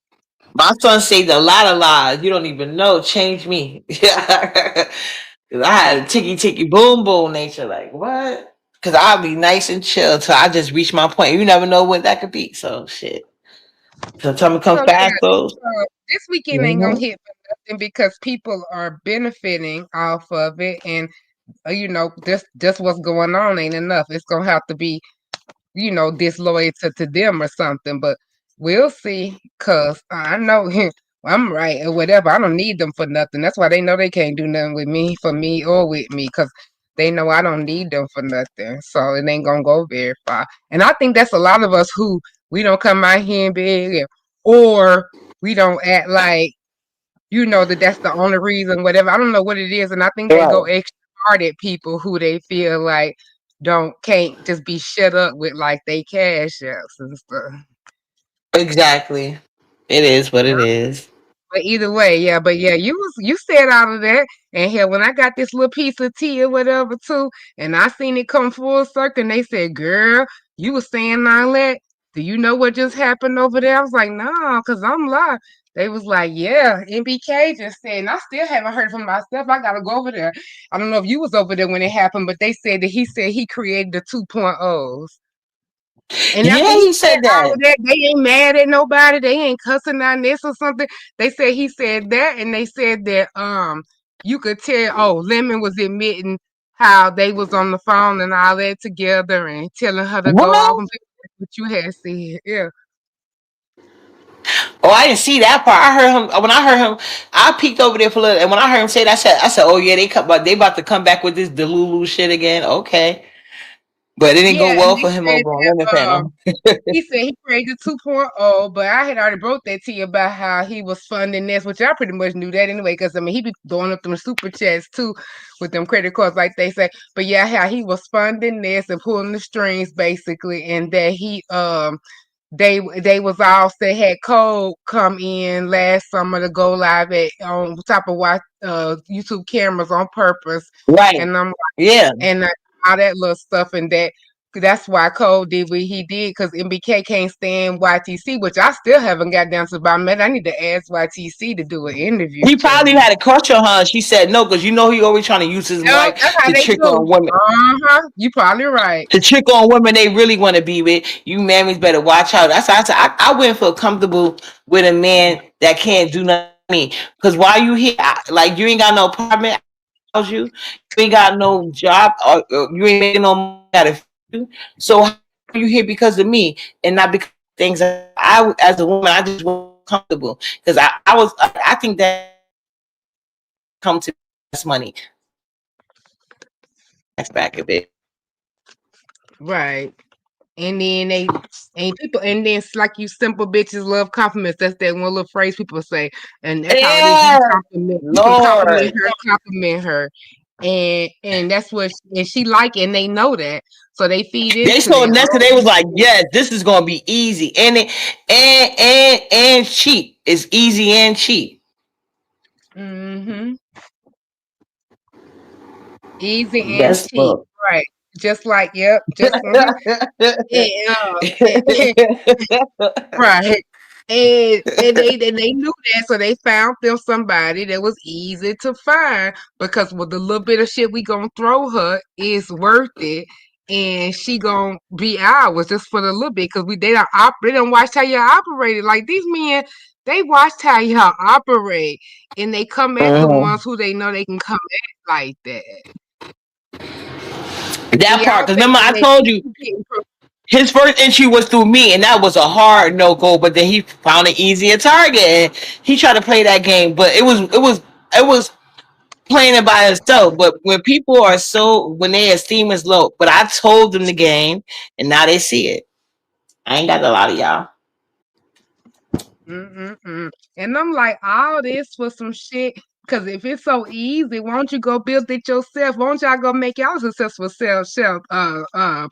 my son saved a lot of lives. You don't even know. Change me. 'Cause I had a ticky ticky boom boom nature. Like what? Because I'll be nice and chill till I just reach my point. You never know when that could be. So shit. So tell me come So fast those. this weekend ain't gonna Mhm. hit for nothing because people are benefiting off of it, and just what's going on ain't enough. It's gonna have to be disloyal to them or something. But we'll see, cause I know I'm right or whatever. I don't need them for nothing. That's why they know they can't do nothing with me, for me, or with me, cause they know I don't need them for nothing. So it ain't gonna go very far. And I think that's a lot of us who we don't come out here and big, or we don't act like that's the only reason, whatever. I don't know what it is, and I think they go Right. extra hard at people who they feel like can't just be shut up with like they cash apps and stuff. Exactly. It is what it is. But either way, yeah. But yeah, you said all of that, and here when I got this little piece of tea or whatever too, and I seen it come full circle, and they said, "Girl, you was saying all that. Do you know what just happened over there?" I was like, "No, cause I'm live." They was like, "Yeah, MBK just said," and I still haven't heard from myself. I gotta go over there. I don't know if you was over there when it happened, but they said that he said he created the 2.0s. And after Yeah, he he said said all that. of that, they ain't mad at nobody. They ain't cussing on this or something. They said he said that, and they said that you could tell. Oh, Lemon was admitting how they was on the phone and all that together, and telling her to go off What? and what you had said. Yeah, Oh, I didn't see that part. I heard him when I heard him. I peeked over there for a little, and when I heard him say that, I said, "Oh yeah, they about to come back with this Delulu shit again." Okay, but it didn't go yeah, and well they for him said over on Lemon that Panel. he said he created 2.0, but I had already broke that to you about how he was funding this, which I pretty much knew that anyway, because I mean he be throwing up them super chats too with them credit cards, like they say. But yeah, how he was funding this and pulling the strings basically, and that they was all say had code come in last summer to go live at on top of YouTube cameras on purpose, Right. and I'm Yeah. and all that little stuff and that. That's why Cole did what he did because MBK can't stand YTC, which I still haven't got down to. But I need to ask YTC to do an interview. He probably had a crush on her. And she said no because he always trying to use his No, that's wife how to they trick do. on women. You probably right. To trick on women they really want to be with. You mammies better watch out. That's how I said I wouldn't feel comfortable with a man that can't do nothing for me. Because while you here, like you ain't got no apartment, you ain't got no job, or you ain't making no money out of you. So how are you here because of me and not because of things I as a woman I just wasn't comfortable because I think that come to money. That's back a bit. Right. And then they ain't people, and then it's like you simple bitches love compliments. That's that one little phrase people say, and that's all it is. Yeah, You can Lord. compliment her, and that's what and she like, it, and they know that, so they feed They into saw that. Nessa. They was like, "Yes, this is gonna be easy, and cheap. It's easy and cheap." Mm-hmm. Easy and Yes, cheap, look. right? Just like yep, just and, right. And they knew that, so they found them somebody that was easy to find because with the little bit of shit we gonna throw her is worth it, and she gonna be ours just for the little bit because they don't watch how you operated. Like these men, they watched how y'all operate, and they come at the Mhm. ones who they know they can come at like that. And That part, y'all because remember thinking I that told you you getting his first entry was through me, and that was a hard no go. But then he found an easier target, and he tried to play that game. But it was playing it by himself. But when people are when their esteem is low, but I told them the game, and now they see it. I ain't got a lot of y'all. Mm-mm-mm. And I'm like, all this for some shit. Cause if it's so easy, why don't you go build it yourself? Why don't y'all go make y'all successful self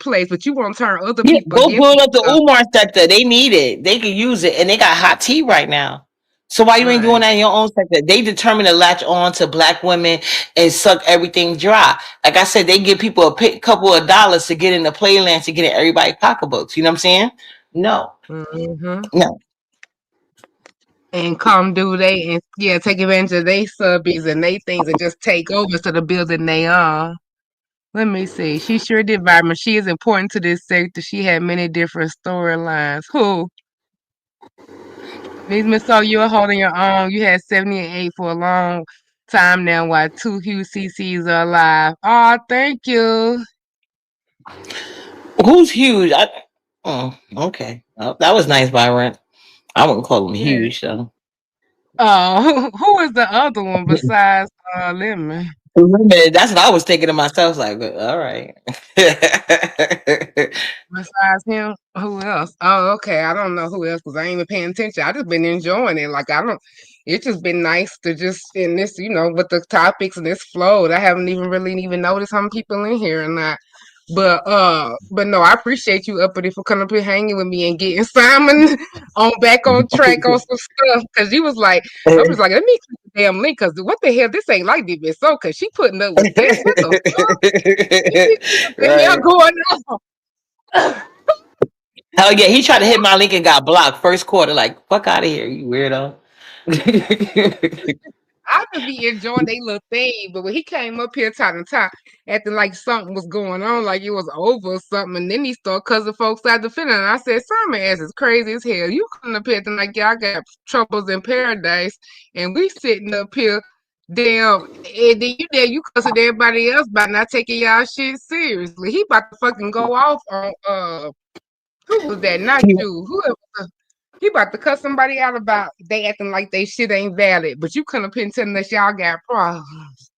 place? But you won't turn other Yeah, people go against build each up the other. Umar sector. They need it. They can use it, and they got hot tea right now. So why you ain't doing Right. that in your own sector? They determined to latch on to black women and suck everything dry. Like I said, they give people couple of dollars to get in the playland to get in everybody's pocketbooks. You know what I'm saying? No, Mm-hmm. no. And come do they and yeah, take advantage of they subbies and they things and just take over instead of building they own. Let me see. She sure did vibrant. She is important to this sector. She had many different storylines. Who? Miss So you're holding your own. You had 78 for a long time now while two huge CCs are alive. Oh, thank you. Who's huge? Oh, okay. Oh, that was nice, Byron. I wouldn't call him Yeah. huge though. Oh, who is the other one besides Lemon? That's what I was thinking to myself. Like, all right. Besides him, who else? Oh, okay. I don't know who else because I ain't even paying attention. I just been enjoying it. Like I don't. It's just been nice to just in this, with the topics and this flow. I haven't even really even noticed how many people in here or not. But no, I appreciate you uppity for coming up here hanging with me and getting Simon on back on track on some stuff. Cause you was like, I was like, let me click the damn link. Cause what the hell? This ain't like DB so. Cause she putting up with that. What the fuck? What the hell Right. going on? Hell yeah, he tried to hit my link and got blocked first quarter. Like, fuck out of here, you weirdo. I just be enjoying they little thing, but when he came up here time to time, acting like something was going on, like it was over or something, and then he started cussing folks out the feeling. And I said, Simon ass is crazy as hell. You coming up here acting like y'all got troubles in paradise, and we sitting up here, damn, and then you cussing everybody else by not taking y'all shit seriously. He about to fucking go off on who was that? Not you. He about to cuss somebody out about they acting like they shit ain't valid, but you couldn't have been telling us y'all got problems.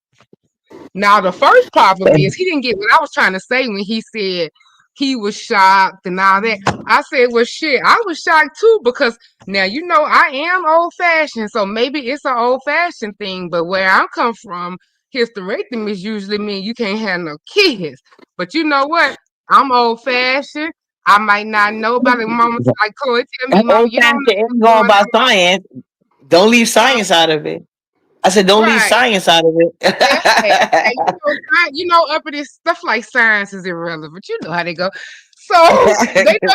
Now the first problem is he didn't get what I was trying to say when he said he was shocked and all that. I said, well shit, I was shocked too because now I am old fashioned, so maybe it's an old fashioned thing, but where I come from, hysterectomies usually mean you can't have no kids. But you know what? I'm old fashioned. I might not know about it. Mama, like Chloe tell me, Mama, Old you don't know fashioned what's is all going about science. Don't leave on. science out of it. I said, don't leave Right. science out of Yeah, hey, it. up in this stuff like science is irrelevant. You know how they go. So they know,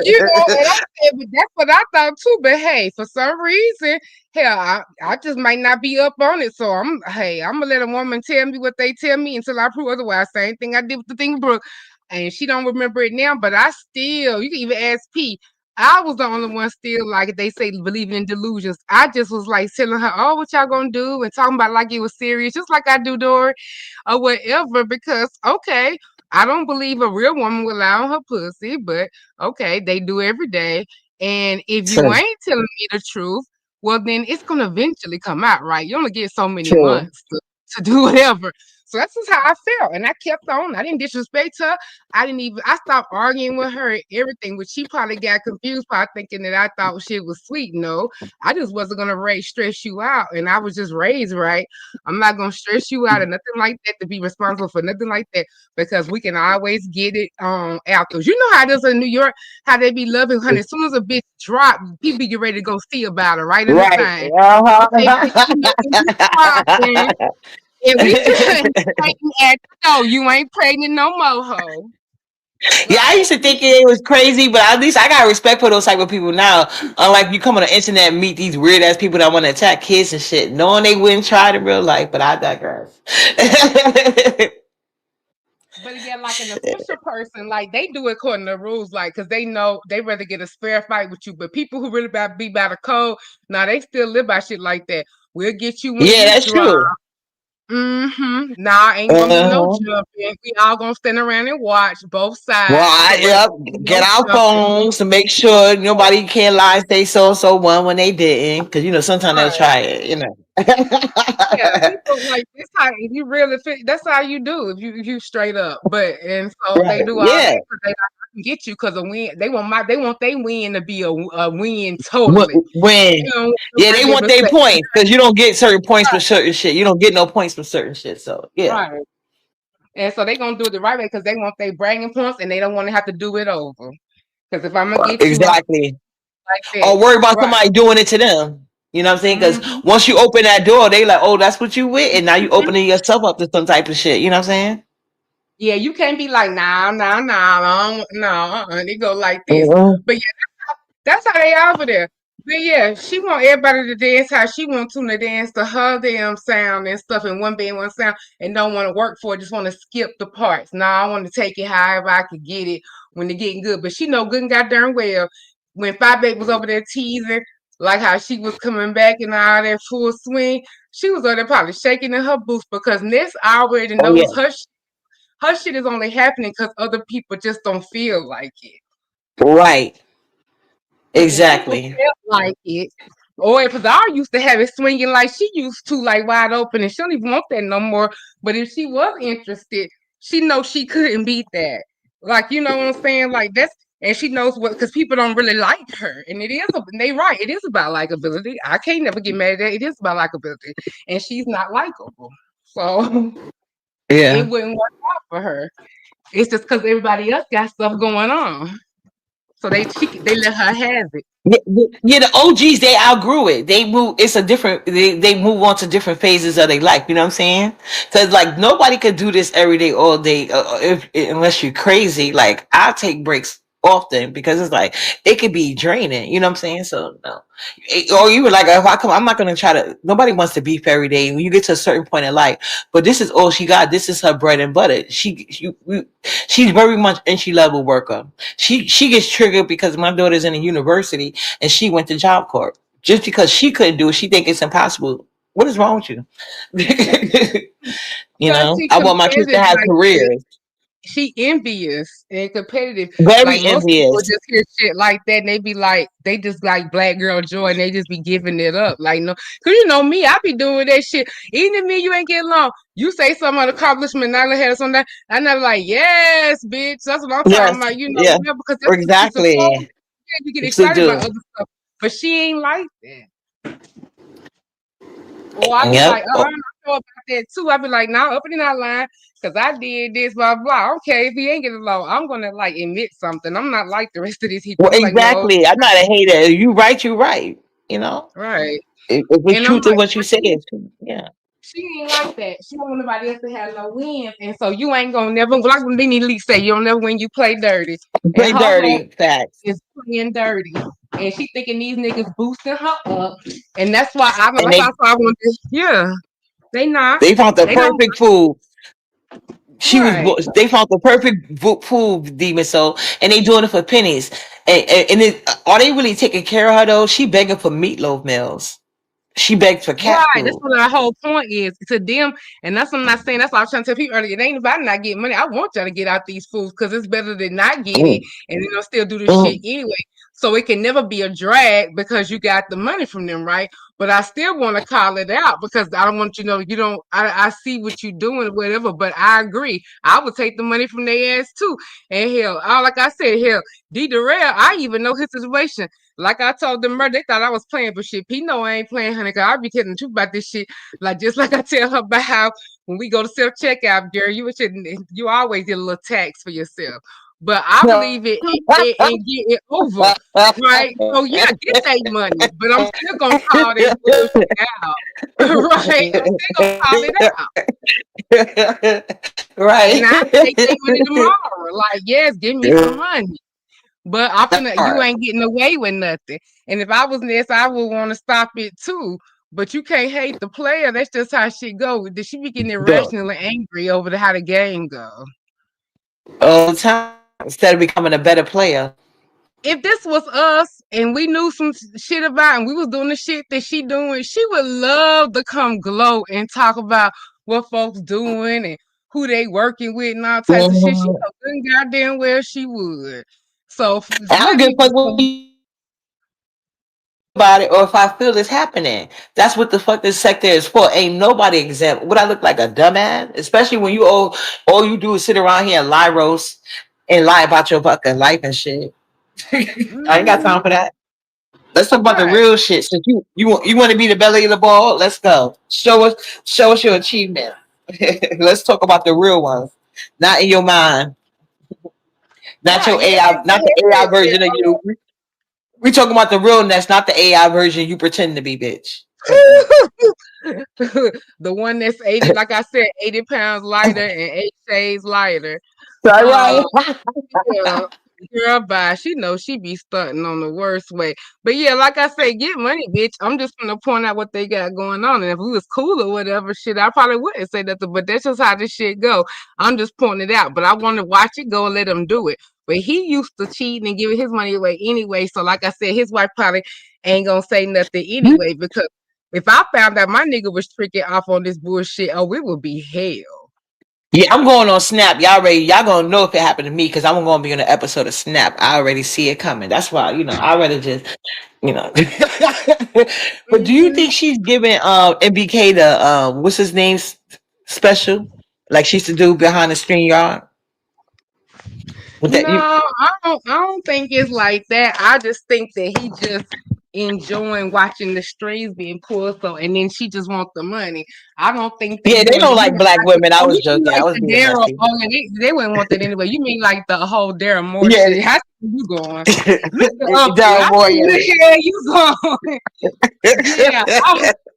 and I said, but that's what I thought too. But hey, for some reason, hell, I just might not be up on it. So I'm gonna let a woman tell me what they tell me until I prove otherwise. Same thing I did with the thing with Brooke, and she don't remember it now. But I still, you can even ask P. I was the only one still like they say believing in delusions. I just was like telling her, "Oh, what y'all gonna do?" and talking about like it was serious, just like I do, Dory, or whatever. Because okay, I don't believe a real woman will lie on her pussy, but okay, they do every day. And if you True. ain't telling me the truth, well, then it's gonna eventually come out, right? You only get so many True. months to do whatever. So that's just how I felt. And I kept on. I didn't disrespect her. I stopped arguing with her and everything, which she probably got confused by thinking that I thought shit was sweet. No, I just wasn't gonna stress you out. And I was just raised right. I'm not gonna stress you out or nothing like that to be responsible for nothing like that because we can always get it afterwards. You know how it is in New York, how they be loving honey. As soon as a bitch drop, people be getting ready to go see about it right in the Right. thing. Okay, bitch, you know when you drop, Uh-huh. then and we just waiting at the door. You ain't pregnant no more, ho. Yeah, I Like, used to think it was crazy, but at least I got respect for those type of people now. Unlike you come on the internet and meet these weird ass people that want to attack kids and shit, knowing they wouldn't try it in real life. But I digress. but again, like an official person, like they do it according to rules, like because they know they rather get a spare fight with you. But people who really be by the code, now they still live by shit like that. We'll get you when Yeah, you that's drop. true. Mm-hmm. Nah, ain't gonna be no Uh-huh. jumping. We all gonna stand around and watch both Well, sides, but yep. Get no our jumping. phones to make sure nobody can lie and say so won when they didn't, because sometimes they'll Right. try it. Yeah, people like this how if you really fit that's how you do if you straight up. But and so they Right. do all Yeah. that because they can get you because a win. They want their win to be a win totally. They When don't want yeah, nobody to they be able want to their say points because you don't get certain points for certain shit. You don't get no points for certain shit. So yeah, right. And so they gonna do it the right way because they want their bragging points and they don't want to have to do it over. Because if I'm gonna get you, I'm exactly. like that. Or worry about Right. somebody doing it to them. You know what I'm saying? Because Hmm. once you open that door, they like, oh, that's what you with, and now you opening yourself up to some type of shit. You know what I'm Yeah, you can't be like, nah, nah, nah, no, they go like this. saying? But that's how they are over there. But yeah, she want everybody to dance how she wants to dance to her damn sound and stuff in one band, one sound, and don't want to work for it, just want to skip the parts. Nah, I want to take it however I could get it when they're getting good. But she know good and goddamn well when Five Baby was over there teasing, like how she was coming back and all that full swing, she was over there probably shaking in her boots because Ness already Oh knows yeah, her shit is only happening because other people just don't feel like it. right, Because if people exactly. felt like it, or if I used to have it swinging like she used to, like wide open, and she don't even want that no more. But if she was interested, she knows she couldn't beat that. Like you know what I'm saying? Like that's and she knows what because people don't really like her, and it is. They right. It is about likability. I can't never get mad at that. It is about likability, and she's not likable, so it Yeah. wouldn't work out for her. It's just because everybody else got stuff going on, so they let her have it. Yeah, the OGs they outgrew it. They move. It's a different. They move on to different phases of their life. You know what I'm saying? Because like nobody could do this every day, all day, unless you're crazy. Like I take breaks often because it's like it could be draining. You know what I'm saying? So no, or you were like, if I come, I'm not gonna try to. Nobody wants to beef every day. When you get to a certain point in life, but this is all she got. This is her bread and butter. She's very much entry level worker. She gets triggered because my daughter's in a university and she went to Job Corps. Just because she couldn't do it, she think it's impossible. What is wrong with you? Because she I want my kids to competitive have like that. careers. She envious and competitive. Very Like most people envious. just hear shit like that and they be like, they just like black girl joy and they just be giving it up. Like no, cause you know me, I be doing that shit. Even if me, you ain't getting along. You say some of the accomplishment, I had something. I never like, yes, bitch. That's what I'm talking Yes. about. You know, Yeah. yeah, because that's what you supposed to. Exactly. Yeah, you get To excited about do. other stuff, but she ain't like that. Or I be like, Yep. I know about that too. I be like, nah, up in that line, because I did this, blah, blah. Okay, if he ain't getting along, I'm gonna like admit something. I'm not like the rest of these people. Well, I'm like, no, exactly. I'm not a hater. You right. You right. You know, Right. if it's And I'm truth in like, what you say, it's true. Yeah. she ain't like that. She don't want nobody else to have no wins. And so you ain't gonna never, like when Benny Lee say, you don't never win, you play dirty. And Play her whole dirty. Facts. is playing dirty. And she thinking these niggas boosting her up. And that's why I And that's why I want to, yeah. They not. they found the They don't perfect food. right. They found the perfect food demon soul, and they doing it for pennies. Are they really taking care of her though? She begging for meatloaf meals. She begged for cat Right, that's food. what our whole point is to them, and that's what I'm not saying. That's why I was trying to tell people earlier. It ain't about not getting money. I want y'all to get out these fools because it's better than not get it, Mm, and then they'll still do the shit mm. anyway. So it can never be a drag because you got the money from them, right? But I still want to call it out because I don't want you to know you don't. I see what you're doing, whatever. But I agree. I would take the money from their ass too. And hell, all like I said, hell, D Darrell, I even know his situation. Like I told them, they thought I was playing for shit. P know I ain't playing, honey, because I be telling the truth about this shit. Like just like I tell her about how when we go to self checkout, girl, you always get a little tax for yourself. But I believe it and get it over, right? So yeah, get that money, but I'm still gonna call that bullshit out, right? I'm still gonna call it out. And I take Right. that money tomorrow. Like, yes, give me some money. But I'm That finna, you part. ain't getting away with nothing. And if I was Ness, I would want to stop it too. But you can't hate the player. That's just how shit go. Did she be getting Go irrationally angry over how the game go? all the time instead of becoming a better player. If this was us and we knew some shit about and we was doing the shit that she doing, she would love to come glow and talk about what folks doing and who they working with and all types of shit. She Mhm. know good goddamn well she would. So I don't let give me a fuck what you about it or if I feel it's happening. That's what the fuck this sector is for. Ain't nobody exempt. Would I look like a dumbass? Especially when you all you do is sit around here and lie roast and lie about your fucking life and shit. I ain't got time Mhm. for that. Let's talk about the Right. real shit. Since you want to be the belly of the ball, let's go. Show us your achievement. Let's talk about the real ones, not in your mind, not Right. your Yeah, AI, not the AI version of you. We talking about the realness, not the AI version you pretend to be, bitch. Mm-mm. the one that's 80, like I said, 80 pounds lighter and 8 shades lighter. Right, Uh, right. yeah, girl, bye. She knows she be stunting on the worst way. But yeah, like I say, get money, bitch. I'm just gonna point out what they got going on. And if we was cool or whatever, shit, I probably wouldn't say nothing. But that's just how this shit go. I'm just pointing it out. But I want to watch it go and let him do it. But he used to cheat and giving his money away anyway. So like I said, his wife probably ain't gonna say nothing anyway because if I found out my nigga was tricking off on this bullshit, oh, it would be hell. Yeah, I'm going on Snap. Y'all gonna know if it happened to me because I'm gonna be on an episode of Snap. I already see it coming. That's why, I rather just, you know. But do you Mhm. think she's giving MBK the what's his name special like she used to do behind the screen yard with that? You, No, I don't think it's like that. I just think that he just enjoying watching the strings being pulled. So and then she just want the money. I don't think they yeah, they doing don't it. You like mean black women. I oh, was you mean joking. I like was the being Daryl? messy. Oh, yeah, they wouldn't want that anyway. You mean like the whole Daryl Moore Yeah, shit? How you going, Mr. Uppy? Daryl I Moore. see where the hell you going. Yeah, I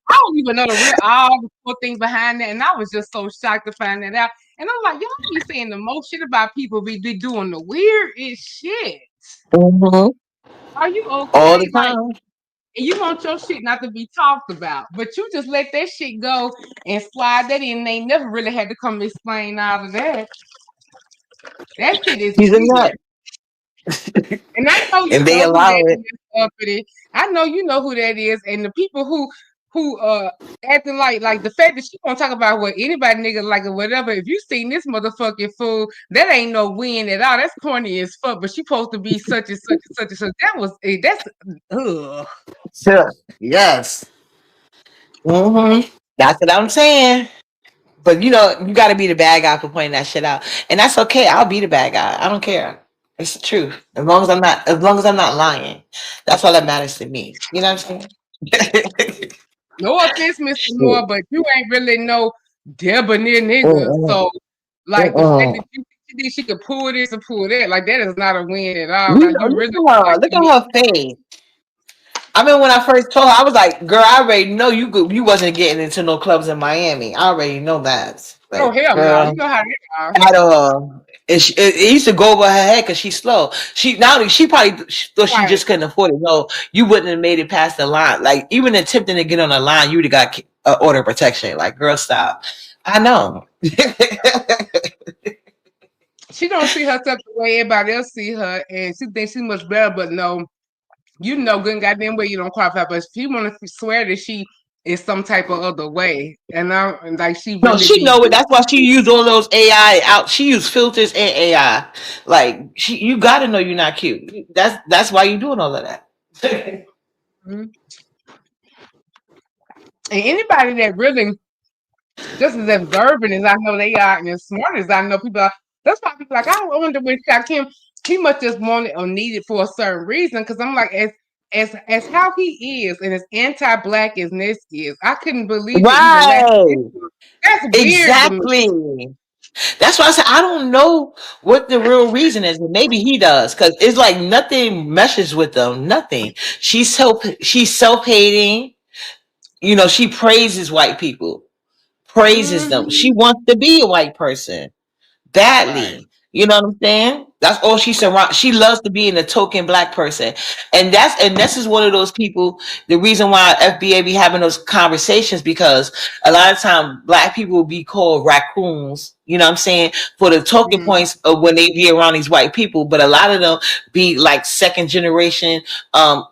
don't even know the real all the full thing behind that, and I was just so shocked to find that out. And I'm like, y'all be saying the most shit about people be doing the weirdest shit. Mhm. Are you All the okay? Like, time. and you want your shit not to be talked about, but you just let that shit go and slide that in. They never really had to come explain all of that. That shit is He's a weird. nut, And I know you and they know who allow that it. is, Uppity. I know you know who that is, and the people who acting like the fact that she gonna talk about what anybody nigga like or whatever. If you seen this motherfucking fool, that ain't no win at all. That's corny as fuck. But she supposed to be such and such and such and such. That was that's ugh. Sure. Yes. That's what I'm saying. But you got to be the bad guy for pointing that shit out, and that's okay. I'll be the bad guy. I don't care. It's the truth. As long as I'm not lying, that's all that matters to me. You know what I'm saying? No offense, Mr. Shit. Moore, but you ain't really no debonair nigga. Mm-mm, So like the fact mm-mm. that you think she could pull this and pull that, like that is not a win at all. You Like know, you look really at her. like Look you at her face. I mean, when I first told her, I was like, "Girl, I already know you wasn't getting into no clubs in Miami. I already know that." Oh Like, hell no, you girl, know how they are. at all. It used to go over her head because she's slow. She probably thought she Right. just couldn't afford it. No, you wouldn't have made it past the line. Like even attempting to get on the line, you would have got order of protection. Like, girl, stop. I know. She don't see herself the way everybody else see her, and she thinks she's much better. But no, you know, good and goddamn way you don't qualify. But she want to swear that she is some type of other way, and like she No, really she be. know it. That's why she used all those AI out. She used filters and AI. Like you got to know you're not cute. That's why you doing all of that. Mhm. And anybody that really just as observant as I know they are, and as smart as I know people are, that's why people like I wonder when Shaq Kim he must just want it or need it for a certain reason. Because I'm like as how he is and as anti-black as Ness is, I couldn't believe it even last. Right. That's weird to me. Exactly. That's why I said I don't know what the real reason is, but maybe he does because it's like nothing meshes with them. Nothing. She's self hating. You know, she praises white people, praises them. She Hmm. wants to be a white person Right. badly. You know what I'm saying? That's all she surround. She loves to be in a token black person, and this is one of those people. The reason why FBA be having those conversations because a lot of time black people will be called raccoons. You know what I'm saying for the talking Mm, points of when they be around these white people, but a lot of them be like second generation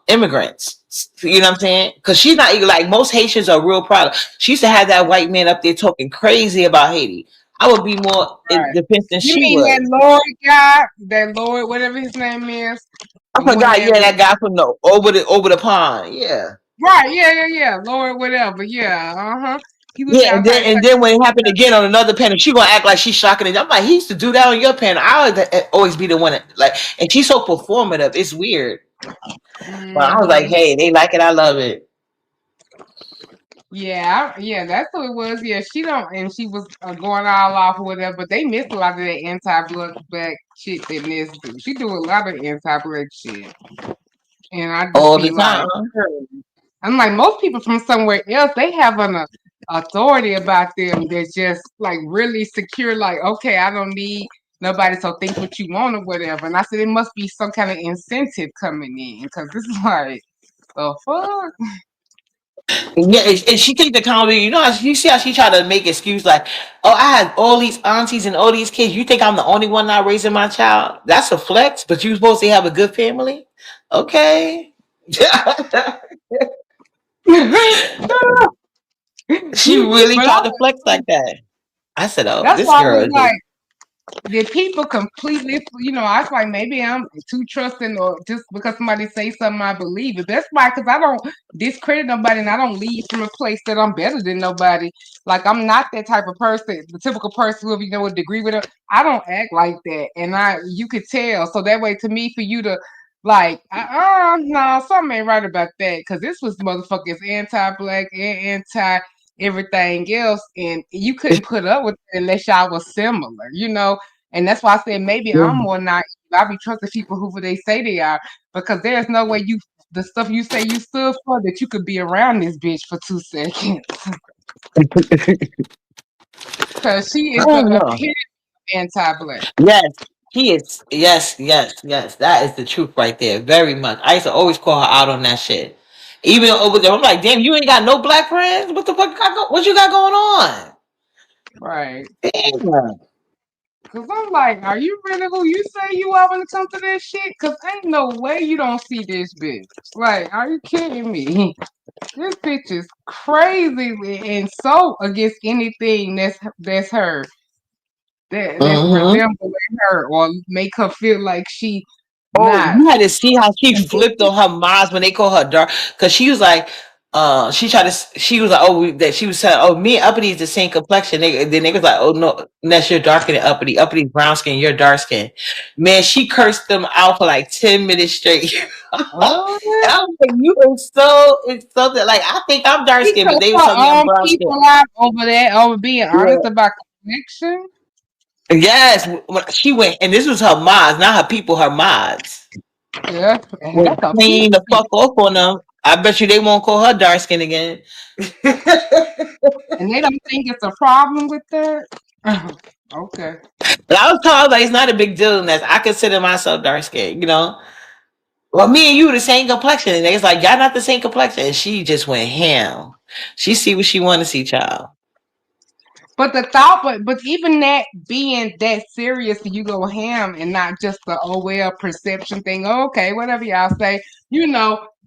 immigrants. You know what I'm saying? Because she's not like most Haitians are real proud. She used to have that white man up there talking crazy about Haiti. I would be more in right. defense than You she mean would. that Lord guy, that Lord, whatever his name is, I the one forgot. that Yeah, was that guy from the over the pond. Yeah, right. Yeah, yeah, yeah. Lord, whatever. Yeah. Uh huh. He was yeah. And then outside. and then when it happened again on another panel, she gonna act like she's shocking it. I'm like, he used to do that on your panel. I would always be the one that, like, and she's so performative. It's weird. But I was like, Mm-hmm. hey, they like it. I love it. Yeah, yeah, that's what it was. Yeah, she don't, and she was going all off or whatever. But they missed a lot of that anti-blood black shit that Ness do. She do a lot of anti-black shit, and I just All be the like, time. I'm like, most people from somewhere else, they have an authority about them that's just like really secure. Like, okay, I don't need nobody, so think what you want or whatever. And I said, it must be some kind of incentive coming in because this is like the fuck. Yeah, and she take the accountability. You know, you see how she try to make excuse like, "Oh, I had all these aunties and all these kids. You think I'm the only one not raising my child? That's a flex, but you supposed to have a good family, okay?" She really But tried to flex like that. I said, "Oh, that's this why I girl was is like. Did people completely, I was like, maybe I'm too trusting or just because somebody say something, I believe it. That's why, because I don't discredit nobody and I don't lead from a place that I'm better than nobody. Like, I'm not that type of person, the typical person who, a degree with her. I don't act like that. And you could tell. So that way, to me, for you to, like, no, something ain't right about that. Because this was motherfuckers anti-black and anti everything else. And you couldn't put up with it unless y'all was similar. And that's why I said maybe I'm more naive. I be trusting people who they say they are because there's no way the stuff you say you stood for that you could be around this bitch for 2 seconds. Because she I is the don't know. epitome of anti-black. Yes, he is. Yes, yes, yes. That is the truth right there. Very much. I used to always call her out on that shit. Even over there, I'm like, damn, you ain't got no black friends. What the fuck? What you got going on? Right. Damn. Because I'm like, are you really who you say you are when it comes to this shit? Because ain't no way you don't see this bitch. Like, are you kidding me? This bitch is crazy and so against anything that's her. That's Mm-hmm. resembling her or make her feel like she Oh, not you had to see how she flipped convicted. on her moms when they call her dark, because she was like, she was like, oh, that she was saying, oh, me and Uppity is the same complexion. Then they was like, oh no, Ness, you're darker than Uppity. Uppity brown skin, you're dark skin. Man, she cursed them out for like 10 minutes straight. And What? I was like, you are so insulted. Like, I think I'm dark She skinned, but cussed they was her telling me I'm own brown skin. people out over that, over being honest Yeah. about connection. Yes, when she went, and this was her mods, not her people, her mods. Yeah, and Went that's a clean the fuck off on them. I bet you they won't call her dark skin again. And they don't think it's a problem with that. Okay. But I was told like it's not a big deal unless I consider myself dark skinned, you know. Well, me and you the same complexion, and they was like, y'all not the same complexion. And she just went ham. She see what she want to see, child. But the thought, but even that being that serious, you go ham and not just the oh well perception thing. Oh, okay, whatever y'all say,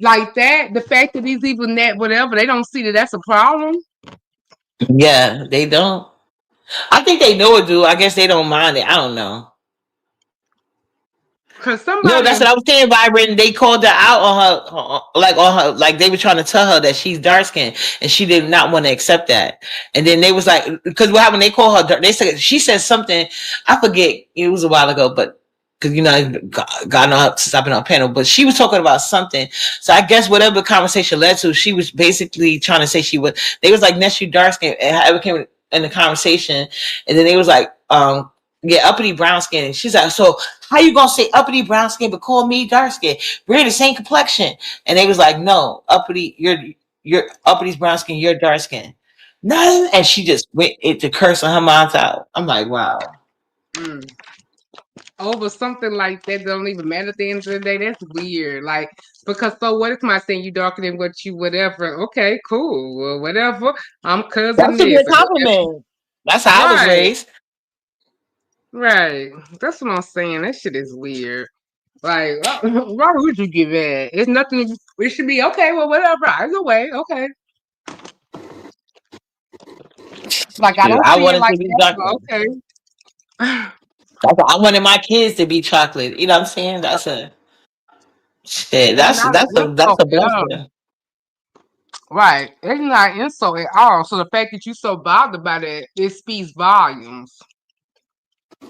like that. The fact that he's even that whatever, they don't see that that's a problem. Yeah, they don't. I think they know it, dude. I guess they don't mind it. I don't know. Cause No, that's somebody, what I was saying, Byron. They called her out on her, like they were trying to tell her that she's dark skinned, and she did not want to accept that. And then they was like, because what happened? They called her. They said she said something. I forget. It was a while ago, but because God knows since I've been on panel, but she was talking about something. So I guess whatever the conversation led to, she was basically trying to say she was. They was like, "Ness, you dark skinned," and how it became in the conversation, and then they was like, yeah, uppity brown skin. And she's like, so how you gonna say uppity brown skin but call me dark skin? We're the same complexion. And they was like, no, uppity, you're uppity's brown skin, you're dark skin. No, and she just went it to curse on her mom's out. I'm like, wow. mm, over something like that don't even matter at the end of the day. That's weird. Like because so what if my saying you darker than what you whatever? Okay, cool. Well, whatever. I'm That cousin should be this. a compliment. That's how I was Right, raised. right. That's what I'm saying. That shit is weird. Like, why would you give that? It's nothing. It should be okay. Well, whatever. Either way, okay. Like, I Shoot, don't I see it wanted like to be that, darker. but okay. I wanted my kids to be chocolate. You know what I'm saying? That's a shit. It's That's not that's an a that's insult a at all. blessing. Right. It's not an insult at all. So the fact that you so bothered by that, it speaks volumes.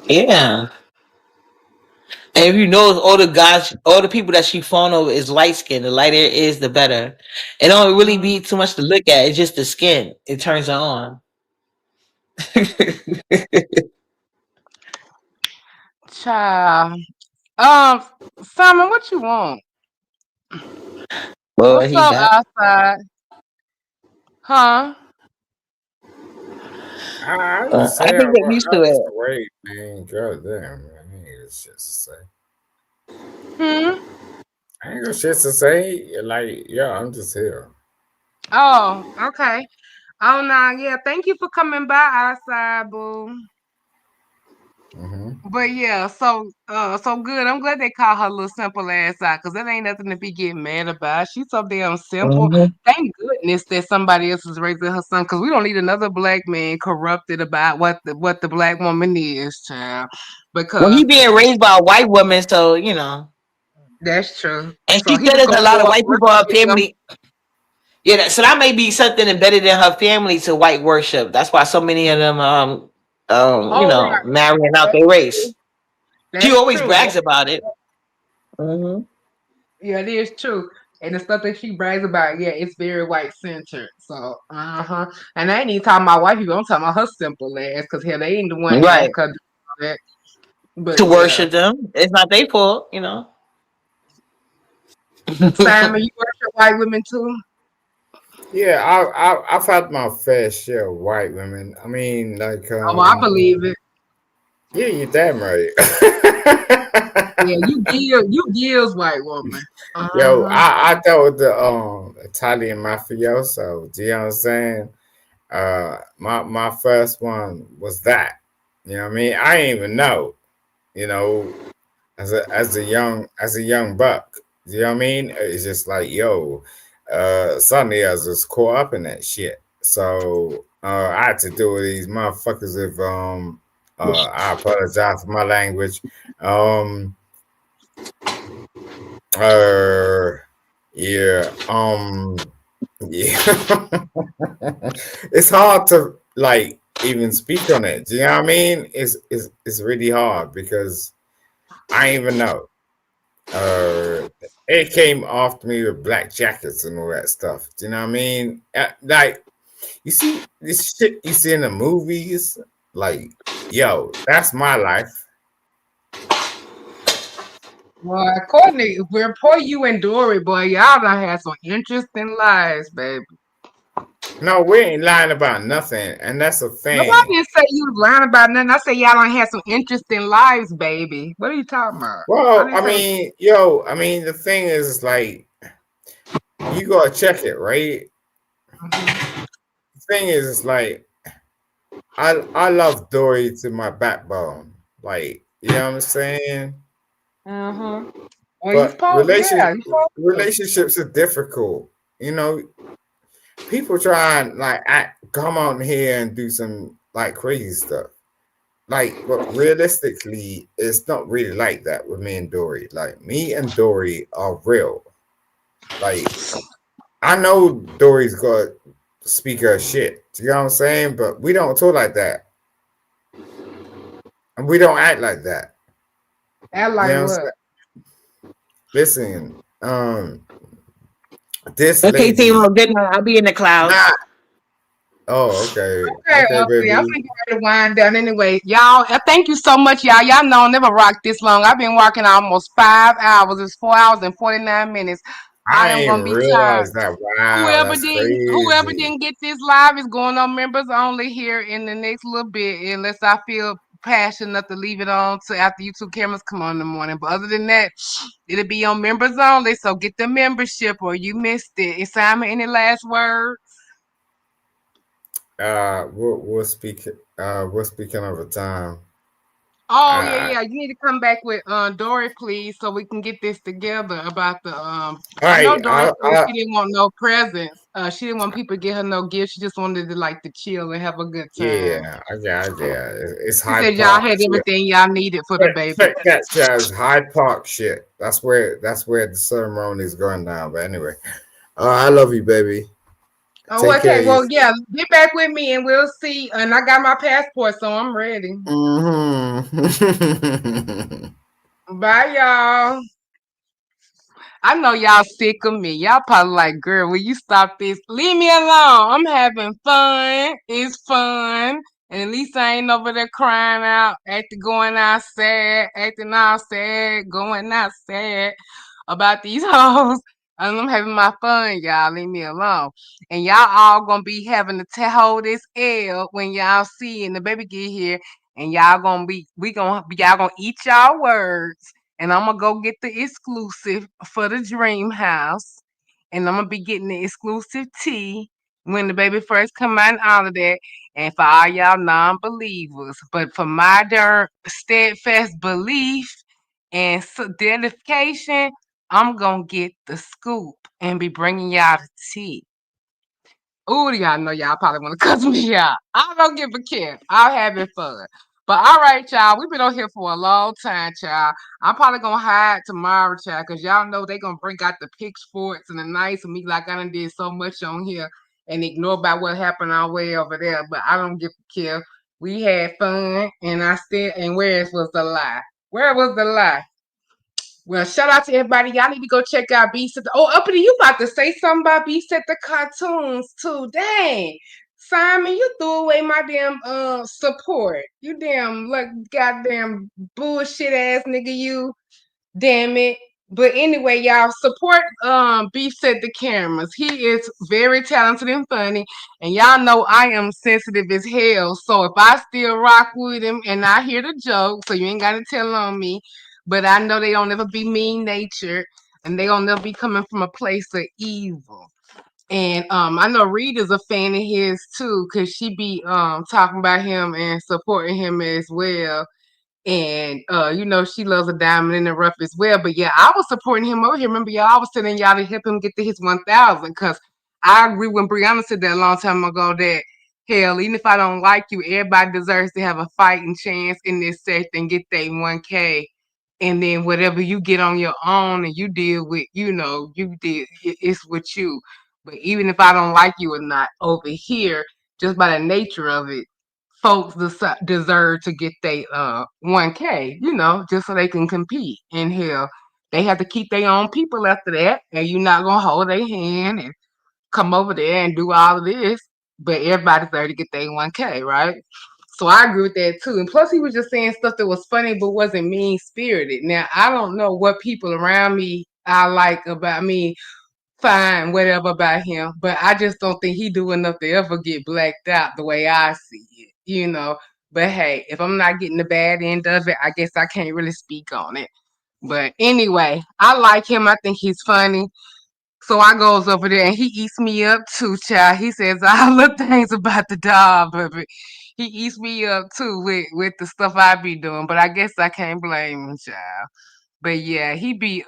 Yeah. And if you know all the guys, all the people that she fawn over is light skin. The lighter it is, the better. It don't really Mm, be too much to look at. It's just the skin. It turns her on. child. Um, Simon, what you want? Boy, What's he up back. outside? Huh? I'm just I saying, think they're used I to just it. wait, man. God damn, man. I ain't got shit to say. Hmm. I ain't got shit to say. Like, yeah, I'm just here. Oh, okay. Oh no, yeah. Thank you for coming by outside, boo. Hmm. But yeah, so good. I'm glad they call her little simple ass out because that ain't nothing to be getting mad about. She's so damn simple. Mhm. Thank goodness that somebody else is raising her son because we don't need another black man corrupted about what the black woman is, child. Well, he Because being raised by a white woman, so you know. that's true. And So she he said was there's gonna a go lot of up white people in her worshiping them. family. Yeah, so that may be something embedded in her family to white worship. That's why so many of them, Oh right, marrying out that's their true. race. She That's always true. brags about it. Hmm. Yeah, it is true. And the stuff that she brags about, yeah, it's very white centered. So, And I ain't even talking about white people. I'm talking about her simple ass, because hell, they ain't the one ask Right. her to do all that. To But yeah, worship them. It's not their fault, you know. Simon, you worship white women too? Yeah, I've had my fair share of white women. I mean, like, Oh, I believe it. yeah, you damn right. Yeah, you gives white woman. Yo, Uh-huh. I dealt with the Italian mafioso. Do you know what I'm saying? My first one was that. You know what I mean? I didn't even know. You know, as a young buck. You know what I mean? It's just like, yo, suddenly I was just caught up in that shit. So I had to deal with these motherfuckers if I apologize for my language. Um uh yeah, yeah. It's hard to like even speak on it. Do you know what I mean? It's really hard because I ain't even know. It came after me with black jackets and all that stuff. Do you know what I mean? Like, you see this shit you see in the movies. Like, yo, that's my life. Well, according to we're poor you and Dory, boy, y'all done had some interesting lives, baby. No, we ain't lying about nothing, and that's a Nobody thing. didn't say you was lying about nothing. I said y'all done had some interesting lives, baby. What are you talking about? I Well, didn't I say. mean, yo, I mean, the thing is, like, you gotta check it, right? Hmm. The thing is, like, I love Dory to my backbone, like, you know what I'm saying? Uh-huh. Well, you But supposed, yeah, you supposed to. relationships are difficult. You know, people try and like come on here and do some like crazy stuff. Like, but realistically, it's not really like that with me and Dory. Like, me and Dory are real. Like, I know Dory's got speak her shit. You know what I'm saying? But we don't talk like that, and we don't act like that. Act You know like what I'm what? saying? Listen, this Okay, lady. Timo, good night. I'll be in the clouds. Nah. Oh, okay, Okay, okay, I'm baby. thinking ready to wind down anyway. Y'all, thank you so much, y'all. Y'all know I never rocked this long. I've been working almost 5 hours. It's 4 hours and 49 minutes. I I am ain't gonna be tired. realized that. Wow, that's Whoever crazy. didn't get this live is going on members only here in the next little bit, unless I feel passionate enough to leave it on to after YouTube cameras come on in the morning. But other than that, it'll be on members only. So get the membership or you missed it. Is Simon any last word? We're speaking over time. Oh yeah, Uh, yeah. You need to come back with Dory, please, so we can get this together about the all I know right, Dory said she didn't want no presents. She didn't want people to get her no gifts. She just wanted to like to chill and have a good time. yeah, yeah. It's She Hyde said y'all Park had shit. everything y'all needed for the baby. Check that jazz Hyde Park shit. That's where the ceremony is going down. But anyway, I love you, baby. Oh, Take care okay. of you. Well, yeah, get back with me and we'll see. And I got my passport, so I'm ready. Mm-hmm. Bye, y'all. I know y'all sick of me. Y'all probably like, girl, will you stop this? Leave me alone. I'm having fun. It's fun. And at least I ain't over there crying out, acting all sad, going out sad about these hoes. And I'm having my fun, y'all. Leave me alone. And y'all all gonna be having to hold this L when y'all see and the baby get here. And y'all gonna be, y'all gonna eat y'all words and I'm gonna go get the exclusive for the dream house, and I'm gonna be getting the exclusive tea when the baby first come out and all of that. And for all y'all non-believers, but for my darn steadfast belief and dedication, I'm gonna get the scoop and be bringing y'all the tea. Ooh, y'all know y'all probably want to cuss me out. I don't give a care. I'm having fun. But all right, y'all, we've been on here for a long time, child. I'm probably gonna hide tomorrow, child, because y'all know they gonna bring out the pitchforks and the knives of me like I done did so much on here and ignore about what happened all way over there. But I don't give a care. We had fun, and I still and where was the lie? Where was the lie? Well, shout out to everybody. Y'all need to go check out Beast at the. Oh, Uppity, you about to say something about Beast at the cartoons too? Dang, Simon, you threw away my damn support. You damn like goddamn bullshit ass nigga. You. Damn it. But anyway, y'all support Beef Set the Cameras. He is very talented and funny. And y'all know I am sensitive as hell. So if I still rock with him and I hear the joke, so you ain't gotta tell on me. But I know they don't ever be mean natured and they don't never be coming from a place of evil. And I know Rita's a fan of his too, cause she be talking about him and supporting him as well and she loves a diamond in the rough as well. But yeah, I was supporting him over here. Remember, y'all, I was telling y'all to help him get to his 1,000 because I agree when Brianna said that a long time ago that hell, even if I don't like you, everybody deserves to have a fighting chance in this set and get their 1K. And then whatever you get on your own and you deal with, you did it's with you. But even if I don't like you or not, over here, just by the nature of it, folks deserve to get their 1K, just so they can compete. And hell, they have to keep their own people after that, and you're not gonna hold their hand and come over there and do all of this. But everybody deserves to get their 1K, right? So I agree with that too. And plus, he was just saying stuff that was funny but wasn't mean spirited. Now I don't know what people around me I like about me. Fine, whatever about him, but I just don't think he do enough to ever get blacked out the way I see it. But hey, if I'm not getting the bad end of it, I guess I can't really speak on it. But anyway, I like him. I think he's funny. So I goes over there and he eats me up too, child. He says all the things about the dog, but he eats me up too with the stuff I be doing. But I guess I can't blame him, child. But yeah, he be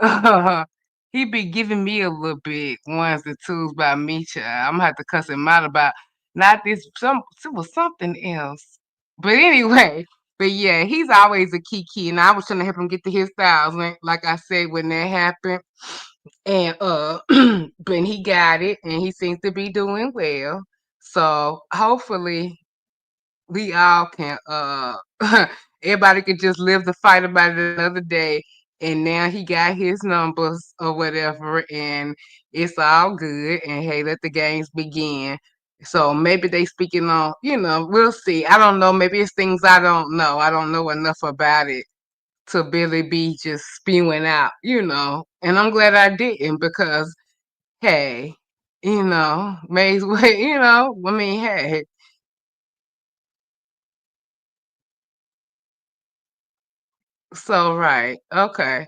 giving me a little bit ones and twos by me, child. I'm gonna have to cuss him out about not this it was something else. But anyway, but yeah, he's always a kiki, and I was trying to help him get to his thousand, like I said when that happened. And but he got it and he seems to be doing well. So hopefully we all can everybody can just live the fight about it another day, and now he got his numbers or whatever, and it's all good, and hey, let the games begin. So maybe they speaking on, we'll see. I don't know, maybe it's things I don't know enough about it to Billy be just spewing out, and I'm glad I didn't, because hey, may as well, I mean, hey. So right. Okay.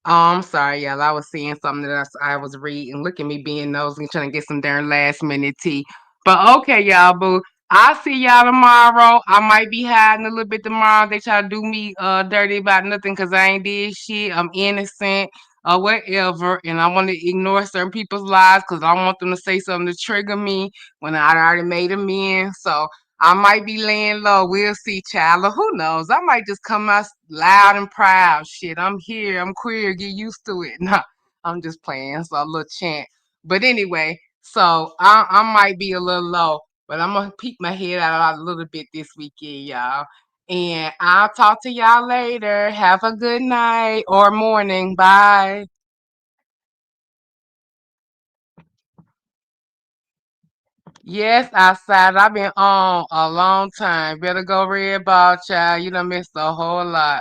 Oh, I'm sorry, y'all. I was seeing something that I was reading. Look at me being nosy, trying to get some darn last minute tea. But okay, y'all, boo. I'll see y'all tomorrow. I might be hiding a little bit tomorrow. They try to do me dirty about nothing because I ain't did shit. I'm innocent or whatever. And I want to ignore certain people's lives because I don't want them to say something to trigger me when I already made them in. So I might be laying low. We'll see, child. Or who knows? I might just come out loud and proud. Shit, I'm here. I'm queer. Get used to it. No, I'm just playing. So a little chant. But anyway, so I might be a little low, but I'm gonna peek my head out a little bit this weekend, y'all. And I'll talk to y'all later. Have a good night or morning. Bye. Yes, outside. I've been on a long time. Better go red ball, child. You done missed a whole lot.